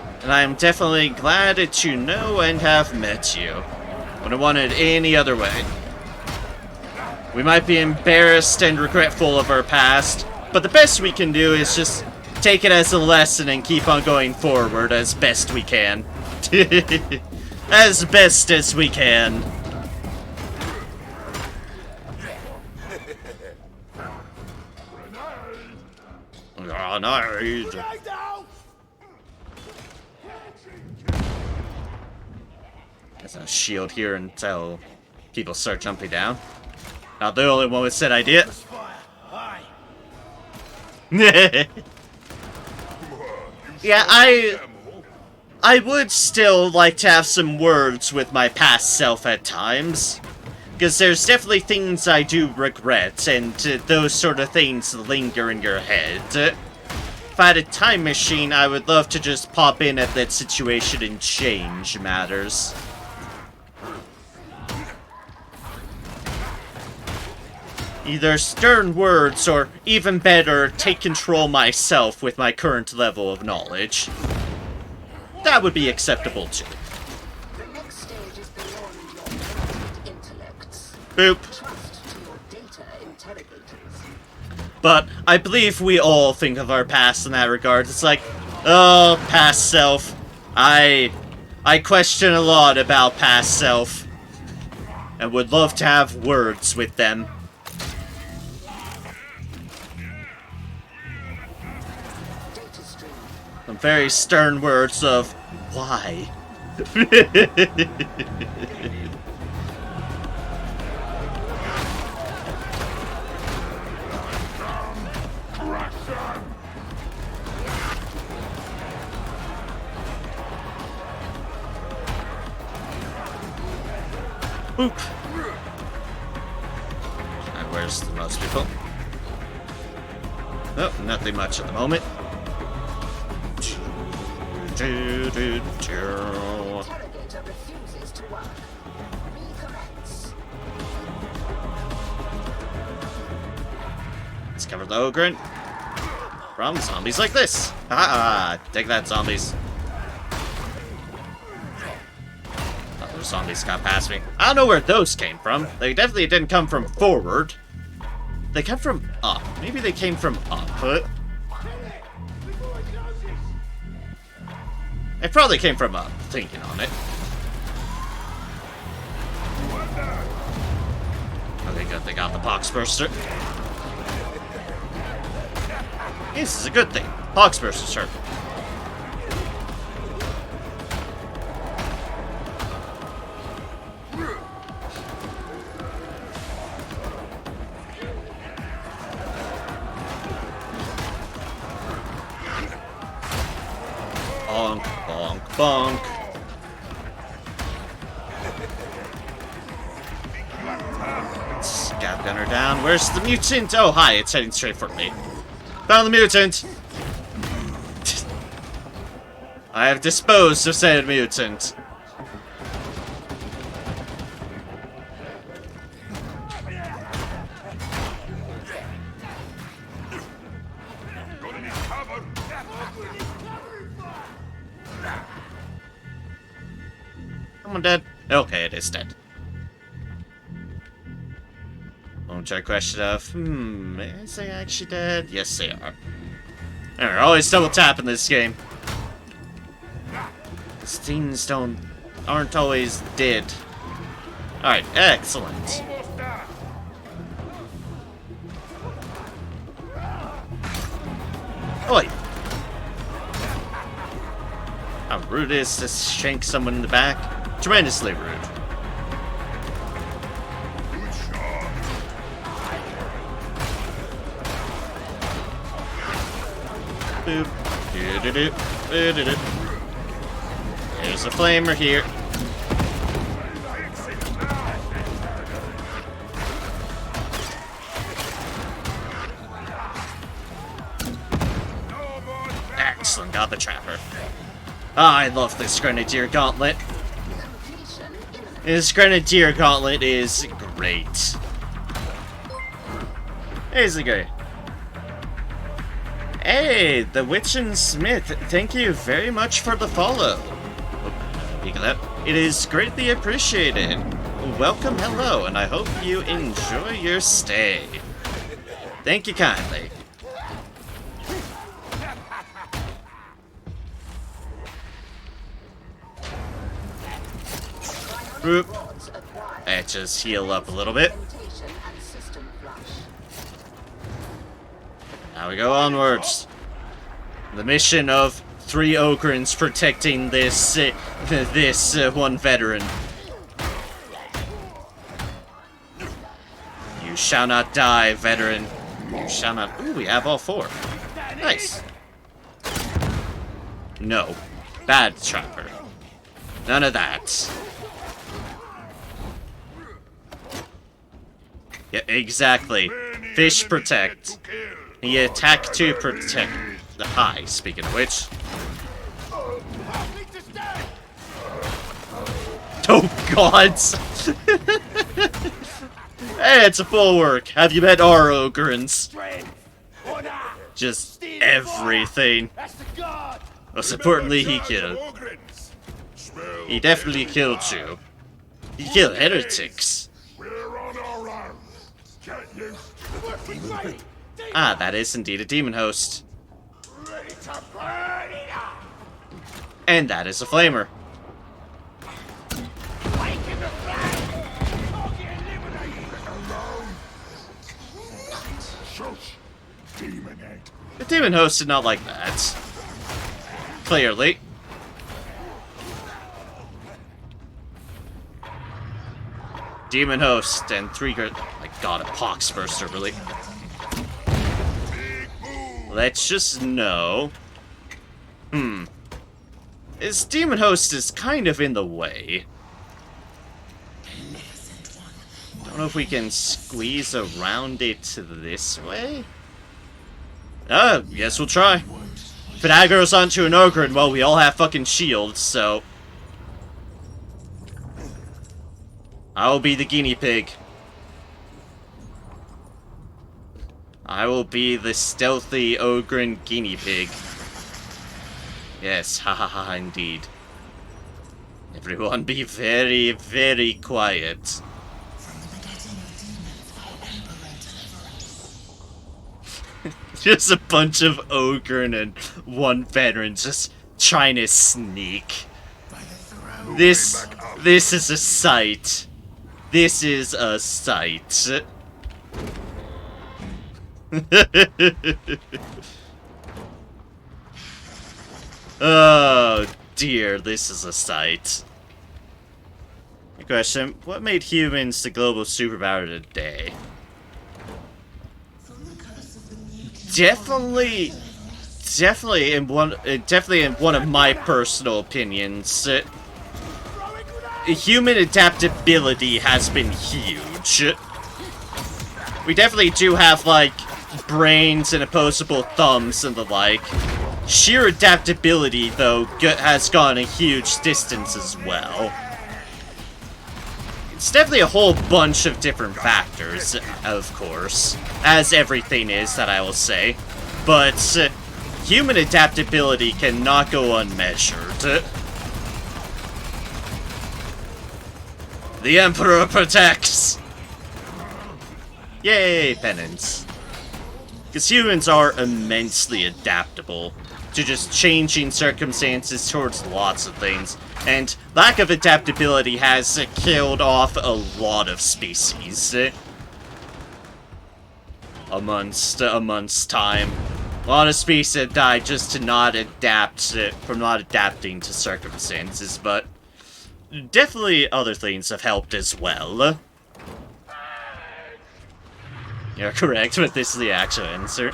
glad to know and have met you. Wouldn't want it any other way. We might be embarrassed and regretful of our past, but the best we can do is just take it as a lesson and keep on going forward as best we can. As best as we can. Grenade. There's a shield here until people start jumping down. Not the only one with said idea. Yeah, I would still like to have some words with my past self at times. Because there's definitely things I do regret, and those sort of things linger in your head. If I had a time machine, I would love to just pop in at that situation and change matters. Either stern words, or even better, take control myself with my current level of knowledge. That would be acceptable too. The next stage is beyond your limited intellects. Boop. Trust to your data interrogators. But I believe we all think of our past in that regard. It's like, oh, past self. I question a lot about past self. And would love to have words with them. Some very stern words of, why? Boop. And where's the most people? Oh, nothing much at the moment. Interrogator refuses to work. Recommence. Let's cover the Ogren from zombies like this. Ah, take that, zombies. Oh, those zombies got past me. I don't know where those came from. They definitely didn't come from forward. They came from up. Maybe they came from up. It probably came from up, thinking on it. Okay, good, they got the Poxburster. This is a good thing. Poxburster's hurt. Bonk, bonk, bonk. Scav gunner down. Where's the mutant? Oh, hi, it's heading straight for me. Found the mutant! I have disposed of said mutant. Someone dead? Okay, it is dead. Won't try question of, is they actually dead? Yes, they are. They're always double tapping this game. These things aren't always dead. Alright, excellent. Oi! How rude it is to shank someone in the back. Tremendously rude. Boop. There's a flamer here. Excellent, got the trapper. I love this Grenadier Gauntlet. This Grenadier Gauntlet is great. Is it great? Hey, the Witch and Smith, thank you very much for the follow. Peek at that. It is greatly appreciated. welcome, hello, and I hope you enjoy your stay. Thank you kindly. Boop. Let's just heal up a little bit. Now we go onwards. The mission of 3 Ogrins protecting this one veteran. You shall not die, veteran. You shall not. Ooh, we have all 4. Nice. No. Bad chopper. None of that. Yeah, exactly. Fish protect. He attack to protect. Hi, speaking of which. Oh god! Hey, it's a full work. Have you met our Ogrins? Just everything. Most importantly, he killed. He definitely killed you. He killed heretics. Ah, that is indeed a demon host. And that is a flamer. The demon host did not like that. Clearly. Demon host and 3 good. My god, a poxburster, really. Let's just know. His demon host is kind of in the way. Don't know if we can squeeze around it this way. Yes, we'll try. If it aggro's onto an Ogre, well, we all have fucking shields, so... I'll be the guinea pig. I will be the stealthy Ogren guinea pig. Yes, ha, indeed. Everyone be very, very quiet. Just a bunch of Ogren and 1 veteran just trying to sneak. This is a sight. This is a sight. Oh dear, this is a sight. Question, what made humans the global superpower today? Definitely in one of my personal opinions, human adaptability has been huge. We definitely do have, like, brains and opposable thumbs and the like. Sheer adaptability, though, has gone a huge distance as well. It's definitely a whole bunch of different factors, of course, as everything is, that I will say. But human adaptability cannot go unmeasured. The Emperor protects! Yay, penance. Because humans are immensely adaptable to just changing circumstances towards lots of things. And lack of adaptability has killed off a lot of species. Amongst time. A lot of species have died just to not adapt, from not adapting to circumstances, but definitely other things have helped as well. You're correct, but this is the actual answer.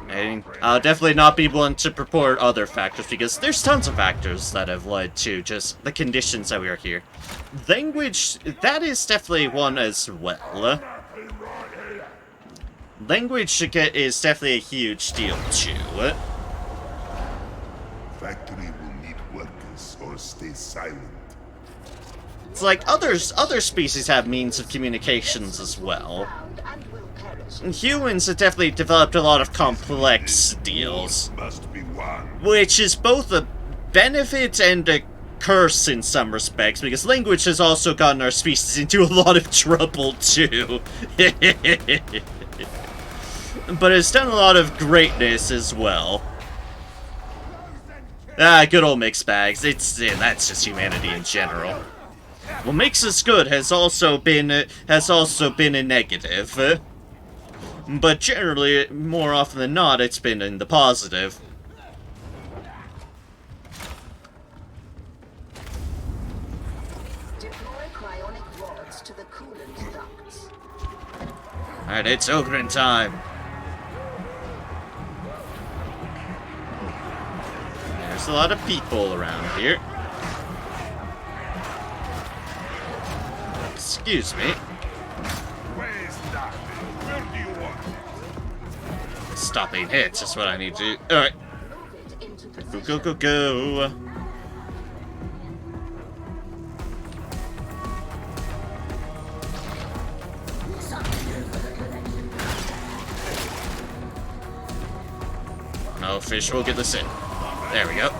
And I'll definitely not be one to purport other factors, because there's tons of factors that have led to just the conditions that we are here. Language, that is definitely one as well. Language is definitely a huge deal too. Factory will need workers or stay silent. It's like other species have means of communications as well. And humans have definitely developed a lot of complex deals, which is both a benefit and a curse in some respects, because language has also gotten our species into a lot of trouble, too. But it's done a lot of greatness as well. Ah, good old mixed bags. That's just humanity in general. What makes us good has also been a negative. But generally, more often than not, it's been in the positive. Deploy cryonic rods to the coolant ducts. Alright, it's Ogren time. There's a lot of people around here. Excuse me. Where's Darktide? Where do you want it? Stop being hit, that's what I need to do. Alright. Go, go, go, go. No, fish will get this in. There we go.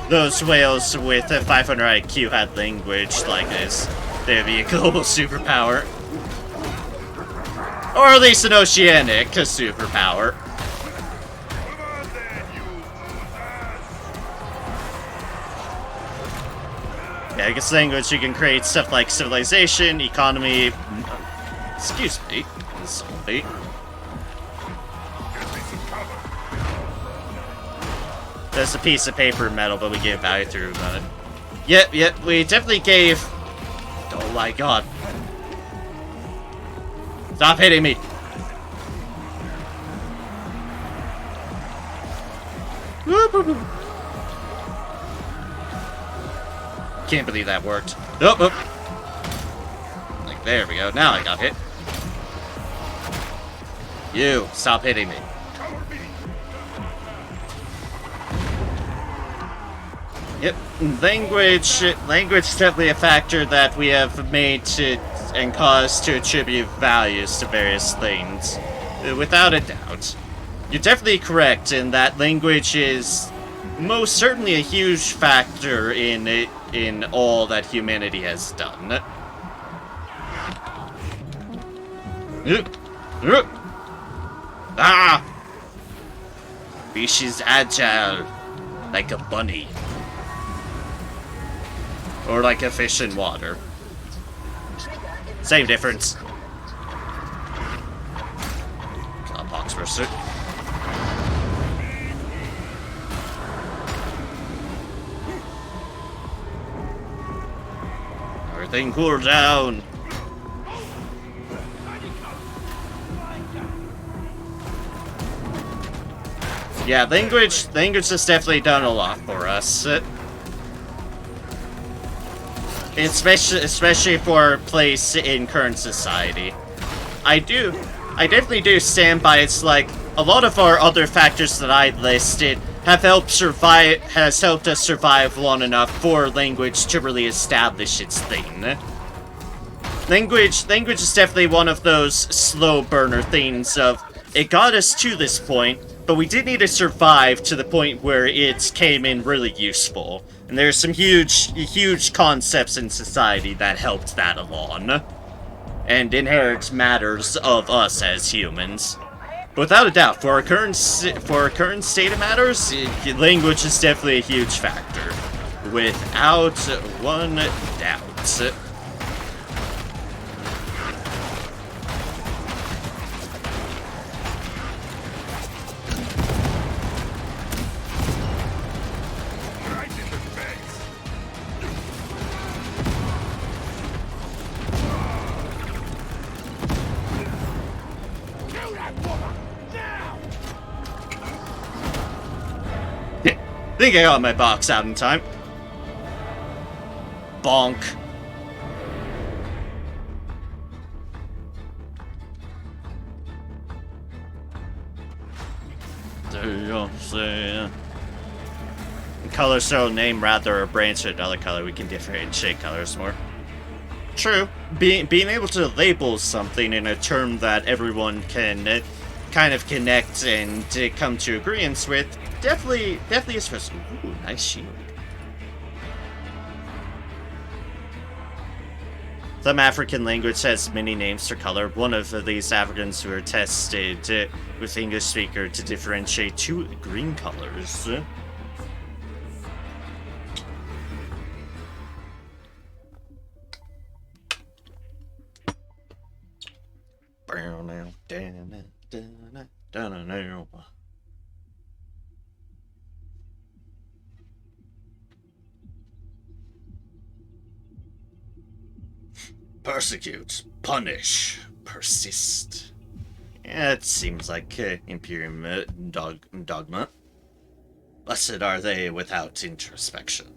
Those whales with a 500 IQ had language like this. They'd be a global superpower. Or at least an oceanic superpower. Yeah, I guess language, you can create stuff like civilization, economy... Excuse me, zombie. There's a piece of paper and metal, but we gave value through about it. Yep, we definitely gave... Oh my god. Stop hitting me! Can't believe that worked. Oh. Like, there we go. Now I got hit. You, stop hitting me. Yep, language is definitely a factor that we have made to and caused to attribute values to various things. Without a doubt. You're definitely correct in that language is most certainly a huge factor in all that humanity has done. Ah! Species agile, like a bunny. Or like a fish in water. Same difference. Box pursuit. Everything cool down. Yeah, language has definitely done a lot for us. Especially for a place in current society. I definitely do stand by it's like a lot of our other factors that I listed has helped us survive long enough for language to really establish its thing. Language is definitely one of those slow burner things of it got us to this point, but we did need to survive to the point where it came in really useful. And there's some huge concepts in society that helped that along. And inherent matters of us as humans. But without a doubt, for our current state of matters, language is definitely a huge factor. Without one doubt. I think I got my box out in time. Bonk. There you go. So, color so name rather or branch to another color, we can differentiate colors more. True. Being able to label something in a term that everyone can kind of connect and come to agreements with definitely a stress. Ooh, nice shield. Some African language has many names for color. One of these Africans who are tested with English speaker to differentiate two green colors. Persecute, punish, persist. Yeah, it seems like Imperium dogma. Blessed are they without introspection.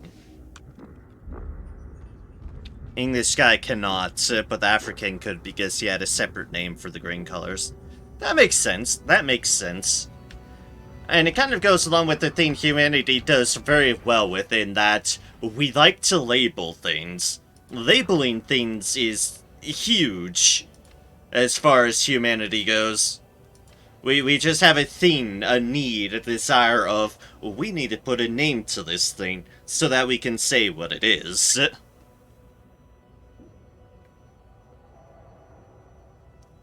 English guy cannot, but the African could because he had a separate name for the green colors. That makes sense. That makes sense. And it kind of goes along with the thing humanity does very well with, in that we like to label things. Labeling things is huge as far as humanity goes. We just have a thing, a need, a desire of, we need to put a name to this thing so that we can say what it is.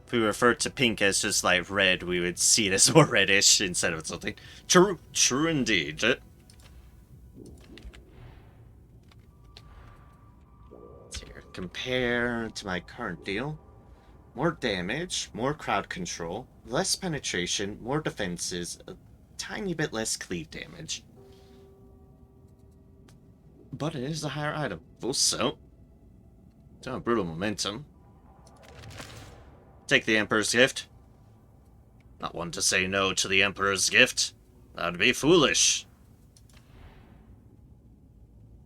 If we refer to pink as just like red, we would see it as more reddish instead of something. True indeed. Compare to my current deal. More damage, more crowd control, less penetration, more defenses, a tiny bit less cleave damage. But it is a higher item. Also, brutal momentum. Take the Emperor's Gift. Not one to say no to the Emperor's Gift. That would be foolish.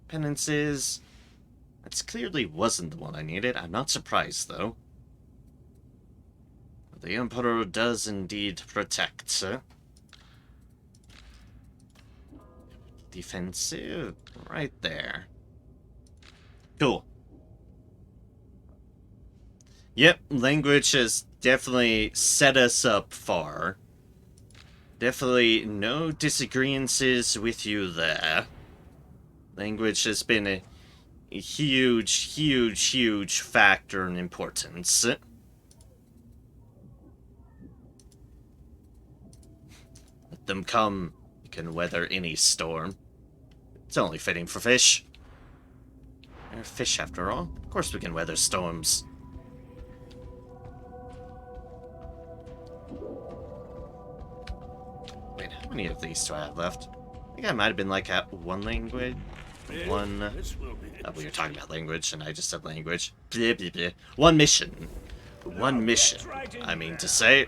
Penances. That clearly wasn't the one I needed. I'm not surprised, though. The Emperor does indeed protect. Defensive. Right there. Cool. Yep, language has definitely set us up far. Definitely no disagreements with you there. Language has been a huge factor in importance. Let them come. You can weather any storm. It's only fitting for fish. They're fish after all. Of course we can weather storms. Wait, how many of these do I have left? I think I might have been like at one language. One. We were talking about language, and I just said language. Blah, blah, blah. One mission. One mission. I mean to say,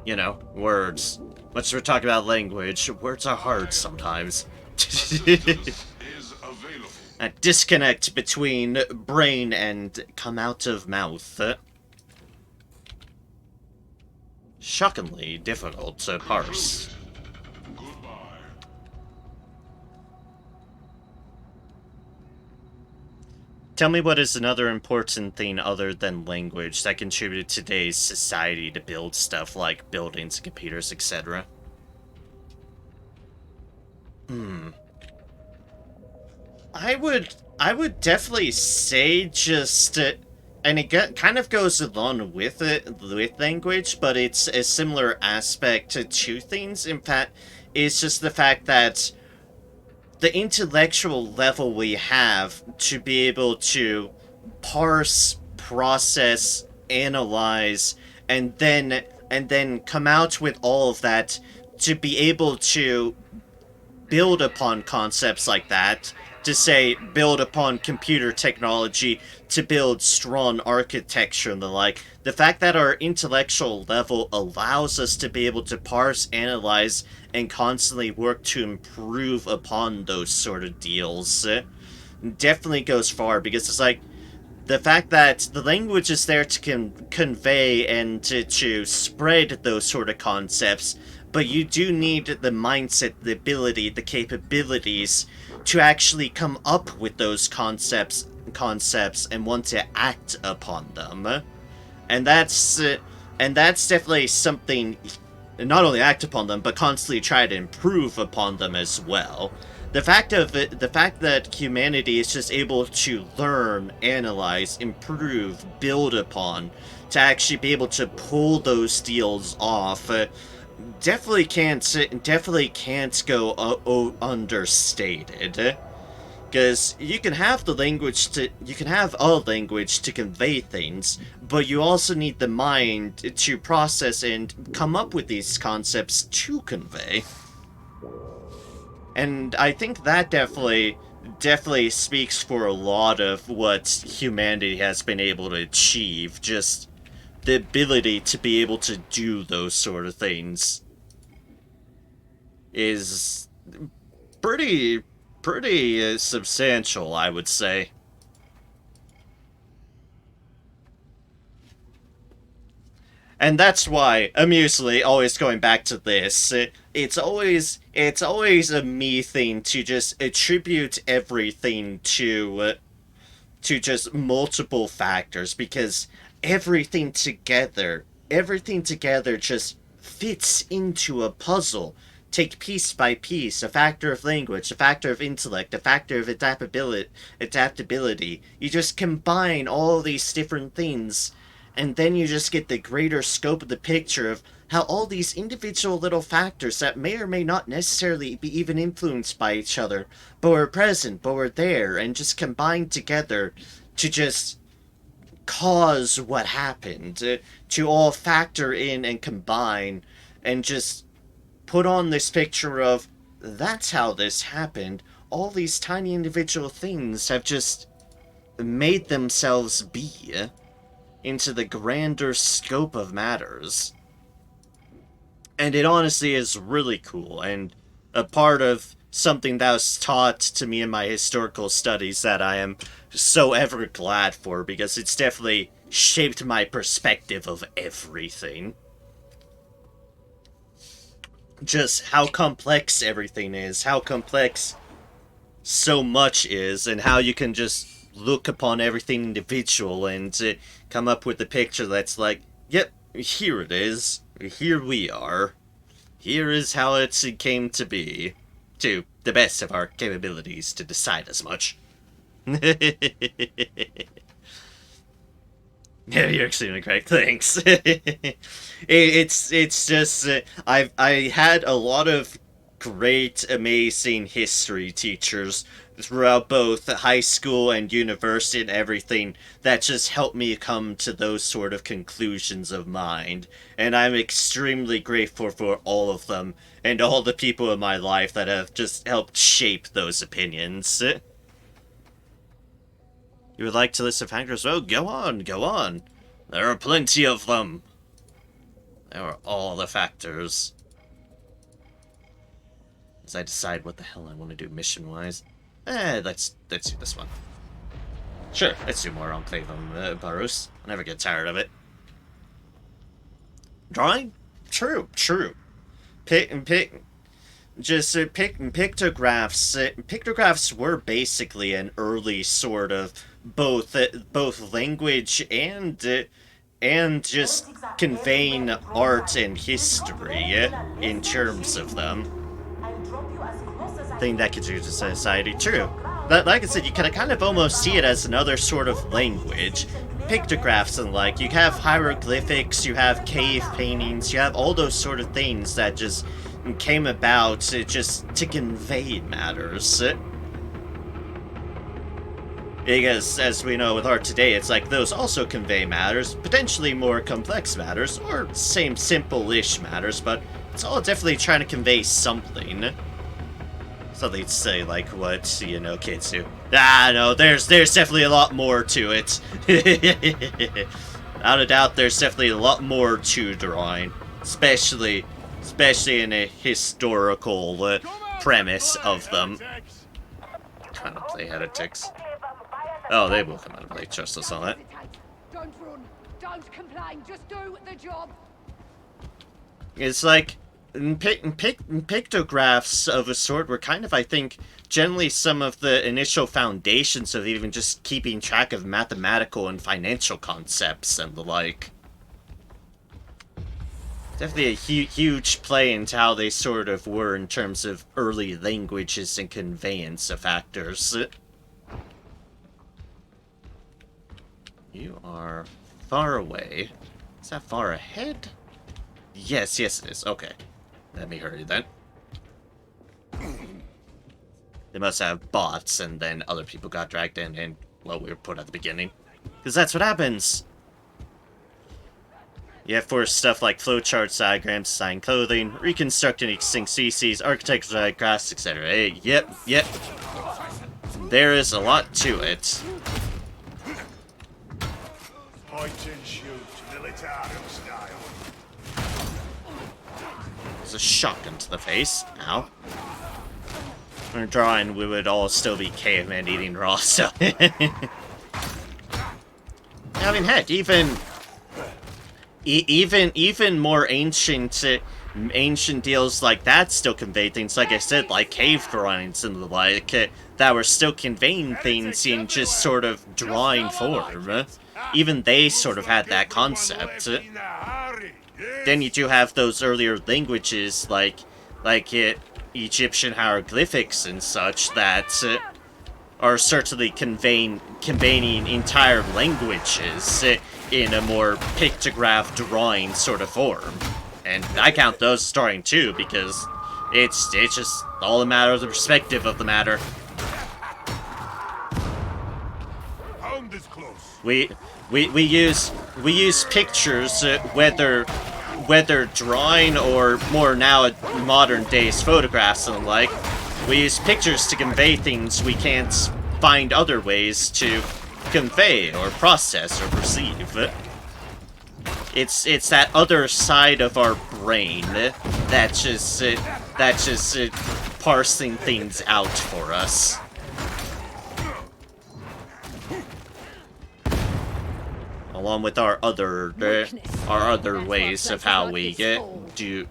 you know, words. Much as we're talking about language, words are hard sometimes. A disconnect between brain and come out of mouth. Shockingly difficult to parse. Tell me what is another important thing other than language that contributed to today's society to build stuff like buildings, computers, etc. I would definitely say just, and it kind of goes along with it, with language, but it's a similar aspect to two things. In fact, it's just the fact that the intellectual level we have to be able to parse, process, analyze, and then come out with all of that to be able to build upon concepts like that, to say build upon computer technology, to build strong architecture and the like. The fact that our intellectual level allows us to be able to parse, analyze, and constantly work to improve upon those sort of deals definitely goes far, because it's like the fact that the language is there to convey and to spread those sort of concepts, but you do need the mindset, the ability, the capabilities to actually come up with those concepts and want to act upon them. And that's definitely something not only act upon them, but constantly try to improve upon them as well. The fact that humanity is just able to learn, analyze, improve, build upon, to actually be able to pull those deals off, definitely can't go understated. Because you can have a language to convey things, but you also need the mind to process and come up with these concepts to convey. And I think that definitely speaks for a lot of what humanity has been able to achieve. Just the ability to be able to do those sort of things is pretty substantial, I would say. And that's why, amusingly, always going back to this, it's always a me thing to just attribute everything to just multiple factors, because everything together just fits into a puzzle. Take piece by piece, a factor of language, a factor of intellect, a factor of adaptability. You just combine all these different things, and then you just get the greater scope of the picture of how all these individual little factors that may or may not necessarily be even influenced by each other, but were present, but were there, and just combined together to just cause what happened, to all factor in and combine, and just put on this picture of, that's how this happened. All these tiny individual things have just made themselves be into the grander scope of matters. And it honestly is really cool, and a part of something that was taught to me in my historical studies that I am so ever glad for, because it's definitely shaped my perspective of everything. Just how complex everything is, how complex so much is, and how you can just look upon everything individual and come up with a picture that's like, yep, here it is, here we are, here is how it came to be, to the best of our capabilities to decide as much. Yeah, you're extremely correct. Thanks. It's just I had a lot of great, amazing history teachers throughout both high school and university and everything that just helped me come to those sort of conclusions of mind. And I'm extremely grateful for all of them and all the people in my life that have just helped shape those opinions. You would like to list the factors? Oh, go on, go on. There are plenty of them. There are all the factors. As I decide what the hell I want to do mission-wise. Let's do this one. Sure, let's do more Enclave Barrows. I'll never get tired of it. Drawing? True. Pictographs. Pictographs were basically an early sort of both language and just conveying art and history in terms of them. Thing that contributes to society. True. Like I said, you can kind of almost see it as another sort of language. Pictographs and like, you have hieroglyphics, you have cave paintings, you have all those sort of things that just came about just to convey matters. Because, as we know with art today, it's like those also convey matters, potentially more complex matters, or same simple-ish matters, but it's all definitely trying to convey something. Something to say, like what, you know, kids do. No, there's definitely a lot more to it. Without a doubt, there's definitely a lot more to drawing, especially in a historical premise of them. Trying to play heretics. Oh, they will come out and play. Trust us on that. Don't run. Don't complain. Just do the job. It's like pictographs of a sort were kind of, I think, generally some of the initial foundations of even just keeping track of mathematical and financial concepts and the like. Definitely a huge play into how they sort of were in terms of early languages and conveyance of factors. You are far away. Is that far ahead? Yes, it is. Okay. Let me hurry then. They must have bots, and then other people got dragged in, and, well, we were put at the beginning. Because that's what happens! You have for stuff like flowcharts, diagrams, design clothing, reconstructing extinct species, architectural diagrams, etc. Hey, yep. There is a lot to it. Point and shoot, militarium style. There's a shotgun to the face. Ow. When we're drawing, we would all still be cavemen eating raw, so... I mean, heck, even more ancient deals like that still convey things, like I said, like cave drawings and the like, that were still conveying things in just sort of drawing form. Even they sort of had that concept. Then you do have those earlier languages, like Egyptian hieroglyphics and such, that are certainly conveying entire languages in a more pictograph drawing sort of form. And I count those as drawing too, because it's just all a matter of the perspective of the matter. Hound is close. We use pictures, whether drawing or more now modern days photographs and the like. We use pictures to convey things we can't find other ways to convey or process or perceive. It's that other side of our brain that's just parsing things out for us. Along with our other ways of how we do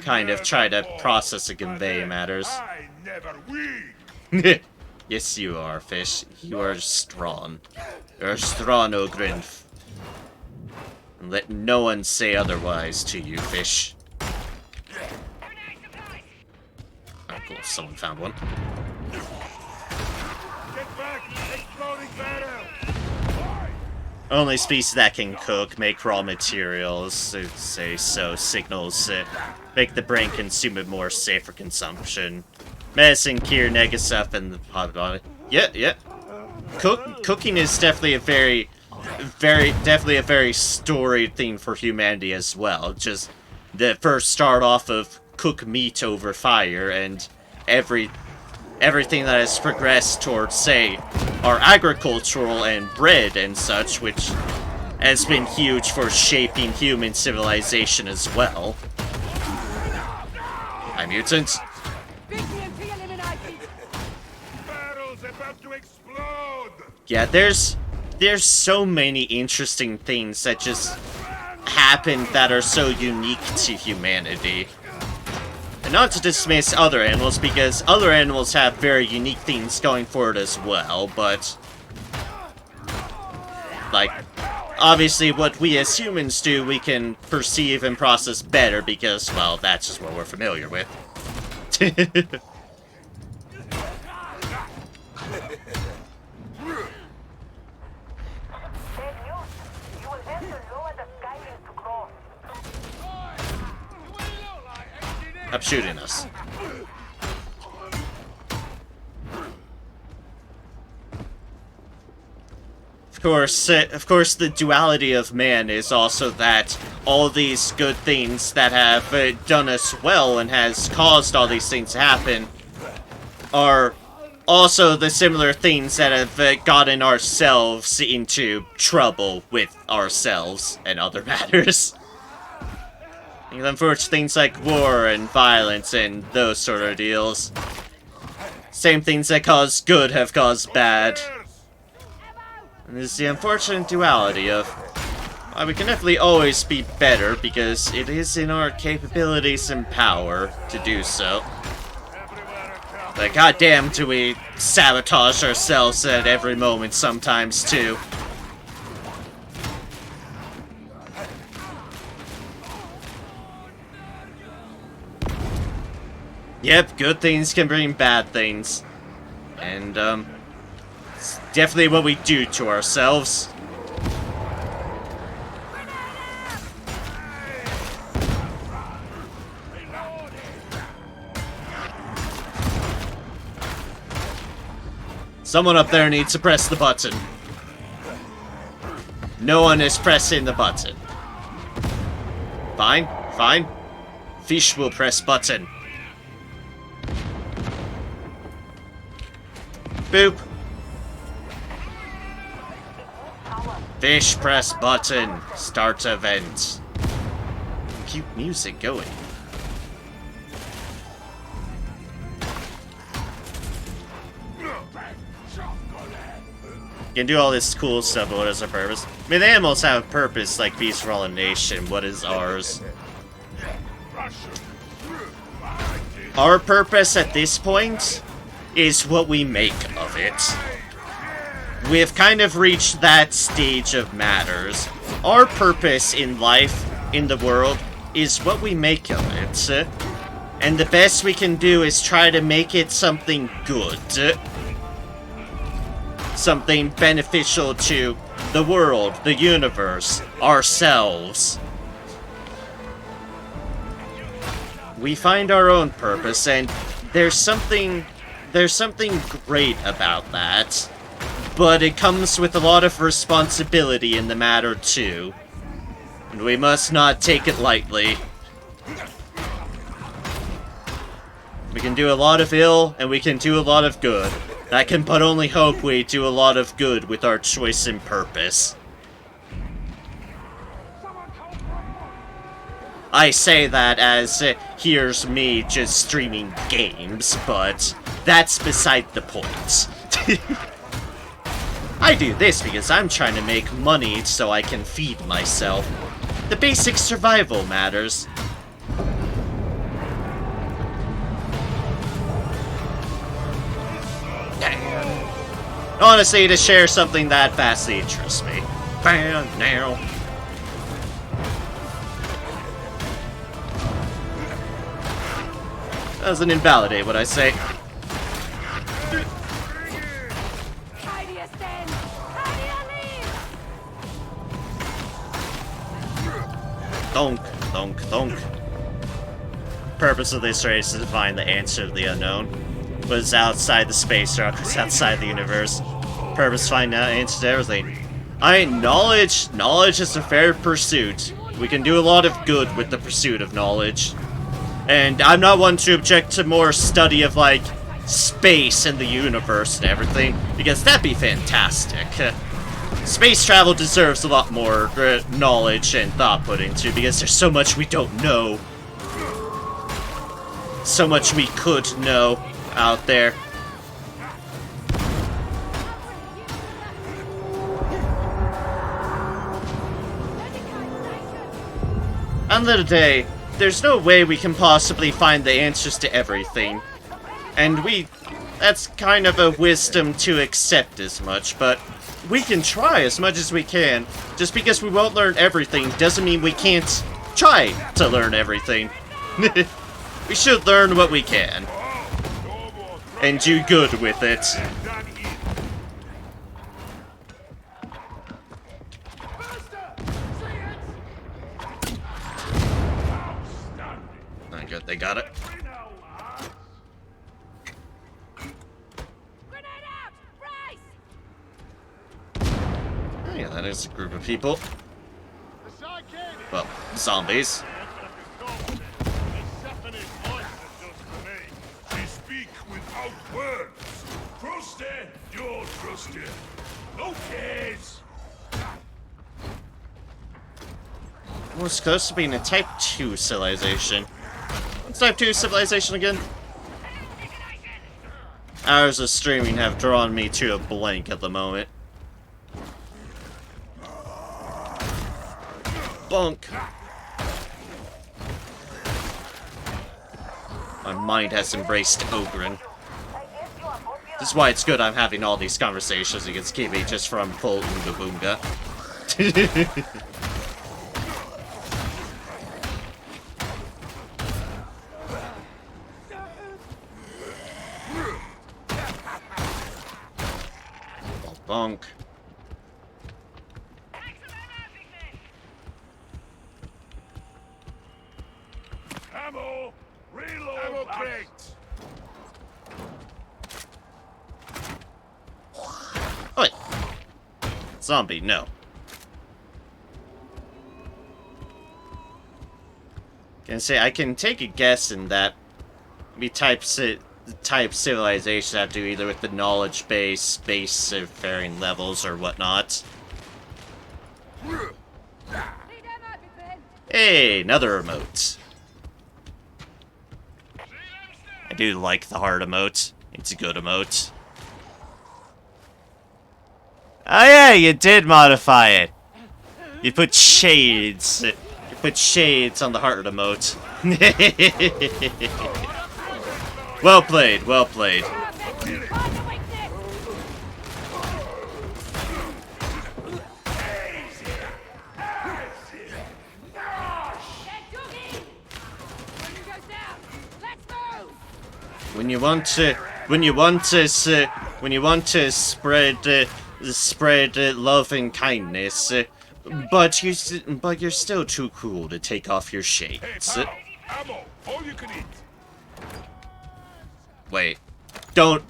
kind of try to process and convey matters. I never win. Yes, you are, Fish. You are strong. You're strong, Ogren. And let no one say otherwise to you, Fish. Oh, cool. Someone found one. Get back, exploding barrel. Only species that can cook, make raw materials, say so, signals, make the brain consume it more safe for consumption. Medicine, cure, negative stuff, and the hot body. Yeah. Cooking is definitely a very storied thing for humanity as well. Just the first start off of cook meat over fire, and everything that has progressed towards, say, our agricultural and bread and such, which has been huge for shaping human civilization as well. Hi, mutants. Barrel's about to explode. Yeah, there's so many interesting things that just happen that are so unique to humanity. And not to dismiss other animals, because other animals have very unique things going for it as well, but... like, obviously what we as humans do, we can perceive and process better because, well, that's just what we're familiar with. Up shooting us. Of course, the duality of man is also that all these good things that have done us well and has caused all these things to happen are also the similar things that have gotten ourselves into trouble with ourselves and other matters. And unfortunately, things like war and violence and those sort of deals. Same things that cause good have caused bad. And there's the unfortunate duality of, well, we can definitely always be better because it is in our capabilities and power to do so. But goddamn do we sabotage ourselves at every moment sometimes too. Yep, good things can bring bad things. And, it's definitely what we do to ourselves. Someone up there needs to press the button. No one is pressing the button. Fine, fine. Fish will press button. Boop. Fish press button. Start event. Cute music going. You can do all this cool stuff, but what is our purpose? I mean, the animals have a purpose, like Beast for All a Nation. What is ours? Our purpose at this point is what we make of it. We've kind of reached that stage of matters. Our purpose in life, in the world, is what we make of it. And the best we can do is try to make it something good. Something beneficial to the world, the universe, ourselves. We find our own purpose, and there's something great about that. But it comes with a lot of responsibility in the matter, too. And we must not take it lightly. We can do a lot of ill, and we can do a lot of good. I can but only hope we do a lot of good with our choice and purpose. I say that as, here's me just streaming games, but that's beside the point. I do this because I'm trying to make money so I can feed myself. The basic survival matters. Honestly, to share something that vastly interests me. Bam, now. Doesn't invalidate what I say. Thonk, thonk, thonk. Purpose of this race is to find the answer to the unknown. But it's outside the space rock, it's outside the universe. Purpose find out answer to everything. Knowledge is a fair pursuit. We can do a lot of good with the pursuit of knowledge. And I'm not one to object to more study of, like, space and the universe and everything, because that'd be fantastic. Space travel deserves a lot more knowledge and thought put into, because there's so much we don't know. So much we could know out there. End of the day, there's no way we can possibly find the answers to everything. And that's kind of a wisdom to accept as much, but we can try as much as we can. Just because we won't learn everything doesn't mean we can't try to learn everything. We should learn what we can. And do good with it. Not good, they got it. Oh yeah, that is a group of people. Well, zombies. Words. Trusty, you're trusty. No cares. We're supposed to be in a Type 2 civilization. What's Type 2 civilization again? Hours of streaming have drawn me to a blank at the moment. Bunk. My mind has embraced Ogren. This is why it's good I'm having all these conversations against Kibi just from full Oonga Boonga. bonk. Ammo! Reload! Ammo crate! Oi! Zombie, no. Can say I can take a guess in that we type civilization have to do either with the knowledge base of varying levels or whatnot. Hey, another emote. I do like the heart emote. It's a good emote. Oh yeah, you did modify it. You put shades. You put shades on the heart emote. Well played, well played. When you want to spread love and kindness, but you're still too cool to take off your shades. Hey, pal, ammo! All you can eat! Wait, don't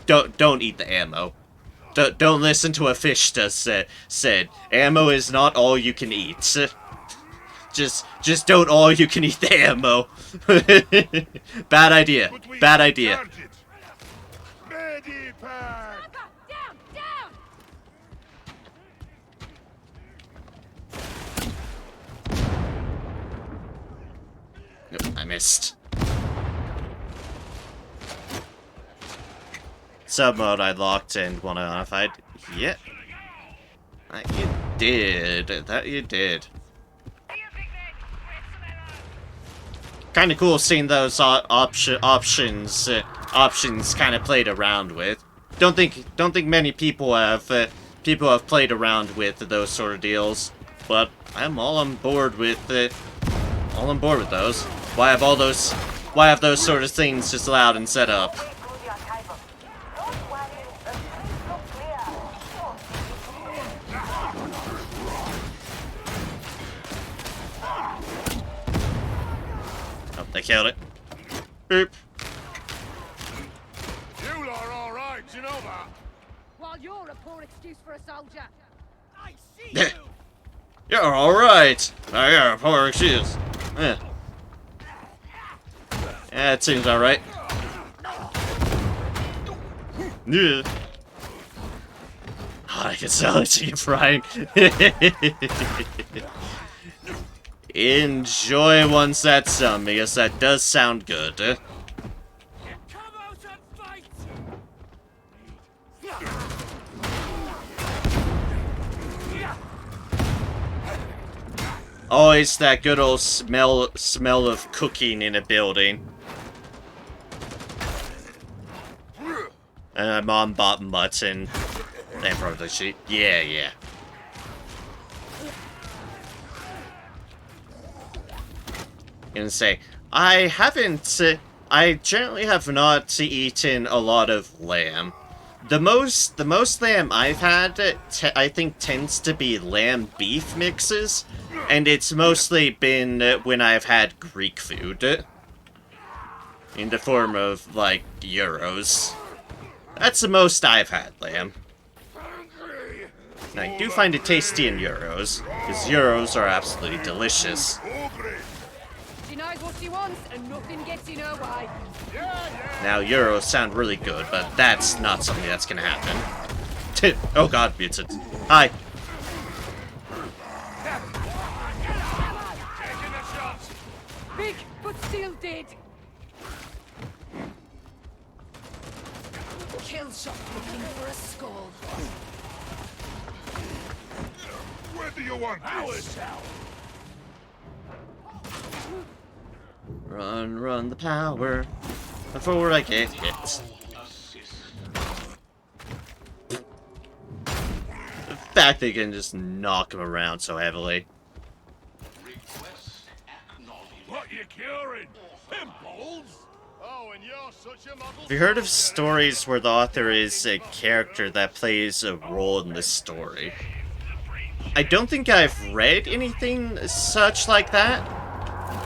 eat the ammo. Don't listen to what Fish said. Ammo is not all you can eat. Just don't all you can eat the ammo. Bad idea. Bad idea. Nope, I missed. Sub-mode I locked and one modified. Yeah. That you did. That you did. Kinda cool seeing those options kind of played around with. Don't think many people have played around with those sort of deals, but I'm all on board with those. Why have those sort of things just allowed and set up? Oh, they killed it. Boop. You lot are all right, you know that. While you're a poor excuse for a soldier. I see you! You're alright! Oh, you're a poor excuse. Yeah, it seems alright. Yeah. Oh, I can sell it to you, Brian. Enjoy once that's done, because that does sound good. Come out and fight! Always that good old smell of cooking in a building. And I'm on bottom button. And probably sheet. Yeah. Gonna say, I generally have not eaten a lot of lamb. The most lamb I've had, I think, tends to be lamb beef mixes, and it's mostly been when I've had Greek food. In the form of, like, gyros. That's the most I've had, lamb. Now, I do find it tasty in gyros, because gyros are absolutely delicious. She knows what she wants, and nothing gets in her way. Now, gyros sound really good, but that's not something that's gonna happen. Oh god, mutant. Hi. Big, but still dead. Kill shot looking for a skull. Where do you want this? Run the power before I get hit. The fact they can just knock him around so heavily. What you curing? Pimples? Have you heard of stories where the author is a character that plays a role in the story? I don't think I've read anything such like that,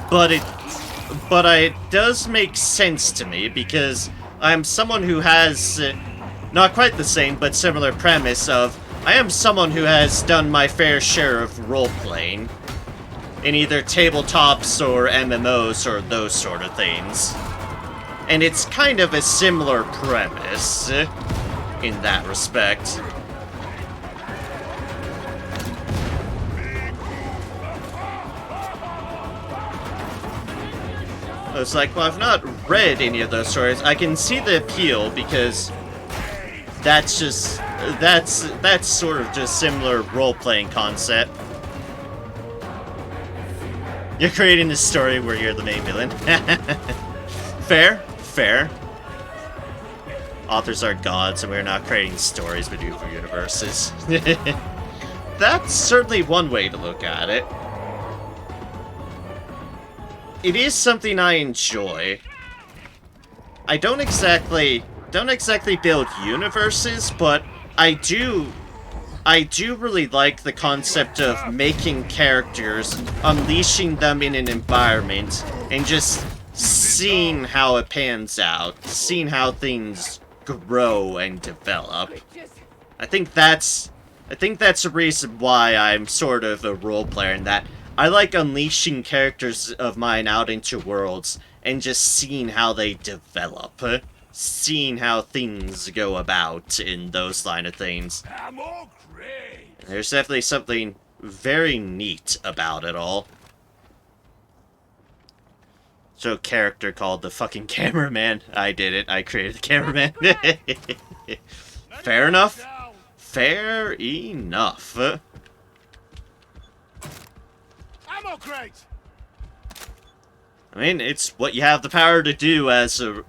but it does make sense to me because I'm someone who has not quite the same but similar premise of I am someone who has done my fair share of role-playing in either tabletops or MMOs or those sort of things. And it's kind of a similar premise in that respect. I was like, well, I've not read any of those stories. I can see the appeal because that's sort of just similar role-playing concept. You're creating this story where you're the main villain. Fair. Authors are gods, and we're not creating stories, but do for universes. That's certainly one way to look at it. It is something I enjoy. I don't exactly build universes, but I do really like the concept of making characters, unleashing them in an environment, and just seeing how it pans out, seeing how things grow and develop. I think that's a reason why I'm sort of a role player, in that I like unleashing characters of mine out into worlds and just seeing how they develop, seeing how things go about in those line of things. There's definitely something very neat about it all. So a character called the fucking cameraman. I did it. I created the cameraman. Fair enough. Fair enough. Ammo crate! I mean, it's what you have the power to do as a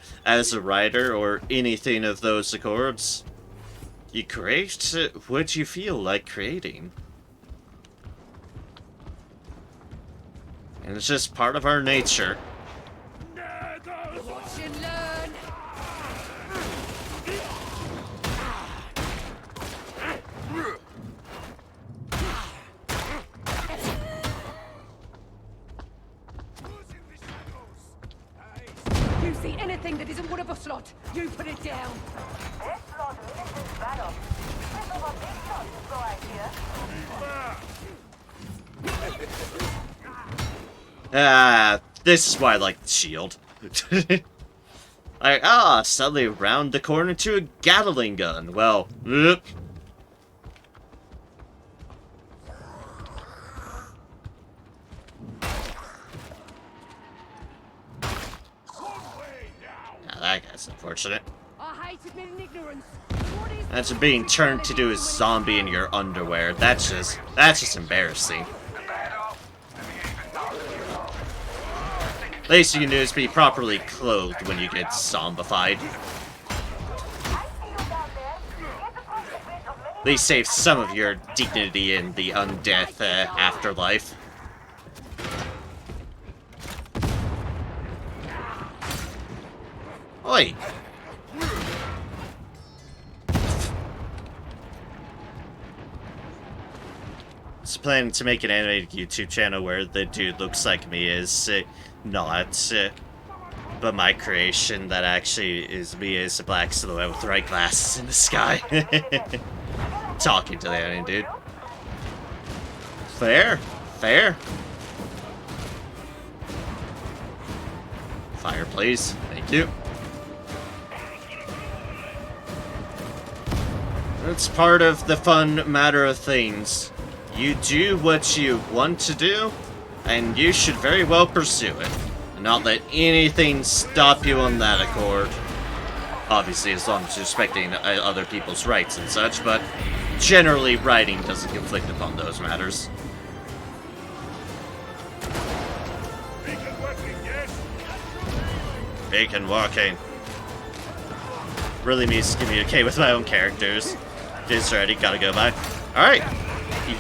writer or anything of those accords. You create what you feel like creating. And it's just part of our nature. Watch and learn. You see anything that isn't one of us lot, you put it down. This lot misses battle. This is what big shots go out here. This is why I like the shield. Suddenly round the corner to a Gatling gun. Well, that guy's unfortunate. I hate admitting ignorance. That's being turned to do a zombie in your underwear. That's just embarrassing. Least you can do is be properly clothed when you get zombified. At least save some of your dignity in the undeath afterlife. Oi! I was planning to make an animated YouTube channel where the dude looks like me is not, but my creation that actually is me is a black silhouette with the right glasses in the sky. Talking to the alien dude. Fair. Fire, please. Thank you. It's part of the fun matter of things. You do what you want to do, and you should very well pursue it. And not let anything stop you on that accord. Obviously, as long as you're respecting other people's rights and such, but generally writing doesn't conflict upon those matters. Bacon walking. Really needs to communicate with my own characters. Dinner's ready, gotta go by. Alright,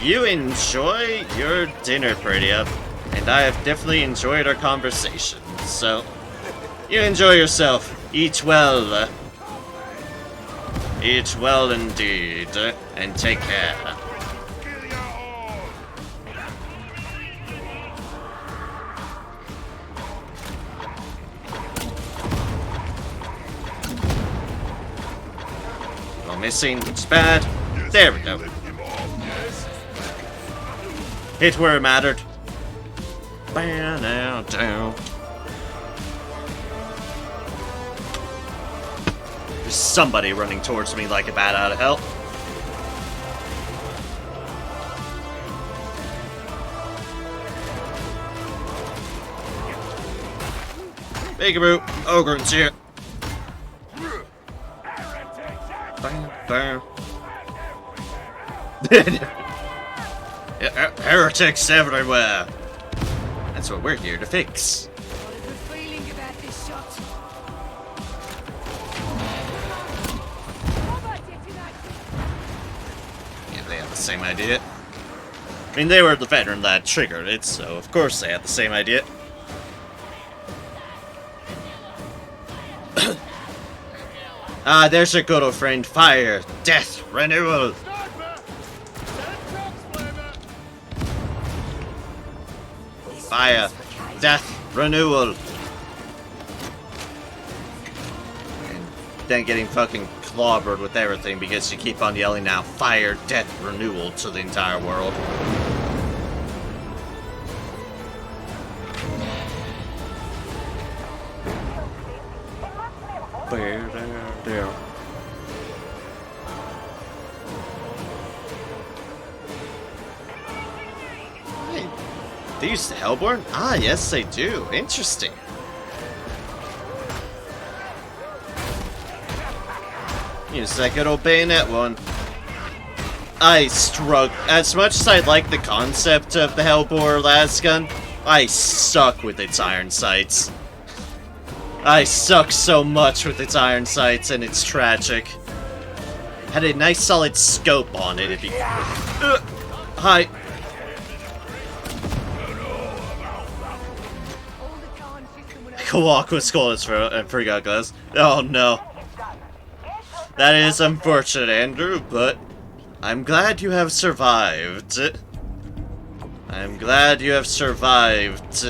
you enjoy your dinner, Pretty Up, and I have definitely enjoyed our conversation, so You enjoy yourself. Eat well. Eat well indeed. And take care. Well, missing. It's bad. There we go. Hit where it mattered. Bam, down, down. There's somebody running towards me like a bat out of hell. Peekaboo, Ogrun's here. Bam, bam. Heretics everywhere. That's what we're here to fix. Yeah, they have the same idea. I mean, they were the veteran that triggered it, so of course they had the same idea. Ah, there's your good old friend. Fire, death, renewal. Fire, death, renewal. And then getting fucking clobbered with everything because you keep on yelling now, fire, death, renewal to the entire world. There. Hey, they use the Hellborn? Ah, yes, they do. Interesting. Use that good old bayonet one. I struggle. As much as I like the concept of the Hellbore lasgun, I suck with its iron sights. I suck so much with its iron sights, and it's tragic. Had a nice solid scope on it, it'd be... hi. Walk with Skull and forgot glass. Oh no. That is unfortunate, Andrew, but I'm glad you have survived. I'm glad you have survived.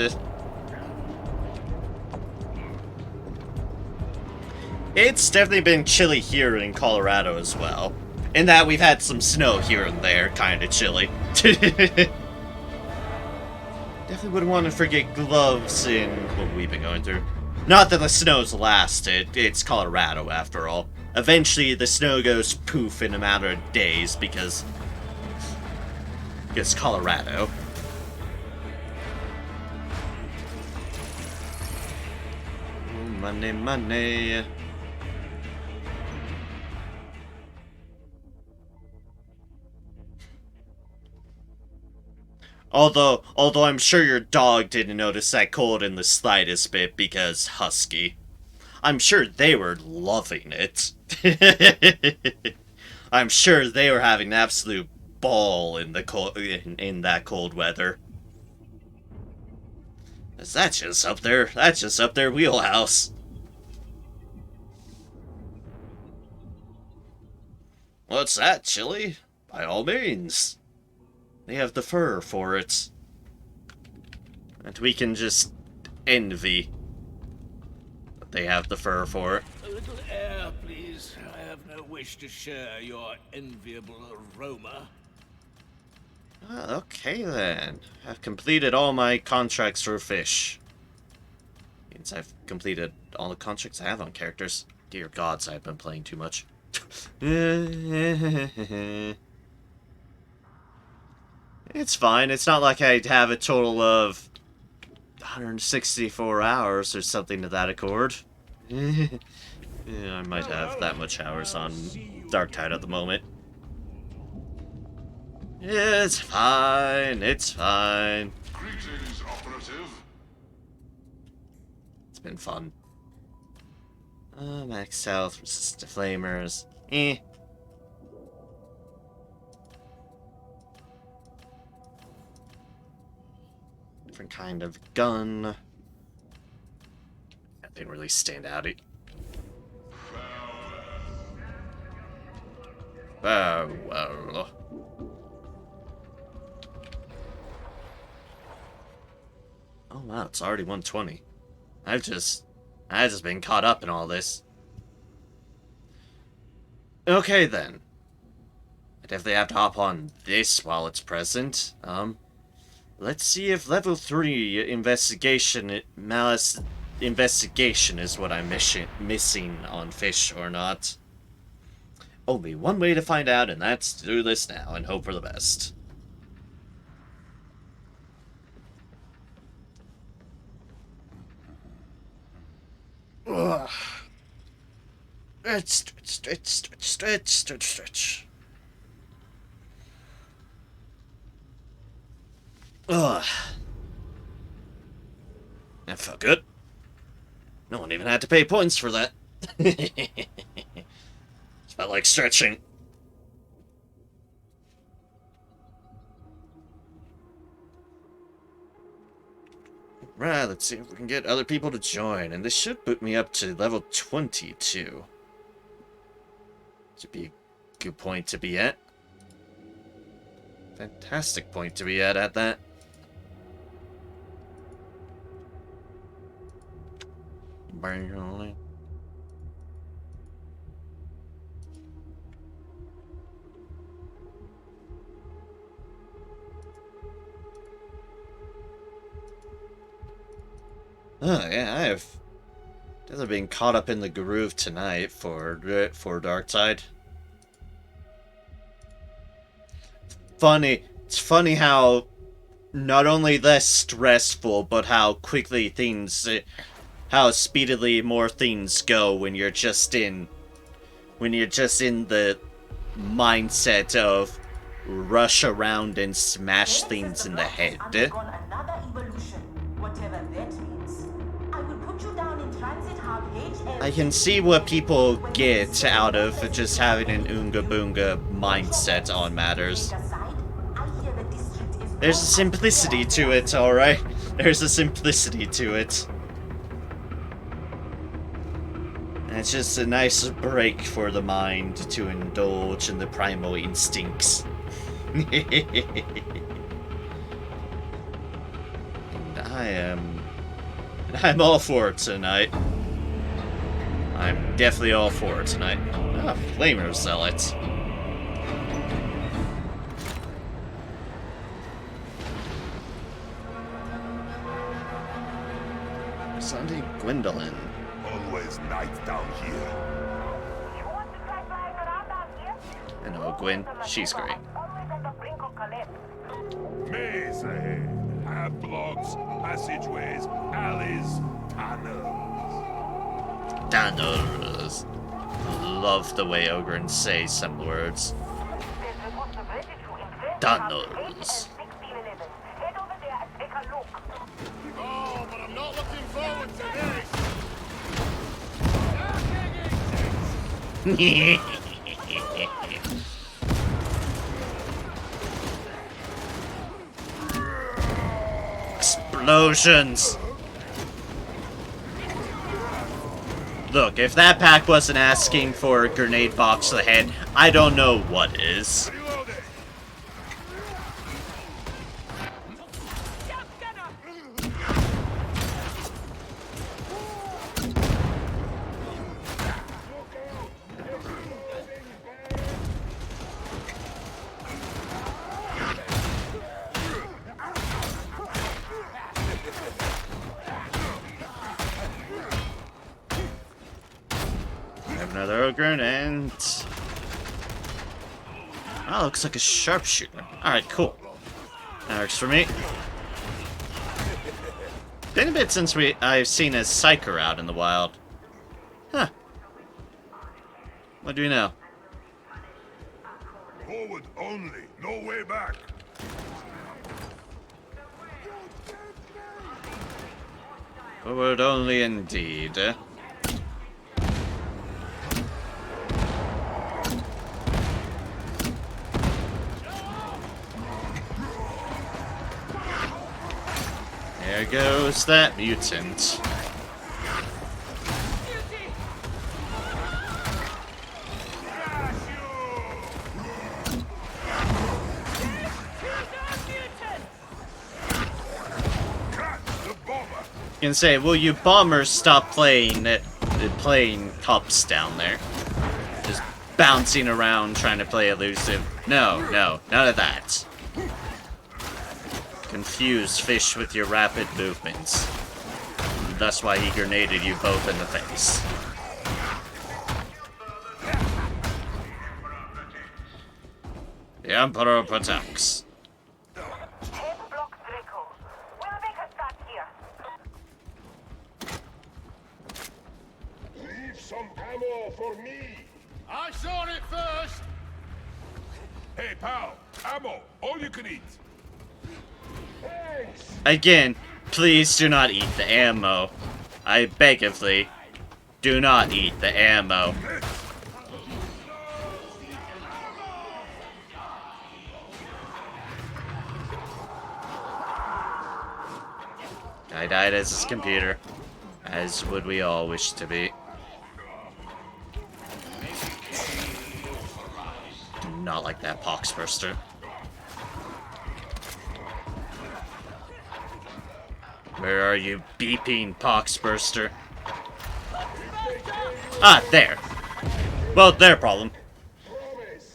It's definitely been chilly here in Colorado as well. In that we've had some snow here and there, kinda chilly. Definitely wouldn't want to forget gloves in what we've been going through. Not that the snow's lasted, it's Colorado after all. Eventually the snow goes poof in a matter of days because it's Colorado. Oh, money, money. Although I'm sure your dog didn't notice that cold in the slightest bit because husky. I'm sure they were loving it. I'm sure they were having an absolute ball in the cold, in that cold weather. 'Cause that's just up there. That's just up their wheelhouse. What's that, Chili? By all means. They have the fur for it. And we can just envy that they have the fur for it. A little air, please. I have no wish to share your enviable aroma. Ah, okay then. I've completed all my contracts for fish. Means I've completed all the contracts I have on characters. Dear gods, I've been playing too much. It's fine. It's not like I'd have a total of 164 hours or something to that accord. Yeah, I might have that much hours on Darktide at the moment. It's fine. It's fine. Greetings, operative. It's been fun. Max health, resist to flamers. Different kind of gun. Didn't really stand out. Well. Oh wow, it's already 1:20. I've just been caught up in all this. Okay then. I definitely have to hop on this while it's present. Let's see if level 3 malice investigation is what I'm missing on fish or not. Only one way to find out, and that's to do this now and hope for the best. Ugh. Stretch. Ugh. That felt good. No one even had to pay points for that. It felt like stretching. Right, let's see if we can get other people to join. And this should boot me up to level 22. Should be a good point to be at. Fantastic point to be at that. Oh yeah, I've definitely been caught up in the groove tonight for Darktide. It's funny how not only less stressful, but how quickly how speedily more things go when you're just in the mindset of rush around and smash things in the head. I can see what people get out of just having an Oonga Boonga mindset on matters. There's a simplicity to it, alright? There's a simplicity to it. And it's just a nice break for the mind to indulge in the primal instincts. And I'm all for it tonight. I'm definitely all for it tonight. Ah, Flamer Zealot. Sunday Gwendolyn. Always night down here. I know Gwen. She's great. Maze ahead. Have blocks, passageways, alleys, tunnels. Love the way Ogren says some words. Tunnels. Oh, but I'm not looking forward to this. Explosions. Look, if that pack wasn't asking for a grenade box to the head, I don't know what is. Another Ogre, and... Oh, looks like a sharpshooter. Alright, cool. That works for me. Been a bit since I've seen a Psyker out in the wild. Huh. What do you know? Forward only, no way back. Forward only indeed. There goes that mutant. can say, will you bombers stop playing cups down there? Just bouncing around trying to play elusive. No, none of that. Confuse fish with your rapid movements. That's why he grenaded you both in the face. The Emperor protects. Leave some ammo for me. I saw it first! Hey, pal. Ammo. All you can eat. Thanks. Again, please do not eat the ammo. I beg of thee. Do not eat the ammo. I died as his computer, as would we all wish to be. Do not like that poxburster. Where are you, beeping poxburster? Ah, there. Well, their problem.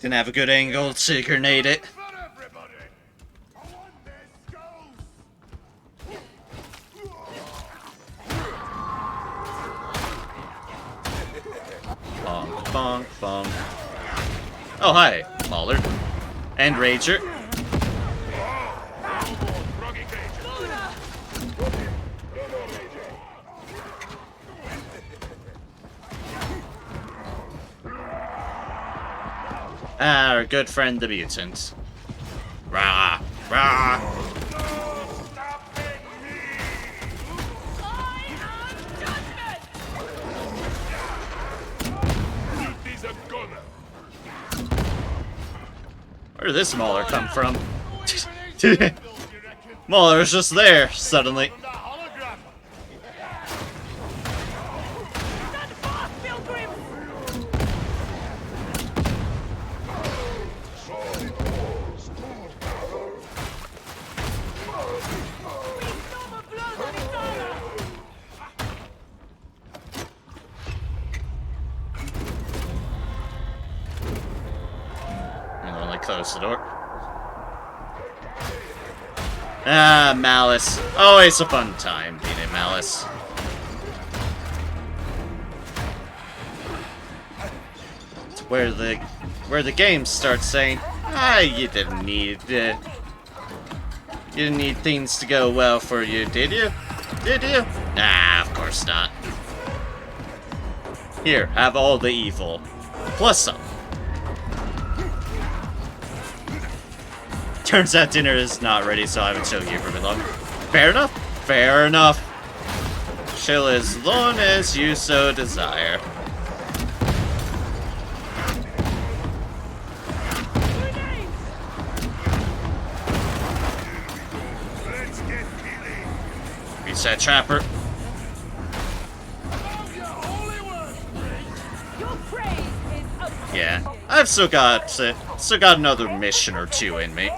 Didn't have a good angle to grenade it. Bonk, bonk, bonk. Oh, hi, Mauler. And Rager. Ah, our good friend the mutant. Rah, rah. Where did this Mauler come from? Mauler's just there, suddenly. Close the door. Ah, Malice. Always a fun time beating Malice. It's where the game starts saying, ah, you didn't need things to go well for you, did you? Did you? Nah, of course not. Here, have all the evil. Plus some. Turns out dinner is not ready, so I haven't chilled here for a bit long. Fair enough. Fair enough. Chill as long as you so desire. Reach that trapper. Yeah, I've still got another mission or two in me.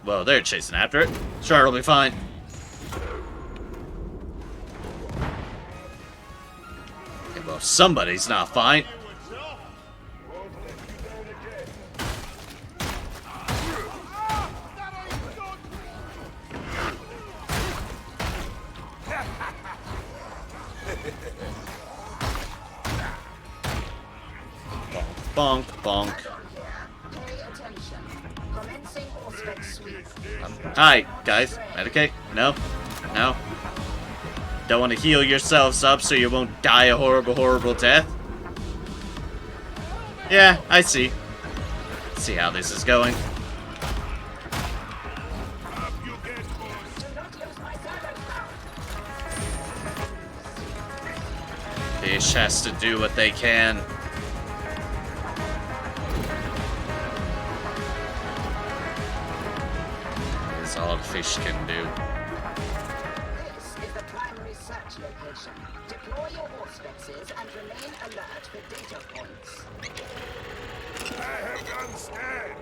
Well, they're chasing after it. Sure, it'll be fine. Okay, well, somebody's not fine. Bonk, bonk. Hi, guys. Medicaid? No? No? Don't want to heal yourselves up so you won't die a horrible, horrible death? Yeah, I see. See how this is going. Fish has to do what they can. fish can do. This is the primary search location. Deploy your auspices and remain alert for data points. I have gone scared.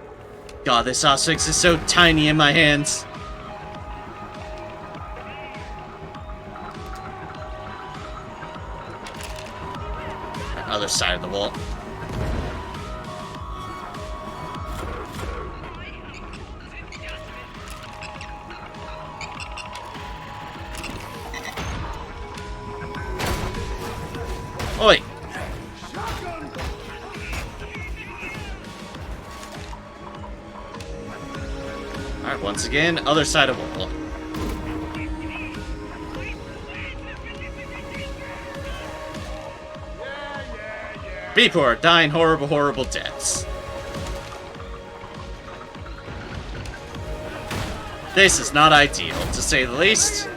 God, this Auspix is so tiny in my hands. Other side of the wall. Oi! Alright, once again, other side of the wall. People are dying horrible, horrible deaths. This is not ideal, to say the least.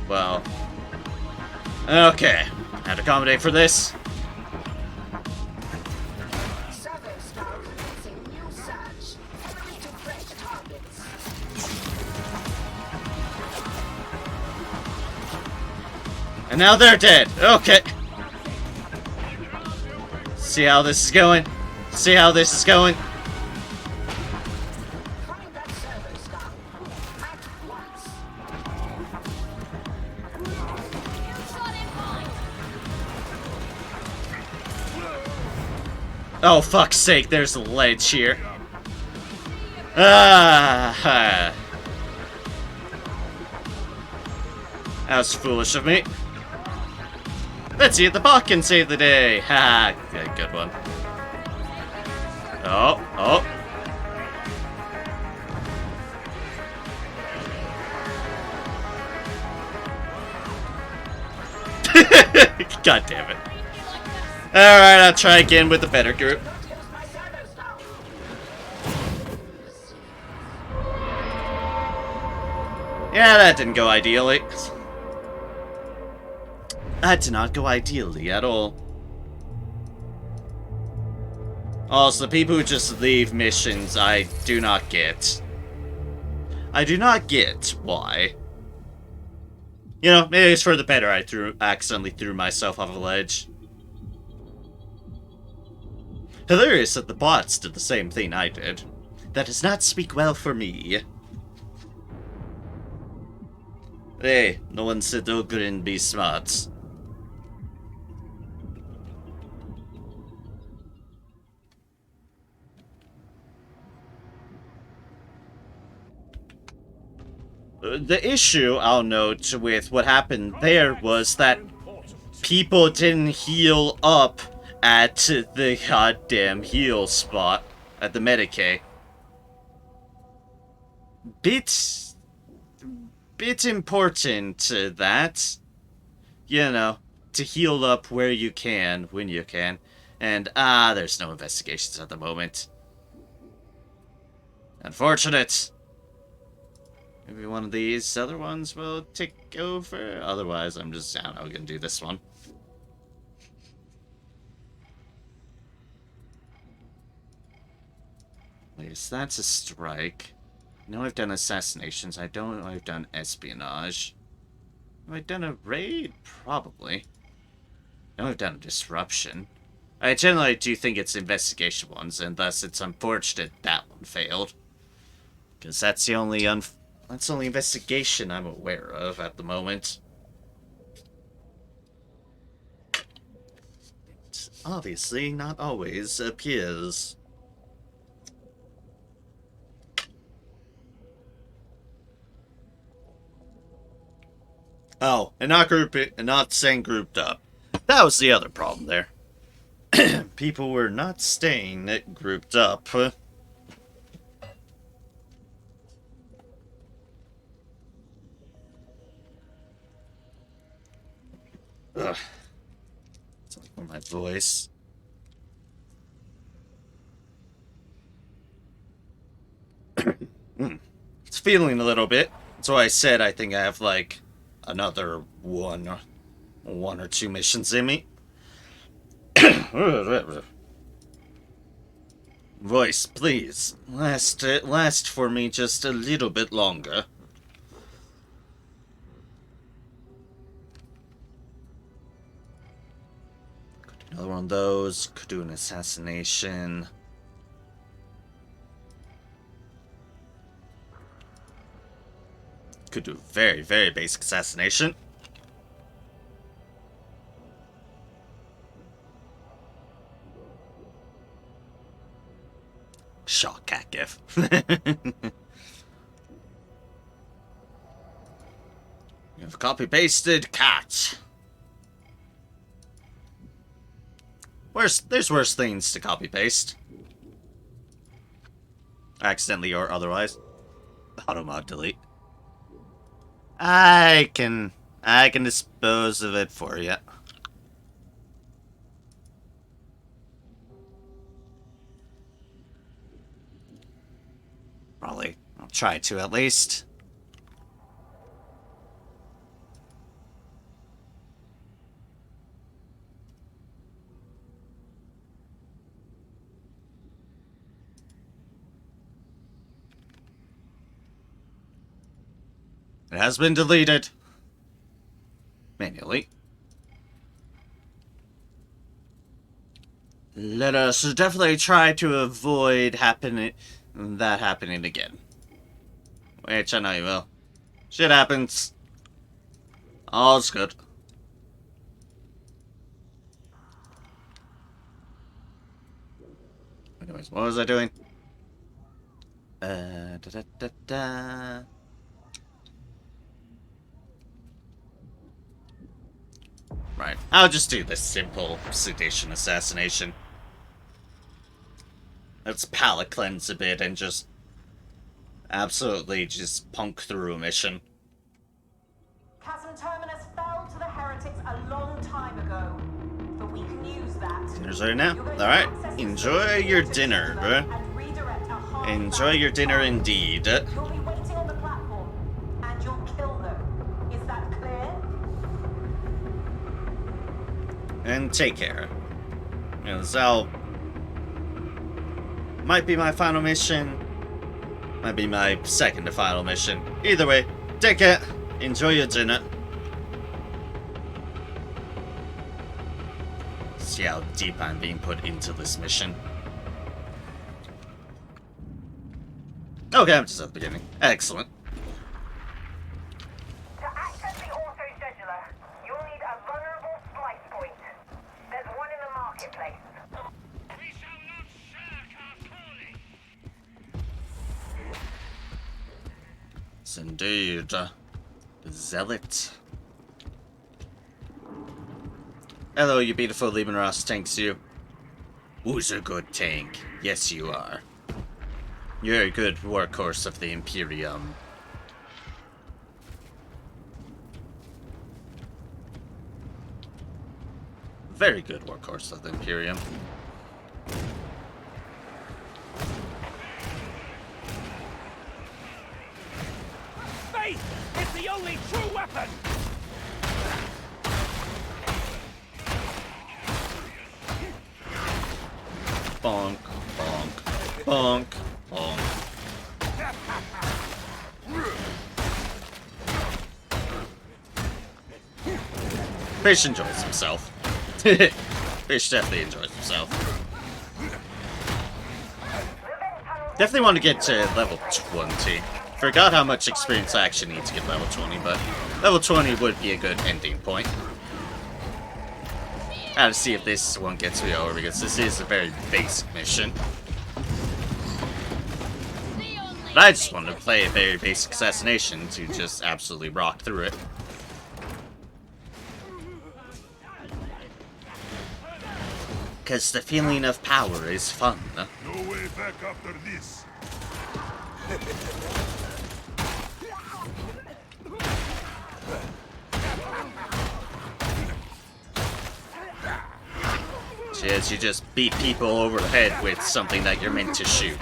Well, okay. Had to accommodate for this. And now they're dead. Okay. See how this is going? See how this is going? Oh, fuck's sake, there's a ledge here. Ah! That was foolish of me. Let's see if the bot can save the day. Ha! Yeah, good one. Oh, oh. God damn it. Alright, I'll try again with the better group. Yeah, that didn't go ideally. That did not go ideally at all. Also, the people who just leave missions, I do not get. I do not get why. You know, maybe it's for the better I accidentally threw myself off a ledge. Hilarious that the bots did the same thing I did. That does not speak well for me. Hey, no one said Ogren be smart. The issue, I'll note, with what happened there was that people didn't heal up at the goddamn heal spot at the Medicaid. Bit important to that. You know, to heal up where you can, when you can. And, there's no investigations at the moment. Unfortunate. Maybe one of these other ones will take over. Otherwise, I'm just, I don't know, gonna do this one. Wait, so that's a strike. I know I've done assassinations. I don't know I've done espionage. Have I done a raid? Probably. I know I've done a disruption. I generally do think it's investigation ones, and thus it's unfortunate that one failed. Because that's the only investigation I'm aware of at the moment. It obviously not always appears. Oh, and not staying grouped up. That was the other problem there. People were not staying grouped up. Ugh. It's like my voice. feeling a little bit. That's why I said I think I have like another one or two missions in me. Voice, please. Last for me just a little bit longer. Could do another one of those. Could do an assassination. Could do a very, very basic assassination. Shock cat gif. You've copy-pasted cat. There's worse things to copy-paste. Accidentally or otherwise. Automod delete. I can dispose of it for you. Probably. I'll try to at least. It has been deleted. Manually. Let us definitely try to avoid that happening again. Which I know you will. Shit happens. All's good. Anyways, what was I doing? Right, I'll just do this simple sedation assassination. Let's palate cleanse a bit and just absolutely just punk through a mission. Chasm Terminus fell to the heretics a long time ago, but we can use that. Dinner's ready now? Alright, enjoy your dinner, bro. Enjoy your dinner indeed. You'll be waiting on the platform, and you'll kill them. Is that clear? And take care. You know, Zal might be my final mission. Might be my second to final mission. Either way, take care. Enjoy your dinner. See how deep I'm being put into this mission. Okay, I'm just at the beginning. Excellent. To access the auto-scheduler, you'll need a vulnerable splice point. There's one in the marketplace. We shall not shirk our calling. Yes, indeed. Zealot. Hello, you beautiful Lil'Uns tanks, you. Who's a good tank? Yes, you are. You're a good workhorse of the Imperium. Very good workhorse of the Imperium. Faith is the only true weapon! Bonk, bonk, bonk, bonk. Fish enjoys himself. Fish definitely enjoys himself. Definitely want to get to level 20. Forgot how much experience I actually need to get level 20, but level 20 would be a good ending point. I gotta see if this one gets me over, because this is a very basic mission. But I just wanted to play a very basic assassination to just absolutely rock through it. Because the feeling of power is fun. No way back after this. Yes, you just beat people over the head with something that you're meant to shoot.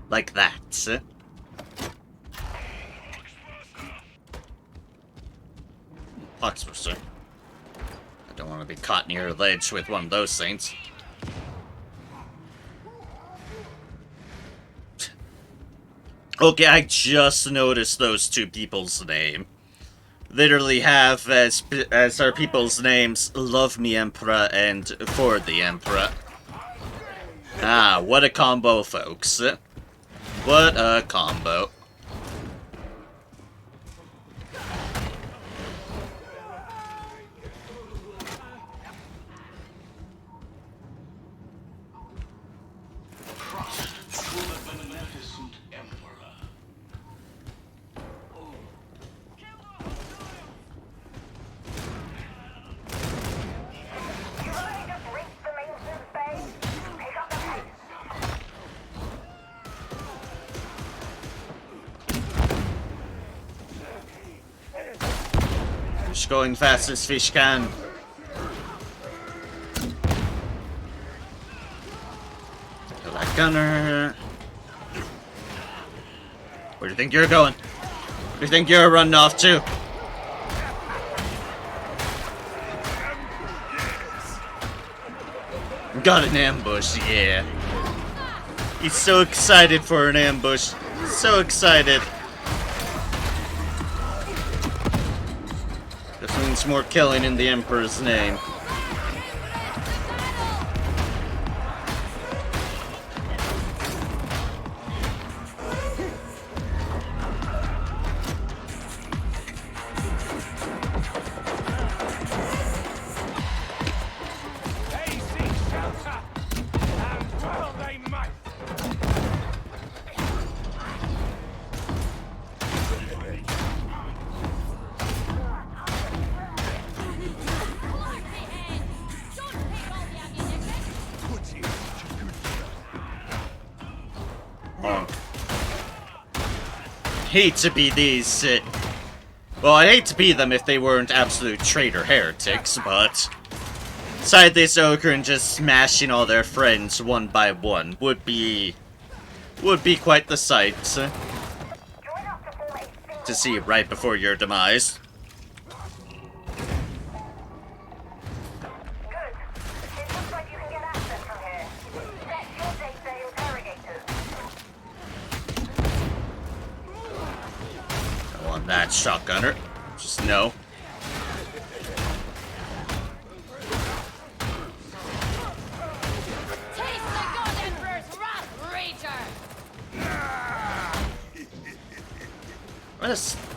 Like that. Poxbuster. I don't want to be caught near a ledge with one of those things. Okay, I just noticed those two people's name. Literally have as our people's names Love Me Emperor and For the Emperor. Ah, what a combo, folks. What a combo. Fish going fast as fish can. Go back, Gunner. Where do you think you're going? Where do you think you're running off to? Got an ambush, yeah. He's so excited for an ambush. So excited. This means more killing in the Emperor's name. Hate to be these, well, I hate to be them if they weren't absolute traitor heretics, but beside this ogre and just smashing all their friends one by one would be quite the sight to see right before your demise. That shotgunner. Just no. Taste the God Emperor's wrath, Rager!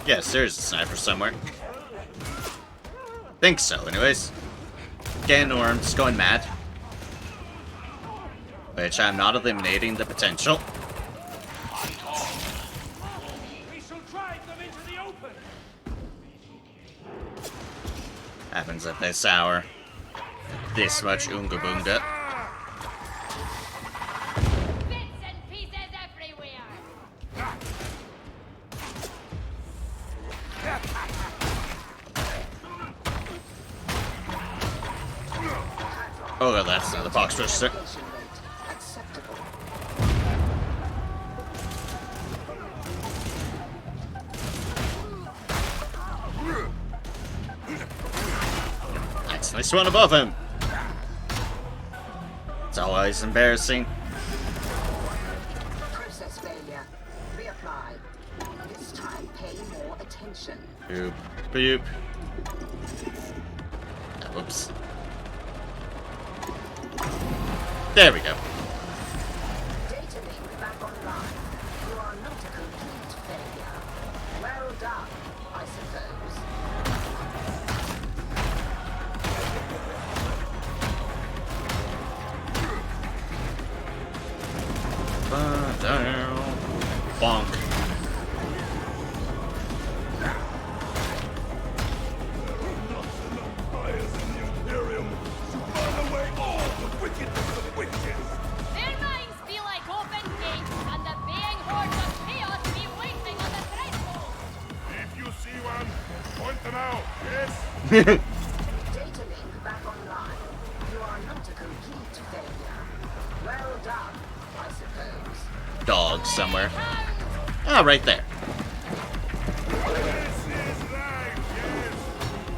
Yes, there's a sniper somewhere. Think so, anyways. Getting arms, going mad. Which I'm not eliminating the potential. Happens at this hour. This much Oonga Boonga. Bits and pieces everywhere! Oh, that's another box twister. Nice one above him. It's always embarrassing. Process failure. Reapply. This time, pay more attention. Boop, boop. Whoops. There we go. Data link back online. You are not a complete failure. Well done, I suppose. Down. Bonk. Their minds feel like open gates, and the baying hordes of chaos be waiting on the threshold! If you see one, point them out, yes? Data link back online. You are not a complete failure. somewhere. Ah, right there. This is life, yes.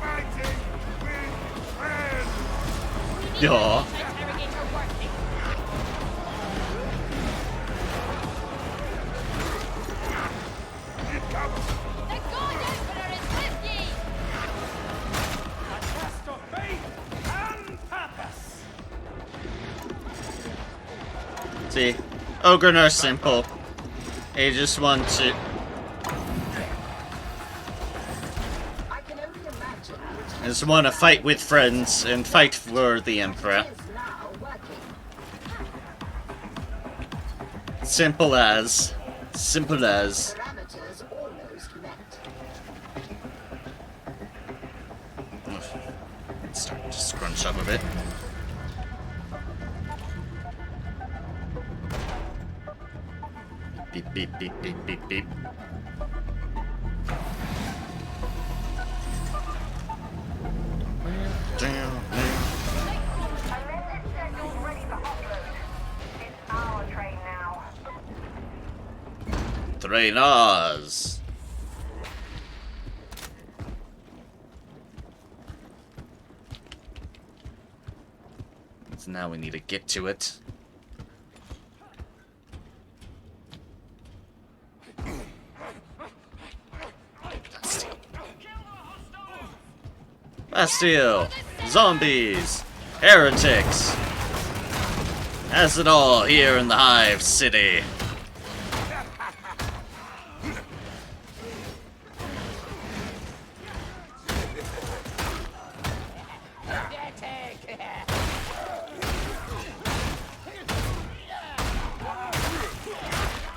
Fighting with friends. Yaw. See, Ogren are simple. They just want to... I can only imagine which They just want to fight with friends and fight for the Emperor. is now working. Simple as. Simple as. Parameters almost met. It's starting to scrunch up a bit. Beep, beep, beep, beep, beep, beep. Amended schedule's ready for upload. It's our train now. Trainers. So now we need to get to it. Bastille, zombies, heretics, has it all here in the Hive City.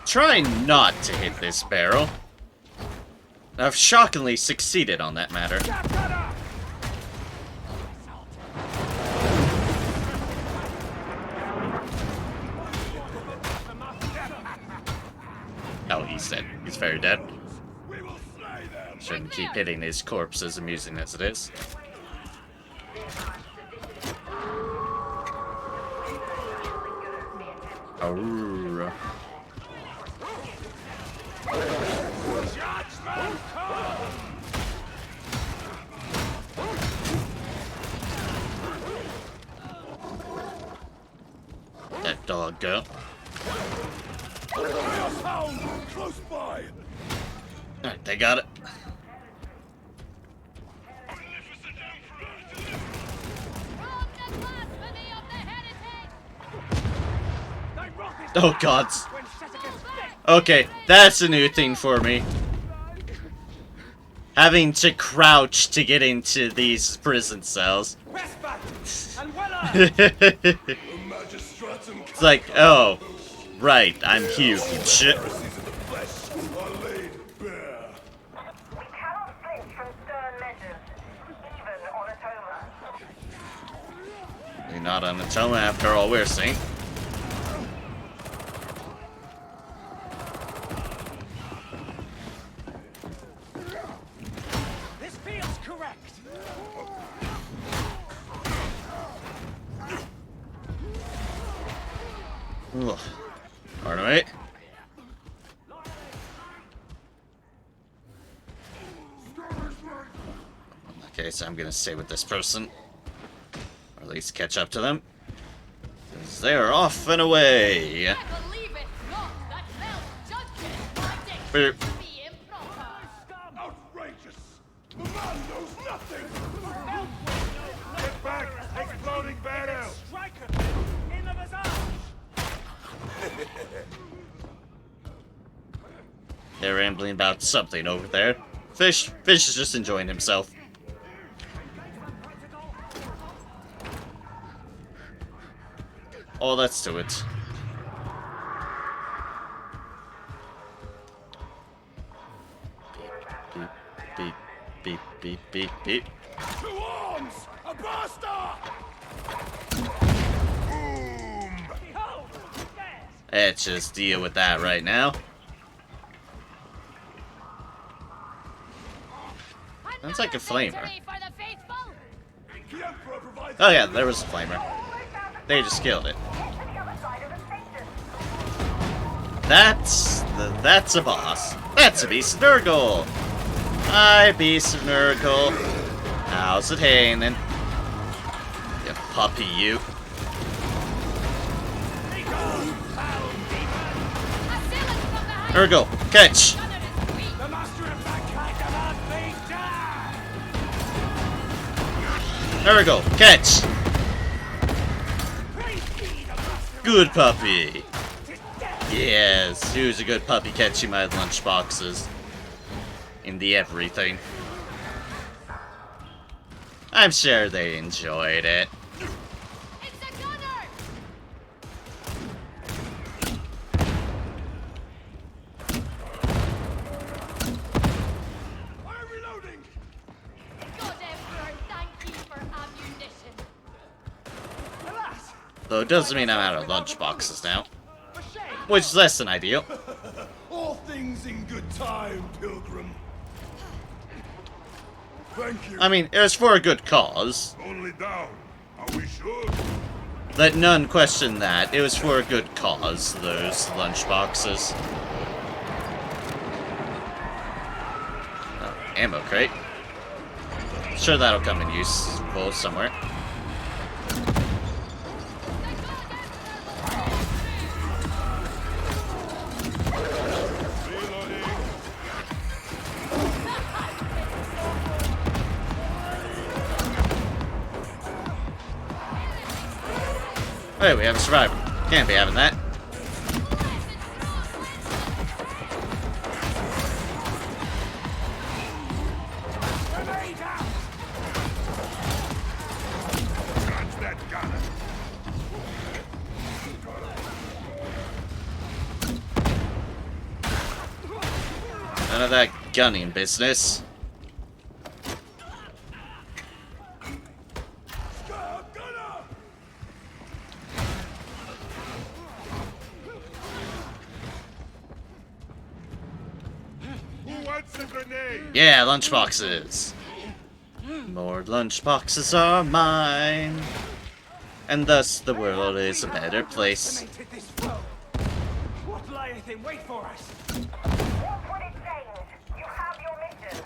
Try not to hit this barrel. I've shockingly succeeded on that matter. Oh, he's dead. He's very dead. Shouldn't keep hitting these corpses, amusing as it is. Arrrr. That dog go. Close by. Alright, they got it. Oh god. Okay, that's a new thing for me. Having to crouch to get into these prison cells. It's like, oh, right, I'm huge. We cannot flinch from stern measures, even on Atoma. You're not on Atoma after all we're seeing. This feels correct. Ugh. Alright. Okay, so I'm gonna stay with this person. Or at least catch up to them. Because they're off and away. Boop. Outrageous. The man knows nothing. Get back, exploding barrel. Striker in the visage. They're rambling about something over there. Fish is just enjoying himself. Oh, let's do it. Beep, beep, beep, beep, beep, beep. To arms! A bastard! Let's just deal with that right now. Sounds like a flamer. Oh yeah, there was a flamer. They just killed it. That's a boss. That's a beast of Nurgle. Hi, beast of Nurgle. How's it hanging? You puppy, you. Nurgle, catch. Nurgle, catch. Good puppy. Yes, who's a good puppy catching my lunch boxes? In the everything. I'm sure they enjoyed it. Though it doesn't mean I'm out of lunch boxes now. Which is less than ideal. All things in good time, Pilgrim. Thank you. I mean, it was for a good cause. Only down. Are we sure? Let none question that. It was for a good cause, those lunch boxes. Oh, ammo crate. Sure, that'll come in useful somewhere. Hey, we have a survivor. Can't be having that. None of that gunning business. Yeah, lunchboxes. More lunchboxes are mine. And thus the world is a better place. What lieth in wait for us? What would it change? You have your mission.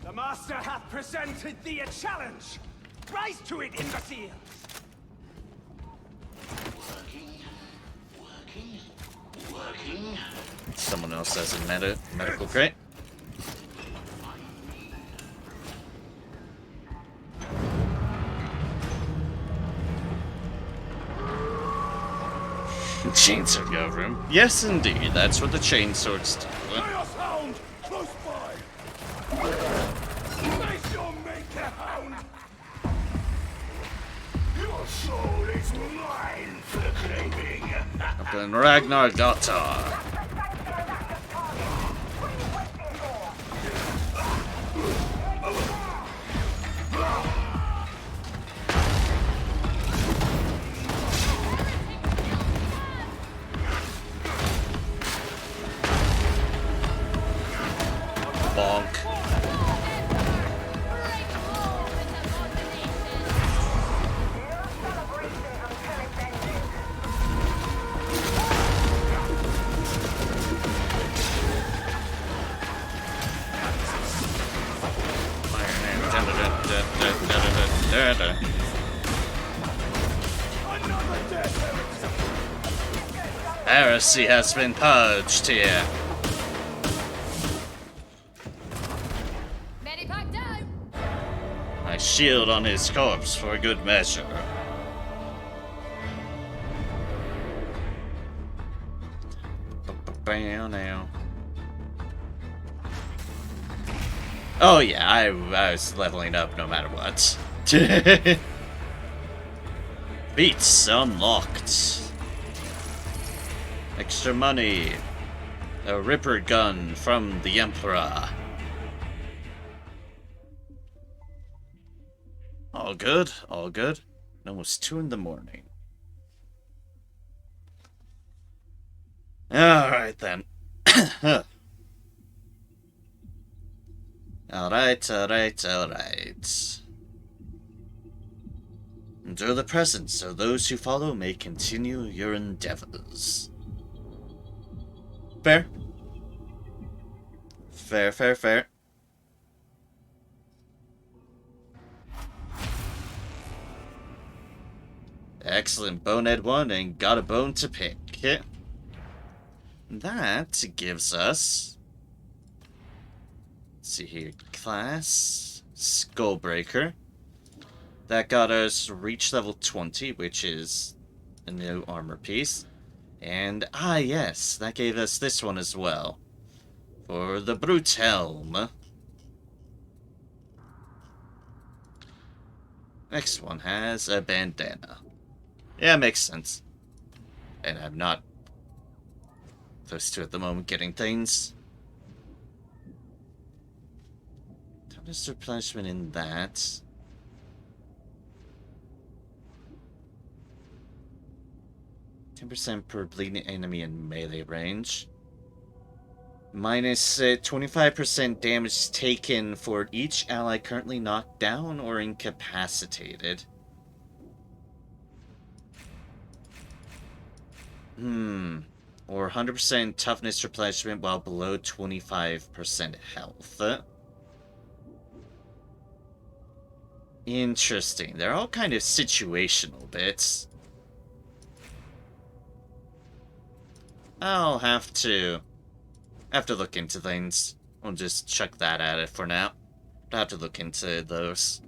The Master hath presented thee a challenge. Rise to it, imbeciles! Working. Someone else has a medical crate. Chainsaw go room. Yes, indeed. That's what the chainsword's doing. Chaos Hound, close by. Face your maker, Hound. Your soul is mine for the claiming. Up in Ragnar Gottar. Bonk. Heresy has been purged here. Medipack down. I shield on his corpse for good measure. Now. Oh yeah, I was leveling up no matter what. Beats unlocked. Extra money. A Ripper gun from the Emperor. All good, all good. Almost 2 in the morning. Alright then. Alright. Endure the present, so those who follow may continue your endeavors. Fair. Fair, fair, fair. Excellent. Bonehead 1 and got a bone to pick. That gives us... Let's see here. Class. Skullbreaker. That got us reach level 20, which is a new armor piece. And, yes, that gave us this one as well. For the Brute Helm. Next one has a bandana. Yeah, makes sense. And I'm not close to at the moment getting things. Toughness replenishment in that. %, per bleeding enemy in melee range. Minus 25% damage taken for each ally currently knocked down or incapacitated. Or 100% toughness replenishment while below 25% health. Interesting. They're all kind of situational bits. I'll have to look into things. We'll just chuck that at it for now. I'll have to look into those.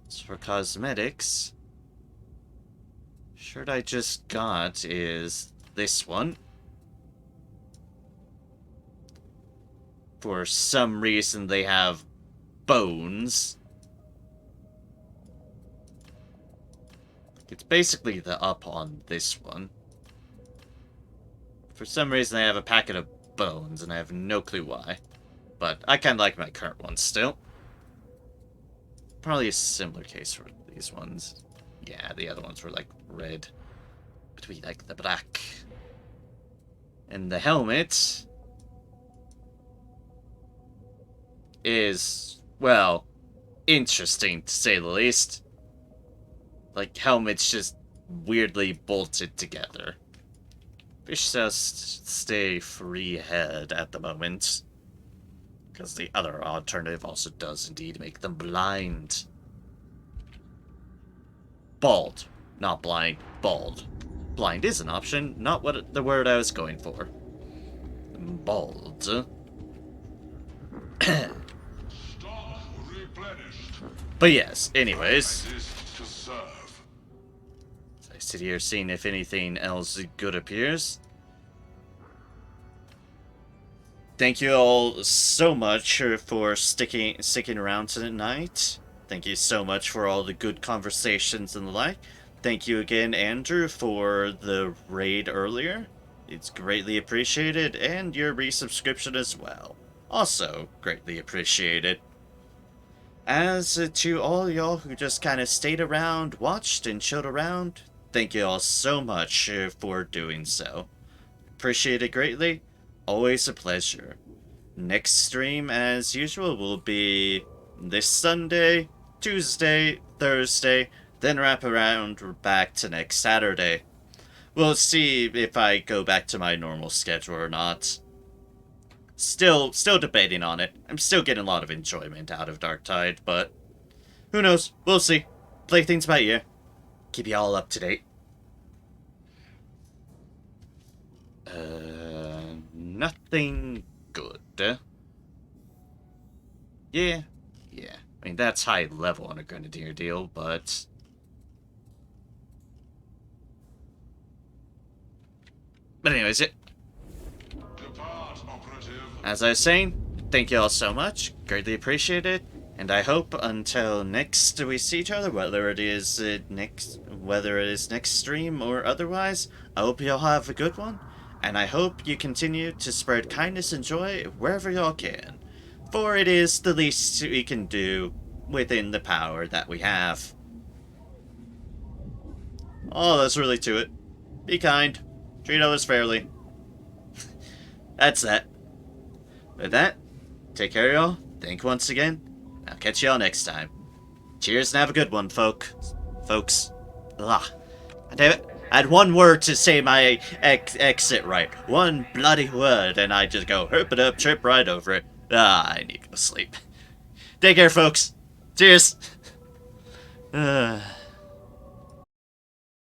As for cosmetics, shirt I just got is this one. For some reason they have bones. It's basically the up on this one. For some reason they have a packet of bones, and I have no clue why. But I kind of like my current one still. Probably a similar case for these ones. Yeah, the other ones were like red. But we like the black. And the helmet is, well, interesting to say the least. Like, helmets just weirdly bolted together. Fish says stay free head at the moment. Because the other alternative also does indeed make them blind. Bald. Not blind, bald. Blind is an option, not what the word I was going for. Bald. But yes, anyways. I sit here seeing if anything else good appears. Thank you all so much for sticking around tonight. Thank you so much for all the good conversations and the like. Thank you again, Andrew, for the raid earlier. It's greatly appreciated, and your resubscription as well. Also greatly appreciated. As to all y'all who just kind of stayed around, watched, and chilled around, thank you all so much for doing so. Appreciate it greatly. Always a pleasure. Next stream, as usual, will be this Sunday, Tuesday, Thursday, then wrap around back to next Saturday. We'll see if I go back to my normal schedule or not. Still debating on it. I'm still getting a lot of enjoyment out of Darktide, but who knows? We'll see. Play things by ear. Keep you all up to date. Nothing good. Yeah. I mean, that's high level on a Grenadier deal, but... But anyways, as I was saying, thank you all so much. Greatly appreciate it. And I hope until next we see each other, whether it is next stream or otherwise, I hope y'all have a good one. And I hope you continue to spread kindness and joy wherever y'all can. For it is the least we can do within the power that we have. Oh, that's really to it. Be kind. Treat others fairly. That's that. With that, take care y'all. Thank you once again. I'll catch y'all next time. Cheers and have a good one, folks. Damn it. I had one word to say my exit right. One bloody word, and I just go herp it up, trip right over it. I need to go sleep. Take care, folks. Cheers.